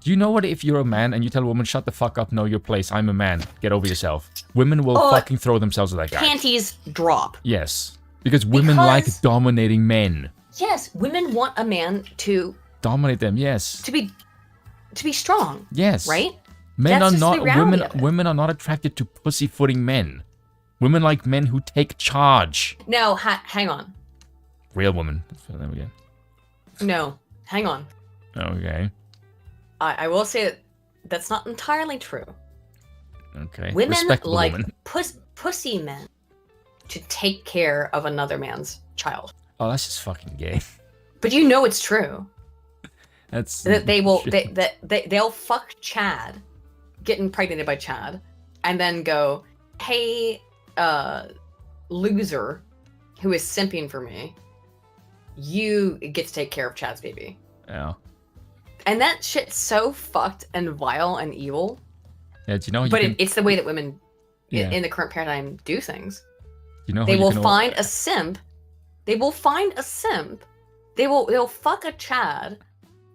Do you know what, if you're a man and you tell a woman, shut the fuck up, know your place, I'm a man, get over yourself. Women will fucking throw themselves at that guy. Panties drop. Yes. Because women like dominating men. Yes, women want a man to Dominate them, yes. to be strong. Yes. Right? Men That's are just not the reality of it. women are not attracted to pussyfooting men. Women like men who take charge. No, hang on. Real women. There we go. No, hang on. Okay. I will say that that's not entirely true. Okay. Women Respectable like woman. pussy men to take care of another man's child. Oh, that's just fucking gay. But you know it's true. That's That they will shit. they'll fuck Chad, get impregnated by Chad, and then go, hey, loser who is simping for me, you get to take care of Chad's baby. Yeah. And that shit's so fucked and vile and evil. Yeah, do you know? But it's the way that women Yeah. in the current paradigm do things. You know how They you will can find a simp. They will find a simp. They'll fuck a Chad,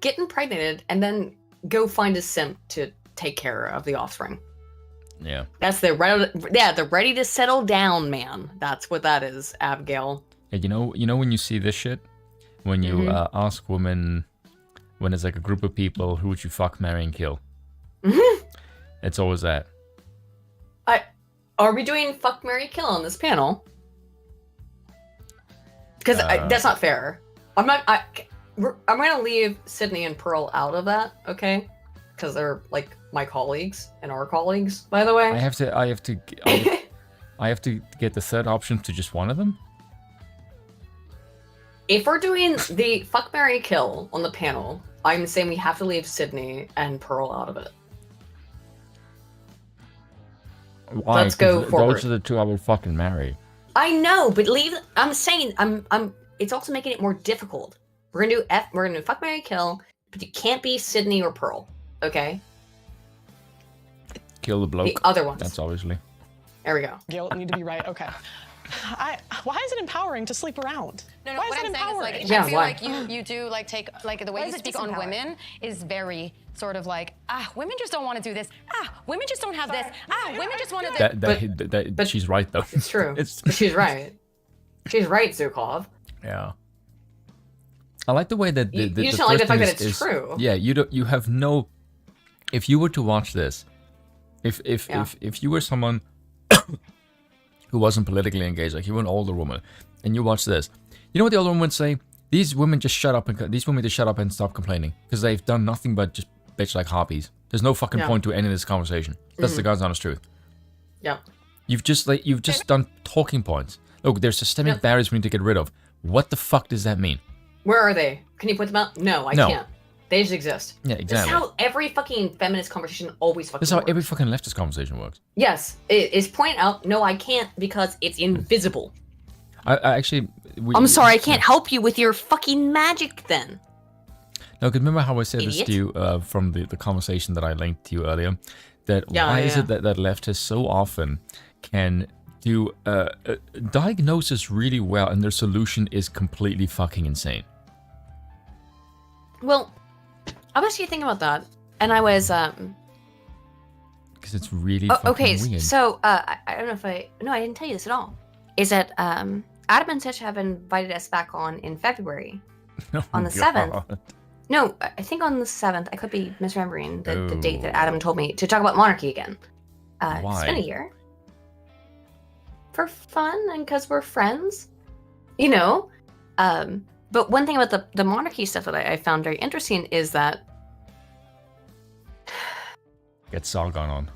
get impregnated, and then go find a simp to take care of the offspring. Yeah. That's they're ready to settle down, man. That's what that is, Abigail. Yeah, you know when you see this shit, when you Mhm. ask women, when there's like a group of people, who would you fuck, marry, and kill? Mhm. It's always that. Are we doing fuck, marry, kill on this panel? Because that's not fair. I'm gonna leave Sydney and Pearl out of that, okay? Because they're like my colleagues and our colleagues, by the way. I have to get the third option to just one of them. If we're doing the fuck, marry, kill on the panel, I'm saying we have to leave Sydney and Pearl out of it. Why? Let's go 'Cause forward. Those are the two I would fucking marry. I know, but I'm saying it's also making it more difficult. We're gonna do fuck, marry, kill, but you can't be Sydney or Pearl, okay? Kill the bloke. The other ones. That's obviously. There we go. Guilt need to be right. Okay. Why is it empowering to sleep around? No, why is what it I'm saying empowering? is, like, Yeah, I feel why? like you do like take like the way Why you is it speak on disempowering? women is very sort of like women just don't want to do this. Women just don't have this. Women just want to. That she's right though. It's true. It's She's right. She's right, Zukov. yeah. I like the way that You just don't like the fact that it's true. Yeah, you have no. If you were to watch this, if you were someone who wasn't politically engaged, like you were an older woman, and you watch this, you know what the older woman would say? These women just shut up and stop complaining because they've done nothing but just bitch like harpies. There's no fucking Yeah. point to any of this conversation. That's the God's honest truth. Yeah. You've just done talking points. Look, there's systemic barriers we need to get rid of. What the fuck does that mean? Where are they? Can you point them out? No, I No. can't. They just exist. Yeah, This is exactly. how every fucking feminist conversation always fucking This is how works. every fucking leftist conversation works. Yes, it is point out, no, I can't because it's invisible. I actually. I'm sorry, I can't help you with your fucking magic then. Now, remember how I said this Idiot. to you from the conversation that I linked to you earlier? That Yeah, why is yeah. it that leftists so often can do diagnosis really well and their solution is completely fucking insane? Well, I was actually thinking about that, and I was Because it's really oh, fucking okay. weird. So I don't know if no, I didn't tell you this at all. is that Adam and Tish have invited us back on in February. On the 7th. No, I think on the 7th. I could be misremembering the date that Adam told me to talk about monarchy again. Why? It's been a year. For fun and because we're friends, you know. But one thing about the monarchy stuff that I found very interesting is that Get Sargon on.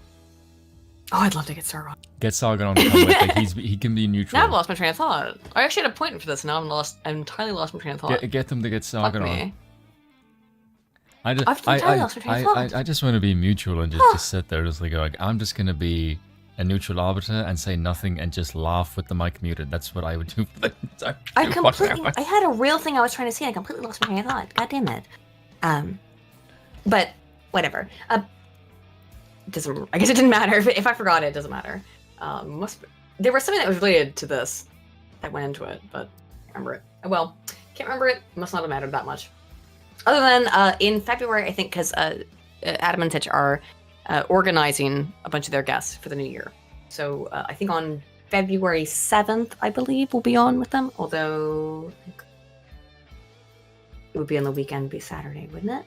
Oh, I'd love to get Sargon. Get Sargon on to come with. Like, he can be neutral. Now I've lost my train of thought. I actually had a point for this. Now I'm entirely lost my train of thought. Get them to get Sargon on. I just want to be mutual and just sit there, just like I'm just gonna be a neutral arbiter and say nothing and just laugh with the mic muted. That's what I would do. I had a real thing I was trying to say. I completely lost my train of thought. God damn it. But whatever. I guess it didn't matter. If I forgot it, it doesn't matter. There was something that was related to this that went into it, but I can't remember it. Well, can't remember it. Must not have mattered that much. Other than in February, I think, because Adam and Titch are organizing a bunch of their guests for the new year. So I think on February 7th, I believe, we'll be on with them. Although it would be on the weekend, be Saturday, wouldn't it?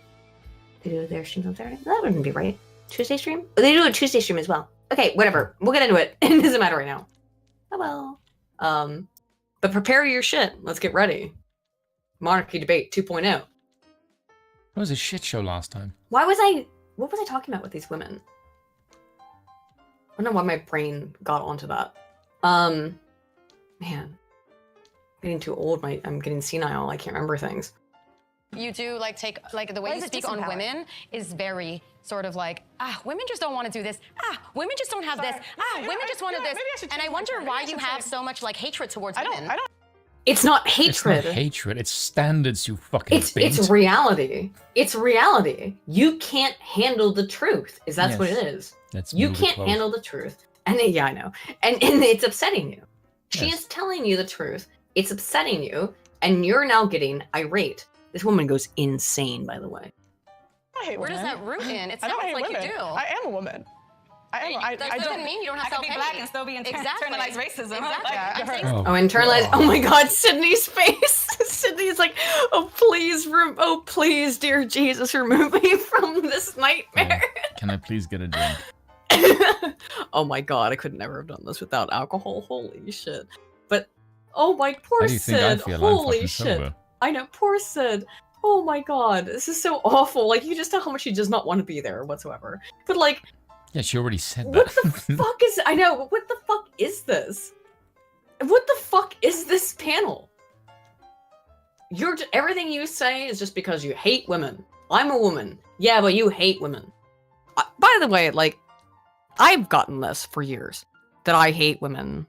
They do their streams on Saturday? That wouldn't be right. Tuesday stream? They do a Tuesday stream as well. Okay, whatever. We'll get into it. It doesn't matter right now. Oh well. But prepare your shit. Let's get ready. Monarchy debate 2.0. That was a shit show last time. What was I talking about with these women? I don't know why my brain got onto that. Man. I'm getting too old. I'm getting senile. I can't remember things. You do take the way you speak on women is very sort of women just don't want to do this. Women just don't have this. Women just want to this. And I wonder why you have so much hatred towards women. It's not hatred. It's not hatred. It's standards, you fucking bitch. It's reality. It's reality. You can't handle the truth. That's what it is. You can't handle the truth. And yeah, I know. And it's upsetting you. She is telling you the truth. It's upsetting you. And you're now getting irate. This woman goes insane, by the way. I hate Where women. does that root in? It I don't sounds hate like women. you do. I am a woman. That doesn't mean you don't have I could be self-hate. black and still be internalized racism. Exactly. Internalized. Oh my God, Sydney's face. Sydney's like, oh please, dear Jesus, remove me from this nightmare. Can I please get a drink? Oh my God, I could never have done this without alcohol. Holy shit. But oh my poor Sid. Holy shit. Sober. I know, poor Sid. Oh my God, this is so awful. You just know how much she does not want to be there whatsoever. But yeah, she already said that. What the fuck is? I know. But what the fuck is this? What the fuck is this panel? Everything you say is just because you hate women. I'm a woman. Yeah, but you hate women. By the way, I've gotten this for years that I hate women.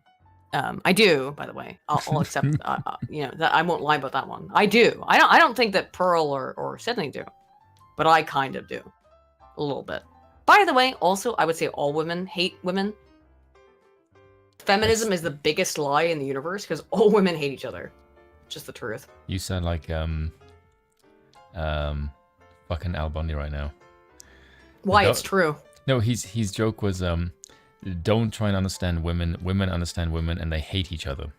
I do, by the way. I'll accept. That I won't lie about that one. I do. I don't think that Pearl or Sydney do, but I kind of do, a little bit. By the way, also, I would say all women hate women. Feminism is the biggest lie in the universe because all women hate each other. Just the truth. You sound like fucking Al Bundy right now. Why? It's true. No, his joke was don't try and understand women. Women understand women, and they hate each other.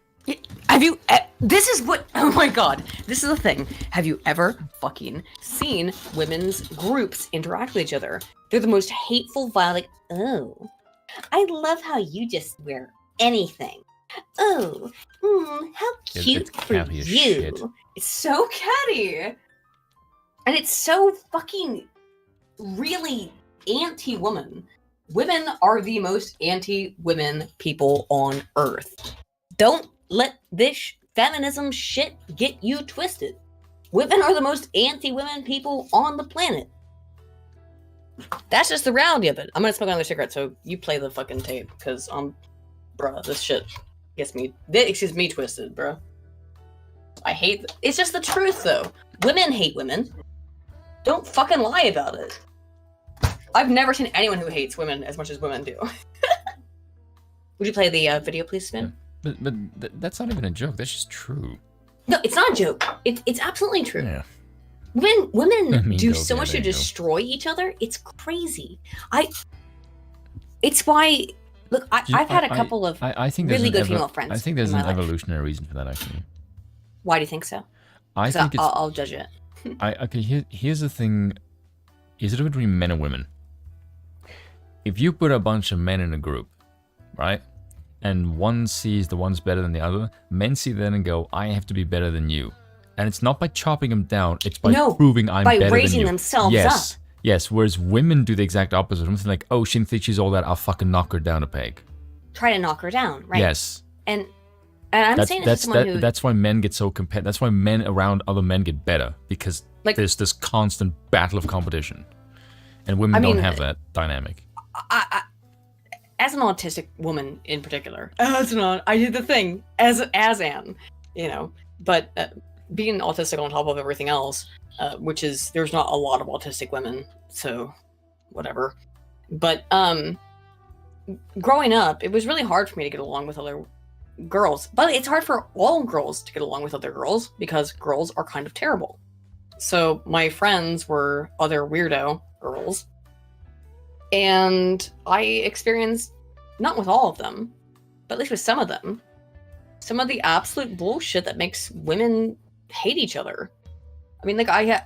Have you? This is what? Oh my God! This is the thing. Have you ever fucking seen women's groups interact with each other? They're the most hateful, vile. Oh, I love how you just wear anything. Oh, how cute for you. Shit. It's so catty, and it's so fucking really anti-woman. Women are the most anti-women people on Earth. Don't let this feminism shit get you twisted. Women are the most anti-women people on the planet. That's just the reality of it. I'm gonna smoke another cigarette, so you play the fucking tape, because bruh, this shit gets me twisted, bruh. I hate it's just the truth, though. Women hate women. Don't fucking lie about it. I've never seen anyone who hates women as much as women do. Would you play the video, please, Spin? Yeah. But that's not even a joke. That's just true. No, it's not a joke. It's absolutely true. Yeah. Women do so much to destroy each other. It's crazy. It's why Look, I've had a couple of I think really good female friends. I think there's in an my life. evolutionary reason for that, actually. Why do you think so? I think it's. I'll judge it. Okay, here's the thing. Is it between men and women? If you put a bunch of men in a group, right, and one sees the one's better than the other, men see that and go, I have to be better than you. And it's not by chopping them down, it's by proving I'm better than you. By raising themselves up. Yes, whereas women do the exact opposite. Something like, oh, she thinks she's all that, I'll fucking knock her down a peg. Try to knock her down, right? Yes. And I'm saying this to someone who... That's why men get so competitive. That's why men around other men get better. Because there's this constant battle of competition. And women don't have that dynamic. As an autistic woman in particular, I did the thing as Anne, you know, but being autistic on top of everything else, which is, there's not a lot of autistic women, so whatever. But growing up, it was really hard for me to get along with other girls. But it's hard for all girls to get along with other girls because girls are kind of terrible. So my friends were other weirdo girls. And I experienced, not with all of them, but at least with some of them, some of the absolute bullshit that makes women hate each other. I mean, like, I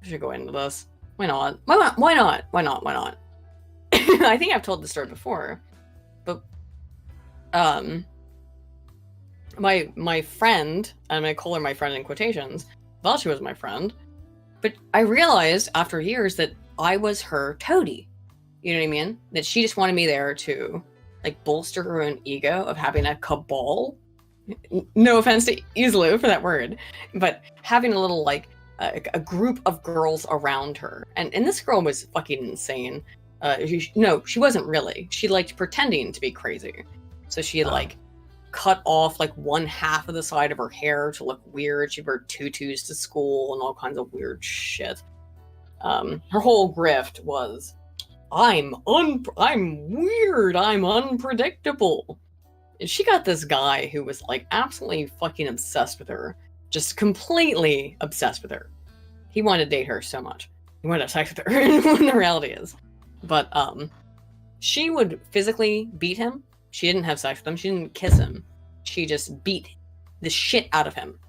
should go into this. Why not? Why not? I think I've told this story before, but my friend, I'm gonna call her my friend in quotations, thought she was my friend, but I realized after years that I was her toady. You know what I mean? That she just wanted me there to, like, bolster her own ego of having a cabal. No offense to Islu for that word, but having a little, like, a group of girls around her. And this girl was fucking insane. She wasn't really. She liked pretending to be crazy. So she like cut off like one half of the side of her hair to look weird. She'd wear tutus to school and all kinds of weird shit. Her whole grift was, I'm weird, I'm unpredictable. And she got this guy who was like absolutely fucking obsessed with her. Just completely obsessed with her. He wanted to date her so much. He wanted to have sex with her, when the reality is. But she would physically beat him. She didn't have sex with him. She didn't kiss him. She just beat the shit out of him.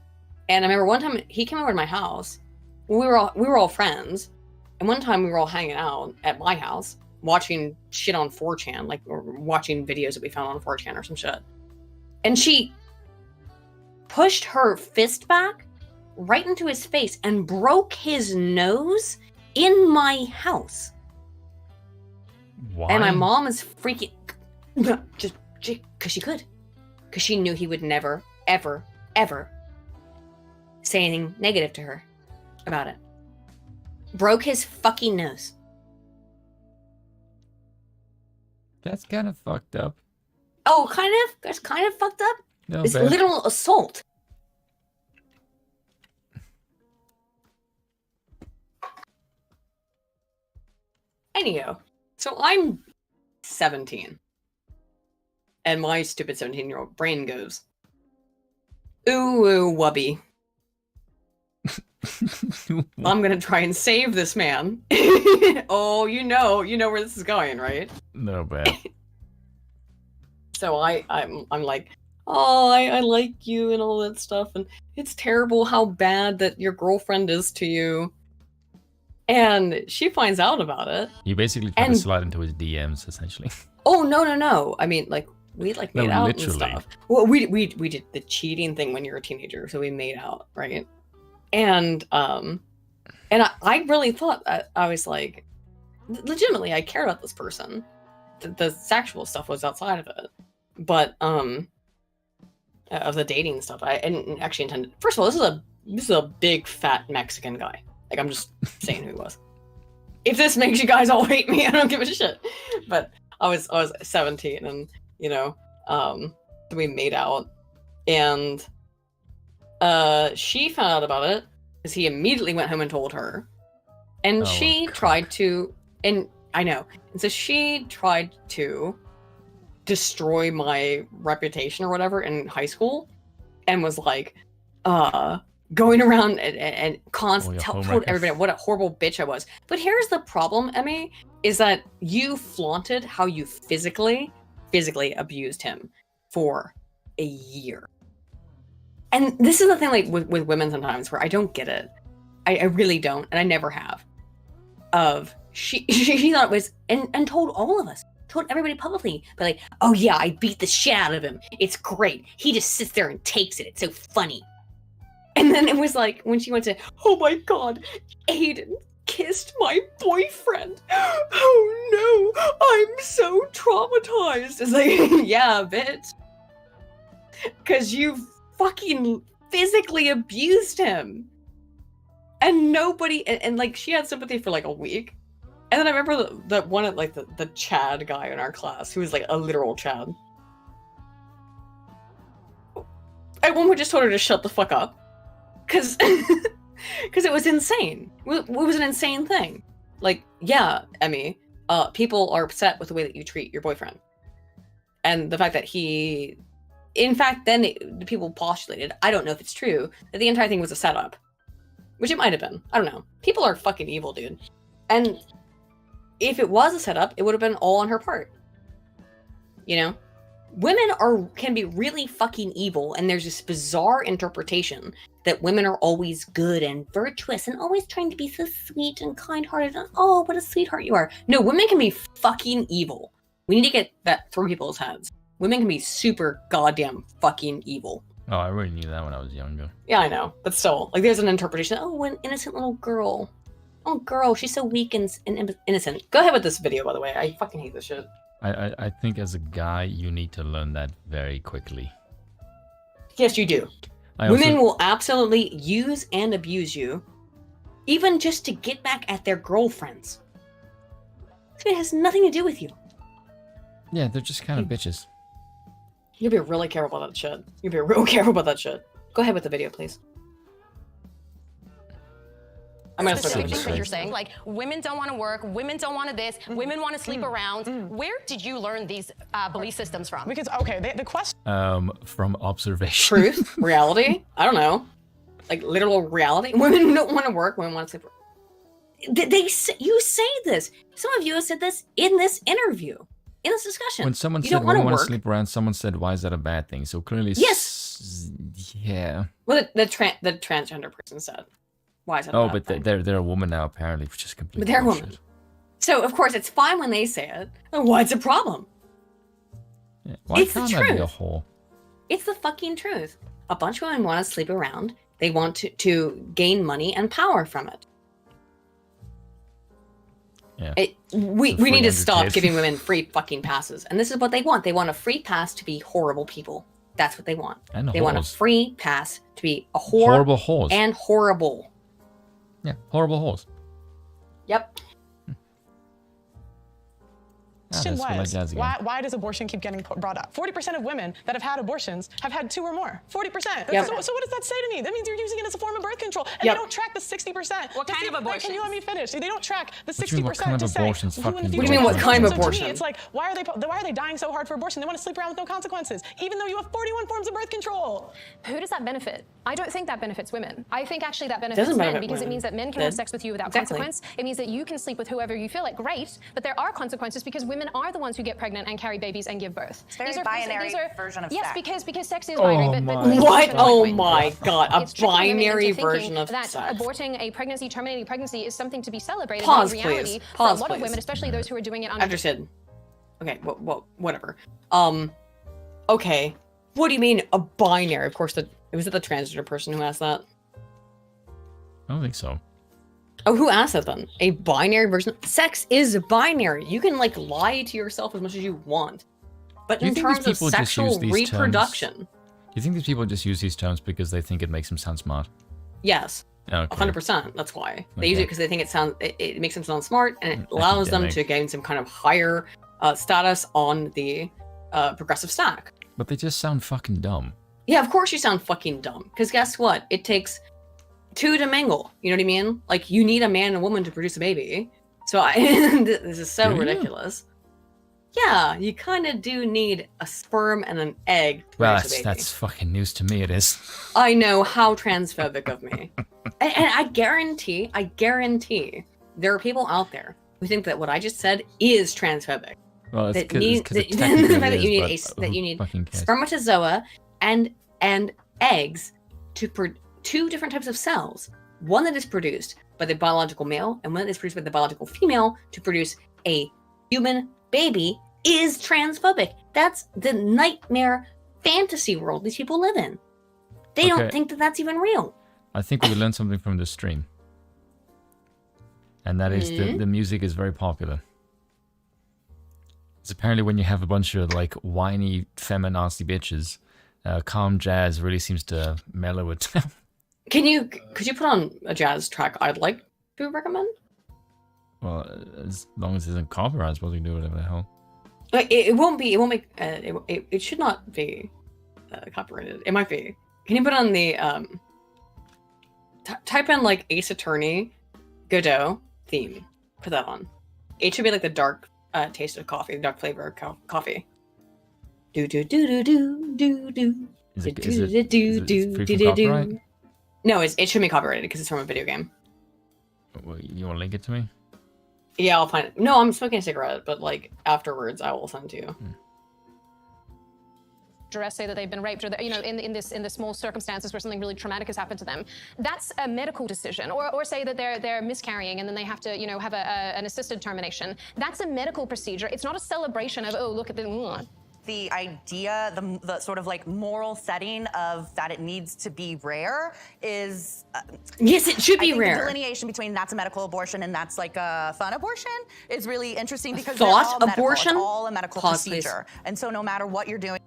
And I remember one time he came over to my house. We were all friends. And one time we were all hanging out at my house, watching shit on 4chan, like, or watching videos that we found on 4chan or some shit. And she pushed her fist back right into his face and broke his nose in my house. Why? And my mom is freaking, just because she could. Because she knew he would never, ever, ever say anything negative to her about it. Broke his fucking nose. That's kind of fucked up. Oh, kind of? That's kind of fucked up? No, it's literal assault. Anyhow, so I'm 17. And my stupid 17-year-old brain goes, ooh, wubby. I'm gonna try and save this man. Oh, you know where this is going, right? No bad. So I'm like, oh, I like you and all that stuff, and it's terrible how bad that your girlfriend is to you. And she finds out about it. You basically try to slide into his DMs, essentially. Oh, no. I mean, like, we like made out literally. and stuff. Well, we did the cheating thing when you're a teenager, so we made out, right? And I really thought that I was like, legitimately, I cared about this person. The sexual stuff was outside of it, but of the dating stuff, I didn't actually intend. First of all, this is a big fat Mexican guy. Like, I'm just saying who he was. If this makes you guys all hate me, I don't give a shit. But I was 17, and we made out, and she found out about it because he immediately went home and told her, and she tried to, and I know, and so she tried to destroy my reputation or whatever in high school, and was like, going around and constantly home told wrecker. everybody what a horrible bitch I was. But told everybody what a horrible bitch I was. But here's the problem, Emmy, is that you flaunted how you physically abused him for a year. And this is the thing, like with women sometimes, where I don't get it. I really don't, and I never have. She thought it was, and told all of us, told everybody publicly, but like, oh yeah, I beat the shit out of him. It's great. He just sits there and takes it. It's so funny. And then it was like when she went to, oh my god, Aiden kissed my boyfriend. Oh no, I'm so traumatized. It's like, yeah, bitch. Because you fucking physically abused him. And nobody, and like she had sympathy for like a week. And then I remember that one of like the Chad guy in our class who was like a literal Chad. And one would just told her to shut the fuck up. Because it was insane. It was an insane thing. Like, yeah, Emmy, people are upset with the way that you treat your boyfriend. And the fact that he, in fact, then the people postulated, I don't know if it's true, that the entire thing was a setup. Which it might have been. I don't know. People are fucking evil, dude. And if it was a setup, it would have been all on her part. You know? Women can be really fucking evil, and there's this bizarre interpretation that women are always good and virtuous and always trying to be so sweet and kind-hearted and oh, what a sweetheart you are. No, women can be fucking evil. We need to get that through people's heads. Women can be super goddamn fucking evil. Oh, I already knew that when I was younger. Yeah, I know. But still, like, there's an interpretation. Oh, an innocent little girl. Oh, girl, she's so weak and innocent. Go ahead with this video, by the way. I fucking hate this shit. I think as a guy, you need to learn that very quickly. Yes, you do. Women will absolutely use and abuse you, even just to get back at their girlfriends. It has nothing to do with you. Yeah, they're just kind of bitches. You'll be really careful about that shit. You'll be real careful about that shit. Go ahead with the video, please. I'm gonna start things that you're saying, like women don't want to work, women don't want to this, women want to sleep around. Where did you learn these belief systems from? Because the question. From observation. Truth, reality. I don't know, like literal reality. Women don't want to work. Women want to sleep. You say this. Some of you have said this in this interview. In this discussion. When someone said women want to sleep around, someone said, why is that a bad thing? So clearly, yes. Yeah. Well, the transgender person said, why is that a bad thing? they're a woman now, apparently, which is completely But they're a bullshit. woman. So, of course, it's fine when they say it. What's the problem? Yeah. Why It's can't the I be a truth. whore? It's the fucking truth. A bunch of women want to sleep around. They want to gain money and power from it. Yeah. We need to stop giving women free fucking passes. And this is what they want. They want a free pass to be horrible people. That's what they want. And they want a whores. free pass to be a whore. Horrible whores. And horrible. Yeah, horrible whores. Yep. Question that's what was, my dad's again. why does abortion keep getting brought up? 40% of women that have had abortions have had 2 or more. 40%. Yep. So what does that say to me? That means you're using it as a form of birth control. And Yep. they don't track the 60%. What kind of abortions? Can you let me finish? They don't track the 60% What do you mean, what kind of to say abortions? who in Fucking the What do you future mean, what has kind of abortions. So to abortion? me, it's like, why are they dying so hard for abortion? They want to sleep around with no consequences, even though you have 41 forms of birth control. Who does that benefit? I don't think that benefits women. I think actually that benefits Doesn't men benefit because it women. means that men can Then- have sex with you without Exactly. consequence. It means that you can sleep with whoever you feel like. Great, but there are consequences because women are the ones who get pregnant and carry babies and give birth. It's a very binary version of yes, sex. because sex is Oh binary. my But What? it's Oh point. my god. A It's tricking women binary into thinking version of that sex. aborting a pregnancy, terminating pregnancy, is something to be celebrated. Pause, when in reality, please. for Pause, a lot of please. women, especially those who are doing it under Understood. Okay, whatever. Okay. What do you mean a binary? Of course, was it the transgender person who asked that? I don't think so. Oh, who asked that then? A binary version? Sex is binary. You can like lie to yourself as much as you want. But Do you in think these terms of people just sexual use these reproduction, Do you think these people just use these terms because they think it makes them sound smart? yes. Okay. 100%. That's why. They use it Okay. because they think it makes them sound smart and it allows them Academic. to gain some kind of higher status on the progressive stack. But they just sound fucking dumb. Yeah, of course you sound fucking dumb. Because guess what? It takes 2 to mingle. You know what I mean? Like, you need a man and a woman to produce a baby. So this is so Do you? ridiculous. yeah, you kind of do need a sperm and an egg to Well, raise a baby. that's fucking news to me. It is. I know, how transphobic of me. And I guarantee, there are people out there who think that what I just said is transphobic. Well, it's that because it the technically fact is, that you who need fucking cares? spermatozoa and eggs to two different types of cells. One that is produced by the biological male and one that is produced by the biological female to produce a human baby is transphobic. That's the nightmare fantasy world these people live in. They don't think that that's even real. I think we learned something from the stream. And that is the music is very popular. It's apparently when you have a bunch of like whiny feminazty bitches, calm jazz really seems to mellow it down. Could you put on a jazz track I'd like to recommend? Well, as long as it isn't copyright, I suppose you can do whatever the hell. Like it won't make it should not be copyrighted. It might be. Can you put on the type in like Ace Attorney Godot theme? Put that on. It should be like the dark taste of coffee, the dark flavor of coffee. Do do do do do do do. Is it free from copyright? No, it should be copyrighted because it's from a video game. Well, you want to link it to me? Yeah, I'll find it. No, I'm smoking a cigarette, but like afterwards, I will send to you. Say that they've been raped, or that, in the small circumstances where something really traumatic has happened to them, that's a medical decision. Or say that they're miscarrying and then they have to have an assisted termination. That's a medical procedure. It's not a celebration of, oh, look at the. The idea, the sort of like moral setting of that it needs to be rare is... yes, it should be rare. The delineation between that's a medical abortion and that's like a fun abortion is really interesting because thought they're all abortion? Medical. It's all a medical Pause, procedure. please. And so no matter what you're doing...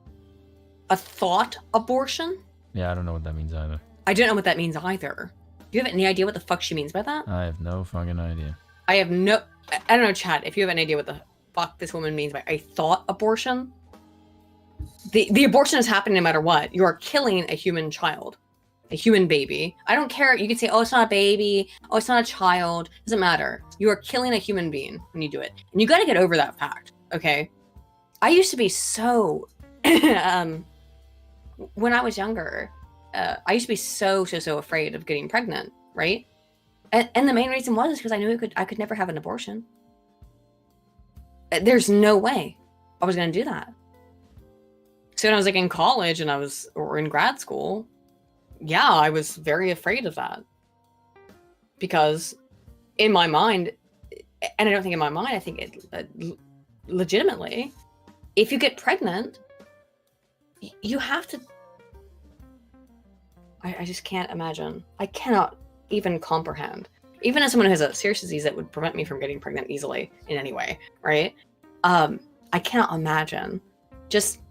A thought abortion? Yeah, I don't know what that means either. I don't know what that means either. Do you have any idea what the fuck she means by that? I have no fucking idea. I don't know, chat, if you have an idea what the fuck this woman means by a thought abortion. The abortion is happening no matter what. You are killing a human child. A human baby. I don't care. You can say, oh, it's not a baby. Oh, it's not a child. Doesn't matter. You are killing a human being when you do it. And you gotta get over that fact, okay? I used to be so... when I was younger, I used to be so afraid of getting pregnant, right? And the main reason was because I knew I could never have an abortion. There's no way I was gonna do that. So when I was like in college or in grad school, yeah, I was very afraid of that. Because in my mind, and I don't think in my mind, I think it legitimately, if you get pregnant, you have to... I just can't imagine. I cannot even comprehend. Even as someone who has a serious disease that would prevent me from getting pregnant easily in any way, right? I cannot imagine just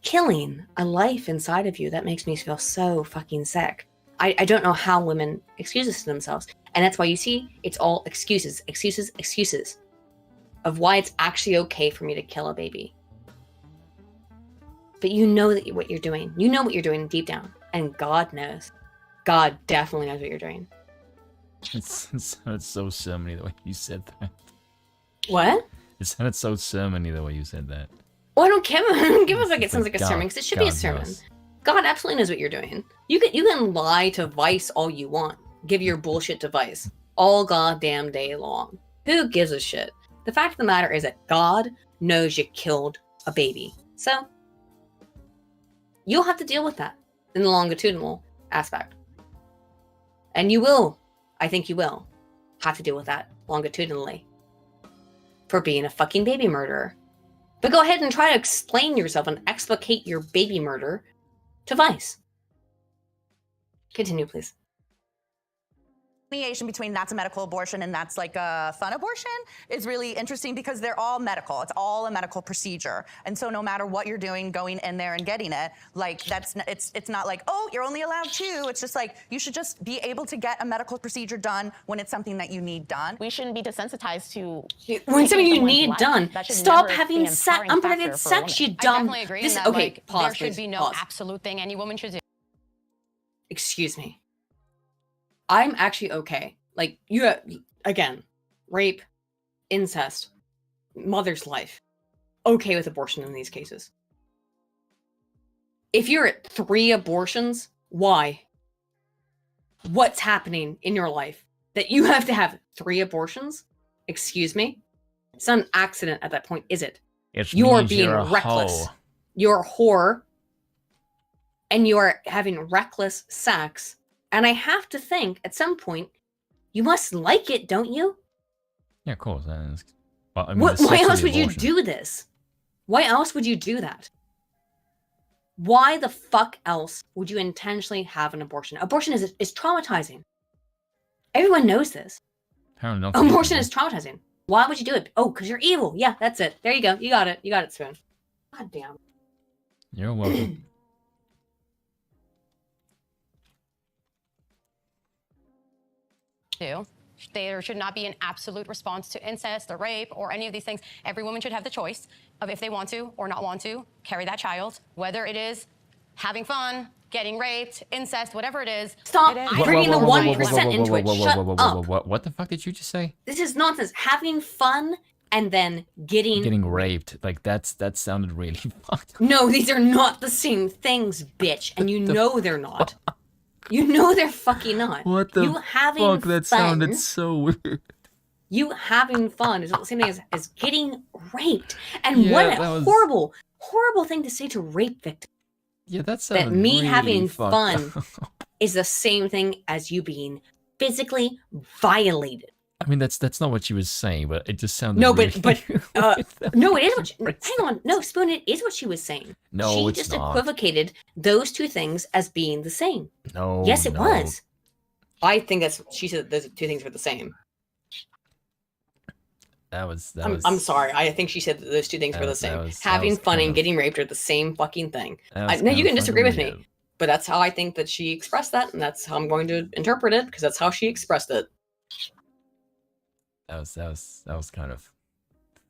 killing a life inside of you. That makes me feel so fucking sick. I don't know how women excuse this to themselves. And that's why you see, it's all excuses of why it's actually okay for me to kill a baby. But you know what you're doing. You know what you're doing deep down. And God knows. God definitely knows what you're doing. It sounded so sermony the way you said that. What? It sounded so sermony the way you said that. Well, I don't give a fuck it sounds like a sermon, because it should be a sermon. Knows. God absolutely knows what you're doing. You can lie to Vice all you want. Give your bullshit to Vice all goddamn day long. Who gives a shit? The fact of the matter is that God knows you killed a baby. So, you'll have to deal with that in the longitudinal aspect. And you will, I think you will, have to deal with that longitudinally. For being a fucking baby murderer. But go ahead and try to explain yourself and explicate your baby murder to Vice. Continue, please. Delineation between that's a medical abortion and that's like a fun abortion is really interesting because they're all medical. It's all a medical procedure. And so no matter what you're doing, going in there and getting it, like it's not like, oh, you're only allowed two. It's just like, you should just be able to get a medical procedure done when it's something that you need done. We shouldn't be desensitized to when something you need done. Stop Stop having unprotected sex, you dumb. I definitely agree in that, okay, like, pause, there should please, be no pause. absolute thing any woman should do. Excuse me. I'm actually okay. Like, you again, rape, incest, mother's life. okay with abortion in these cases. If you're at 3 abortions, why? What's happening in your life that you have to have 3 abortions? Excuse me? It's not an accident at that point, is it? You're being reckless. You're a whore. And you're having reckless sex. And I have to think, at some point, you must like it, don't you? Yeah, of course. Well, I mean, Why else would you do this? Why else would you do that? Why the fuck else would you intentionally have an abortion? Abortion is traumatizing. Everyone knows this. Abortion is traumatizing. Why would you do it? Oh, because you're evil. Yeah, that's it. There you go. You got it. You got it, Spoon. God damn. You're welcome. There should not be an absolute response to incest or rape or any of these things. Every woman should have the choice of if they want to or not want to carry that child, whether it is having fun, getting raped, incest, whatever it is. Stop bringing the 1% into it. Shut up. What the fuck did you just say? This is nonsense. Having fun and then getting raped. Like that sounded really fucked. No, these are not the same things, bitch. And you know they're not. You know they're fucking not. What the fuck? That sounded so weird. You having fun is not the same thing as getting raped. And what a horrible, horrible thing to say to rape victims. Yeah, that sounded that me really having fucked fun is the same thing as you being physically violated. I mean, that's not what she was saying, but it just sounded No, really no, it is what hang on. No, Spoon, it is what she was saying. No, she it's just not. equivocated those two things as being the same. No. Yes, it was. I think she said those two things were the same. I'm sorry. I think she said that those two things were the same. Having fun and getting raped are the same fucking thing. No, you can disagree with me, but that's how I think that she expressed that, and that's how I'm going to interpret it because that's how she expressed it. That was kind of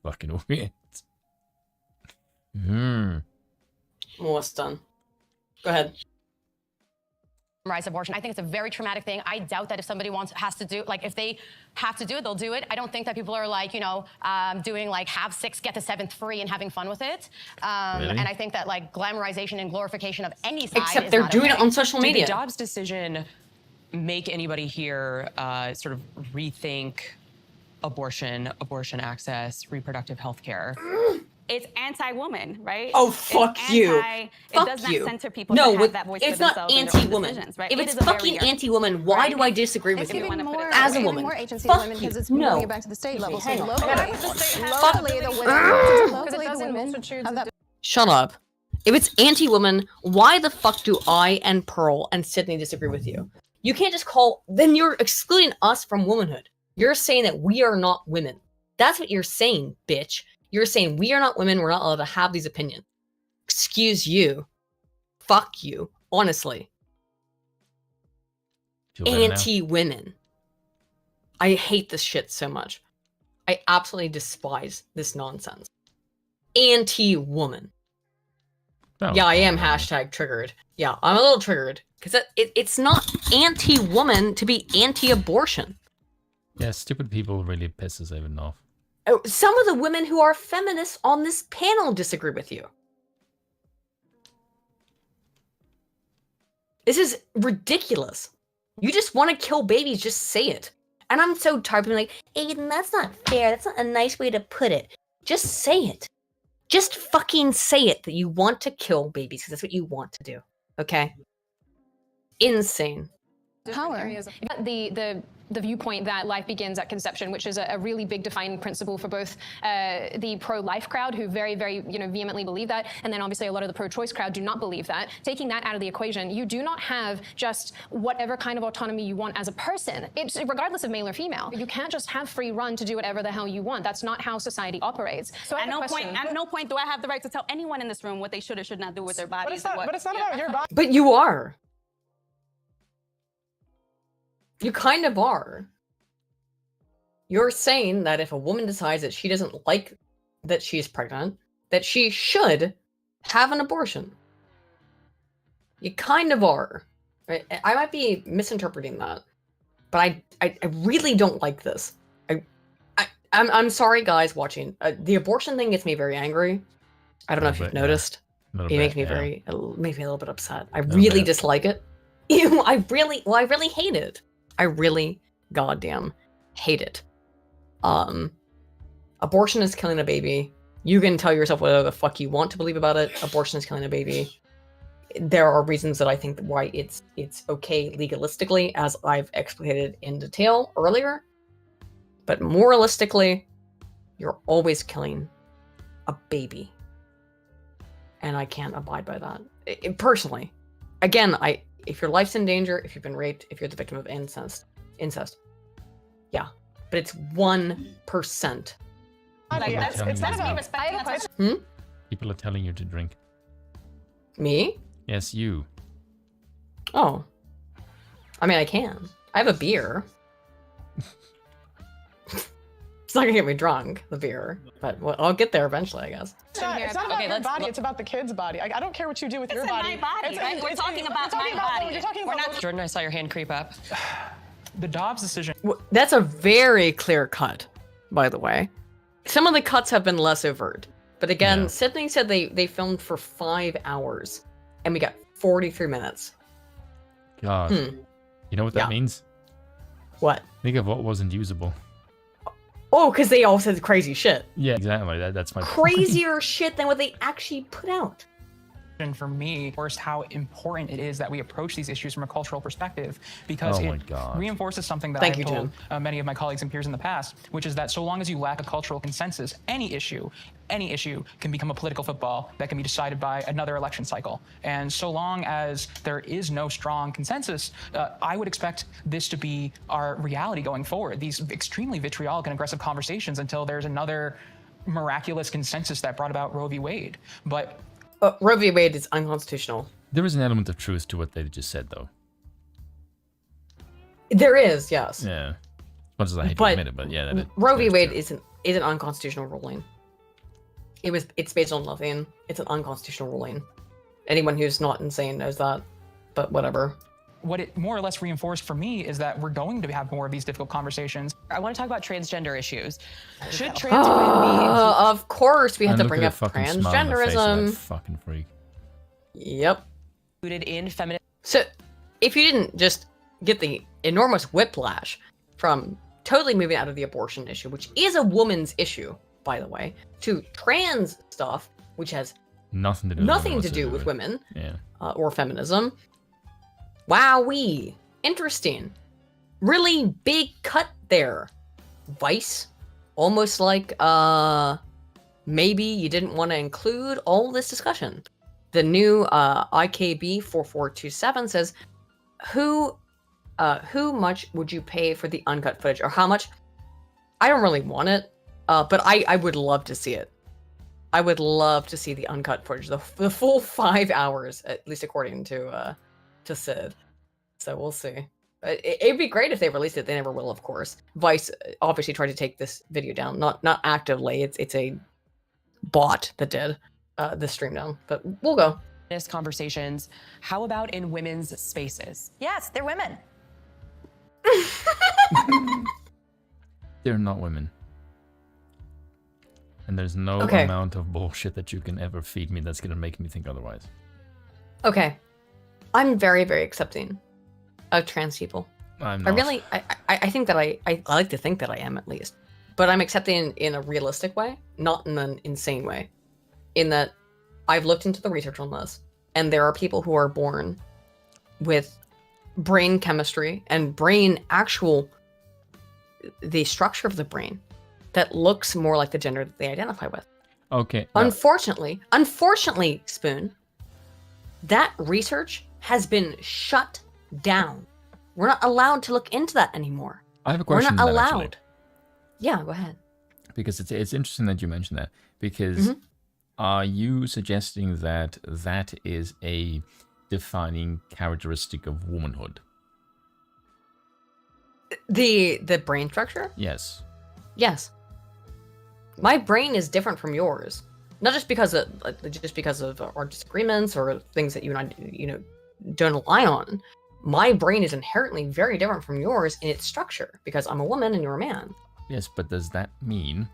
fucking weird. Almost done. Go ahead. Rights abortion. I think it's a very traumatic thing. I doubt that if somebody has to do, like if they have to do it, they'll do it. I don't think that people are like, doing like have 6, get the 7th free and having fun with it. Really? And I think that like glamorization and glorification of any side Except is they're not doing okay. it on social media. Did the Dobbs decision make anybody here sort of rethink abortion access, reproductive health care? It's anti-woman, right? Oh, fuck you. It does not center people no, to have that voice it's for not themselves and their own anti-woman. decisions, right? If It it's is a fucking barrier. anti-woman, why do I disagree with you? As a woman. more agency Fuck to women because it's you. moving No. it back to the state level. So Hang on. locally, the women have that. Shut up. If it's anti-woman, why the fuck do I and Pearl and Sydney disagree with you? You can't just then you're excluding us from womanhood. You're saying that we are not women. That's what you're saying, bitch. You're saying we are not women, we're not allowed to have these opinions. Excuse you. Fuck you. Honestly. Anti-women. I hate this shit so much. I absolutely despise this nonsense. Anti-woman. Yeah, I am #triggered. Yeah, I'm a little triggered. Because it's not anti-woman to be anti-abortion. Yeah, stupid people really pisses everyone off. Some of the women who are feminists on this panel disagree with you. This is ridiculous. You just want to kill babies, just say it. And I'm so tired of being like, Aiden, that's not fair. That's not a nice way to put it. Just say it. Just fucking say it that you want to kill babies because that's what you want to do. Okay? Insane. Power. The viewpoint that life begins at conception, which is a really big defining principle for both the pro-life crowd, who very, very vehemently believe that, and then obviously a lot of the pro-choice crowd do not believe that. Taking that out of the equation, you do not have just whatever kind of autonomy you want as a person. It's regardless of male or female. You can't just have free run to do whatever the hell you want. That's not how society operates. So at no point do I have the right to tell anyone in this room what they should or should not do with their bodies. But it's not about your body. But you are. You kind of are. You're saying that if a woman decides that she doesn't like that she's pregnant, that she should have an abortion. You kind of are. Right? I might be misinterpreting that, but I really don't like this. I'm sorry, guys watching. The abortion thing gets me very angry. I don't know if you've noticed. It makes me it makes me a little bit upset. I really dislike it. I really hate it. I really goddamn hate it. Abortion is killing a baby. You can tell yourself whatever the fuck you want to believe about it. Abortion is killing a baby. There are reasons that I think why it's okay legalistically, as I've explicated in detail earlier. But moralistically, you're always killing a baby. And I can't abide by that. Personally. Again, if your life's in danger, if you've been raped, if you're the victim of incest, yeah. But it's 1%. It's not about respect. I have a question. People are telling you to drink. Me? Yes, you. Oh. I mean, I can. I have a beer. It's not gonna get me drunk, the beer, but I'll get there eventually, I guess. It's not about your body, it's about the kid's body. I don't care what you do with your body. It's my body, right? We're talking about my body. You're talking about Jordan, I saw your hand creep up. The Dobbs decision. That's a very clear cut, by the way. Some of the cuts have been less overt. But again, Sydney said they filmed for 5 hours, and we got 43 minutes. God. You know what that means? What? Think of what wasn't usable. Oh, because they all said crazy shit. Yeah, exactly. That's my Crazier shit than what they actually put out. And for me, first, how important it is that we approach these issues from a cultural perspective, because it reinforces something that I've told many of my colleagues and peers in the past, which is that so long as you lack a cultural consensus, any issue can become a political football that can be decided by another election cycle. And so long as there is no strong consensus, I would expect this to be our reality going forward, these extremely vitriolic and aggressive conversations until there's another miraculous consensus that brought about Roe v. Wade. But Roe v. Wade is unconstitutional. There is an element of truth to what they just said, though. There is, yes. Yeah. As much as I hate to admit it, but yeah. Roe v. Wade is an unconstitutional ruling. It's based on nothing. It's an unconstitutional ruling. Anyone who's not insane knows that, but whatever. What it more or less reinforced for me is that we're going to have more of these difficult conversations. I want to talk about transgender issues. Should trans women be... Of course, we have to bring up transgenderism. Fucking freak. Yep. Included in feminism. So, if you didn't just get the enormous whiplash from totally moving out of the abortion issue, which is a woman's issue, by the way, to trans stuff, which has nothing to do with women, or feminism. Wowee. Interesting. Really big cut there. Vice. Almost like, maybe you didn't want to include all this discussion. The new IKB 4427 says, who much would you pay for the uncut footage? Or how much? I don't really want it, but I would love to see it. I would love to see the uncut footage, the full 5 hours, at least according to Sid. So we'll see. It'd be great if they released it. They never will, of course. Vice obviously tried to take this video down, not actively. It's a bot that did this stream down, but we'll go. Conversations. How about in women's spaces? Yes, they're women. They're not women. And there's no amount of bullshit that you can ever feed me that's going to make me think otherwise. Okay. I'm very, very accepting of trans people. I'm not. I think that I like to think that I am, at least. But I'm accepting in a realistic way, not in an insane way. In that I've looked into the research on this, and there are people who are born with brain chemistry and the structure of the brain that looks more like the gender that they identify with. Okay. Unfortunately, Spoon, that research has been shut down. We're not allowed to look into that anymore. I have a question. We're not allowed. Actually. Yeah, go ahead. Because it's interesting that you mentioned that. Because are you suggesting that that is a defining characteristic of womanhood? The brain structure? Yes. Yes. My brain is different from yours. Not just because of our disagreements or things that you and I, don't align on. My brain is inherently very different from yours in its structure because I'm a woman and you're a man. Yes, but does that mean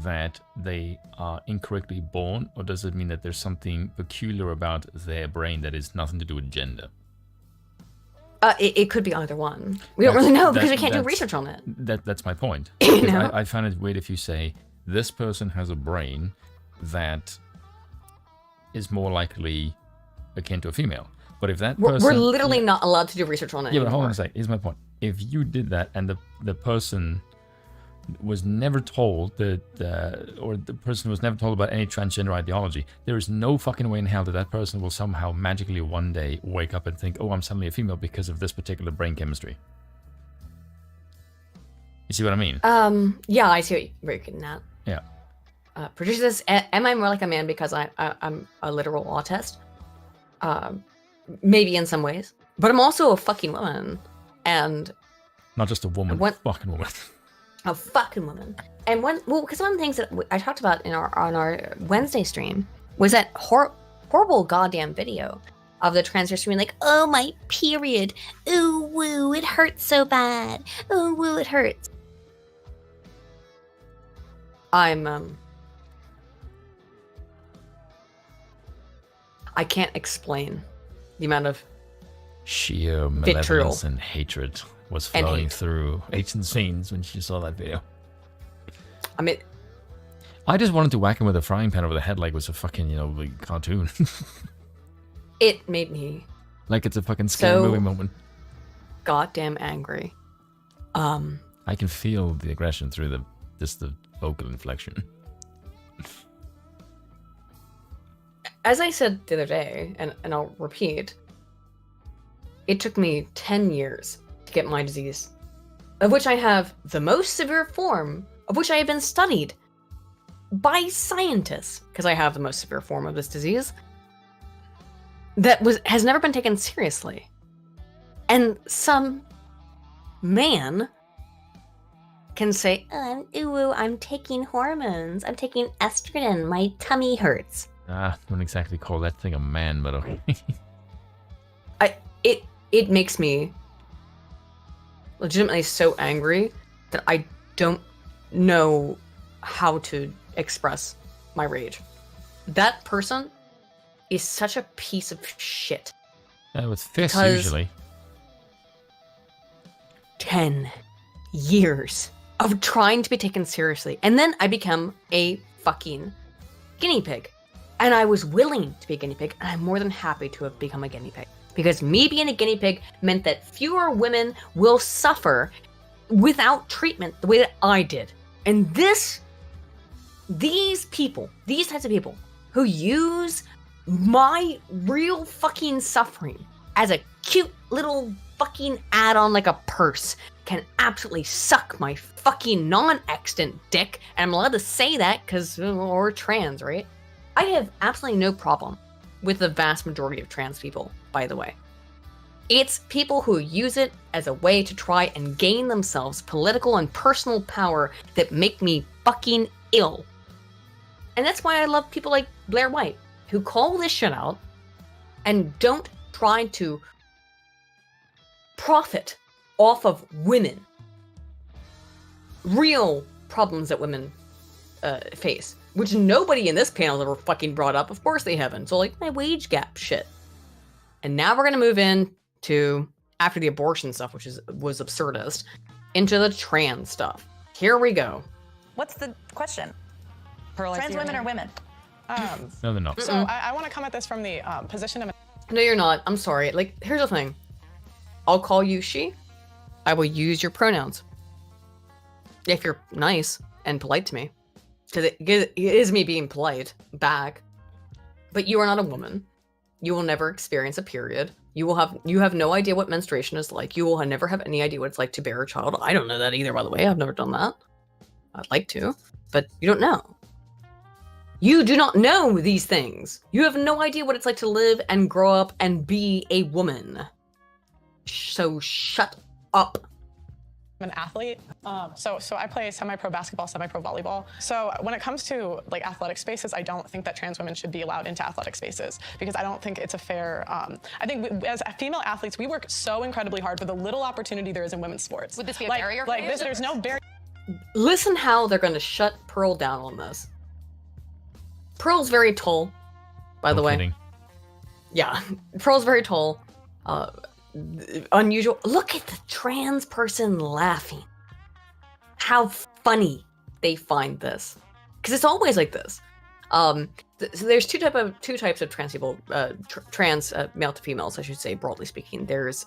that they are incorrectly born, or does it mean that there's something peculiar about their brain that is nothing to do with gender? It could be either one. We don't really know because we can't do research on it. That's my point. I find it weird if you say, this person has a brain that is more likely akin to a female. But if that person... We're literally not allowed to do research on it Yeah, anymore. but hold on a second. Here's my point. If you did that and the person was never told or the person was never told about any transgender ideology, there is no fucking way in hell that that person will somehow magically one day wake up and think, oh, I'm suddenly a female because of this particular brain chemistry. You see what I mean? Yeah, I see what you're getting at. Yeah. Producer says, am I more like a man because I'm a literal autist? Maybe in some ways. But I'm also a fucking woman. And... Not just a woman, fucking woman. A fucking woman. And because one of the things that I talked about on our Wednesday stream was that horrible goddamn video of the transgender being like, oh, my period. Ooh, woo, it hurts so bad. Ooh, woo, it hurts. I can't explain the amount of sheer malevolence and hatred was flowing through Ancient Scenes when she saw that video. I mean, I just wanted to whack him with a frying pan over the head like it was a fucking, like cartoon. It made me like it's a fucking scary movie moment. Goddamn angry. I can feel the aggression through the vocal inflection. As I said the other day, and I'll repeat, it took me 10 years to get my disease, of which I have the most severe form, of which I have been studied by scientists, because I have the most severe form of this disease, that has never been taken seriously. And some man can say, ooh, I'm taking hormones, I'm taking estrogen, my tummy hurts. I wouldn't exactly call that thing a man, but okay. It makes me legitimately so angry that I don't know how to express my rage. That person is such a piece of shit. With fists, usually. 10 years of trying to be taken seriously. And then I become a fucking guinea pig. And I was willing to be a guinea pig, and I'm more than happy to have become a guinea pig. Because me being a guinea pig meant that fewer women will suffer without treatment the way that I did. And these types of people who use my real fucking suffering as a cute little fucking add-on like a purse can absolutely suck my fucking non-extant dick. And I'm allowed to say that because we're trans, right? I have absolutely no problem with the vast majority of trans people, by the way. It's people who use it as a way to try and gain themselves political and personal power that make me fucking ill. And that's why I love people like Blair White, who call this shit out and don't try to profit off of women. Real problems that women face, which nobody in this panel ever fucking brought up. Of course they haven't. So like my wage gap shit. And now we're gonna move in to, after the abortion stuff, which was absurdist, into the trans stuff. Here we go. What's the question? Trans women or women? No, they're not. So I want to come at this from the position of... No, you're not. I'm sorry. Like, here's the thing. I'll call you she. I will use your pronouns. If you're nice and polite to me. Because it is me being polite back. But you are not a woman. You will never experience a period. You have no idea what menstruation is like. You will never have any idea what it's like to bear a child. I don't know that either, by the way. I've never done that. I'd like to, but you don't know. You do not know these things. You have no idea what it's like to live and grow up and be a woman. So shut up. I'm an athlete. So I play semi-pro basketball, semi-pro volleyball. So when it comes to like athletic spaces, I don't think that trans women should be allowed into athletic spaces because I don't think it's a fair, I think as female athletes, we work so incredibly hard for the little opportunity there is in women's sports. Would this be a barrier for you? There's no barrier. listen how they're going to shut Pearl down on this. Pearl's very tall, by the way. Kidding. Yeah, Pearl's very tall. Unusual. Look at the trans person laughing. How funny they find this, because it's always like this. So there's two types of trans people, trans male to females, I should say, broadly speaking. There's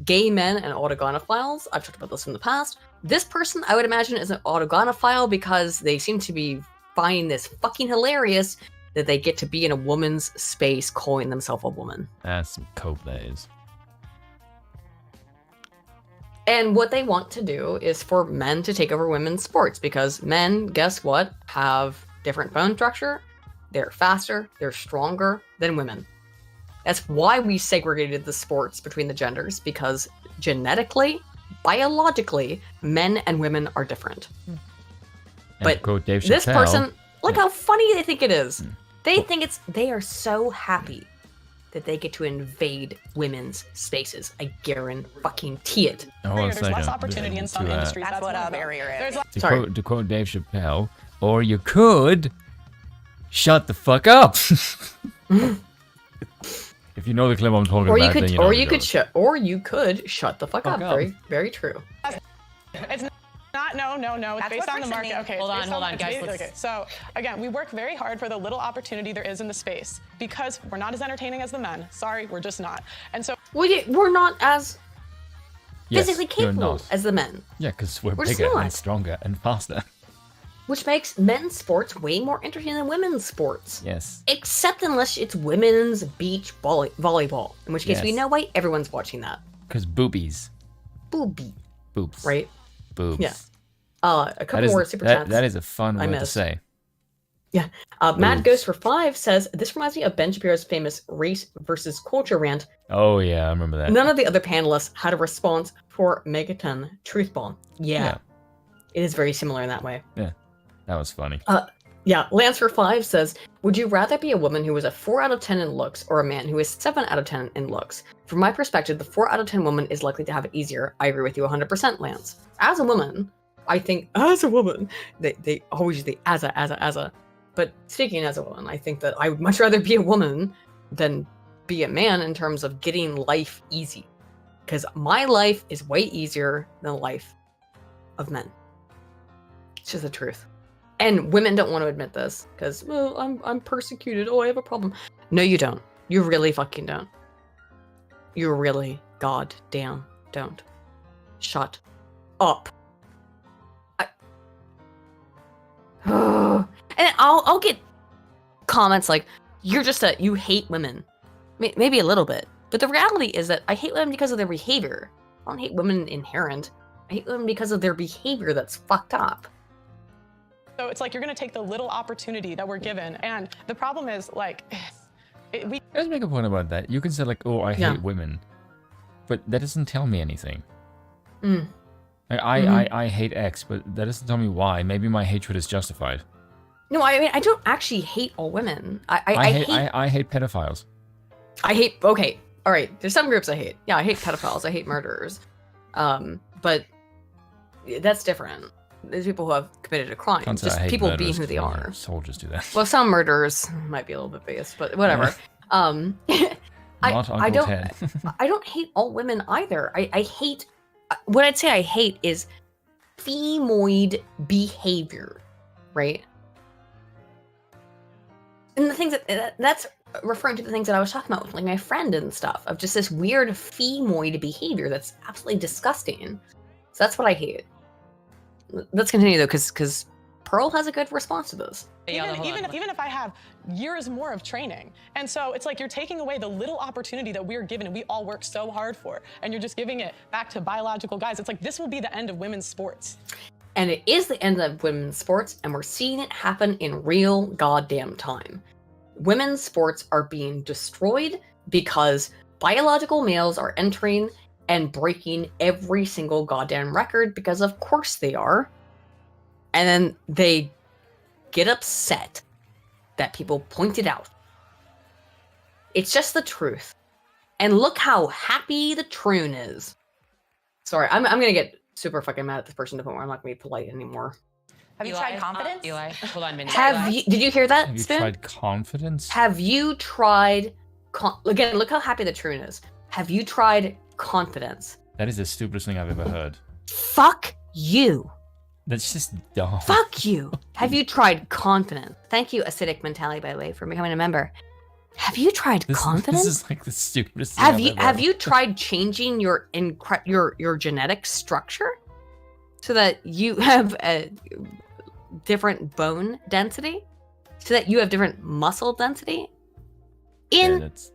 gay men and autogonophiles. I've talked about this in the past. This person, I would imagine, is an autogonophile because they seem to be finding this fucking hilarious that they get to be in a woman's space calling themselves a woman. That's some cope, that is. And what they want to do is for men to take over women's sports, because men, guess what, have different bone structure, they're faster, they're stronger than women. That's why we segregated the sports between the genders, because genetically, biologically, men and women are different. And but quote Dave this Chappelle, person, look how funny they think it is. They think they are so happy that they get to invade women's spaces. I guarantee it. There's less opportunity in some industries. That's what a barrier is. To quote Dave Chappelle, or you could shut the fuck up. If you know the clip I'm talking about, then you know or you could shut the fuck up. Very, very true. It's not, no. It's based on the market. Okay, hold on, guys. Okay, so again, we work very hard for the little opportunity there is in the space because we're not as entertaining as the men. Sorry, we're just not. And so we're not as physically you're capable not. as the men. Yeah, because we're We're just bigger not. and stronger and faster. Which makes men's sports way more interesting than women's sports. Yes. Except unless it's women's beach volleyball, in which case we Yes. know why everyone's watching that. Because boobies. Boobie. Boobs. Right? Boobs. Yeah. A couple more super chats. That is a fun I word to missed. say. Yeah. Mad Boobs. Ghost for 5 says, this reminds me of Ben Shapiro's famous race versus culture rant. Oh, yeah, I remember that. None of the other panelists had a response for Megaton Truth Bomb. Yeah. It is very similar in that way. Yeah, that was funny. Yeah, Lance for 5 says, would you rather be a woman who is a 4 out of 10 in looks or a man who is 7 out of 10 in looks? From my perspective, the 4 out of 10 woman is likely to have it easier. I agree with you 100%, Lance. As a woman, I think, as a woman, they always use the as a. But speaking as a woman, I think that I would much rather be a woman than be a man in terms of getting life easy. Because my life is way easier than the life of men. It's just the truth. And women don't want to admit this because, well, I'm persecuted. Oh, I have a problem. No, you don't. You really fucking don't. You really goddamn don't. Shut up. And I'll get comments like, you hate women. Maybe a little bit. But the reality is that I hate women because of their behavior. I don't hate women inherent. I hate women because of their behavior that's fucked up. So it's like you're going to take the little opportunity that we're given. And the problem is, like, Let's make a point about that. You can say, like, oh, I hate women. But that doesn't tell me anything. Mm. I hate X, but that doesn't tell me why. Maybe my hatred is justified. No, I mean, I don't actually hate all women. I hate pedophiles. Okay, all right, there's some groups I hate. Yeah, I hate pedophiles. I hate murderers. But that's different. There's people who have committed a crime. Can't say I Just hate people murderers being who they 'cause are. Soldiers do that. Well, some murderers might be a little bit biased, but whatever. Not Uncle I don't. Ted. I don't hate all women either. I hate. What I'd say I hate is femoid behavior, right? And the things that's referring to the things that I was talking about with like my friend and stuff of just this weird femoid behavior that's absolutely disgusting. So that's what I hate. Let's continue though, because Pearl has a good response to this. Even if I have years more of training. And so it's like you're taking away the little opportunity that we're given and we all work so hard for, and you're just giving it back to biological guys. It's like this will be the end of women's sports. And it is the end of women's sports, and we're seeing it happen in real goddamn time. Women's sports are being destroyed because biological males are entering and breaking every single goddamn record, because of course they are. And then they get upset that people point it out. It's just the truth. And look how happy the troon is. Sorry, I'm gonna get super fucking mad at this person to the point where I'm not gonna be polite anymore. Have you tried confidence? Eli, hold on, Mindy. Did you hear that, Have you Spoon? tried confidence? Have you tried again, look how happy the Troon is. Have you tried confidence? That is the stupidest thing I've ever heard. Fuck you. That's just dumb. Fuck you. Have you tried confidence? Thank you, Acidic Mentality, by the way, for becoming a member. Have you tried confidence? This is like the stupidest thing I've ever Have heard. you tried changing your genetic structure so that you have a different bone density, so that you have different muscle density?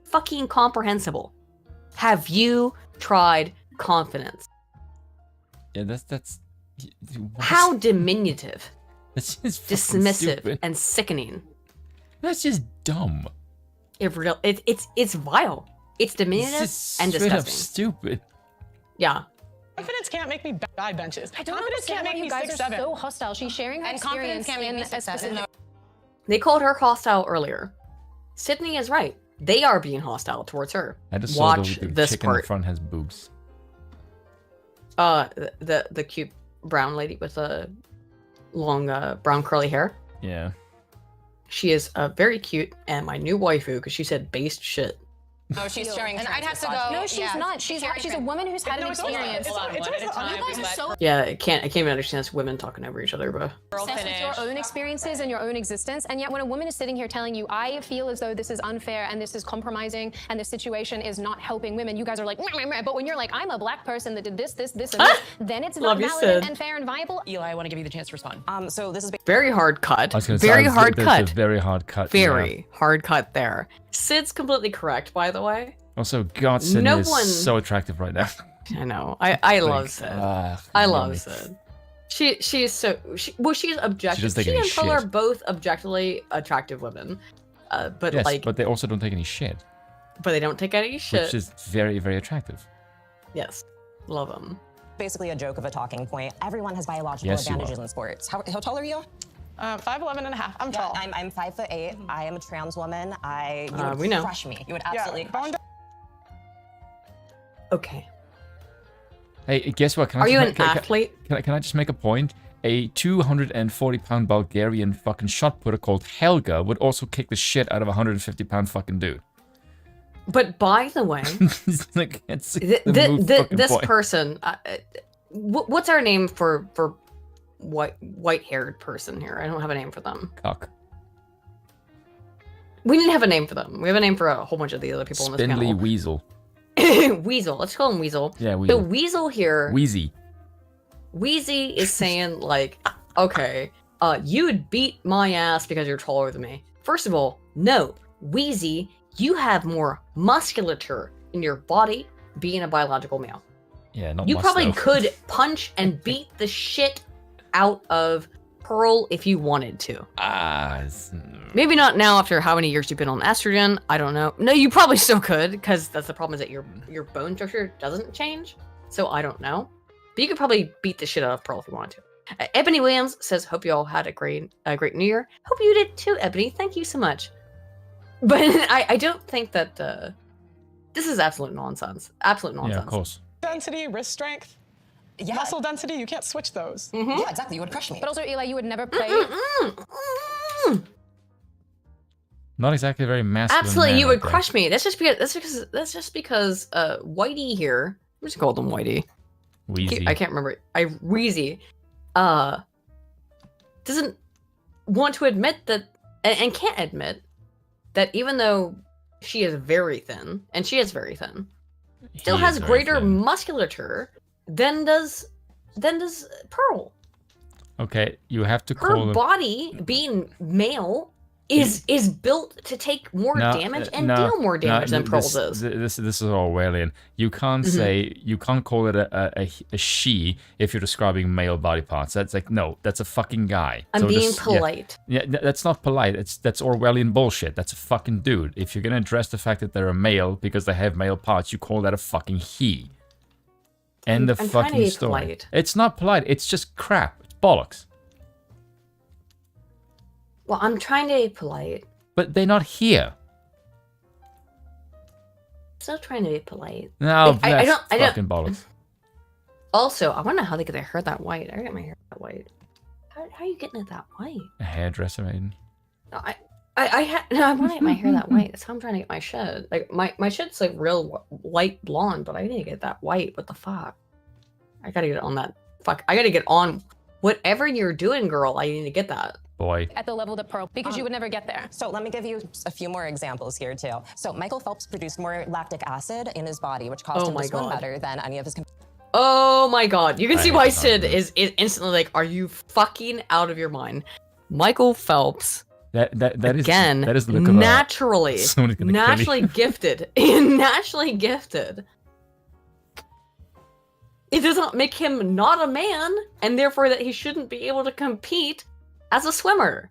Fucking comprehensible. Have you tried confidence? Yeah, that's. What? How diminutive, That's just dismissive, stupid. and sickening. That's just dumb. It's vile. It's diminutive and Straight up disgusting. stupid. Yeah. Confidence can't make me buy benches. I don't Confidence understand can't why make you me guys 6'7". are so hostile. She's sharing her And confidence experience can't make in me a 6'7". specific. They called her hostile earlier. Sydney is right. They are being hostile towards her. I just Watch saw the this chick in the part. front has boobs. The cute brown lady with the long brown curly hair. Yeah. She is very cute and my new waifu because she said based shit. Oh, she's sharing. And I'd have to trans go. No, she's not. She's a woman who's had an experience. You guys are so Yeah, I can't even understand this women talking over each other, but obsessed with your own experiences and your own existence, and yet when a woman is sitting here telling you, I feel as though this is unfair and this is compromising and this situation is not helping women, you guys are like, meh, meh, meh. But when you're like, I'm a black person that did this, and this, then it's not Love you, valid Sid. and fair and viable. Eli, I want to give you the chance to respond. So this is very hard cut. I was gonna say, Very hard that's cut. a very hard cut. Very hard cut there. Sid's completely correct, by the way. Also, God, Sydney No is one- so attractive right now. I know. I love Sid. I love Sid. She's so she's objective. She doesn't take She any and Pearl are shit. both objectively attractive women. But Yes, like but they also don't take any shit, but they don't take any shit. which is very, very attractive. Yes. Love them. basically a joke of a talking point. Everyone has biological Yes, you advantages are. in sports. How tall are you? 5'11" and a half. I'm tall. I'm 5'8". I am a trans woman. You would we know. crush me. You would absolutely crush me. Okay. Hey, guess what? Can I Are just you make- an can- athlete? Can I just make a point? A 240-pound Bulgarian fucking shot putter called Helga would also kick the shit out of a 150-pound fucking dude. But by the way, Like, it's the move fucking this point. person, what's our name for white-haired person here? I don't have a name for them. Cock. We didn't have a name for them. We have a name for a whole bunch of the other people on this Spindly panel. Weasel. Weasel. Let's call him Weasel. Yeah, The Weasel. Weasel here. Wheezy. Wheezy is saying like, okay, you would beat my ass because you're taller than me. First of all, no, Wheezy, you have more musculature in your body being a biological male. Yeah, not You much, probably though. could punch and beat the shit out of Pearl if you wanted to. Maybe not now after how many years you've been on estrogen. I don't know. No, you probably still could, because that's the problem is that your bone structure doesn't change. So I don't know. But you could probably beat the shit out of Pearl if you wanted to. Ebony Williams says, hope you all had a great New Year. Hope you did too, Ebony. Thank you so much. But I don't think that this is absolute nonsense. Absolute nonsense. Yeah, of course. Density, wrist strength, muscle density, you can't switch those. Yeah, exactly. You would crush me. But also, Eli, you would never play. Not exactly very masculine. Absolutely, man you would out there. crush me. That's just because Whitey here. I'm just called him Whitey. Wheezy. I can't remember. Wheezy doesn't want to admit that and can't admit that even though she is very thin, and she is very thin, still He has is very greater thin. musculature than does Pearl. Okay, you have to Her call him. body, being male, is built to take more damage and deal more damage than Pearl's is. This is Orwellian. You can't say, you can't call it a she if you're describing male body parts. That's like, no, that's a fucking guy. I'm So being just- polite. Yeah, that's not polite. That's Orwellian bullshit. That's a fucking dude. If you're gonna address the fact that they're a male because they have male parts, you call that a fucking he. End of I'm trying to fucking be story. polite. It's not polite. It's just crap. It's bollocks. Well, I'm trying to be polite. But they're not here. Still trying to be polite. No, Like, that's I don't. fucking bollocks. Also, I wonder how they get their hair that white. I got my hair that white. How are you getting it that white? A hairdresser, Maiden. No, I want to get my hair that white. That's how I'm trying to get my shed. Like my shed's like real light blonde, but I need to get that white. What the fuck? I gotta get on that. Fuck. I gotta get on whatever you're doing, girl. I need to get that. Boy. At the level that Pearl, because you would never get there. So let me give you a few more examples here too. So Michael Phelps produced more lactic acid in his body, which caused him to swim better than any of his. Oh my god. You can I see hate why that Sid is instantly like, are you fucking out of your mind? Michael Phelps. That is Again, that is the look of naturally, someone's gonna kill you. naturally gifted, naturally gifted. It does not make him not a man, and therefore that he shouldn't be able to compete as a swimmer.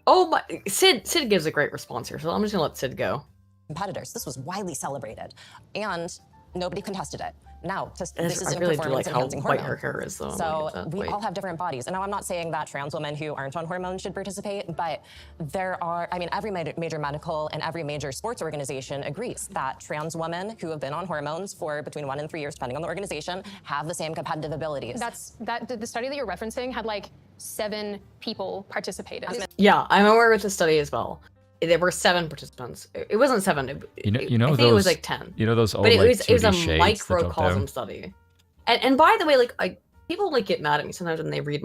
Oh my, Sid gives a great response here, so I'm just gonna let Sid go. Competitors. This was widely celebrated, and nobody contested it. Now, this I is a really do like how performance-enhancing white hormone. her hair is, though. So we all have different bodies. And now I'm not saying that trans women who aren't on hormones should participate, but there are, I mean, every major medical and every major sports organization agrees that trans women who have been on hormones for between 1 and 3 years, depending on the organization, have the same competitive abilities. The study that you're referencing had like 7 people participated. Yeah, I'm aware of the study as well. There were 7 participants. It wasn't 7. I think it was like 10. You know those old but it like, was 2D a shades that drop microcosm down? study. And by the way, like people like get mad at me sometimes when they read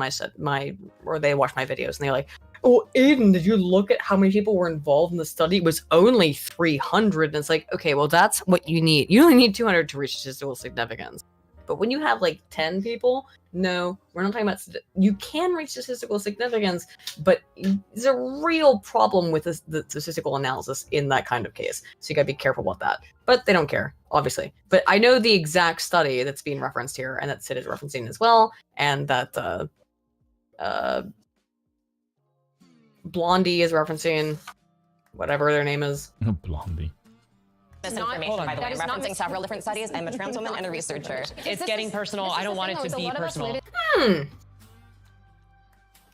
or they watch my videos and they're like, "Oh, Aiden, did you look at how many people were involved in the study? It was only 300." And it's like, okay, well that's what you need. You only need 200 to reach statistical significance. But when you have like 10 people, no, we're not talking about. You can reach statistical significance, but there's a real problem with the statistical analysis in that kind of case. So you gotta be careful about that. But they don't care, obviously. But I know the exact study that's being referenced here, and that Sid is referencing as well, and that Blondie is referencing, whatever their name is. Blondie. Misinformation, by the way. I'm referencing several different studies. I'm a trans woman and a researcher. It's getting personal. I don't want it to be personal.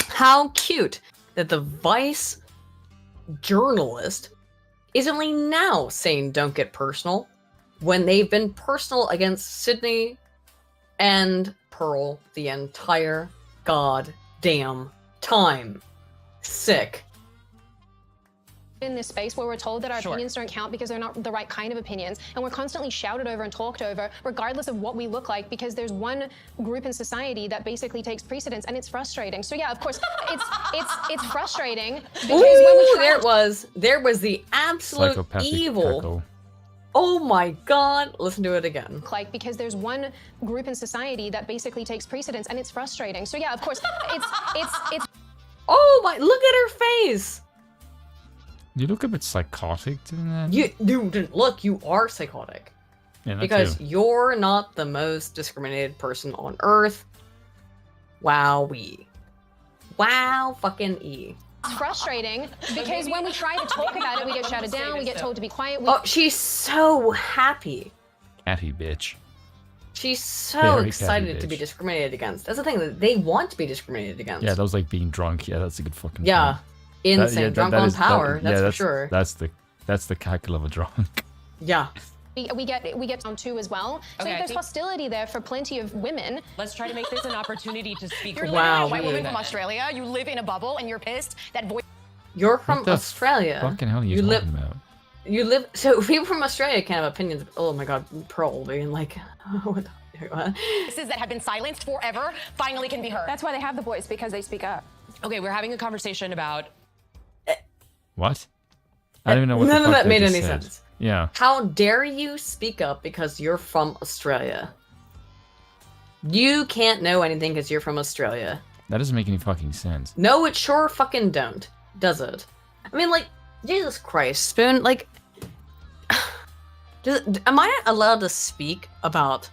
How cute that the Vice journalist is only now saying don't get personal when they've been personal against Sydney and Pearl the entire goddamn time. Sick. In this space where we're told that our opinions don't count because they're not the right kind of opinions, and we're constantly shouted over and talked over regardless of what we look like, because there's one group in society that basically takes precedence, and it's frustrating. So yeah, of course, it's frustrating because when we try there was the absolute Psychopathic evil. cackle. Oh my god, listen to it again. like because there's one group in society that basically takes precedence, and it's frustrating. So yeah, of course, it's Oh my, look at her face. You look a bit psychotic doing that. Look, you are psychotic. Yeah, that Because too. you're not the most discriminated person on earth. Wowee. Wow fucking E. It's frustrating because when we try to talk about it, we get shouted down, we get told to be quiet. Oh, she's so happy. Catty bitch. She's so Very excited catty to be bitch. discriminated against. That's the thing, that they want to be discriminated against. Yeah, that was like being drunk. Yeah, that's a good fucking. Yeah. point. Insane. Drunk that on is- power, that's for that's sure. That's the cackle of a drunk. Yeah. We get down too as well. So Okay, I there's think- hostility there for plenty of women. Let's try to make this an opportunity to speak. You're Wow, literally a white woman weird. from Australia. You live in a bubble and you're pissed that voice. You're from What the Australia. Fucking hell are you, You live- talking about? You live so people from Australia can have opinions. Oh my god, Pearl being like, what? Voices that have been silenced forever finally can be heard. That's why they have the voice, because they speak up. Okay, we're having a conversation about. What? I don't even know what None the of fuck that they made just any said. sense. Yeah. How dare you speak up because you're from Australia? You can't know anything because you're from Australia. That doesn't make any fucking sense. No, it sure fucking don't, does it? I mean, like, Jesus Christ, Spoon, like, am I allowed to speak about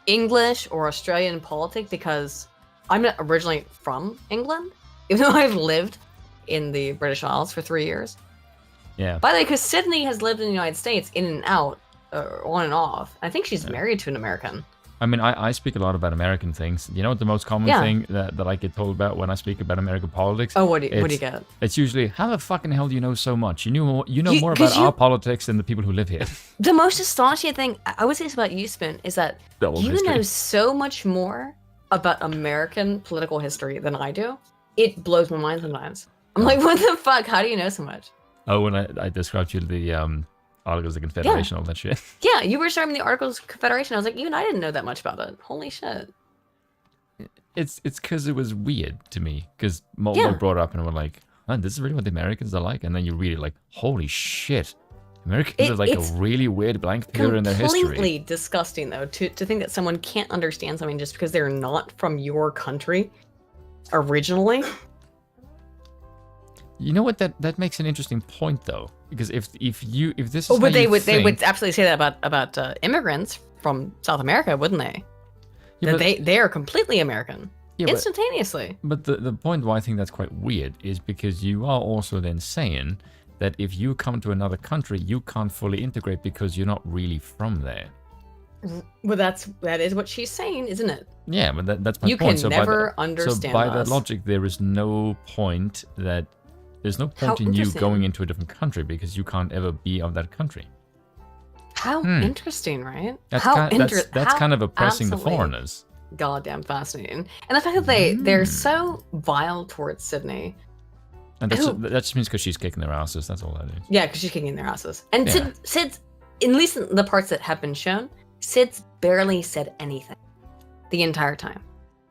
English or Australian politics because I'm not originally from England, even though I've lived in the British Isles for 3 years? Yeah. By the way, because Sydney has lived in the United States in and out, on and off. I think she's married to an American. I mean, I speak a lot about American things. You know what the most common thing that I get told about when I speak about American politics? Oh, what do you get? It's usually, how the fucking hell do you know so much? You know more about our politics than the people who live here. The most astonishing thing I would say about you, Spoon, is that you know so much more about American political history than I do. It blows my mind sometimes. I'm like, what the fuck? How do you know so much? Oh, when I described you the Articles of Confederation, all that shit. Yeah, you were starting the Articles of Confederation. I was like, even I didn't know that much about it. Holy shit. It's because it was weird to me. Because Mulder brought up and we're like, oh, this is really what the Americans are like. And then you read it like, holy shit. Americans are like a really weird blank period in their history. Completely disgusting, though, to think that someone can't understand something just because they're not from your country originally. You know what? That makes an interesting point, though, because if this is but they would absolutely say that about immigrants from South America, wouldn't they? Yeah, they are completely American, instantaneously. But the point why I think that's quite weird is because you are also then saying that if you come to another country, you can't fully integrate because you're not really from there. Well, that is what she's saying, isn't it? Yeah, but that's my point. You can never understand. So by that logic, there is no point that. There's no point in you going into a different country because you can't ever be of that country. How interesting, right? That's kind of oppressing the foreigners. Goddamn fascinating. And the fact that they're so vile towards Sydney. And that just means because she's kicking their asses. That's all that is. Yeah, because she's kicking their asses. And Sid's, at least in the parts that have been shown, Sid's barely said anything the entire time.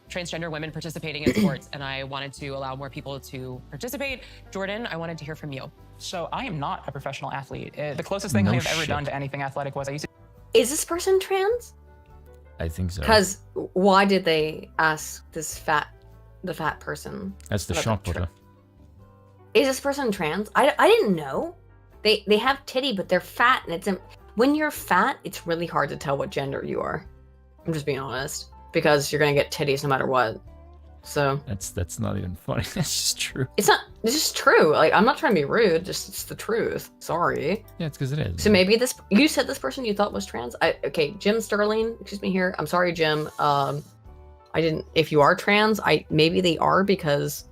Transgender women participating in sports, and I wanted to allow more people to participate. Jordan, I wanted to hear from you. So I am not a professional athlete. The closest thing I have ever done to anything athletic was I used to... Is this person trans? I think so. Because why did they ask the fat person? That's the shot putter. Is this person trans? I didn't know. They have titty, but they're fat, and when you're fat, it's really hard to tell what gender you are. I'm just being honest. Because you're gonna get titties no matter what. So that's not even funny. That's just true. It's just true. Like, I'm not trying to be rude, just it's the truth. Sorry. Yeah, it's because it is. So maybe you said this person you thought was trans? Okay, Jim Sterling, excuse me here. I'm sorry, Jim. If you are trans, maybe they are because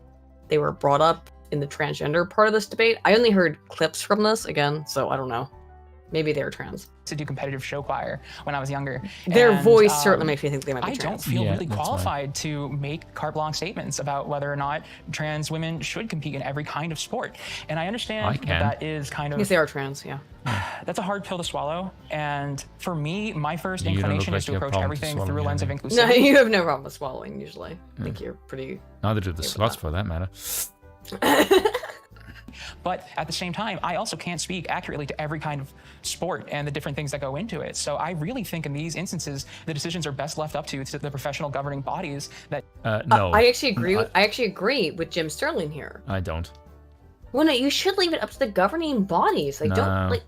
they were brought up in the transgender part of this debate. I only heard clips from this again, so I don't know. Maybe they're trans. To do competitive show choir when I was younger. Their voice certainly makes me think they might be trans. I don't feel really qualified to make carte blanche statements about whether or not trans women should compete in every kind of sport. And I understand that is kind of... Yes, they are trans, yeah. That's a hard pill to swallow. And for me, my first inclination is to approach everything through a lens of inclusivity. No, you have no problem with swallowing, usually. I think you're pretty... Neither do the sluts, for that matter. But at the same time, I also can't speak accurately to every kind of sport and the different things that go into it. So I really think in these instances, the decisions are best left up to the professional governing bodies that... No. I actually agree with Jim Sterling here. I don't. Well, no, you should leave it up to the gogoverning bodies. Like,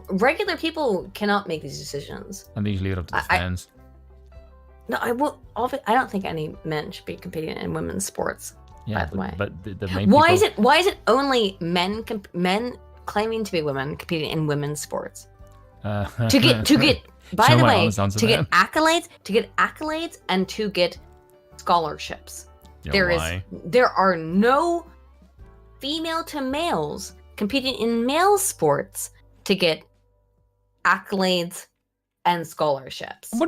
regular people cannot make these decisions. And these leave it up to the fans. No, I don't think any men should be competing in women's sports. Yeah, by the way. But the main why is it only men claiming to be women competing in women's sports? To get by the way, to get accolades and to get scholarships. There are no female to males competing in male sports to get accolades and scholarships. Why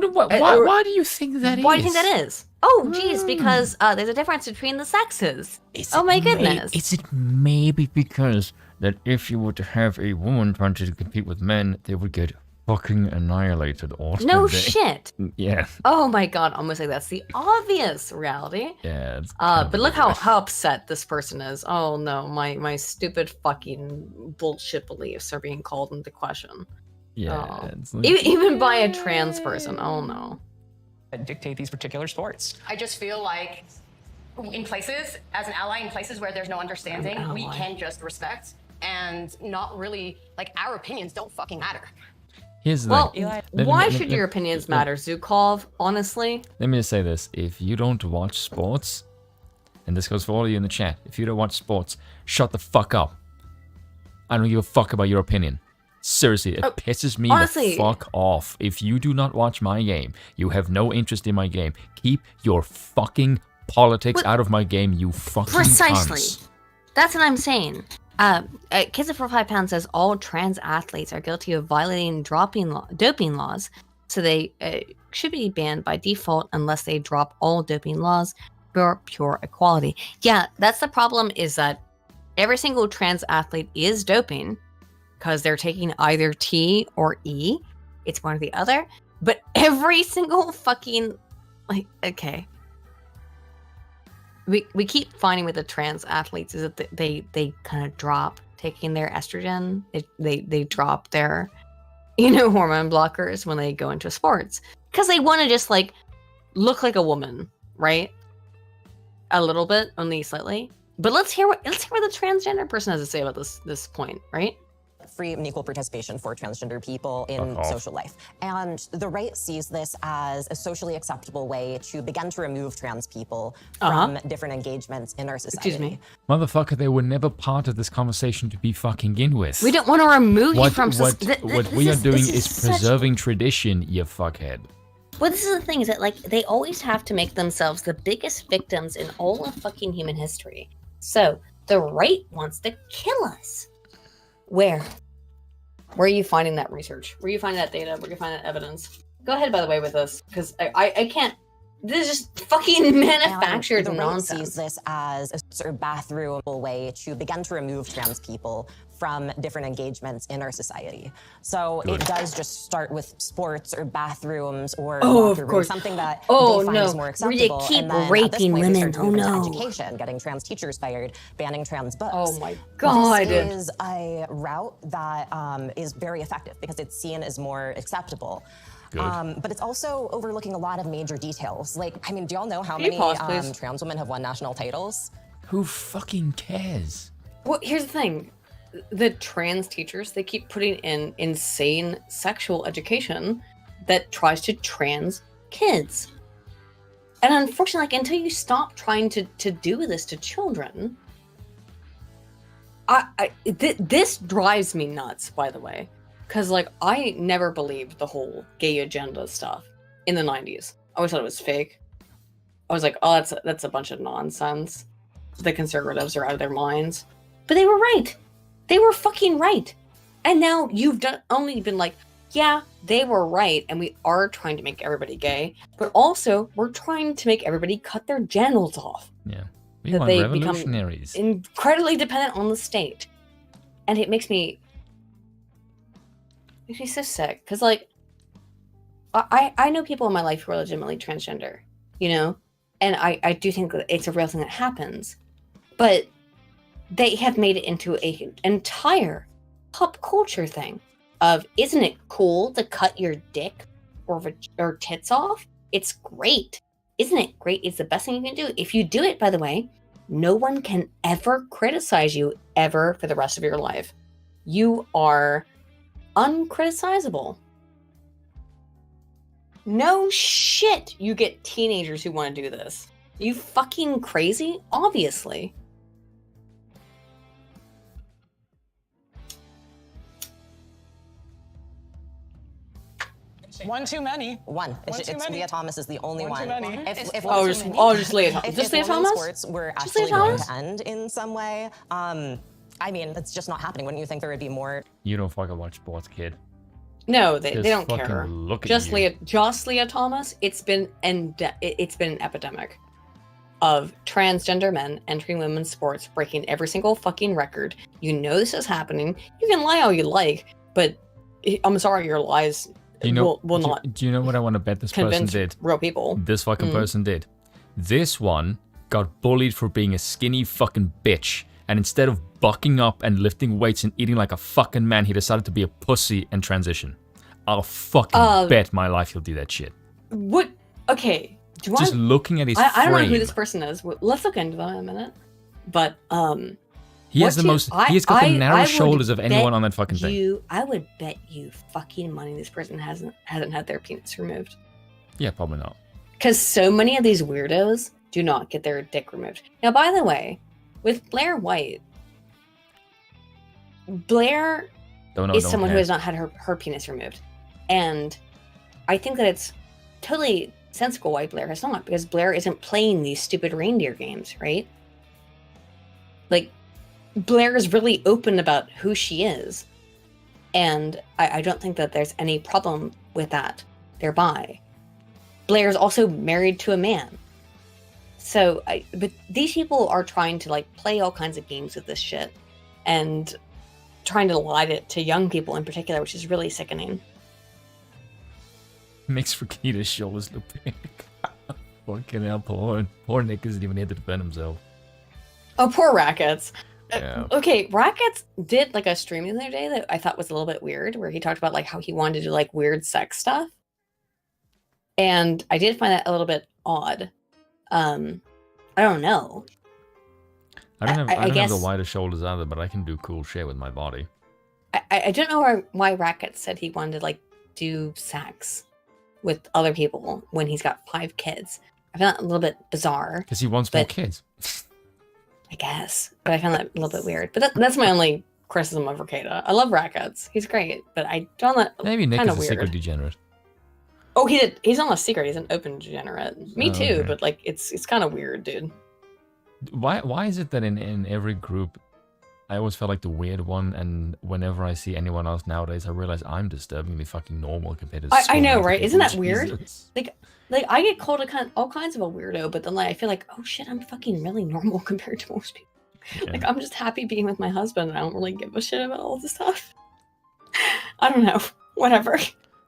do you think that is? Why do you think that is? Oh, geez, because there's a difference between the sexes. Oh my goodness. Is it maybe because that if you were to have a woman trying to compete with men, they would get fucking annihilated all the No day? shit. Yeah. Oh my god, almost like that's the obvious reality. Yeah. It's but look how upset this person is. Oh no, my stupid fucking bullshit beliefs are being called into question. Yeah. Oh. Even by a trans person. Oh no. Dictate these particular sports. I just feel like in places, as an ally, in places where there's no understanding, we can just respect and not really, like, our opinions don't fucking matter. Here's the thing. Why should your opinions matter, Zukov? Honestly? Let me just say this. If you don't watch sports, and this goes for all of you in the chat, if you don't watch sports, shut the fuck up. I don't give a fuck about your opinion. Seriously, it pisses me honestly, the fuck off. If you do not watch my game, you have no interest in my game. Keep your fucking politics out of my game, you fucking Precisely. cunts. That's what I'm saying. Kids of 4 5 pounds says all trans athletes are guilty of violating doping laws, so they should be banned by default unless they drop all doping laws for pure equality. Yeah, that's the problem, is that every single trans athlete is doping because they're taking either T or E. It's one or the other. But every single fucking, like, okay. We keep finding with the trans athletes is that they kind of drop taking their estrogen. They drop their, hormone blockers when they go into sports because they want to just like look like a woman, right? A little bit, only slightly. But let's hear what the transgender person has to say about this point, right? Free and equal participation for transgender people in social life. And the right sees this as a socially acceptable way to begin to remove trans people from different engagements in our society. Excuse me. Motherfucker, they were never part of this conversation to be fucking in with. We don't want to remove you from what we are doing is preserving tradition, you fuckhead. Well, this is the thing, is that like they always have to make themselves the biggest victims in all of fucking human history. So the right wants to kill us. Where are you finding that research? Where are you finding that data? Where are you finding that evidence? Go ahead, by the way, with this, because I can't. This is just fucking manufactured nonsense. The right sees this as a sort of bathroom way to begin to remove trans people from different engagements in our society. So it does just start with sports or bathrooms or locker rooms, something that they find is more acceptable. Where they keep and then raping at this point, women. we start to move into education, getting trans teachers fired, banning trans books. Oh my God. This is a route that is very effective because it's seen as more acceptable. But it's also overlooking a lot of major details. Like, I mean, do y'all know how many trans women have won national titles? Who fucking cares? Well, here's the thing. The trans teachers, they keep putting in insane sexual education that tries to trans kids. And unfortunately, like, until you stop trying to do this to children, this drives me nuts, by the way. Because, like, I never believed the whole gay agenda stuff in the 90s. I always thought it was fake. I was like, oh, that's a bunch of nonsense. The conservatives are out of their minds. But they were right. They were fucking right. And now you've only been like, yeah, they were right, and we are trying to make everybody gay, but also we're trying to make everybody cut their genitals off. Yeah. We want revolutionaries. Incredibly dependent on the state. And it makes me so sick. Because, like, I know people in my life who are legitimately transgender, And I do think that it's a real thing that happens. But they have made it into an entire pop culture thing of, isn't it cool to cut your dick or tits off? It's great. Isn't it great? It's the best thing you can do. If you do it, by the way, no one can ever criticize you ever for the rest of your life. You are uncriticizable. No shit, you get teenagers who want to do this. You fucking crazy? Obviously. One too many. One. Leah Thomas is the only one. Too many. Just Leah Thomas. Just Leah Thomas? Sports were actually going to end in some way. I mean, that's just not happening. Wouldn't you think there would be more? You don't fucking watch sports, kid. No, they don't care. Look Just at Leah Thomas. It's been an epidemic of transgender men entering women's sports, breaking every single fucking record. You know this is happening. You can lie all you like, but I'm sorry, your lies will not. Do you know what I want to bet this person did? Real people. This fucking person did. This one got bullied for being a skinny fucking bitch. And instead of bucking up and lifting weights and eating like a fucking man, he decided to be a pussy and transition. I'll fucking bet my life he'll do that shit. What? Okay. Just looking at his frame. I don't know who this person is. Let's look into that in a minute. But he has he's got the narrowest shoulders of anyone on that fucking thing. I would bet you fucking money this person hasn't had their penis removed. Yeah, probably not. Because so many of these weirdos do not get their dick removed. Now, by the way, with Blair White, Blair is someone who has not had her penis removed. And I think that it's totally sensible why Blair has not, because Blair isn't playing these stupid reindeer games, right? Like, Blair is really open about who she is. And I don't think that there's any problem with that thereby. Blair's also married to a man. So, but these people are trying to like play all kinds of games with this shit and trying to lie to young people in particular, which is really sickening. Makes Rakita's shoulders look big. Fucking hell, poor Nick isn't even here to defend himself. Oh, poor Rackets. Yeah. Okay, Rackets did like a stream the other day that I thought was a little bit weird, where he talked about like how he wanted to do like weird sex stuff. And I did find that a little bit odd. I don't know. I don't have guess, the widest shoulders either, but I can do cool shit with my body. I don't know why Rackets said he wanted to like do sex with other people when he's got 5 kids. I found that a little bit bizarre. Because he wants more kids. I guess. But I found that a little bit weird. But that's my only criticism of Rakita. I love Rackets. He's great. But I don't know. Maybe Nick is a weird. secret degenerate. Oh, he's not a secret. He's an open degenerate. Me too, okay. but like it's kind of weird, dude. Why is it that in every group I always felt like the weird one, and whenever I see anyone else nowadays, I realize I'm disturbingly fucking normal compared to I know, many right? people. Isn't that weird? Jesus. Like I get called all kinds of a weirdo, but then like I feel like, oh shit, I'm fucking really normal compared to most people. Yeah. Like I'm just happy being with my husband, and I don't really give a shit about all this stuff. I don't know. Whatever.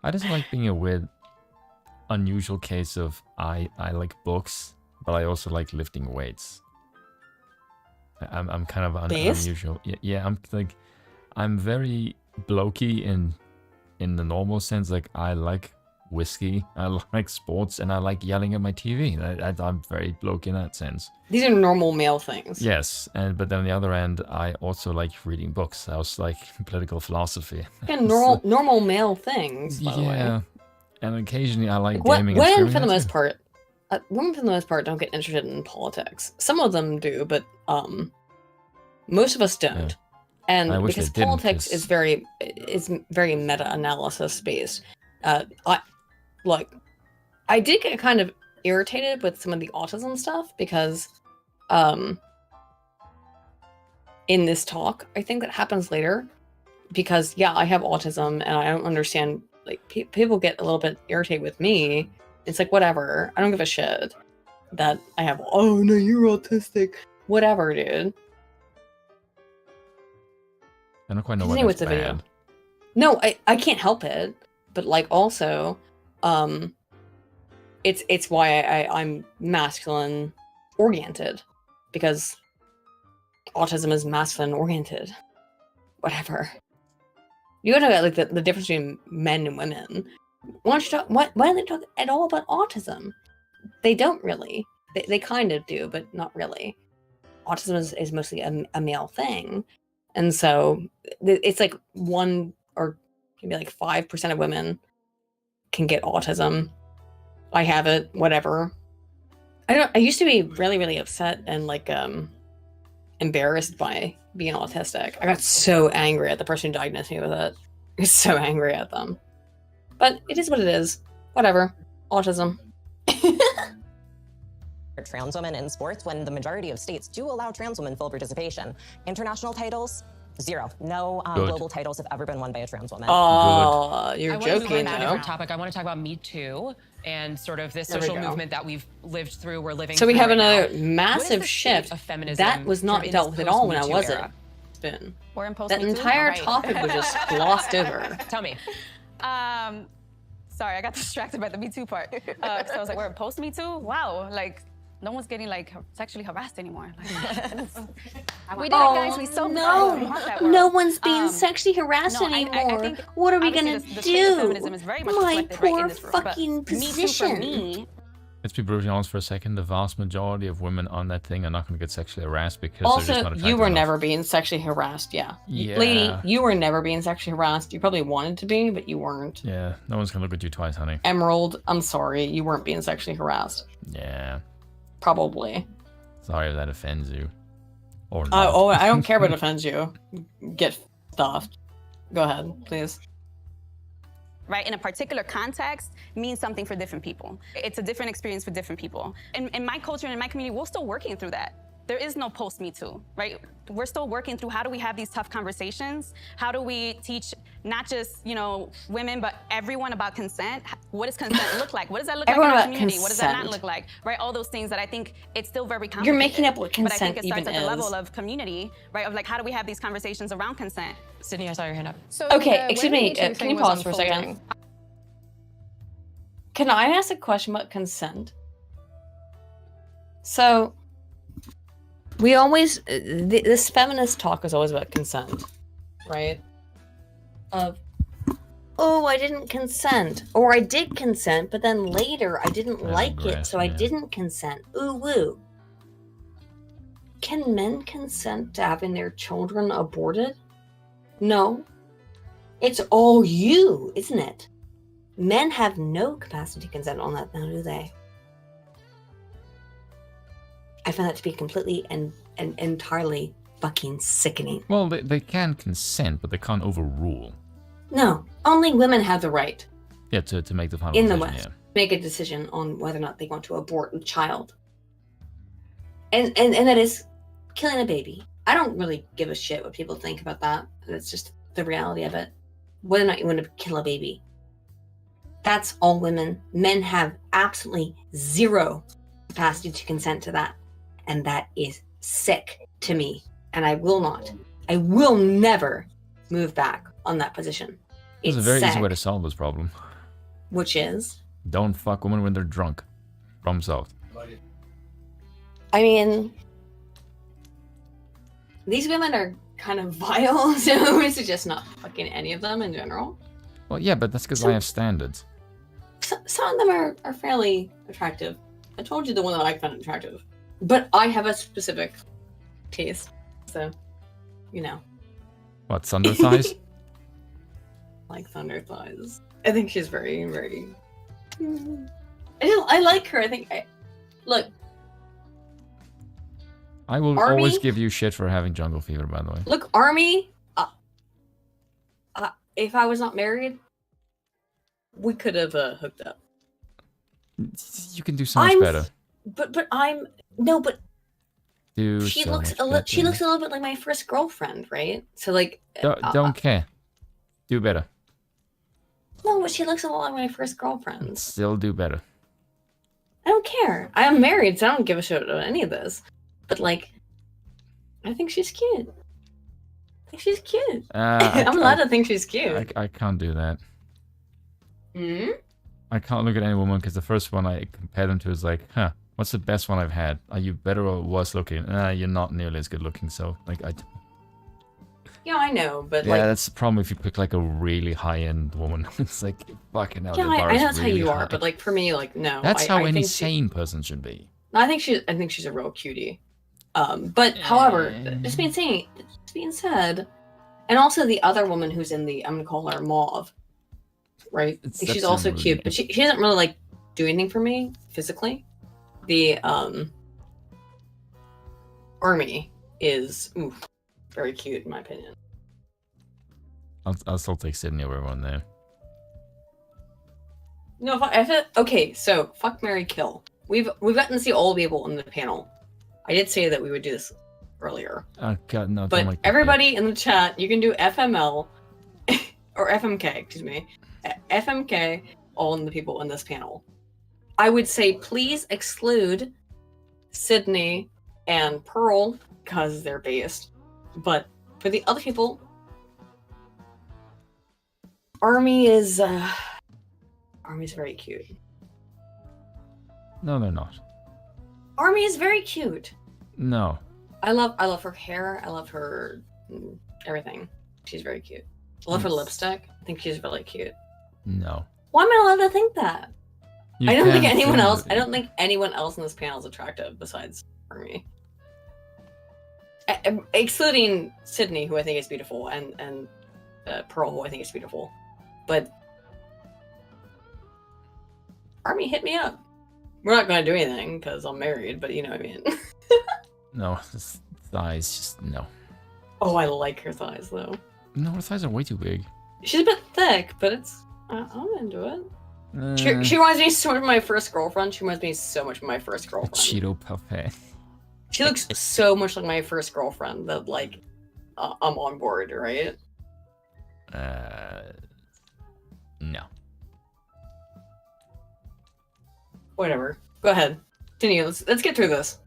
I just like being a weird, unusual case of I like books, but I also like lifting weights. I'm kind of unusual. Yeah, I'm very blokey in the normal sense. Like I like whiskey, I like sports, and I like yelling at my TV. I'm very blokey in that sense. These are normal male things. Yes, but then on the other end, I also like reading books. I also like political philosophy. Again, normal male things, by the way. Yeah, and occasionally I like gaming. Women, for the most part, don't get interested in politics. Some of them do, but most of us don't. Yeah. And because politics is very meta-analysis based. I did get kind of irritated with some of the autism stuff because in this talk, I think that happens later, because yeah, I have autism and I don't understand, like people get a little bit irritated with me. It's like, whatever, I don't give a shit that I have, oh no, you're autistic, whatever, dude. I don't quite know Continue what that's with the bad. video. No, I can't help it, but like also, it's why I'm masculine oriented, because autism is masculine oriented. Whatever. You gotta know like the difference between men and women. Why don't you talk? Why don't they talk at all about autism? They don't really. They kind of do, but not really. Autism is mostly a male thing, and so it's like 1 or maybe like 5% of women can get autism. I have it. Whatever. I used to be really, really upset and like embarrassed by being autistic. I got so angry at the person who diagnosed me with it. I was so angry at them. But it is what it is. Whatever. Autism. Trans women in sports when the majority of states do allow trans women full participation. International titles, 0. No global titles have ever been won by a trans woman. Oh, you're I want to move joking, on to a though. different topic. I want to talk about Me Too and sort of this social movement that we've lived through. We're living. So we through have right another now. massive What is the shift state of feminism that was not in dealt this with at all when I post-Me was Too at era? Spin. We're in post That Me Too? entire All right. topic was just glossed over. Tell me. Sorry, I got distracted by the Me Too part. So I was like, we're post Me Too? Wow, like no one's getting like sexually harassed anymore. Like, We did it, guys. We so no one's being sexually harassed No, I anymore. think What are we obviously gonna the state of do? feminism is very much My reflected poor right in this room, but fucking Me Too for position. me. Let's be brutally honest for a second. The vast majority of women on that thing are not going to get sexually harassed because they're just not Also, attractive you were enough. never being sexually harassed, yeah. Yeah. Lady, you were never being sexually harassed. You probably wanted to be, but you weren't. Yeah, no one's going to look at you twice, honey. Emerald, I'm sorry, you weren't being sexually harassed. Yeah. Probably. Sorry if that offends you. Or not. Oh, I don't care what offends you. Get stuffed. Go ahead, please. Right, in a particular context means something for different people. It's a different experience for different people. In my culture and in my community, we're still working through that. There is no post Me Too, right? We're still working through how do we have these tough conversations? How do we teach not just, women, but everyone about consent? What does consent look like? What does that look Everyone like in our about community? What does that not consent. look like? Right, all those things that I think it's still very complicated. You're making up what But I think consent it starts even at the is. level of community, right? Of like, how do we have these conversations around consent? Sydney, I saw your hand up. So Okay, the excuse way me. the Me Too Can thing you was pause for a second? unfolding- Can I ask a question about consent? So, we always this feminist talk is always about consent, right? Of, oh, I didn't consent, or I did consent, but then later I didn't like it, so I didn't consent. Ooh woo. Can men consent to having their children aborted? No. It's all you, isn't it? Men have no capacity to consent on that now, do they? I find that to be completely and entirely fucking sickening. Well, they can consent, but they can't overrule. No, only women have the right Yeah, to make the final in the decision, West yeah. make a decision on whether or not they want to abort a child. And that is killing a baby. I don't really give a shit what people think about that. That's just the reality of it. Whether or not you want to kill a baby. That's all women. Men have absolutely zero capacity to consent to that. And that is sick to me. And I will never move back on that position. There's a very easy way to solve this problem. Which is? Don't fuck women when they're drunk. Problem solved. I mean, these women are kind of vile, so I suggest not fucking any of them in general. Well, yeah, but that's because I have standards. Some of them are fairly attractive. I told you the one that I found attractive. But I have a specific taste, so, What, thunder thighs? like thunder thighs. I think she's very, very... I like her. Look, I will Army? always give you shit for having jungle fever, by the way. Look, Army, if I was not married, we could have hooked up. You can do so much better. But I'm... No, but Do she so looks much a little. She better. looks a little bit like my first girlfriend, right? So like, Don't care. Do better. no, but she looks a lot like my first girlfriend. Still do better. I don't care. I am married, so I don't give a shit about any of this. But like, I think she's cute. I think she's cute. I'm allowed to think she's cute. I can't do that. Hmm? I can't look at any woman because the first one I compare them to is like, huh, what's the best one I've had? Are you better or worse looking? You're not nearly as good looking, so like Yeah, I know, but yeah, like, that's the problem if you pick like a really high-end woman. It's like, fucking hell, yeah, the bar I is know that's how really you are, high. but like for me, like no. That's how I any think sane person should be. I think she's a real cutie. But however, this being said, and also the other woman who's in the, I'm gonna call her Mauve, right? She's That's also really cute, but she doesn't really like do anything for me physically. The Army is very cute in my opinion. I'll still take Sydney over everyone there. No, okay, so fuck, marry, kill. We've gotten to see all the people in the panel. I did say that we would do this earlier. Oh god, no! But don't like everybody in the chat, you can do FML or FMK, excuse me, FMK. All in the people in this panel. I would say please exclude Sydney and Pearl because they're based. But for the other people, Army's very cute. No, they're not. Army is very cute. No. I love her hair. I love her everything. She's very cute. I love her lipstick. I think she's really cute. No. Why am I allowed to think that? You I don't think can anyone feel else. it. I don't think anyone else in this panel is attractive besides Army. Excluding Sydney, who I think is beautiful, and Pearl, who I think is beautiful. But Army, hit me up. We're not going to do anything because I'm married, but you know what I mean. No, his thighs just no. Oh, I like her thighs though. No, her thighs are way too big. She's a bit thick, but it's I'm into it. She reminds me so much of my first girlfriend. She reminds me so much of my first girlfriend. Cheeto puppet. She looks so much like my first girlfriend that like I'm on board, right? No. Whatever. Go ahead. Continue. Let's get through this.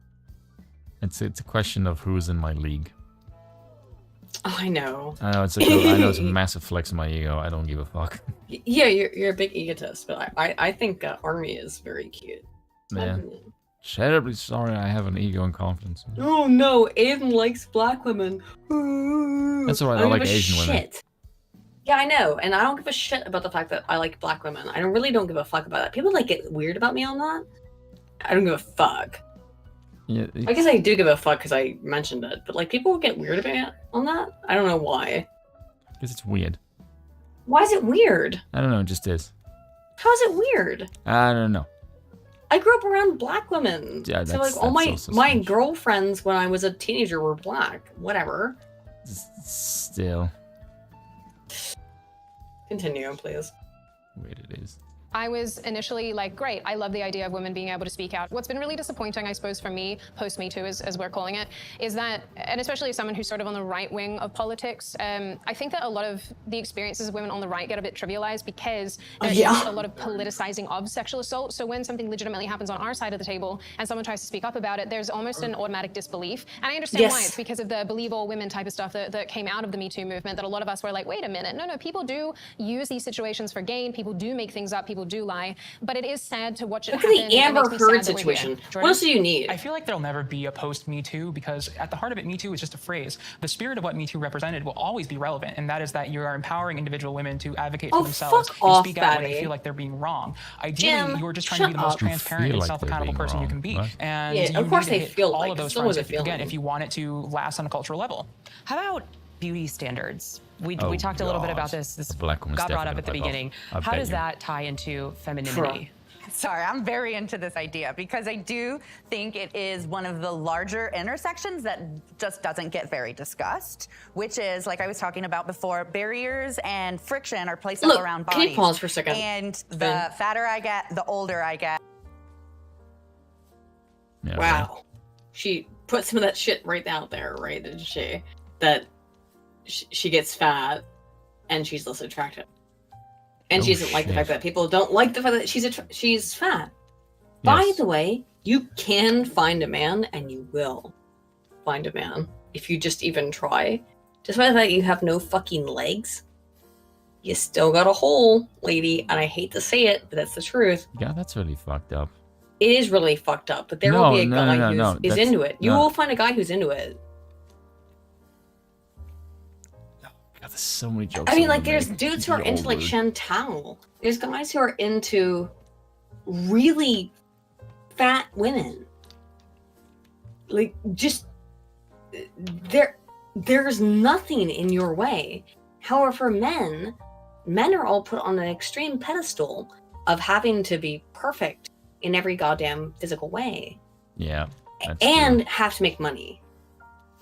It's a question of who's in my league. Oh, I know. I know it's a massive flex of my ego. I don't give a fuck. Yeah, you're a big egotist, but I think Army is very cute. Yeah. Terribly sorry I have an ego and confidence. Oh no, Aiden likes black women. That's alright, I like Asian women. Yeah, I know, and I don't give a shit about the fact that I like black women. I really don't give a fuck about that. People like get weird about me on that. I don't give a fuck. Yeah, I guess I do give a fuck because I mentioned it, but like people get weird about it on that. I don't know why. Because it's weird. Why is it weird? I don't know, it just is. How is it weird? I don't know. I grew up around black women. Yeah, so like all my girlfriends when I was a teenager were black. Whatever. Still. Continue, please. Weird it is. I was initially like, great, I love the idea of women being able to speak out. What's been really disappointing, I suppose, for me, post-MeToo, as we're calling it, is that, and especially as someone who's sort of on the right wing of politics, I think that a lot of the experiences of women on the right get a bit trivialized because there's a lot of politicizing of sexual assault. So when something legitimately happens on our side of the table and someone tries to speak up about it, there's almost an automatic disbelief. And I understand why. It's because of the believe all women type of stuff that came out of the MeToo movement, that a lot of us were like, wait a minute, no, people do use these situations for gain, people do make things up, people do lie, but it is sad to watch it happen. Look at the Amber Heard situation. What else do you need? I feel like there'll never be a post-Me Too because at the heart of it, Me Too is just a phrase. The spirit of what Me Too represented will always be relevant, and that is that you are empowering individual women to advocate for themselves and speak out when they feel like they're being wrong. Ideally, you are just trying to be the most transparent and self-accountable person you can be. And of course they feel all like of those someone's fronts, feeling. again, if you want it to last on a cultural level. How about beauty standards? We talked a little bit about this. This black woman's got brought up definitely at the gonna beginning. fuck off. How I bet does you. that tie into femininity? Sorry, I'm very into this idea because I do think it is one of the larger intersections that just doesn't get very discussed, which is, like I was talking about before, barriers and friction are placed all around bodies. Can you pause for a second? And the fatter I get, the older I get. Yeah, wow. She put some of that shit right out there, right? Didn't she? That she gets fat and she's less attractive. And she doesn't like the fact that people don't like the fact that she's fat. By the way, you can find a man, and you will find a man if you just even try. Despite the fact that you have no fucking legs, you still got a hole, lady. And I hate to say it, but that's the truth. Yeah, that's really fucked up. It is really fucked up, but there will be a guy who is into it. You will find a guy who's into it. God, there's so many jokes. I mean, like, there's dudes who are into, like, Chantal. There's guys who are into really fat women. Like, just... There's nothing in your way. However, for men are all put on an extreme pedestal of having to be perfect in every goddamn physical way. Yeah. And have to make money.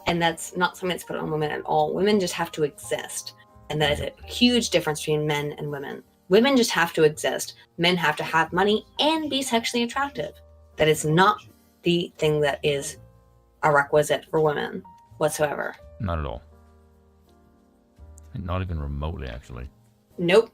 And that's not something that's put on women at all. Women just have to exist. And that is a huge difference between men and women. Women just have to exist. Men have to have money and be sexually attractive. That is not the thing that is a requisite for women whatsoever. Not at all. Not even remotely, actually. Nope.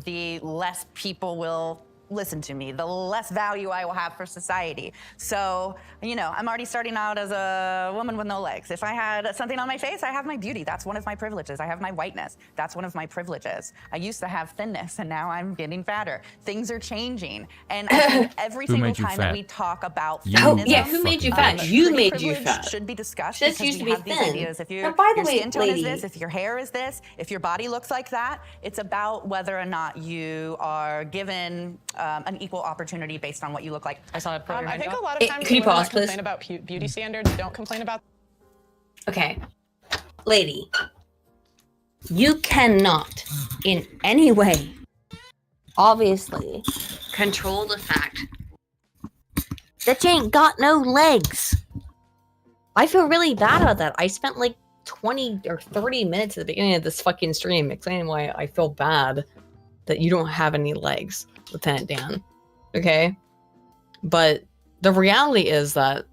The less people will listen to me, the less value I will have for society. So, you know, I'm already starting out as a woman with no legs. If I had something on my face, I have my beauty. That's one of my privileges. I have my whiteness. That's one of my privileges. I used to have thinness, and now I'm getting fatter. Things are changing. And I think every single time that we talk about feminism, who made you fat? You made you privilege fat. should be discussed This because used to we be have these thin. ideas. If Now, by the your way, skin tone lady- is this, if your hair is this, if your body looks like that, it's about whether or not you are given an equal opportunity based on what you look like. I saw it. I think a lot of times can you women pause, that complain please? about beauty standards don't complain about. Okay. Lady, you cannot in any way, obviously, control the fact that you ain't got no legs. I feel really bad about that. I spent like 20 or 30 minutes at the beginning of this fucking stream explaining why I feel bad that you don't have any legs, Lieutenant Dan. Okay? But the reality is that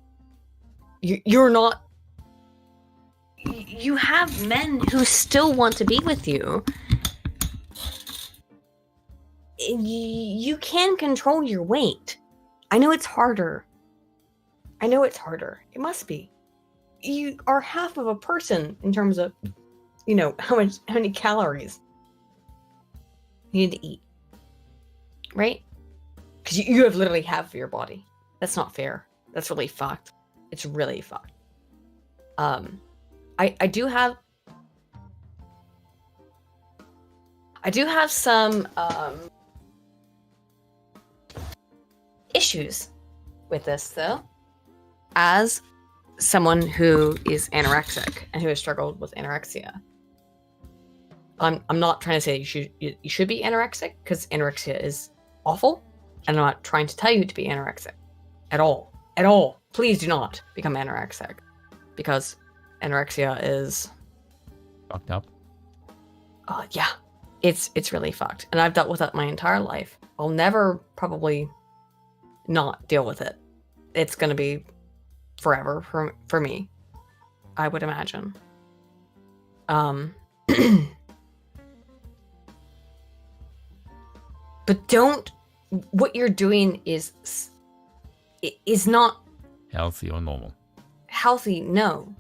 you're not... You have men who still want to be with you. You can control your weight. I know it's harder. It must be. You are half of a person in terms of, how many calories you need to eat. Right? Because you have literally half of your body. That's not fair. That's really fucked. It's really fucked. I do have some issues with this, though, as someone who is anorexic and who has struggled with anorexia. I'm not trying to say you should be anorexic, because anorexia is awful, and I'm not trying to tell you to be anorexic at all. At all. Please do not become anorexic, because anorexia is fucked up. Yeah, it's really fucked, and I've dealt with it my entire life. I'll never probably not deal with it. It's gonna be forever for me, I would imagine. But don't. What you're doing is not healthy or normal. Healthy, no.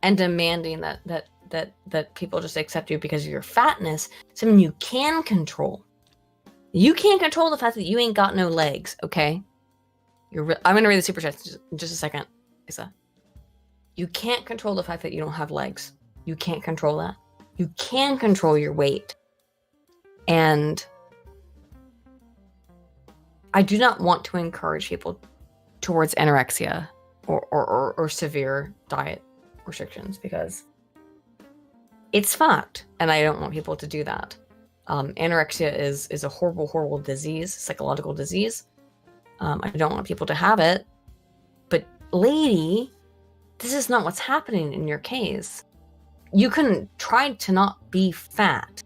And demanding that people just accept you because of your fatness, something you can control. You can't control the fact that you ain't got no legs, okay? I'm gonna read the super chat in just a second, Isa. You can't control the fact that you don't have legs. You can't control that. You can control your weight. And I do not want to encourage people towards anorexia or severe diet restrictions, because it's fucked, and I don't want people to do that. Anorexia is a horrible, horrible disease, psychological disease. I don't want people to have it, but lady, this is not what's happening in your case. You can try to not be fat.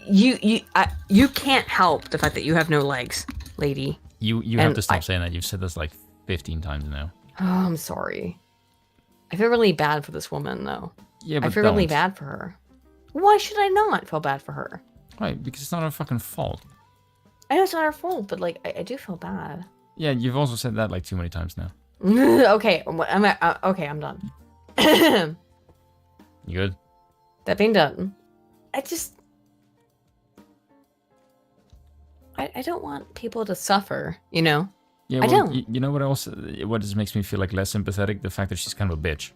You can't help the fact that you have no legs, lady. You have to stop saying that. You've said this like 15 times now. Oh, I'm sorry. I feel really bad for this woman, though. Yeah, but I feel really bad for her. Why should I not feel bad for her? Right, because it's not her fucking fault. I know it's not her fault, but like I do feel bad. Yeah, you've also said that like too many times now. Okay, I'm done. You good? That being done, I don't want people to suffer, you know? Yeah, well, I don't. You know what else? What just makes me feel like less sympathetic? The fact that she's kind of a bitch.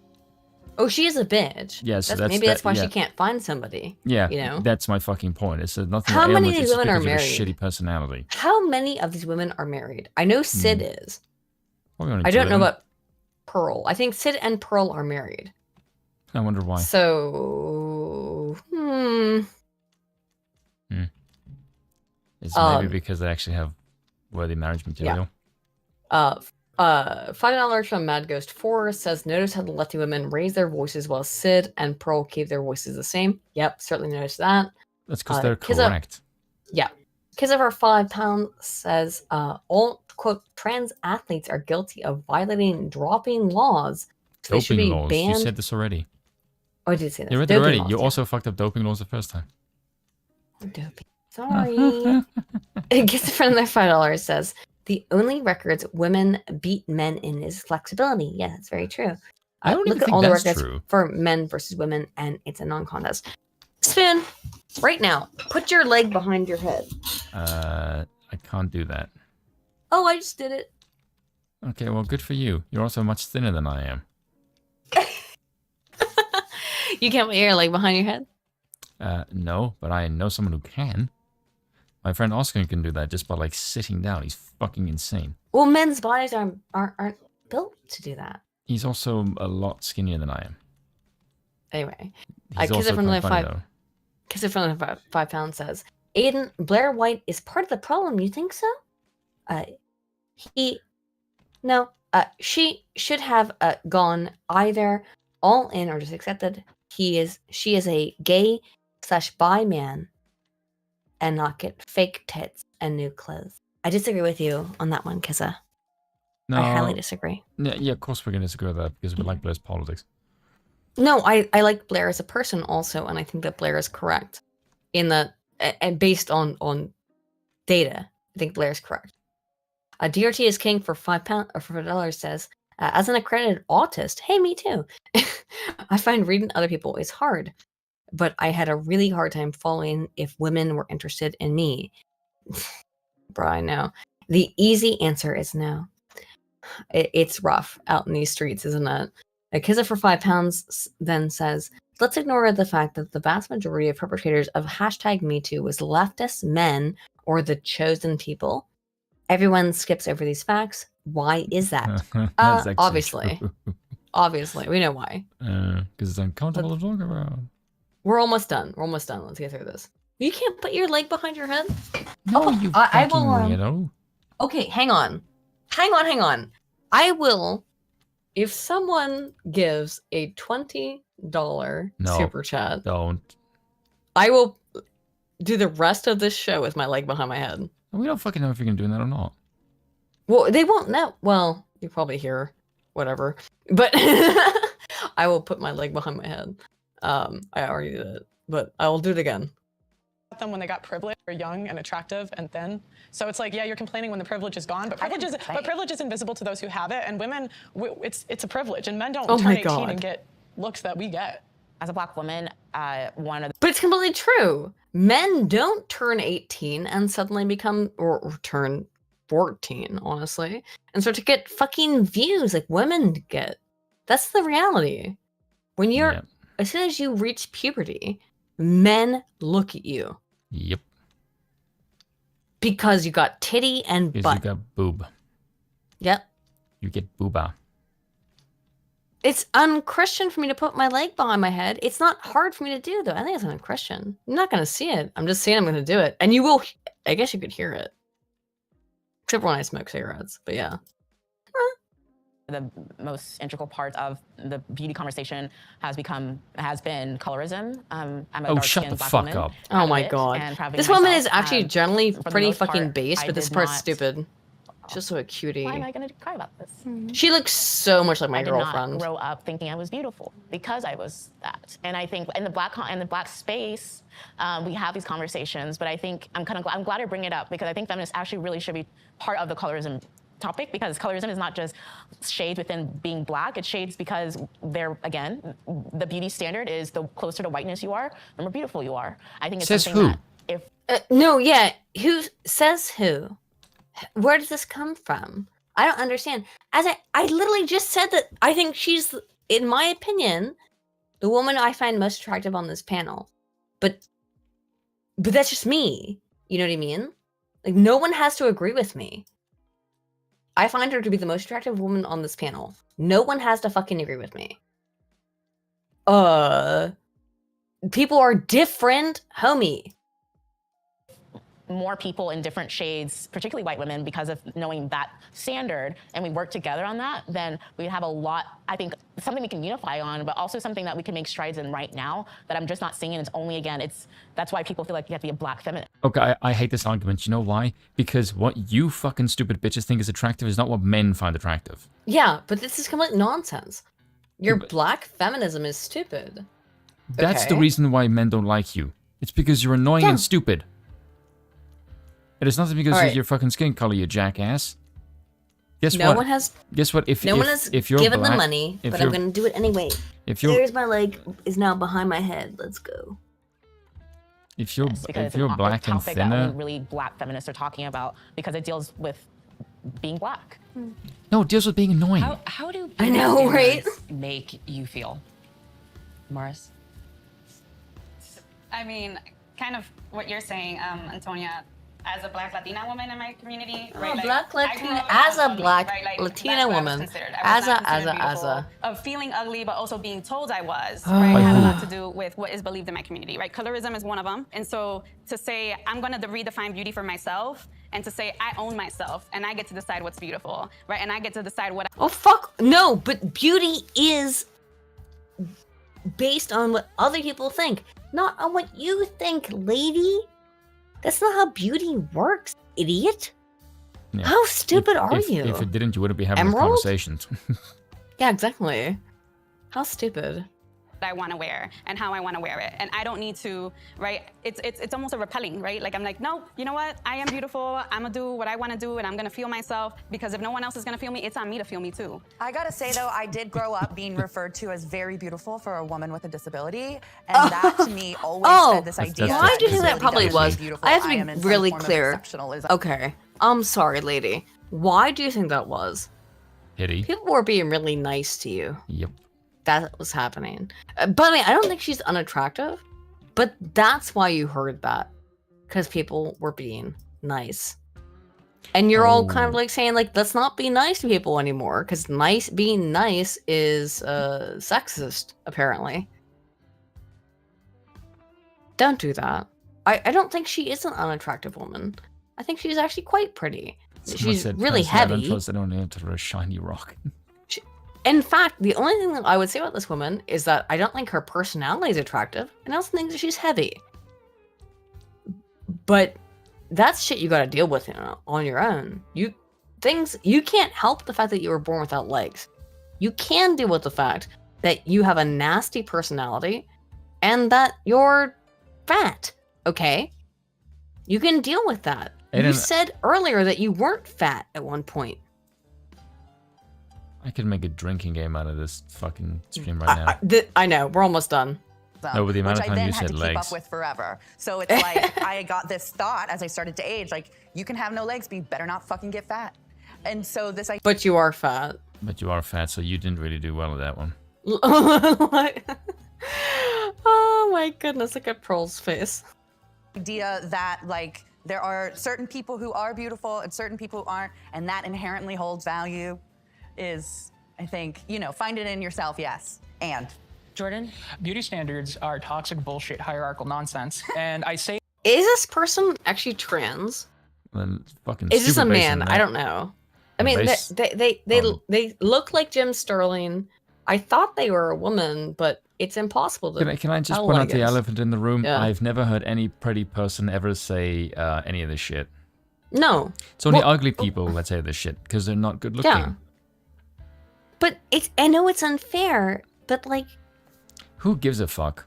Oh, she is a bitch. Yeah, so maybe that's why she can't find somebody. Yeah, you know, that's my fucking point. It's nothing. How many of these women are married? Shitty personality. How many of these women are married? I know Sid is. I don't know about Pearl. I think Sid and Pearl are married. I wonder why. So, It's maybe because they actually have worthy marriage material. Yeah. $5 from Mad Ghost 4 says, notice how the lefty women raise their voices while Sid and Pearl keep their voices the same. Yep, certainly noticed that. That's because they're correct. Yeah. Kiss of our £5 says, all, quote, trans athletes are guilty of violating dropping laws. So doping laws. Banned. You said this already. Oh, I did say that. You read it already. You also fucked up doping laws the first time. Doping. Sorry. Kiss a friend their $5 says, the only records women beat men in is flexibility. Yeah, that's very true. I don't look even at think all the that's records true. for men versus women, and it's a non-contest. Spoon, right now, put your leg behind your head. I can't do that. Oh, I just did it. Okay, well, good for you. You're also much thinner than I am. You can't put your leg behind your head? No, but I know someone who can. My friend Oscar can do that just by like sitting down. He's fucking insane. Well, men's bodies aren't built to do that. He's also a lot skinnier than I am. Anyway, Kiss it from the £5 says, Aiden, Blair White is part of the problem. You think so? She should have gone either all in or just accepted she is a gay/bi man and not get fake tits and new clothes. I disagree with you on that one, Kissa. No, I highly disagree. Yeah, of course we're going to disagree with that because we like Blair's politics. No, I like Blair as a person also, and I think that Blair is correct in that, and based on data, I think Blair is correct. DRT is king for £5 or for $5 says, as an accredited autist, hey, me too. I find reading other people is hard, but I had a really hard time following if women were interested in me. Bruh, I know. The easy answer is no. It's rough out in these streets, isn't it? A Kissa for £5 then says, let's ignore the fact that the vast majority of perpetrators of #MeToo was leftists, men, or the chosen people. Everyone skips over these facts. Why is that? Obviously. Obviously. We know why. Because it's uncomfortable to talk about. We're almost done. We're almost done. Let's get through this. You can't put your leg behind your head? No, you I fucking will, weirdo. Okay, hang on. Hang on. I will, if someone gives a $20 super chat, don't. I will do the rest of this show with my leg behind my head. We don't fucking know if you're going to do that or not. Well, they won't know. Well, you probably hear whatever. But I will put my leg behind my head. I already did it, but I will do it again. Them when they got privilege, they're young and attractive and thin. So it's like, yeah, you're complaining when the privilege is gone, but privilege is invisible to those who have it. And women, it's a privilege, and men don't turn 18 and get looks that we get. As a Black woman, one of the— But it's completely true. Men don't turn 18 and suddenly become, or turn 14, honestly, and start to get fucking views like women get. That's the reality. When you're, as soon as you reach puberty, men look at you. Yep. Because you got titty and Because butt. you got boob. Yep. You get booba. It's unchristian for me to put my leg behind my head. It's not hard for me to do, though. I think it's unchristian. I'm not going to see it. I'm just saying I'm going to do it. And you will, I guess you could hear it. Except for when I smoke cigarettes. But yeah. The most integral part of the beauty conversation has been colorism. I'm a dark-skinned Black woman. up. Oh my god. This woman is actually generally pretty fucking base, but this part's stupid. She's just so a cutie. Why am I going to cry about this? She looks so much like my girlfriend. I did not grow up thinking I was beautiful because I was that. And I think in the Black space, we have these conversations, but I think I'm glad I bring it up because I think feminists actually really should be part of the colorism topic, because colorism is not just shades within being Black, it's shades because they're, again, the beauty standard is the closer to whiteness you are, the more beautiful you are. I think it's says something who? that if no, yeah, who says who? Where does this come from? I don't understand. As I literally just said that I think she's, in my opinion, the woman I find most attractive on this panel. But that's just me. You know what I mean? Like, no one has to agree with me. I find her to be the most attractive woman on this panel. No one has to fucking agree with me. People are different, homie. More people in different shades, particularly white women, because of knowing that standard, and we work together on that, then we have a lot, I think, something we can unify on, but also something that we can make strides in right now that I'm just not seeing. And it's only, again, that's why people feel like you have to be a Black feminist. Okay, I hate this argument. You know why? Because what you fucking stupid bitches think is attractive is not what men find attractive. Yeah, but this is complete nonsense. Your Black feminism is stupid. That's the reason why men don't like you. It's because you're annoying and stupid. It is not because of your fucking skin color, you jackass. Guess what? Guess what? If no one has if you're given Black, the money, but I'm going to do it anyway. There's my leg is now behind my head. Let's go. If you're Black and that thinner, only really Black feminists are talking about because it deals with being Black. No, it deals with being annoying. How do I know, right? Make you feel, Morris? I mean, kind of what you're saying, Antonia. As a Black Latina woman in my community, right? Black Latina, as a Black Latina woman, as a of feeling ugly, but also being told I was, right? Have a lot to do with what is believed in my community, right? Colorism is one of them, and so to say I'm going to redefine beauty for myself, and to say I own myself and I get to decide what's beautiful, right? And I get to decide what. Oh fuck no! But beauty is based on what other people think, not on what you think, lady. That's not how beauty works, idiot. Yeah. How stupid are if, you? If it didn't, you wouldn't be having Emerald? these conversations. Yeah, exactly. How stupid. I want to wear and how I want to wear it, and I don't need to, right? It's almost a repelling, right? Like I'm like, no, you know what? I am beautiful. I'm gonna do what I want to do, and I'm gonna feel myself, because if no one else is gonna feel me, it's on me to feel me too. I gotta say though, I did grow up being referred to as very beautiful for a woman with a disability, and that to me always fed this idea. Well, I do think that disability probably doesn't was. mean beautiful. I have to am be in some really form of clear. exceptionalism. Okay. I'm sorry, lady. Why do you think that was? Hitty. People were being really nice to you. Yep. That was happening. By the way, I don't think she's unattractive, but that's why you heard that. Because people were being nice. And you're all kind of like saying, like, let's not be nice to people anymore, because being nice is sexist, apparently. Don't do that. I don't think she is an unattractive woman. I think she's actually quite pretty. She's really heavy. They don't enter a shiny rock. In fact, the only thing that I would say about this woman is that I don't think her personality is attractive, and I also think that she's heavy. But that's shit you gotta deal with, on your own. You can't help the fact that you were born without legs. You can deal with the fact that you have a nasty personality and that you're fat, okay? You can deal with that. You said earlier that you weren't fat at one point. I could make a drinking game out of this fucking stream right now. I know, we're almost done. No, but the amount which of time I then you had said to keep legs. up with forever. So it's like I got this thought as I started to age, like you can have no legs, but you better not fucking get fat. And so this I But you are fat. But you are fat, so you didn't really do well at that one. Oh my goodness, look at Pearl's face. idea that like there are certain people who are beautiful and certain people who aren't, and that inherently holds value is, I think, find it in yourself, yes. And Jordan? Beauty standards are toxic bullshit, hierarchical nonsense. And I say, is this person actually trans? Then fucking Is this a super basic man? in I that. don't know. I mean, Base- they look like Jim Sterling. I thought they were a woman, but it's impossible to. Can I just tell, point I out the guess. elephant in the room? Yeah. I've never heard any pretty person ever say any of this shit. No. It's only Well- ugly people that say this shit because they're not good looking. Yeah. But I know it's unfair, but like, Who gives a fuck?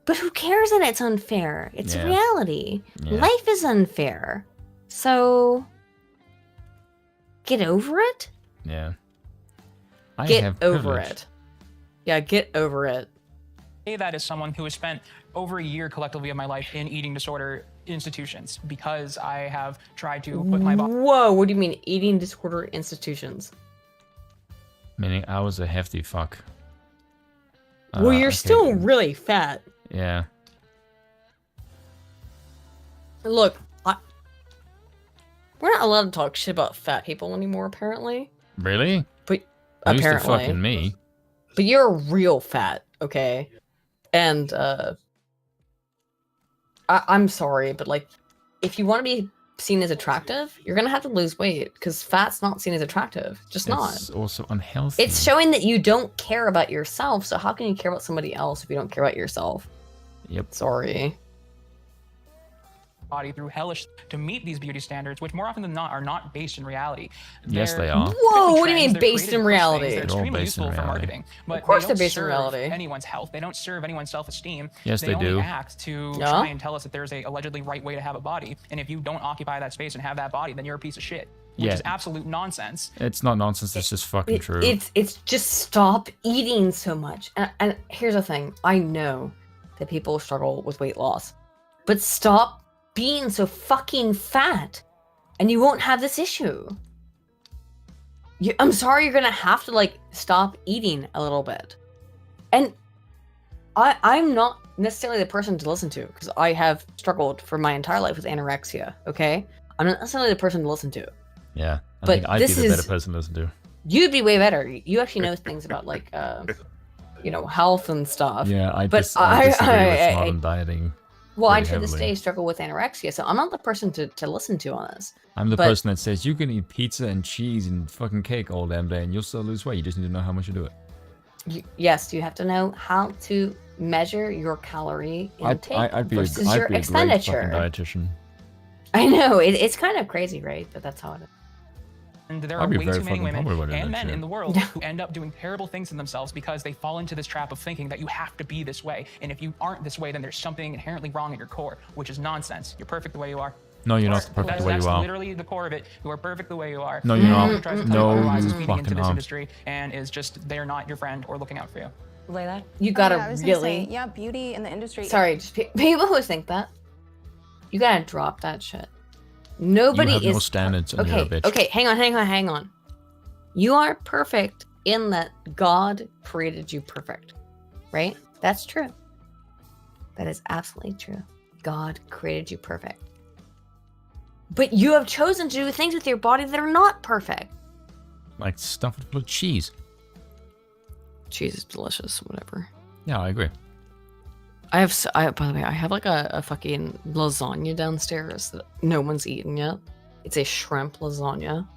but who cares that it's unfair? It's Yeah. reality. Yeah. Life is unfair. So get over it. Yeah. I Get have over privilege. it. Yeah, get over it. say that as someone who has spent over a year collectively of my life in eating disorder institutions because I have tried to put my body. Whoa, what do you mean eating disorder institutions? Meaning I was a hefty fuck. Well, you're okay. still really fat. Yeah. Look, we're not allowed to talk shit about fat people anymore, apparently. Really? But At least apparently, they're fucking me. But you're real fat, okay? And I'm sorry, but like, if you want to be seen as attractive, you're gonna have to lose weight because fat's not seen as attractive. Just It's not. also unhealthy. It's showing that you don't care about yourself. So how can you care about somebody else if you don't care about yourself? Yep. Sorry. Body through hellish to meet these beauty standards, which more often than not are not based in reality. Yes, They're they are. Whoa, what do you trends, mean they're based created in to push reality? things. They're They're all extremely based in useful for reality. marketing, but Of course they they're don't based in serve reality. anyone's health. They don't serve anyone's self-esteem. Yes, they only do. act to Yeah. try and tell us that there's a allegedly right way to have a body, and if you don't occupy that space and have that body, then you're a piece of shit, which Yeah. is absolute nonsense. It's not nonsense. It's just fucking true. It's just stop eating so much. And here's the thing. I know that people struggle with weight loss, but stop being so fucking fat and you won't have this issue. I'm sorry, you're gonna have to like stop eating a little bit. And I'm not necessarily the person to listen to because I have struggled for my entire life with anorexia, okay? I'm not necessarily the person to listen to. Yeah. I But think I'd be this the better is- person to listen to. You'd be way better. You actually know things about like health and stuff. Yeah, I but disagree with modern dieting. well, I pretty to this heavily. day struggle with anorexia, so I'm not the person to listen to on this. I'm the But- person that says you can eat pizza and cheese and fucking cake all damn day and you'll still lose weight. You just need to know how much to do it. Yes, you have to know how to measure your calorie intake I'd be a versus your great fucking expenditure. dietitian. I know it's kind of crazy, right? But that's how it is. And there I'd are be way very too many fucking women hungry about it, and men actually. in the world who end up doing terrible things to themselves because they fall into this trap of thinking that you have to be this way. And if you aren't this way, then there's something inherently wrong at your core, which is nonsense. You're perfect the way you are. No, you're not perfect the way you That's are. literally the core of it. You are perfect the way you are. No, you're not. Everyone tries to tell No, you otherwise you is feeding into fucking this aren't. industry and is just, they're not your friend or looking out for you. Layla? You gotta I was gonna really. say, yeah, beauty in the industry. Sorry, just people who think that. You gotta drop that shit. Nobody You have is. no standards and okay, you're a bitch. okay, hang on. You are perfect in that God created you perfect, right? That's true. That is absolutely true. God created you perfect. But you have chosen to do things with your body that are not perfect. Like stuff with blue cheese. Cheese is delicious, whatever. Yeah, I agree. By the way, I have like a fucking lasagna downstairs that no one's eaten yet. It's a shrimp lasagna.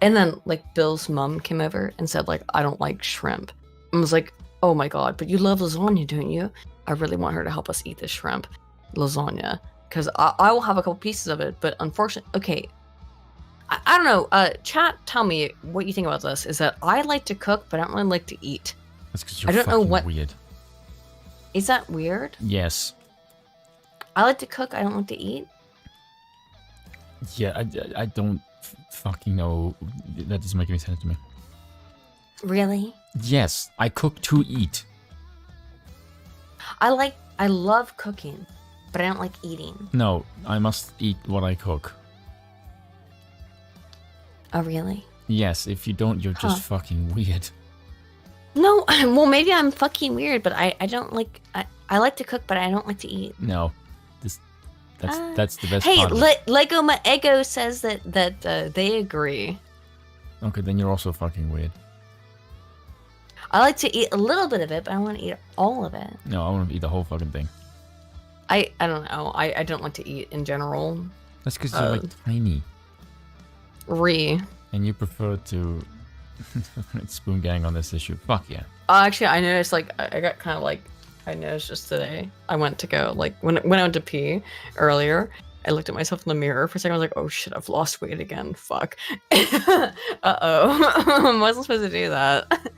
And then like Bill's mom came over and said like, I don't like shrimp. I was like, oh my God, but you love lasagna, don't you? I really want her to help us eat this shrimp lasagna. Because I will have a couple pieces of it, but unfortunately, okay. I don't know. Chat, tell me what you think about this. Is that I like to cook, but I don't really like to eat. That's because you're I don't know fucking what. weird. Is that weird? Yes. I like to cook. I don't like to eat. Yeah, I don't fucking know. That doesn't make any sense to me. Really? Yes, I cook to eat. I love cooking, but I don't like eating. No, I must eat what I cook. Oh, really? Yes, if you don't, you're just fucking weird. No, well, maybe I'm fucking weird, but I don't like. I like to cook, but I don't like to eat. No, that's the best Hey, part of it. Lego My Ego says that they agree. Okay, then you're also fucking weird. I like to eat a little bit of it, but I want to eat all of it. No, I want to eat the whole fucking thing. I don't know. I don't like to eat in general. That's because you're like tiny. And you prefer to spoon gang on this issue. Fuck yeah. Actually, I noticed like I got kind of like I noticed just today. I went to go like when I went to pee earlier. I looked at myself in the mirror for a second. I was like, oh shit, I've lost weight again. Fuck. I wasn't supposed to do that.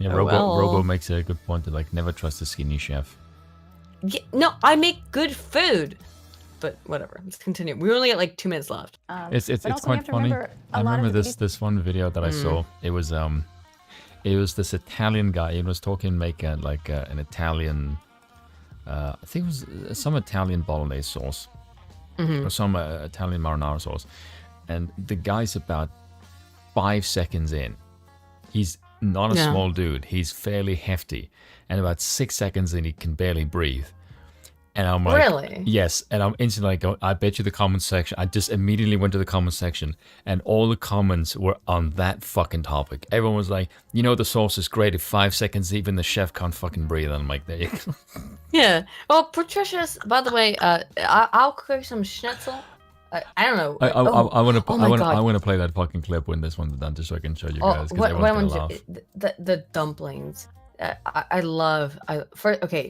Yeah, Oh, Robo makes a good point to like never trust a skinny chef. Yeah, no, I make good food. But whatever. Let's continue. We only got like 2 minutes left. It's quite funny. I remember this one video that I saw. It was this Italian guy. He was talking an Italian. I think it was some Italian bolognese sauce. Or some Italian marinara sauce. And the guy's about 5 seconds in. He's not a small dude. He's fairly hefty. And about 6 seconds in, he can barely breathe. And I'm like, really? Yes. And I'm instantly like, I bet you the comment section. I just immediately went to the comment section. And all the comments were on that fucking topic. Everyone was like, you know, the sauce is great. If 5 seconds, even the chef can't fucking breathe. And I'm like, there you go. Yeah. Well, Patricia's, by the way, I'll cook some schnitzel. I don't know. I want God. to play that fucking clip when this one's done, just so I can show you Oh, guys. what I Everyone's want gonna to laugh. the dumplings. I love.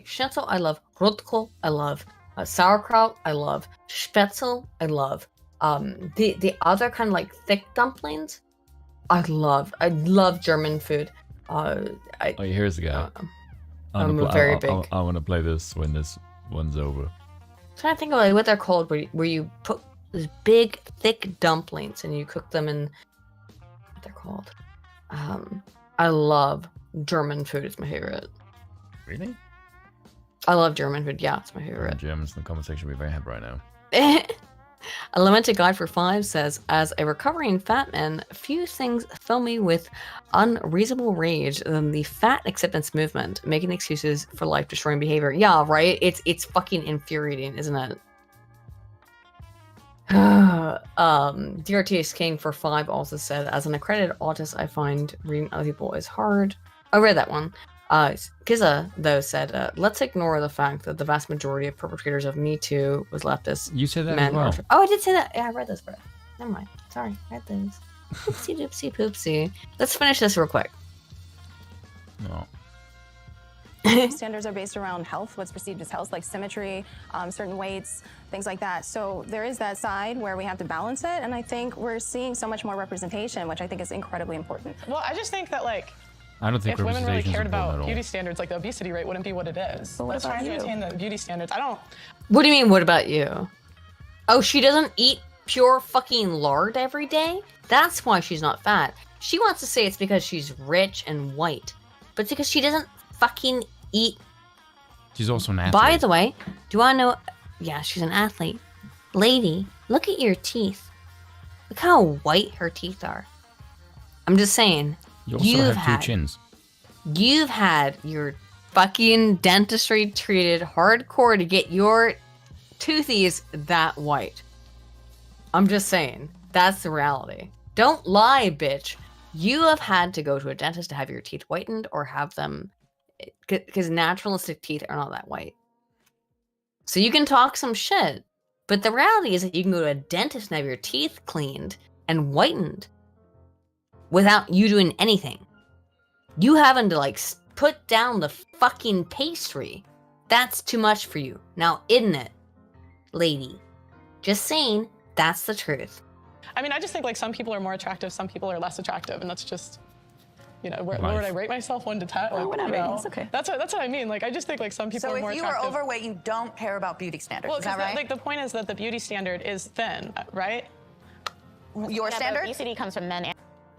Schnitzel. I love Rotkohl. I love sauerkraut. I love Spätzle. I love the other kind of like thick dumplings. I love German food. Here's the guy. I'm very big. I want to play this when this one's over. I'm trying to think of like what they're called, where you put these big, thick dumplings and you cook them in. What they're called? I love German food. It's my favorite. Really? I love German food. Yeah, it's my favorite. Germans in the comment section will be very happy right now. A Lamented Guide for 5 says, as a recovering fat man, few things fill me with unreasonable rage than the fat acceptance movement, making excuses for life-destroying behavior. Yeah, right? It's fucking infuriating, isn't it? DRTS King for 5 also said, as an accredited autist, I find reading other people is hard. I read that one. Kiza, though, said, let's ignore the fact that the vast majority of perpetrators of Me Too was leftist. You said that men. as well. Oh, I did say that. Yeah, I read those, bro. Never mind. Sorry, I read those. Oopsie doopsie poopsie. Let's finish this real quick. No. Standards are based around health, what's perceived as health, like symmetry, certain weights, things like that. So there is that side where we have to balance it, and I think we're seeing so much more representation, which I think is incredibly important. Well, I just think that like, I don't think if women really representation is cared important about at all. beauty standards, like the obesity rate wouldn't be what it is. Let's try and maintain the beauty standards. I don't. What do you mean, what about you? Oh, she doesn't eat pure fucking lard every day? That's why she's not fat. She wants to say it's because she's rich and white. But it's because she doesn't fucking eat. She's also an athlete. By the way, do I know? Yeah, she's an athlete. Lady, look at your teeth. Look how white her teeth are. I'm just saying. You also have 2 chins. You've had your fucking dentistry treated hardcore to get your toothies that white. I'm just saying. That's the reality. Don't lie, bitch. You have had to go to a dentist to have your teeth whitened or have them, because naturalistic teeth are not that white. So you can talk some shit, but the reality is that you can go to a dentist and have your teeth cleaned and whitened without you doing anything. You having to like put down the fucking pastry. That's too much for you. Now, isn't it, lady? Just saying, that's the truth. I mean, I just think like some people are more attractive, some people are less attractive, and that's just, you know, where would I rate myself 1 to 10? Oh, whatever, You know, it's okay. That's what I mean. Like, I just think like some people So are more if you attractive. are overweight, you don't care about beauty standards. Well, is that right? like the point is that the beauty standard is thin, right? Your standard? Obesity comes from men.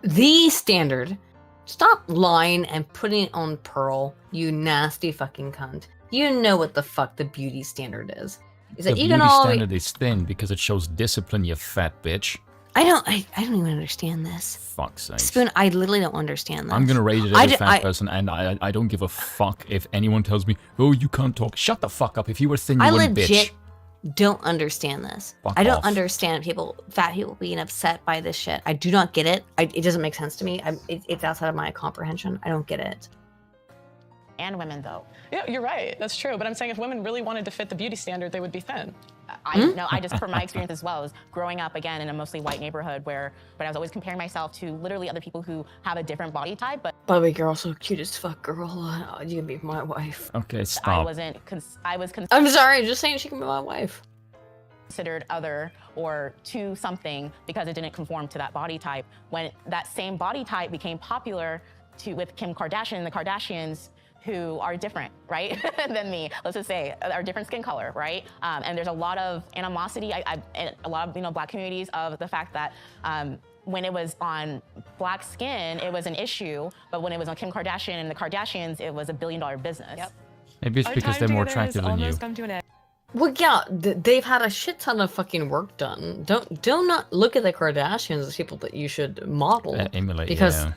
The standard. Stop lying and putting it on Pearl, you nasty fucking cunt. You know what the fuck the beauty standard is. Is that The you beauty can always... standard is thin because it shows discipline, you fat bitch. I don't even understand this. Fuck's sake. Spoon, I literally don't understand this. I'm gonna rate it as a fat person, and I don't give a fuck if anyone tells me, oh, you can't talk. Shut the fuck up. If you were thin, you I wouldn't, legit bitch. don't understand this. Fuck I don't off. understand fat people being upset by this shit. I do not get it. It doesn't make sense to me. It's outside of my comprehension. I don't get it. And women, though. Yeah, you're right. That's true. But I'm saying if women really wanted to fit the beauty standard, they would be thin. I know, I just, from my experience as well, is growing up again in a mostly white neighborhood but I was always comparing myself to literally other people who have a different body type, but By the way, you're also cute as fuck, girl. You can be my wife. Okay, I stop. wasn't, I was I'm sorry, just saying she can be my wife. considered other or to something because it didn't conform to that body type. When that same body type became popular with Kim Kardashian and the Kardashians, who are different, right, than me, let's just say, are different skin color, right? And there's a lot of animosity, in a lot of black communities of the fact that when it was on black skin, it was an issue, but when it was on Kim Kardashian and the Kardashians, it was $1 billion business. Yep. Maybe it's because they're more attractive than you. Well, yeah, they've had a shit ton of fucking work done. Do not look at the Kardashians as people that you should model. Emulate, because yeah.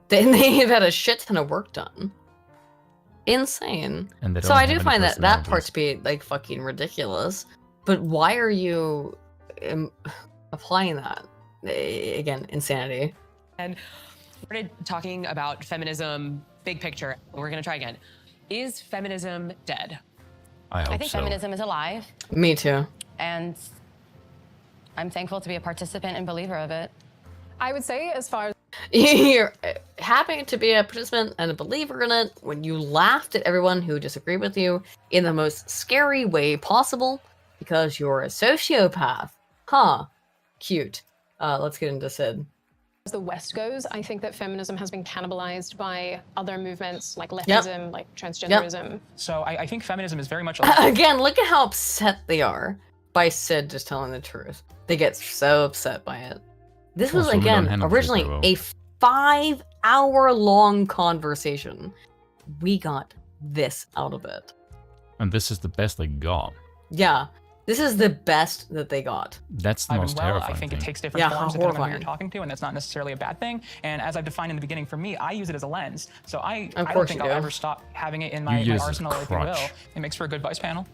they've had a shit ton of work done. Insane. And they So don't I have do any find that part personalities. to be like fucking ridiculous. But why are you applying that? Again, insanity. And we started talking about feminism, big picture. We're gonna try again. Is feminism dead? I think feminism is alive, Me too. and I'm thankful to be a participant and believer of it. I would say, as far as You're happy to be a participant and a believer in it when you laughed at everyone who disagreed with you in the most scary way possible because you're a sociopath. Huh. Cute. Let's get into Sid. the West goes, I think that feminism has been cannibalized by other movements like leftism, like transgenderism. So I think feminism is very much Again, look at how upset they are by Sid just telling the truth. They get so upset by it. This was, Also, we don't again, handle originally truth a 5-hour-long conversation. We got this out of it. And this is the best they got. Yeah, this is the best that they got. That's the alive most and well. terrifying I think thing. it takes different forms depending on who you're horrifying. talking to, and that's not necessarily a bad thing. And as I've defined in the beginning, for me, I use it as a lens. So I don't course think you I'll do. ever stop having it in You my use it as a arsenal, if you will. crutch. It makes for a good vice panel.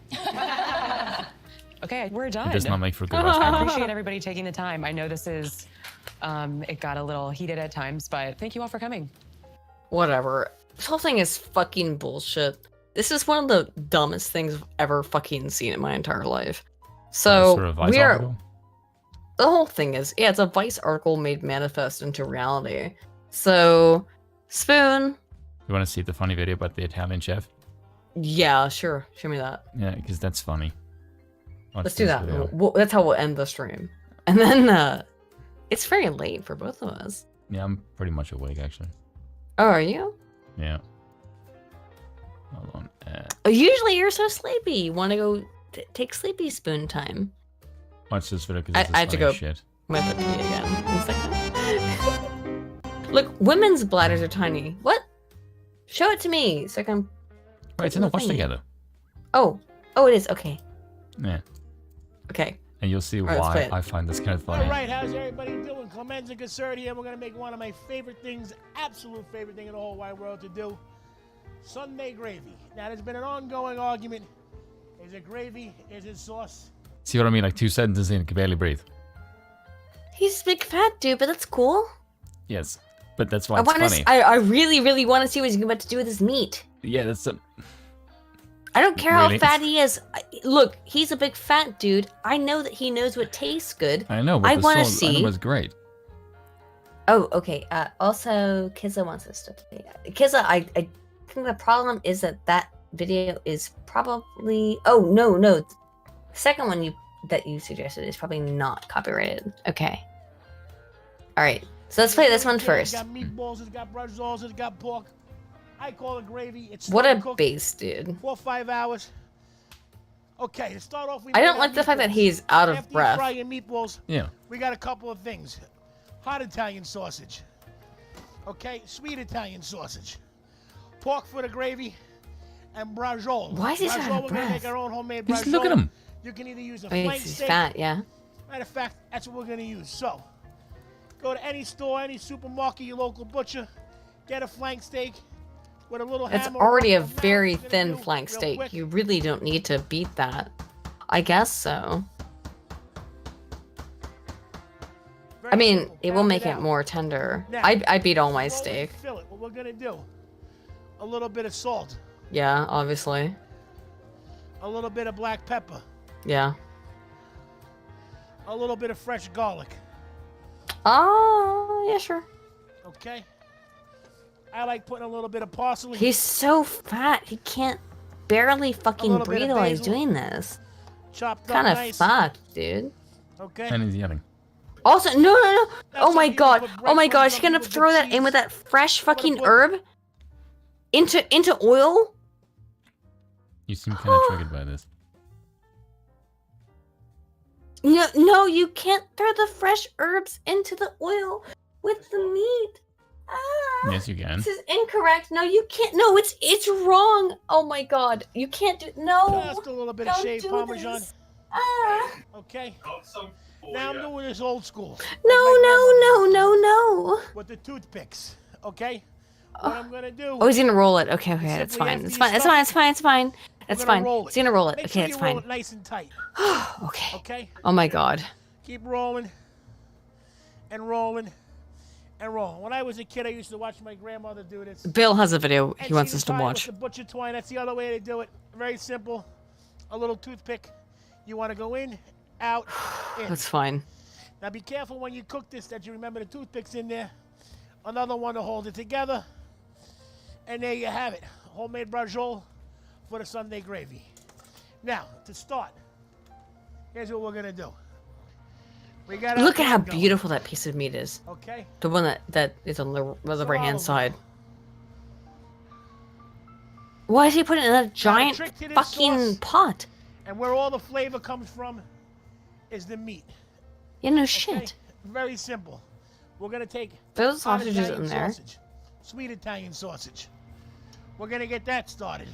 Okay, we're done. It does not make for good I appreciate everybody taking the time. I know this is, it got a little heated at times, but thank you all for coming. Whatever. This whole thing is fucking bullshit. This is one of the dumbest things I've ever fucking seen in my entire life. So Sort of Vice we're article? the whole thing is, yeah, it's a Vice article made manifest into reality. So Spoon, You want to see the funny video about the Italian chef? Yeah, sure. Show me that. Yeah, because that's funny. Watch Let's do this that. video. That's how we'll end the stream. And then it's very late for both of us. Yeah, I'm pretty much awake actually. Oh, are you? Yeah. Hold on. Oh, usually you're so sleepy. You want to go take sleepy spoon time. Watch this video because I have to go. shit. My pee again. One second. Look, women's bladders are tiny. What? Show it to me so I can. Wait, it's in the watch together. Oh, it is. Okay. Yeah. Okay. And you'll see All right, let's play why it. I find this kind of funny. All right, how's everybody doing? Clemenza Cassert here. We're going to make one of my favorite things, absolute favorite thing in the whole wide world to do, Sunday gravy. Now, there's been an ongoing argument. Is it gravy? Is it sauce? See what I mean? Like 2 sentences in, can barely breathe. He's a big fat dude, but that's cool. Yes, but that's why it's funny. I really, really want to see what he's about to do with his meat. Yeah, that's a... I don't care Really? how fat he is. Look, he's a big fat dude. I know that he knows what tastes good. I know, but I the want to sauce see. was great. Oh, okay. Also, Kizza wants us to play. Kizza, I think the problem is that video is probably. Oh no. The second one that you suggested is probably not copyrighted. Okay. All right. So let's play this one first. It's got meatballs, it's got brazos, it's got pork. I call it gravy. It's What a cooked base, dude. 4 or 5 hours. Okay, to start off, I don't like the fact that he's out of After breath. you fry your meatballs, Yeah. we got a couple of things. Hot Italian sausage. Okay, sweet Italian sausage. Pork for the gravy, and brajol. Why is he so brajol, out of we're gonna breath? make our own homemade Just brajol. look at him. You can either use a Oh, flank he's steak. fat, yeah. Matter of fact, that's what we're gonna use. So, go to any store, any supermarket, your local butcher, get a flank steak with a little It's hammer. already a rock, very what we're gonna thin do flank real steak. quick. You really don't need to beat that. I guess so. I mean, it will make it more tender. Now, I beat all my roll it, steak. Fill it. What we're gonna do? A little bit of salt, Yeah, obviously. a little bit of black pepper, Yeah. a little bit of fresh garlic. Oh, yeah, sure. Okay. I like putting a little bit of parsley. He's so fat. He can't barely fucking little bit of breathe while he's basil. doing this. Chopped Kind up of nice. fucked, dude. Okay. And he's yelling. Also, no. Oh That's my how you god. put Oh my god. breadcrumbs She's gonna on with the throw that in cheese. with that fresh fucking put- herb into oil. You seem kind of triggered by this. No, you can't throw the fresh herbs into the oil with the meat. Ah, Yes, you can. this is incorrect. No, you can't. No, it's wrong. Oh my god, you can't do. No. Just a little bit of Don't shaved do Parmesan. this. Ah. Okay. Now I'm doing this old school. No. With the toothpicks. Okay. What I'm gonna do? Oh, he's gonna roll it. Okay, that's Simply fine. after It's you fine. It's stuff fine. it, It's fine. It's fine. That's gonna fine. roll He's gonna roll it. Make Okay, sure that's you roll fine. it nice and tight. Okay. Okay. Oh my god. Keep rolling. And rolling. And rolling. When I was a kid, I used to watch my grandmother do this. Bill has a video And he wants she us to would tie it watch. With the butcher twine. That's the other way to do it. Very simple. A little toothpick. You want to go in, out, in. That's fine. Now be careful when you cook this that you remember the toothpicks in there. Another one to hold it together. And there you have it. Homemade brajol for the Sunday gravy. Now, to start, here's what we're going to do. We got Look at how going. beautiful that piece of meat is. Okay. The one that is on the right hand olive side. Why is he putting it in a giant trick to this fucking sauce- pot? And where all the flavor comes from is the meat. Yeah, no Okay? shit. Very simple. We're going to take Those hot sausages Italian in there. sausage, sweet Italian sausage. We're going to get that started.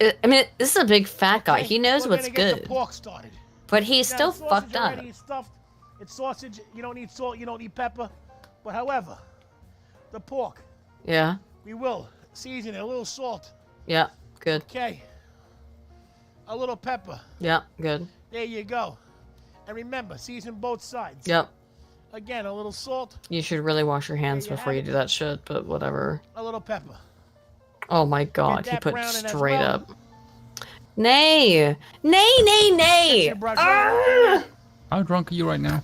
I mean, this is a big fat guy. Okay? He knows We're what's gonna get good. the pork started. But he's Now, still the sausage fucked up. already is stuffed. It's sausage. You don't need salt. You don't need pepper. But however, the pork, Yeah. we will season it. A little salt. Yeah. Good. Okay. A little pepper. Yeah. Good. There you go. And remember, season both sides. Yep. Again, a little salt, You should really wash your hands There you before you have do that shit, but whatever. a little pepper. Oh my god, he that put browning as straight well. up. Nay! Nay! Get your brush over. How drunk are you right now?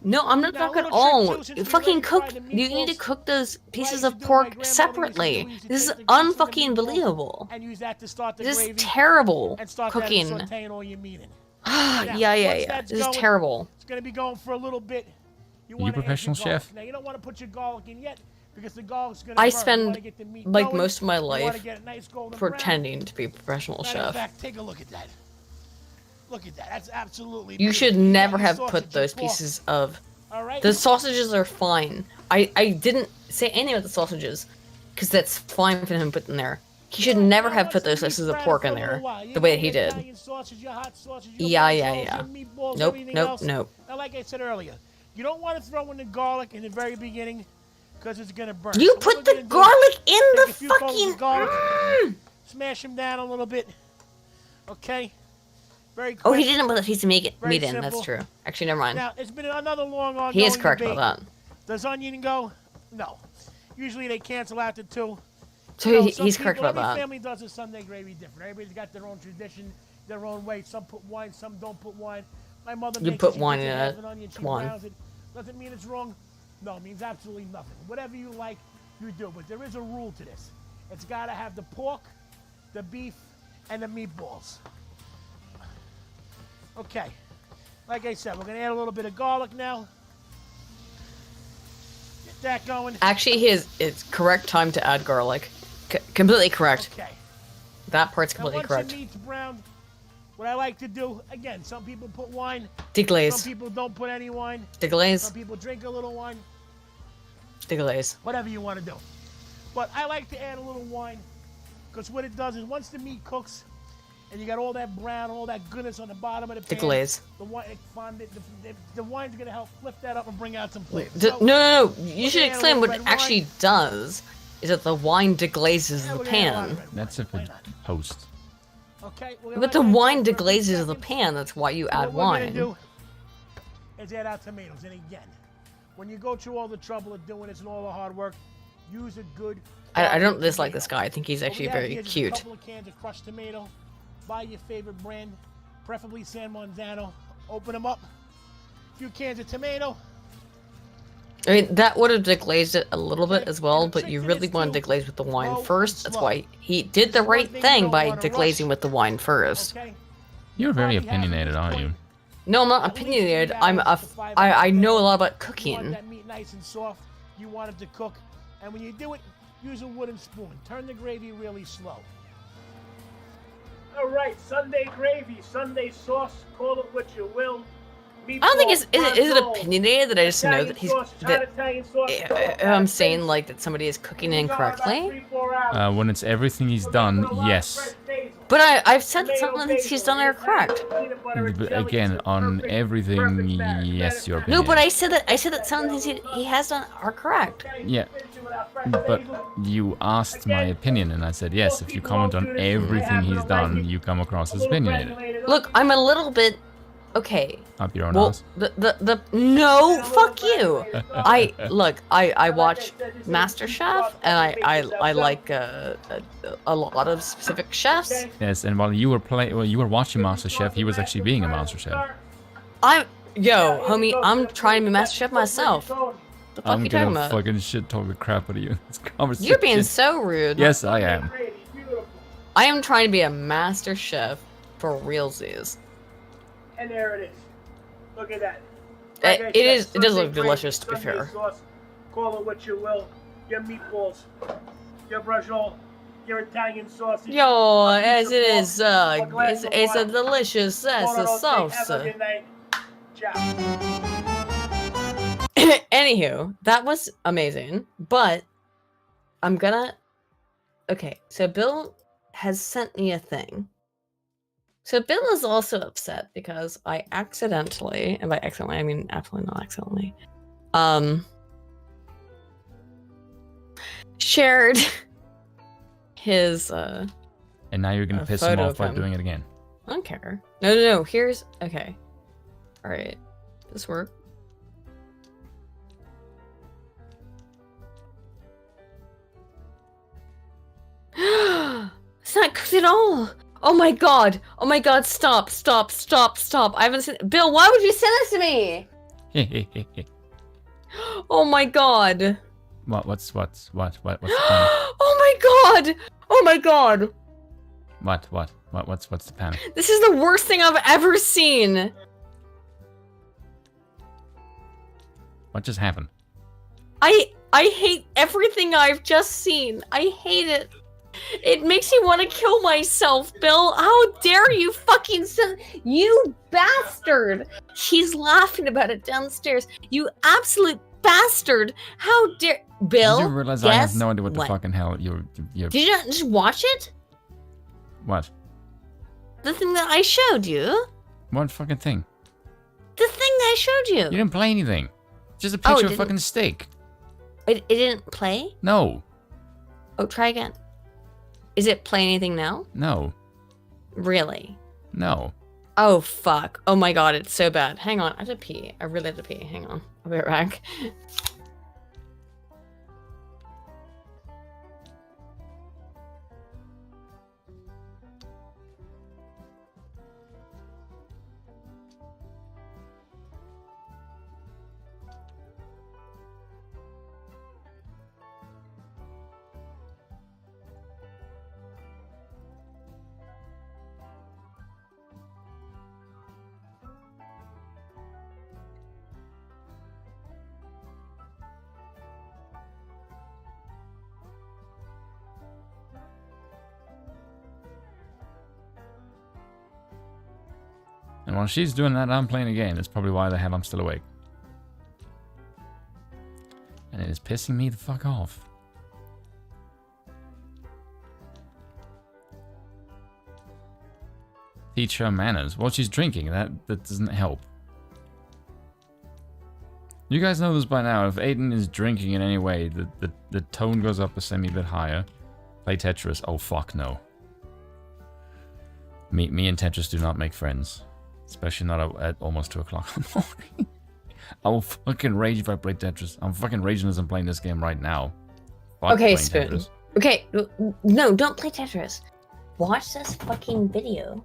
No, I'm not Now, a talking little all. trick, too, since we Fucking already cook. fried the You need to meatballs, cook those what I pieces used of to do, my pork grandmother used to do separately. is to This is take the piece of the unfucking meatball believable. And use that to start the This is gravy. terrible And start cooking. that sauteing all your meat in. Yeah. This is terrible. It's gonna be going for a little bit. You wanna add your professional garlic. chef? Now you don't want to put your garlic in yet because the garlic's gonna I burn. You spend wanna get the meat like going. most of my You wanna life get it nice golden brown. pretending to be a professional Matter of chef. fact, take a look at that. Look at that. That's absolutely You should beautiful. never got your have sausage put and those pork. pieces of. All right. The sausages are fine. I didn't say anything about the sausages because that's fine for him to put in there. He should never have put those pieces of pork in there the way that he did. Yeah. Nope. Now, like I said earlier, you don't want to throw in the garlic in the very beginning because it's gonna burn. You So put what the we're gonna do garlic is in take the a few cloves of fucking. garlic, smash them down a little bit. Okay. Very quick. Oh, he didn't put a piece of meat Very in. That's simple. true. Actually, never mind. Now, it's been another long ongoing He is correct debate. about that. Does onion go? No. Usually they cancel out the two. So You know, he's some correct people, about every that. family does a Sunday gravy different. Everybody's got their own tradition, their own way. Some put wine, some don't put wine. My mother You makes put she wine puts in half it. an onion, she Come on. browns it. Doesn't mean it's wrong. No, it means absolutely nothing. Whatever you like, you do. But there is a rule to this. It's got to have the pork, the beef, and the meatballs. Okay. Like I said, we're going to add a little bit of garlic now. Get that going. Actually, it's correct time to add garlic. Completely correct. Okay. That part's Now, completely once correct. the meat's browned, what I like to do, again, some people put wine. Deglaze. Some people don't put any wine. Deglaze. Some people drink a little wine. Deglaze. Whatever you want to do. But I like to add a little wine because what it does is once the meat cooks and you got all that brown, all that goodness on the bottom of the pan, Deglaze. the wine's going to help lift that up and bring out some flavor. No. You should add a explain little what red it actually does. Is that the wine deglazes the pan? That's if it host. Okay. But the wine deglazes the pan. That's why you add What we're wine. gonna do is add our tomatoes. And again, when you go through all the trouble of doing this and all the hard work, use a good. I don't dislike this guy. I think he's What actually we have very here is cute. A couple of cans of crushed tomato. Buy your favorite brand, preferably San Marzano. Open them up. A few cans of tomato. I mean, that would have deglazed it a little bit as well, but you really want to deglaze with the wine first. That's why he did the right thing by deglazing with the wine first. You're very opinionated, aren't you? No, I'm not opinionated. I know a lot about You want cooking. that meat nice and soft. You want it to cook. And when you do it, use a wooden spoon. Turn the gravy really slow. All right, Sunday gravy, Sunday sauce, call it what you will. I don't think is it opinionated that I just know that he's that I'm saying like that somebody is cooking incorrectly. When it's everything he's done, yes. But I've said that some of the things he's done are correct. But again, on everything, yes, your No, opinion. but I said that some of the things he has done are correct. Yeah, but you asked my opinion, and I said yes. If you comment on everything he's done, you come across as opinionated. Look, I'm a little bit okay. Up your own Well, ass. no, fuck you. I watch MasterChef, and I like a lot of specific chefs. Yes, and while you were watching MasterChef, he was actually being a MasterChef. Homie, I'm trying to be MasterChef myself. The fuck I'm you talking gonna about? fucking shit talk the crap out of you in this conversation. You're being so rude. Yes, I am. I am trying to be a master chef for realsies. And there it is. Look at that. It does look delicious, to be fair. Sauce, call it what you will. Your meatballs, your braciole, your Italian sausage. Yo, as it is, it's a delicious sauce. Anywho, that was amazing, but I'm gonna... Okay, so Bill has sent me a thing. So Bill is also upset because I accidentally, and by accidentally I mean absolutely not accidentally, shared his And now you're gonna piss him photo off of by him. doing it again. I don't care. No. Here's okay. All right, this work. It's not cooked at all. Oh my god. Stop. I haven't seen. Bill, why would you send this to me? Oh my god. What's the panic? Oh my god. Oh my god. What's the panic? This is the worst thing I've ever seen. What just happened? I hate everything I've just seen. I hate it. It makes me want to kill myself, Bill. How dare you fucking you bastard. She's laughing about it downstairs. You absolute bastard. How dare Bill? Did you realize I have no idea what the fucking hell you're Did you not just watch it? What? The thing that I showed you? What fucking thing? The thing that I showed you. You didn't play anything. Just a picture of a fucking steak. It didn't play? No. Oh, try again. Is it playing anything now? No. Really? No. Oh, fuck. Oh my god, it's so bad. Hang on, I have to pee. I really have to pee. Hang on. I'll be right back. And while she's doing that, I'm playing a game. That's probably why the hell I'm still awake. And it is pissing me the fuck off. Teach her manners. Well, she's drinking. That doesn't help. You guys know this by now. If Aiden is drinking in any way, the tone goes up a semi-bit higher. Play Tetris. Oh, fuck no. Me and Tetris do not make friends. Especially not at almost 2 o'clock in the morning. I will fucking rage if I play Tetris. I'm fucking raging as I'm playing this game right now. Fuck Okay, playing Spoon. Tetris. Okay, no, don't play Tetris. Watch this fucking video.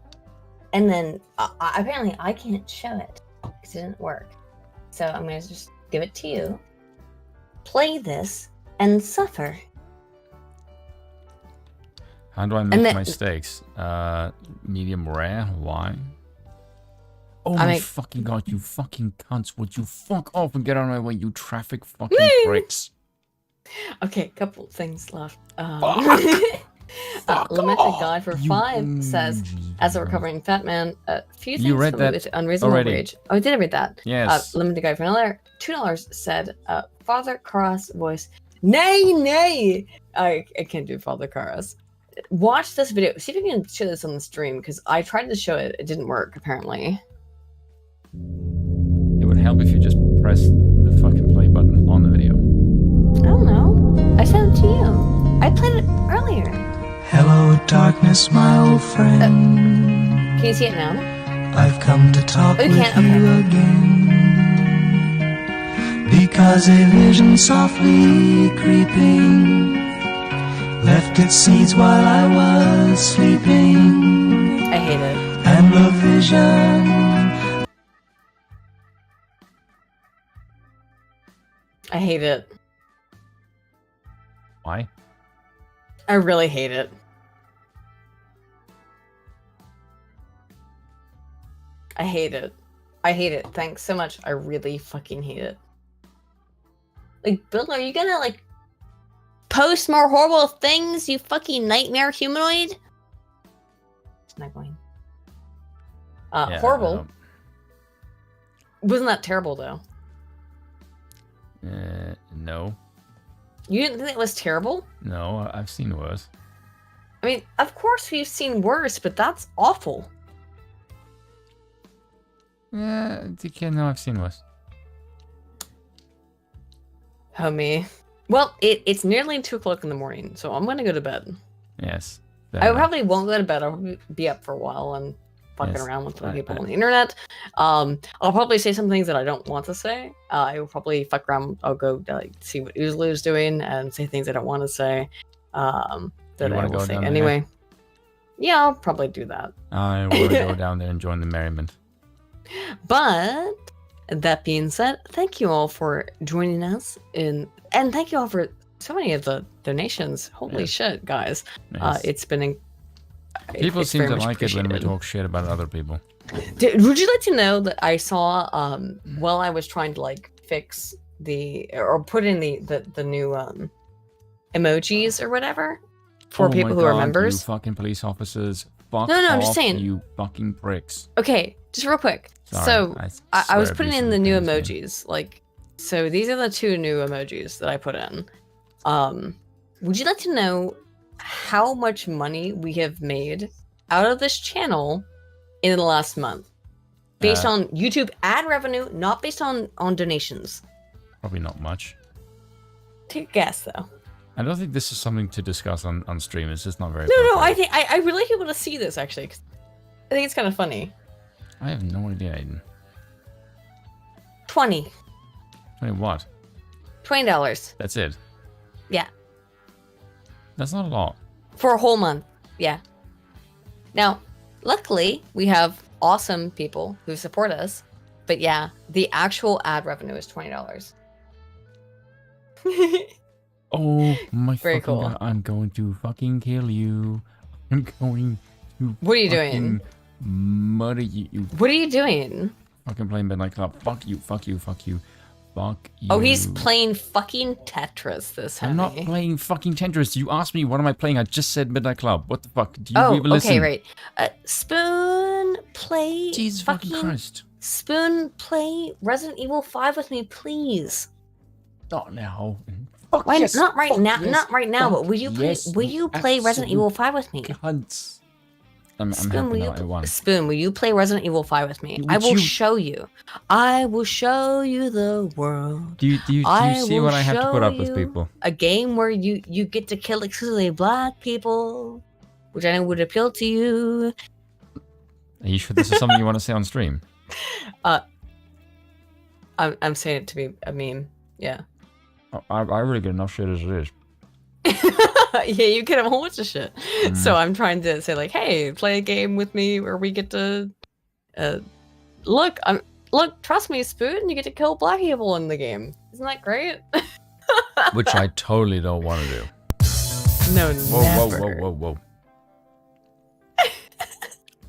And then, apparently I can't show it. Because it didn't work. So I'm going to just give it to you. Play this and suffer. How do I make my steaks? Medium rare? Why? Oh my fucking god, you fucking cunts. Would you fuck off and get out of my way, you traffic fucking pricks. Okay, couple things left. Lamented God for 5 says, as a recovering fat man, a few things read that with unreasonable already. rage. Oh, I did read that. Yes. Lamented God for another $2 said, Father Karras voice, nay. I can't do Father Karras. Watch this video. See if you can show this on the stream, because I tried to show it. It didn't work, apparently. It would help if you just press the fucking play button on the video. I don't know. I sent it to you. I played it earlier. Hello, darkness, my old friend. Can you see it now? I've come to talk with you again. Because a vision softly creeping left its seeds while I was sleeping. I hate it. And the vision. I hate it. Why? I really hate it. I hate it. I hate it. Thanks so much. I really fucking hate it. Like, Bill, are you gonna, like, post more horrible things, you fucking nightmare humanoid? It's not going. Yeah, horrible. Wasn't that terrible, though? No. You didn't think it was terrible? No, I've seen worse. I mean, of course we've seen worse, but that's awful. Yeah, no, I've seen worse. Homie. Well, it's nearly 2 o'clock in the morning, so I'm gonna go to bed. Yes. I probably won't go to bed. I'll be up for a while and fucking around with some people on the internet. I'll probably say some things that I don't want to say. I will probably fuck around. I'll go see what Oozloo's doing and say things I don't want to say. That I will say anyway. Yeah, I'll probably do that. I want to go down there and join the merriment. But that being said, thank you all for joining us and thank you all for so many of the donations. Holy shit, guys. Yes. It's been People it's seem very to much like it when we appreciated. talk shit about other people. Would you like to know that I saw while I was trying to like fix or put in the new emojis or whatever for people who are You members? fucking police officers. Fuck No, I'm off, just saying. you fucking pricks. Okay, just real quick. Sorry, So I was swear putting abuse in is the new against me. emojis. Like, so these are the 2 new emojis that I put in. Would you like to know how much money we have made out of this channel in the last month? Based on YouTube ad revenue, not based on donations. Probably not much. Take a guess, though. I don't think this is something to discuss on stream. It's just not very. No, I think I really like people to see this actually. 'Cause I think it's kind of funny. I have no idea, Aiden. 20. I mean, what? $20. That's it. Yeah. That's not a lot. For a whole month. Yeah. Now, luckily, we have awesome people who support us. But yeah, the actual ad revenue is $20. Oh my Very fucking cool. god! I'm going to fucking kill you. I'm going to. What are you fucking doing? Murder you. What are you doing? Fucking playing Midnight Club. Fuck you. Fuck you. Fuck you. Fuck you. Oh, he's playing fucking Tetris this I'm not playing fucking Tetris. You asked me what am I playing. I just said Midnight Club. What the fuck? Do you even listen? Okay, right. Spoon, play. Jesus fucking Christ. Spoon, play Resident Evil 5 with me, please. Not now. Why yes, not right fuck now? yes, Not right now. fuck But will you play? yes, Will you play Resident Evil 5 with me? Cunts. I'm Spoon, happy will now. you, I won. Spoon, will you play Resident Evil 5 with me? I Would will you- show you. I will show you the world. Do you see will what I have to put show up with, you people? A game where you get to kill exclusively black people, which I know would appeal to you. Are you sure this is something you want to say on stream? I'm saying it to be a meme. Yeah. I really get enough shit as it is. Yeah, you get a whole bunch of shit. So I'm trying to say like, hey, play a game with me where we get to look, trust me, Spoon, you get to kill black people in the game. Isn't that great? Which I totally don't want to do. No, Whoa, never. whoa.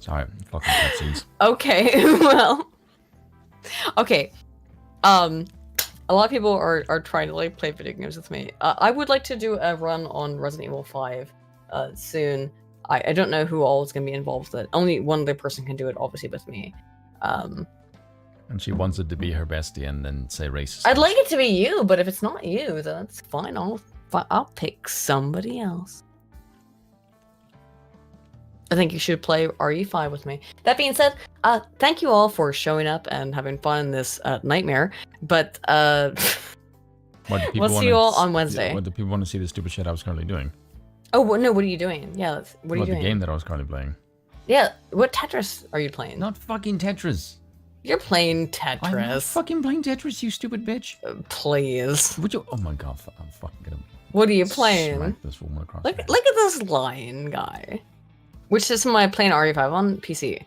Sorry, fucking cutscenes. Okay, well. Okay. A lot of people are trying to like play video games with me. I would like to do a run on Resident Evil 5 soon. I don't know who all is going to be involved with it. Only one other person can do it, obviously, with me. And she wants it to be her bestie and then say racist. I'd like it to be you, but if it's not you, then that's fine. I'll pick somebody else. I think you should play RE5 with me. That being said, thank you all for showing up and having fun in this nightmare. But What do people we'll see you all on Wednesday. What do people want to see the stupid shit I was currently doing? Oh, no, what are you doing? Yeah, what are you doing? The game that I was currently playing. Yeah, what Tetris are you playing? Not fucking Tetris. You're playing I'm not Tetris. fucking playing Tetris, you stupid bitch. Please. Would you? Oh my god, I'm fucking gonna. What are you playing? Smack this woman across. Look at this lion guy. Which system am I playing RE5 on? PC.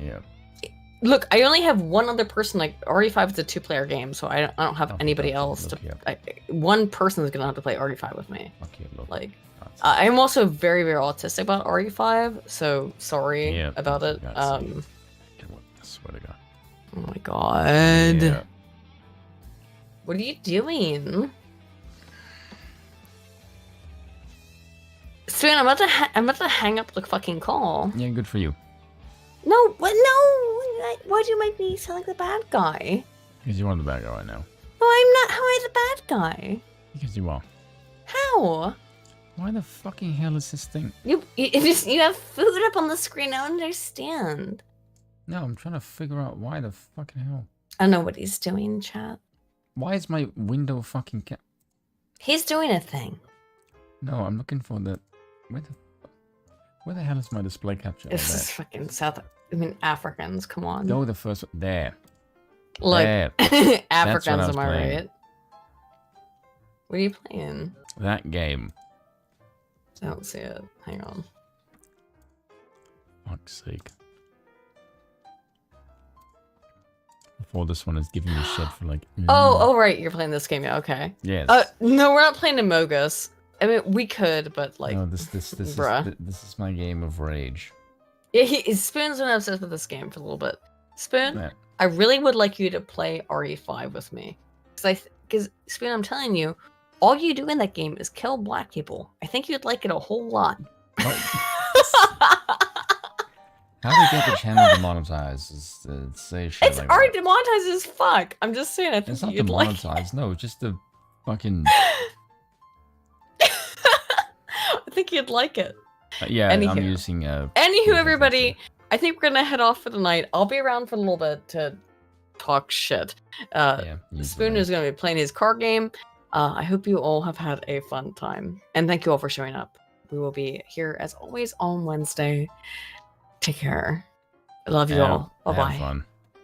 Yeah. Look, I only have one other person. Like RE5 is a 2-player game, so I don't have anybody else to. One person is gonna have to play RE5 with me. Like, I'm also very, very autistic about RE5, so sorry about it. I swear to God. Oh my god. Yeah. What are you doing? Spoon, I'm about to hang up the fucking call. Yeah, good for you. No, what? No. Why do you make me sound like the bad guy? Because you are the bad guy right now. No, I'm not. How am I the bad guy? Because you are. How? Why the fucking hell is this thing? You have food up on the screen. I don't understand. No, I'm trying to figure out why the fucking hell. I don't know what he's doing, chat. Why is my window fucking He's doing a thing. No, I'm looking for the. Where the hell is my display capture? This is fucking Africans. Come on. Go the first one. There. Look, There. That's what Africans, was am I playing. right? What are you playing? That game. I don't see it. Hang on. Fuck's sake. before this one is giving me shit for like. Oh, right, you're playing this game, yeah, okay. Yes. No, we're not playing Amogus. I mean, we could, but like, No, this bruh. this is my game of rage. Yeah, Spoon's been obsessed with this game for a little bit. Spoon, Yeah. I really would like you to play RE5 with me, because Spoon, I'm telling you, all you do in that game is kill black people. I think you'd like it a whole lot. How do you get the channel demonetized? Say shit It's like already demonetized as fuck. I'm just saying, I think It's not you'd like demonetized. No, just the fucking. I think you'd like it. Yeah, Anywho. I'm using. Anywho, everybody, I think we're gonna head off for the night. I'll be around for a little bit to talk shit. Spoon is gonna be playing his card game. I hope you all have had a fun time, and thank you all for showing up. We will be here as always on Wednesday. Take care. I love you all. Bye bye. Have fun.